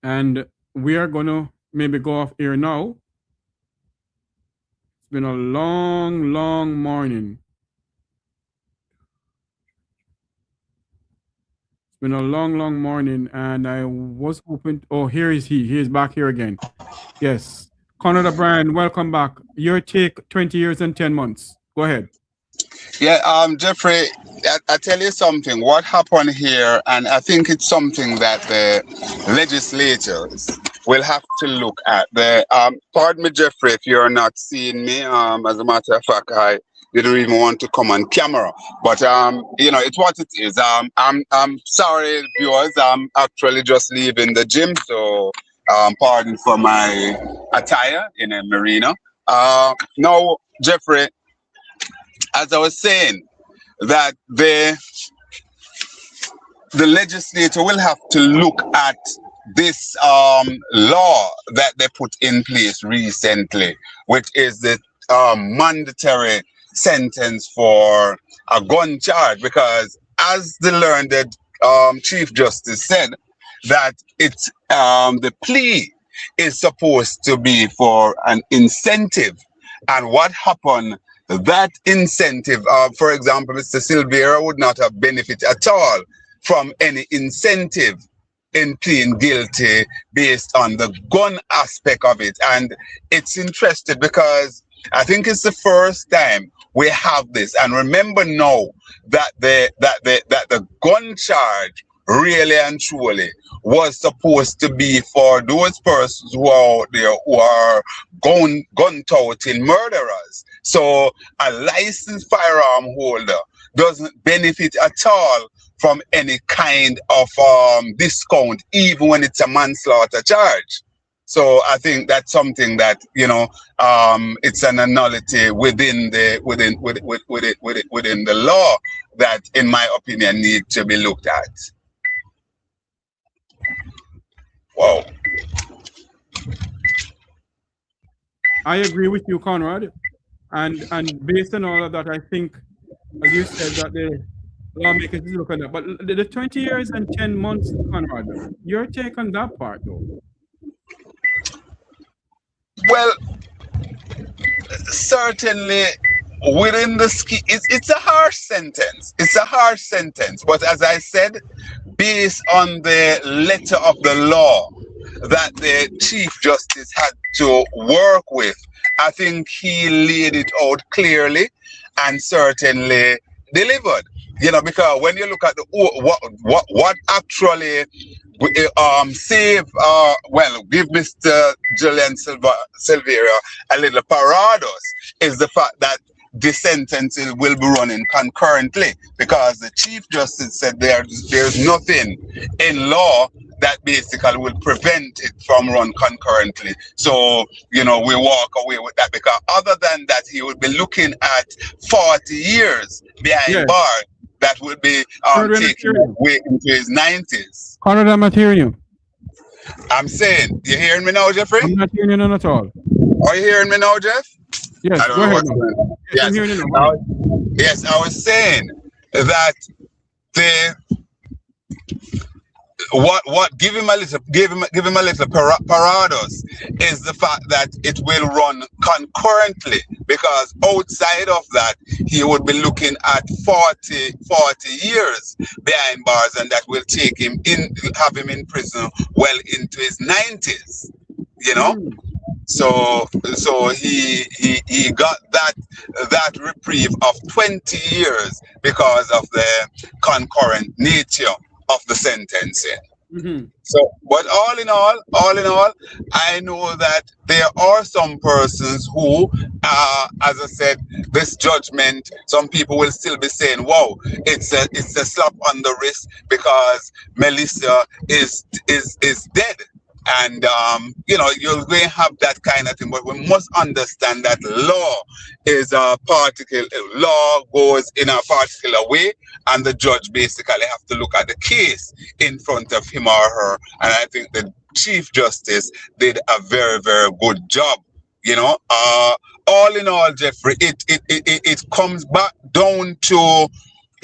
And we are going to maybe go off here now. It's been a long, long morning. It's been a long, long morning, and I was hoping. Oh, here is he. He is back here again. Yes. Conrad O'Brien, welcome back. Your take, 20 years and 10 months. Go ahead. Yeah, Jeffrey, I tell you something. What happened here, and I think it's something that the legislators will have to look at. Pardon me, Jeffrey, if you're not seeing me. As a matter of fact, I didn't even want to come on camera, but you know, it's what it is. I'm sorry, viewers. I'm actually just leaving the gym, so pardon for my attire in a marina. Now, Jeffrey, as I was saying, that the legislature will have to look at this law that they put in place recently, which is the mandatory sentence for a gun charge, because as the learned Chief Justice said, that it's the plea is supposed to be for an incentive. And what happened, that incentive, for example, Mr. Silvera would not have benefited at all from any incentive in pleading guilty based on the gun aspect of it. And it's interesting because I think it's the first time we have this. And remember now that the gun charge really and truly was supposed to be for those persons who are out there who are gun-toting murderers. So a licensed firearm holder doesn't benefit at all from any kind of discount, even when it's a manslaughter charge. So I think that's something that, you know, it's an nullity within the within the law that, in my opinion, need to be looked at. Wow. I agree with you, Conrad, and based on all of that, I think, as you said, that the lawmakers is looking at. But the 20 years and 10 months, Conrad, your take on that part, though? Well, certainly within the scheme, it's a harsh sentence. It's a harsh sentence. But as I said, based on the letter of the law that the Chief Justice had to work with, I think he laid it out clearly and certainly delivered. You know, because when you look at the what actually give Mr. Julian Silvera a little paradox is the fact that the sentences will be running concurrently, because the Chief Justice said there's nothing in law that basically will prevent it from run concurrently. So, you know, we walk away with that, because other than that, he would be looking at 40 years behind bars that would be taken away into his 90s. Conrad, I'm not hearing you. I'm saying, you hearing me now, Jeffrey? I'm not hearing you none at all. Are you hearing me now, Jeff? Yes, go ahead. Yes, I'm hearing you now. Yes, I was saying that give him a little paradox is the fact that it will run concurrently, because outside of that he would be looking at 40 years behind bars, and that will take him have him in prison well into his 90s, you know. So he got that reprieve of 20 years because of the concurrent nature of the sentencing. So, but all in all, I know that there are some persons who, as I said, this judgment, some people will still be saying, "Wow, it's a slap on the wrist because Melissa is dead." And you know, you're going to have that kind of thing, but we must understand that law is a particular law, goes in a particular way, and the judge basically have to look at the case in front of him or her. And I think the Chief Justice did a very, very good job. You know, all in all, Jeffrey, it comes back down to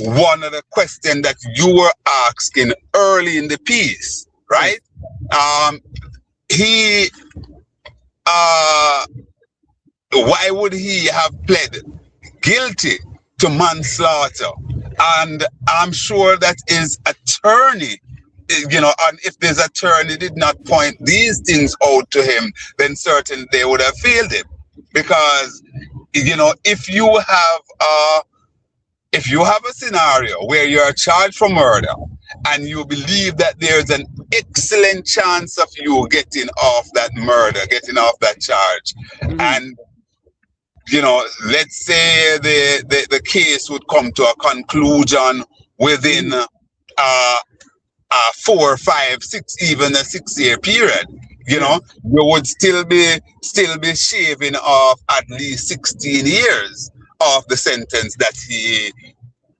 one of the questions that you were asking early in the piece, right? Why would he have pled guilty to manslaughter? And I'm sure that his attorney, you know, and if his attorney did not point these things out to him, then certainly they would have failed him. Because, you know, if you have a scenario where you're charged for murder and you believe that there's an excellent chance of you getting off that murder, getting off that charge, and, you know, let's say the case would come to a conclusion within 4, 5, 6, even a 6-year period, you know, you would still be shaving off at least 16 years of the sentence that he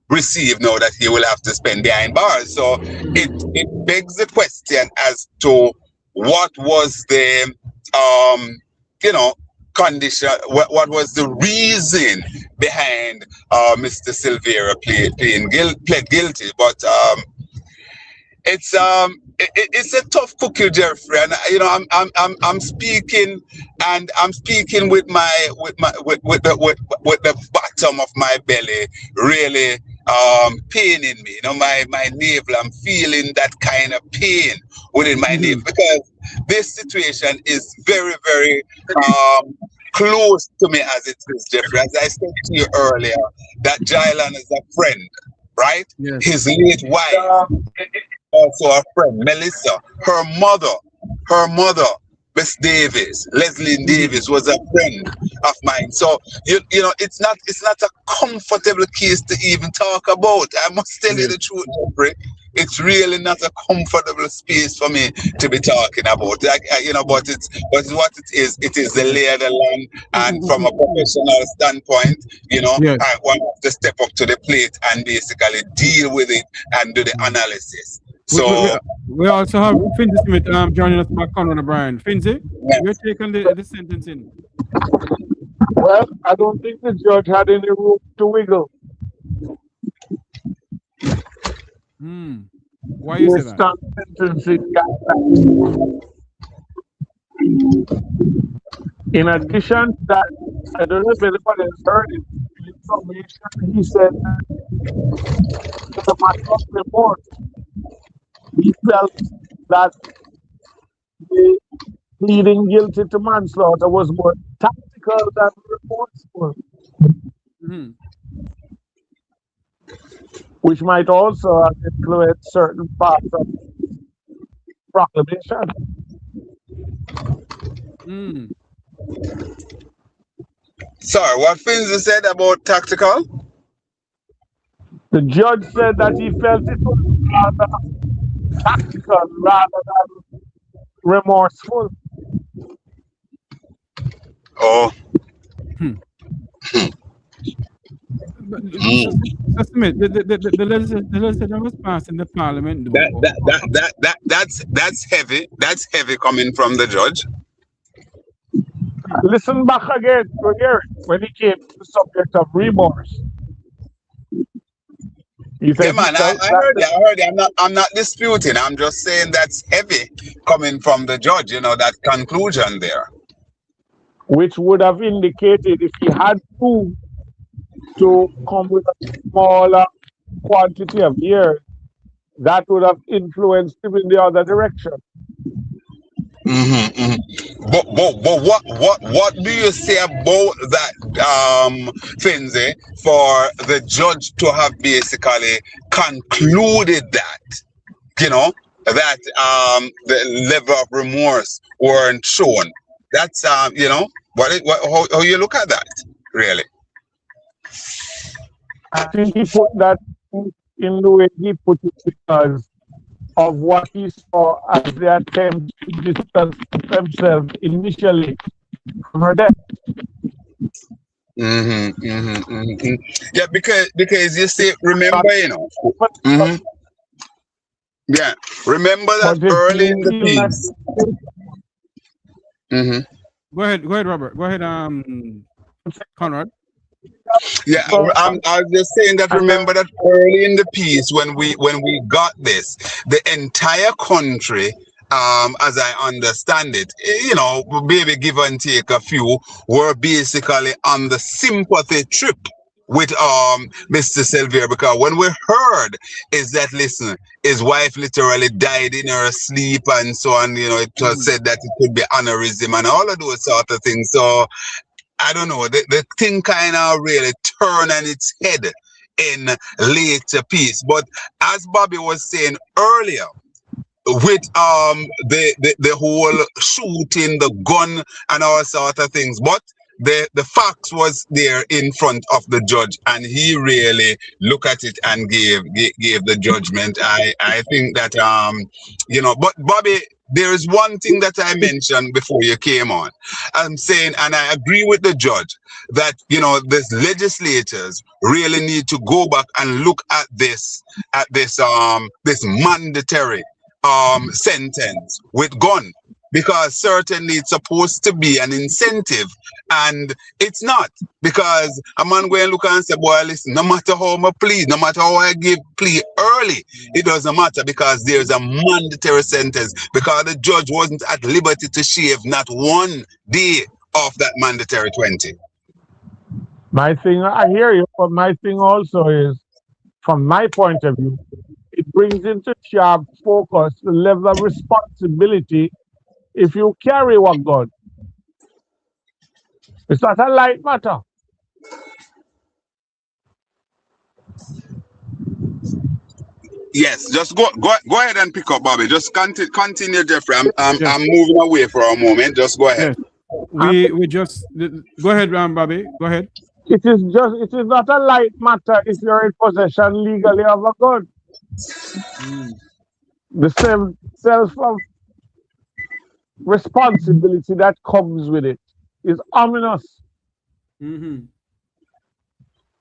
received, now that he will have to spend behind bars. So it begs the question as to what was the you know, condition, what was the reason behind Mr. Silvera pled guilty. But it's a tough cookie, Jeffrey, and you know, I'm speaking, and I'm speaking with the bottom of my belly really paining me. You know, my navel, I'm feeling that kind of pain within my navel, because this situation is very, very close to me as it is, Jeffrey. As I said to you earlier, that Jolyan is a friend, right? Yes. His late wife also a friend, Melissa. Her mother, Miss Davis, Leslie Davis, was a friend of mine. So you know, it's not a comfortable case to even talk about. I must tell you the truth, Jeffrey. It's really not a comfortable space for me to be talking about. You know, but it's what it is. It is the lay of the land, and from a professional standpoint, you know, I want to step up to the plate and basically deal with it and do the analysis. So we also have Finzi Smith joining us back on Brian. Finzi, your take on the sentencing? Well, I don't think the judge had any room to wiggle. Why you say that? In addition to that, I don't know if anybody has heard it. Information he said the matter of report. He felt that the pleading guilty to manslaughter was more tactical than remorseful. Which might also have influenced certain parts of the proclamation. Sorry, what Finzi said about tactical? The judge said that he felt it was rather tactical rather than remorseful. Oh. Smith, the legislation was passed in the parliament. That's heavy. That's heavy coming from the judge. Listen back again to hear it when he came to the subject of remorse. He said, yeah, man, I heard you. I'm not disputing. I'm just saying that's heavy coming from the judge. You know, that conclusion there, which would have indicated if he had room to come with a smaller quantity of years, that would have influenced him in the other direction. But what do you say about that, Finzi, for the judge to have basically concluded that, you know, that the level of remorse weren't shown? That's you know, how you look at that, really? I think he put that in the way he put it because of what he saw as the attempt to distance themselves initially from her death. Yeah, because you see, remember, you know, yeah, remember that early in the piece. Go ahead, Robert. Go ahead, Conrad. Yeah, I was just saying that. Remember that early in the piece when we got this, the entire country, as I understand it, you know, maybe give and take a few, were basically on the sympathy trip with Mr. Silvera, because when we heard is that, listen, his wife literally died in her sleep and so on, you know, it was said that it could be aneurysm and all of those sort of things. So I don't know, the thing kind of really turned on its head in later piece. But as Bobby was saying earlier, with the whole shooting, the gun and all sort of things, but the facts was there in front of the judge, and he really looked at it and gave the judgment. I think that you know, but Bobby, there is one thing that I mentioned before you came on. I'm saying, and I agree with the judge, that, you know, these legislators really need to go back and look at this mandatory sentence with gun, because certainly it's supposed to be an incentive, and it's not, because a man go and look and say, boy, listen, no matter how I plead, no matter how I give plea early, it doesn't matter, because there's a mandatory sentence, because the judge wasn't at liberty to shave not one day off that mandatory 20. My thing, I hear you, but my thing also is, from my point of view, it brings into sharp focus the level of responsibility if you carry one gun. It's not a light matter. Yes, just go ahead and pick up, Bobby. Just continue, Jeffrey. I'm moving away for a moment. Just go ahead. Yes. We just go ahead, Bobby. Go ahead. It is not a light matter if you're in possession legally of a gun. The same self of responsibility that comes with it is ominous.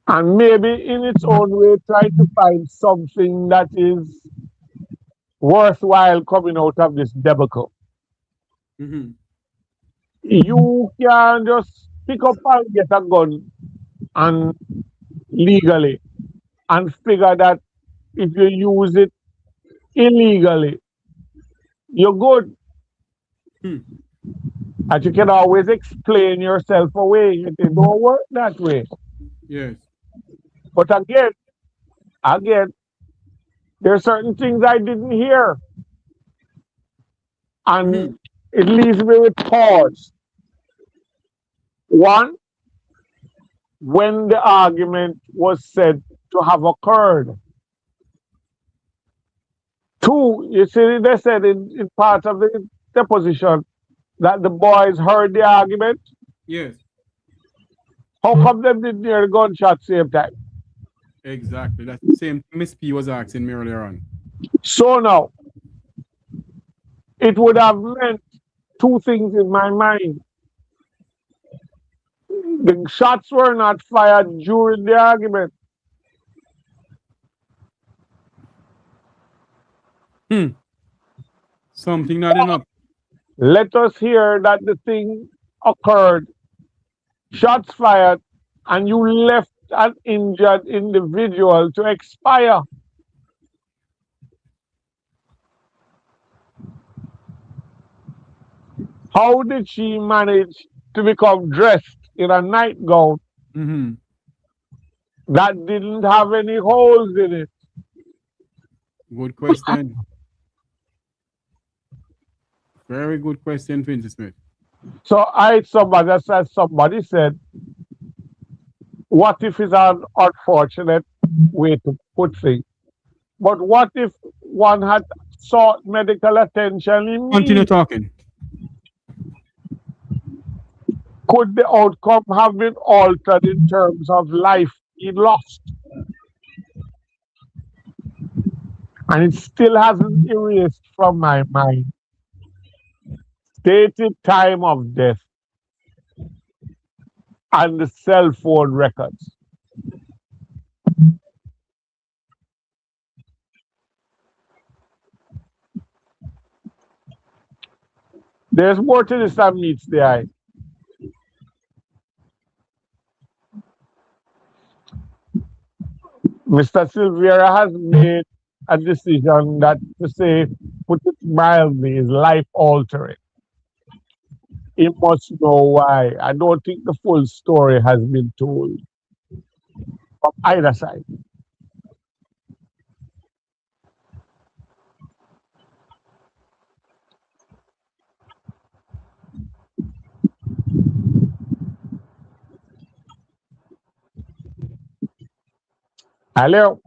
And maybe in its own way try to find something that is worthwhile coming out of this debacle. You can just pick up and get a gun and legally and figure that if you use it illegally, you're good. And you can always explain yourself away. It don't work that way. Yes. But again, there are certain things I didn't hear. And it leaves me with pause. One, when the argument was said to have occurred. Two, you see, they said in part of the deposition that the boys heard the argument. Yes. How come them didn't hear the gunshot same time? Exactly. That's the same Miss P was asking me earlier on. So now, it would have meant two things in my mind. The shots were not fired during the argument. Something not enough. Let us hear that the thing occurred, shots fired, and you left an injured individual to expire. How did she manage to become dressed in a nightgown that didn't have any holes in it? Good question. Very good question, Vincent Smith. So somebody said, what if it's an unfortunate way to put things? But what if one had sought medical attention immediately? Continue talking. Could the outcome have been altered in terms of life he lost? And it still hasn't erased from my mind stated time of death and the cell phone records. There's more to this than meets the eye. Mr. Silvera has made a decision that, to say, put it mildly, is life-altering. He must know why. I don't think the full story has been told from either side. Hello.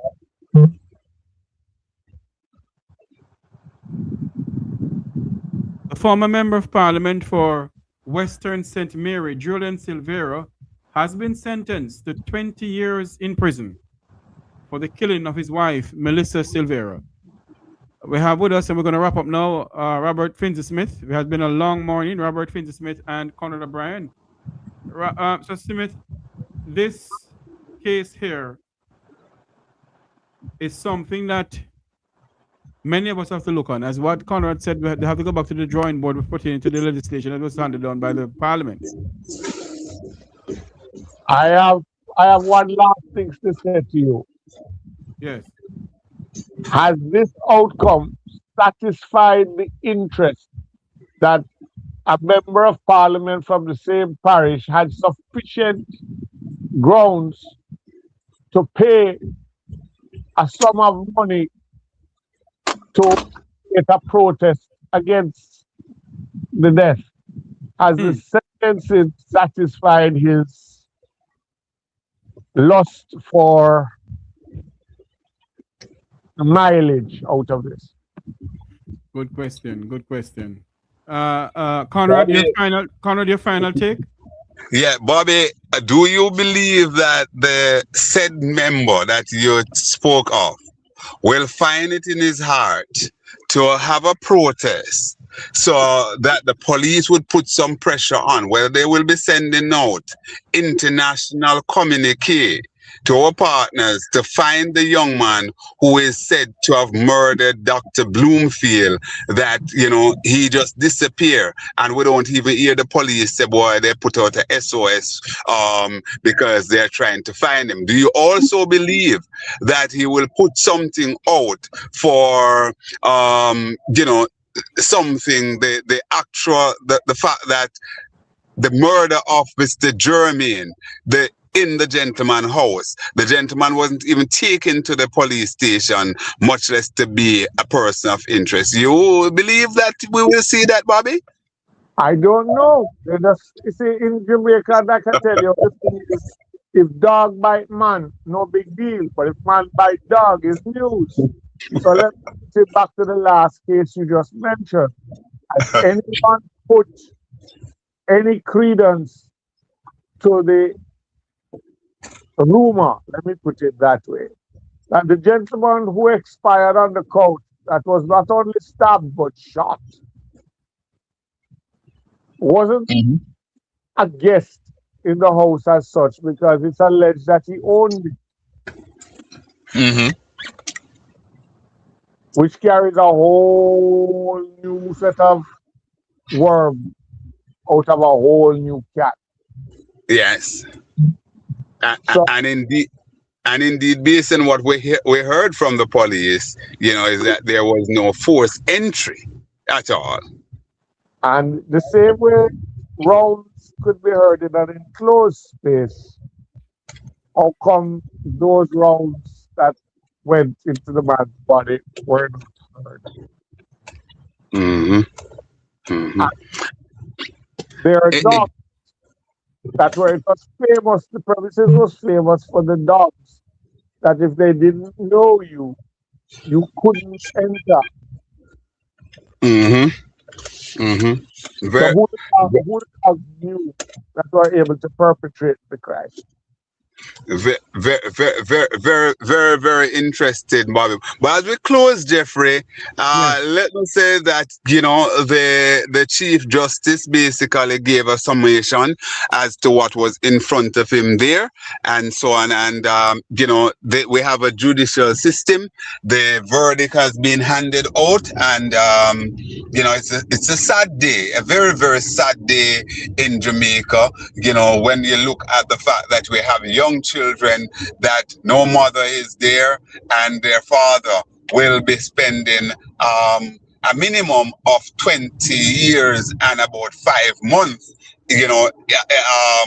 A former member of parliament for Western St. Mary, Julian Silvera, has been sentenced to 20 years in prison for the killing of his wife, Melissa Silvera. We have with us, and we're going to wrap up now, Robert Finzi-Smith. It has been a long morning, Robert Finzi-Smith and Conrad O'Brien. So, Smith, this case here is something that many of us have to look on. As what Conrad said, they have to go back to the drawing board with pertaining to the legislation that was handed down by the parliament. I have one last thing to say to you. Yes. Has this outcome satisfied the interest that a member of parliament from the same parish had sufficient grounds to pay a sum of money to get a protest against the death? Has the sentencing satisfied his lust for mileage out of this? Good question. Good question. Conrad, your final take? Yeah, Bobby, do you believe that the said member that you spoke of will find it in his heart to have a protest so that the police would put some pressure on, where they will be sending out international communique to our partners to find the young man who is said to have murdered Dr. Bloomfield, that, you know, he just disappeared and we don't even hear the police say, boy, they put out a SOS because they're trying to find him. Do you also believe that he will put something out for, you know, something, the fact that the murder of Mr. Jermaine, in the gentleman house, the gentleman wasn't even taken to the police station, much less to be a person of interest. You believe that we will see that, Bobby? I don't know. You see, in Jamaica, I can tell you, if dog bite man, no big deal. But if man bite dog, it's news. So let's get back to the last case you just mentioned. Has anyone put any credence to the rumor, let me put it that way, that the gentleman who expired on the couch, that was not only stabbed but shot, wasn't a guest in the house as such, because it's alleged that he owned it. Which carries a whole new set of worm out of a whole new cat. Yes. And indeed, based on what we heard from the police, you know, is that there was no forced entry at all. And the same way rounds could be heard in an enclosed space, how come those rounds that went into the man's body were not heard? There are dogs that were, it was famous, the premises was famous for the dogs, that if they didn't know you, you couldn't enter. So who the dogs knew that were able to perpetrate the crime? Very interested, Bobby. But as we close, Jeffrey, let me say that, you know, the Chief Justice basically gave a summation as to what was in front of him there, and so on. And you know, we have a judicial system. The verdict has been handed out, and you know, it's a sad day, a very sad day in Jamaica. You know, when you look at the fact that we have young children that no mother is there, and their father will be spending a minimum of 20 years and about 5 months. You know,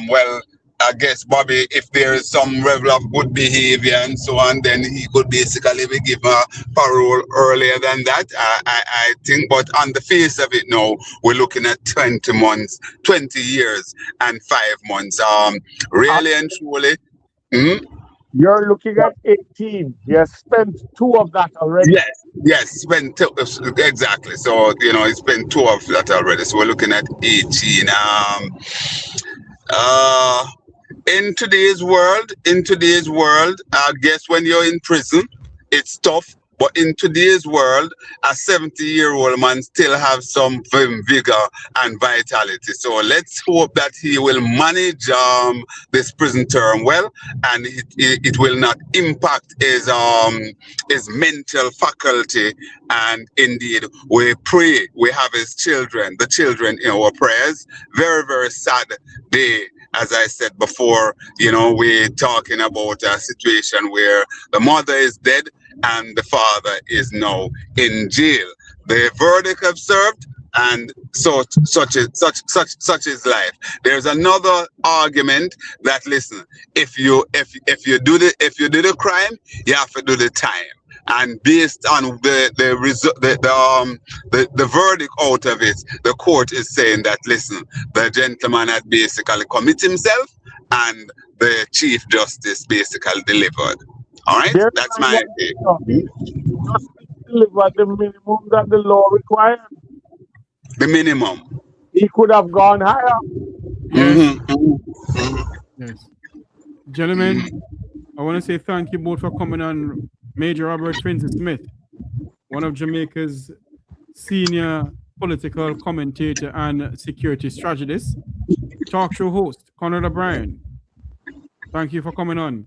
well, I guess, Bobby, if there is some level of good behavior and so on, then he could basically be given a parole earlier than that, I think. But on the face of it now, we're looking at 20 months, 20 years and 5 months. Really and truly. You're looking at 18. He has spent 2 of that already. Yes, spent 2, exactly. So, you know, he spent 2 of that already. So we're looking at 18. In today's world, I guess when you're in prison, it's tough. But in today's world, a 70-year-old man still have some vigor and vitality. So let's hope that he will manage this prison term well, and it will not impact his mental faculty. And indeed, we pray we have his children, the children in our prayers. Very sad day. As I said before, you know, we're talking about a situation where the mother is dead and the father is now in jail. The verdict have served, and such is life. There's another argument that, listen, if you do the crime, you have to do the time. And based on the verdict out of it, the court is saying that, listen, the gentleman had basically committed himself, and the Chief Justice basically delivered. All right, that's my take. deliver the minimum that the law requires. The minimum. He could have gone higher. Yes. Yes. Gentlemen, I want to say thank you both for coming on. Major Robert Francis Smith, one of Jamaica's senior political commentator and security strategist. Talk show host, Conrad O'Brien. Thank you for coming on.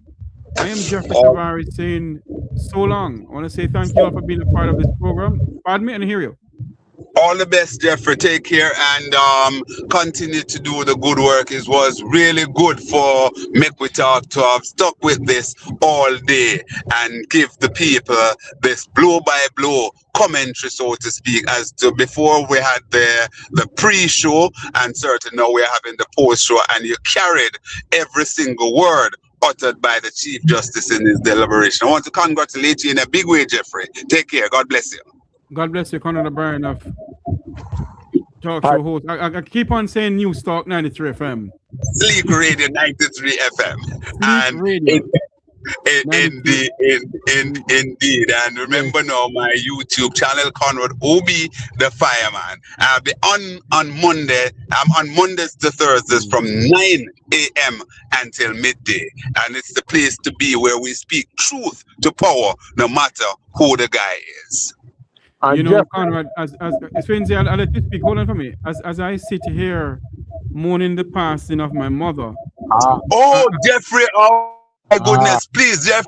I am Jeffrey Tavares saying so long. I want to say thank you all for being a part of this program. Pardon me, I didn't hear you. All the best, Jeffrey. Take care and continue to do the good work. It was really good for Mek Wi Talk to have stuck with this all day and give the people this blow-by-blow commentary, so to speak, as to before we had the pre-show and certainly now we're having the post-show, and you carried every single word uttered by the Chief Justice in his deliberation. I want to congratulate you in a big way, Jeffrey. Take care. God bless you. God bless you, Conrad O'Brien of Talk Show host. I keep on saying News Talk 93 FM. Sleek Radio 93 FM. Sleek and Radio. Indeed. And remember now my YouTube channel, Conrad Obi the Fireman. I'll be on Monday. I'm on Mondays to Thursdays from 9 a.m. until midday. And it's the place to be where we speak truth to power, no matter who the guy is. You know, Conrad, as Swenzi, I'll let you speak. Hold on for me. As I sit here mourning the passing of my mother. Jeffrey, oh my goodness, please, Jeff,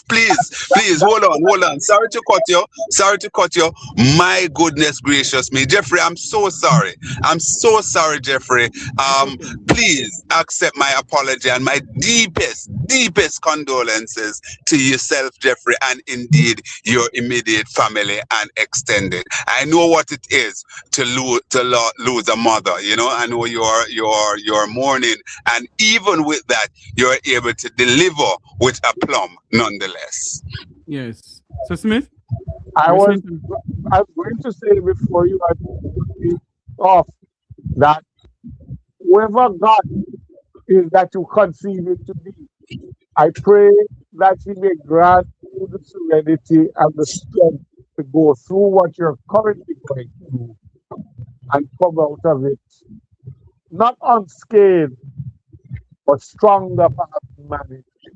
please, hold on. Sorry to cut you. My goodness gracious me. Jeffrey, I'm so sorry, Jeffrey. Please accept my apology and my deepest condolences to yourself, Jeffrey, and indeed your immediate family and extended. I know what it is to lose a mother. You know, I know you're mourning, and even with that, you're able to deliver with aplomb nonetheless. Yes. So Smith? I was going to say before you had off that whoever God is that you conceive it to be, I pray that He may grant you the serenity and the strength to go through what you're currently going through and come out of it not unscathed, but stronger for having managed it.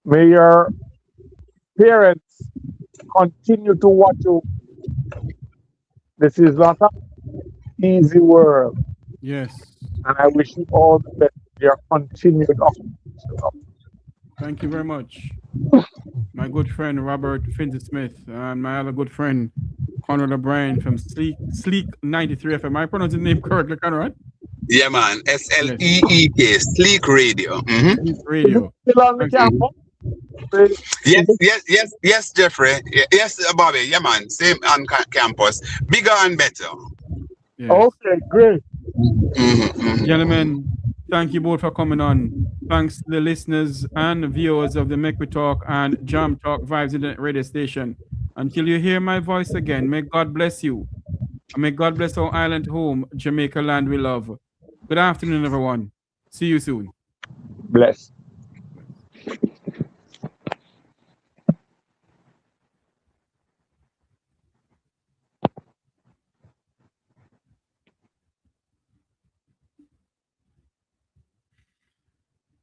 May your parents continue to watch you. This is not an easy world. Yes. And I wish you all the best in your continued office. Thank you very much. My good friend Robert Francis Smith and my other good friend Conrad O'Brien from Sleek 93 FM. I pronounce the name correctly, Conrad? Yeah, man. SLEEK, Sleek Radio. Sleek Radio. Still on the campus? Yes, Jeffrey. Yes, Bobby. Yeah, man. Same on campus. Bigger and better. Yes. Okay, great. Gentlemen, thank you both for coming on. Thanks to the listeners and viewers of the Mek Wi Talk and Jam Talk Vibes Internet Radio Station. Until you hear my voice again, may God bless you. And may God bless our island home, Jamaica land we love. Good afternoon, everyone. See you soon. Bless.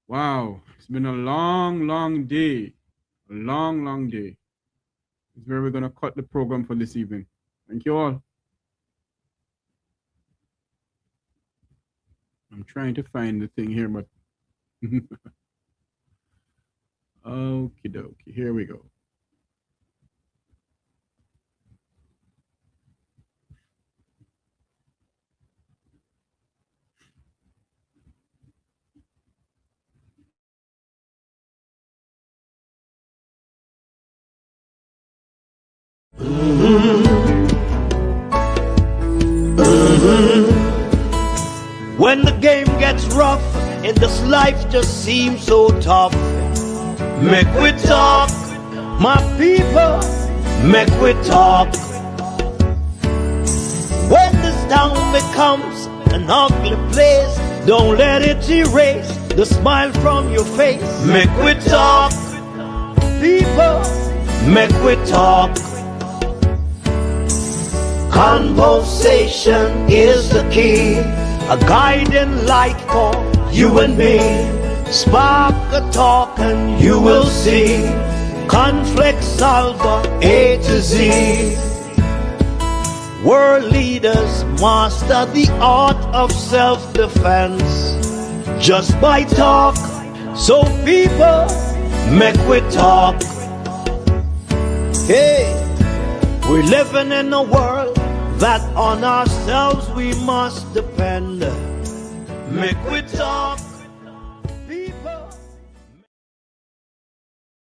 Wow, it's been a long day. A long day. It's where we're going to cut the program for this evening. Thank you all. I'm trying to find the thing here, but okie dokie. Here we go. When the game gets rough and this life just seems so tough, Mek Wi Talk, my people, Mek Wi Talk. When this town becomes an ugly place, don't let it erase the smile from your face. Mek Wi Talk, people, Mek Wi Talk. Conversation is the key, a guiding light for you and me. Spark a talk and you will see. Conflict solver A to Z. World leaders master the art of self-defense just by talk. So people, Mek Wi Talk. Hey, we're living in a world that on ourselves we must depend. Mek Wi Talk.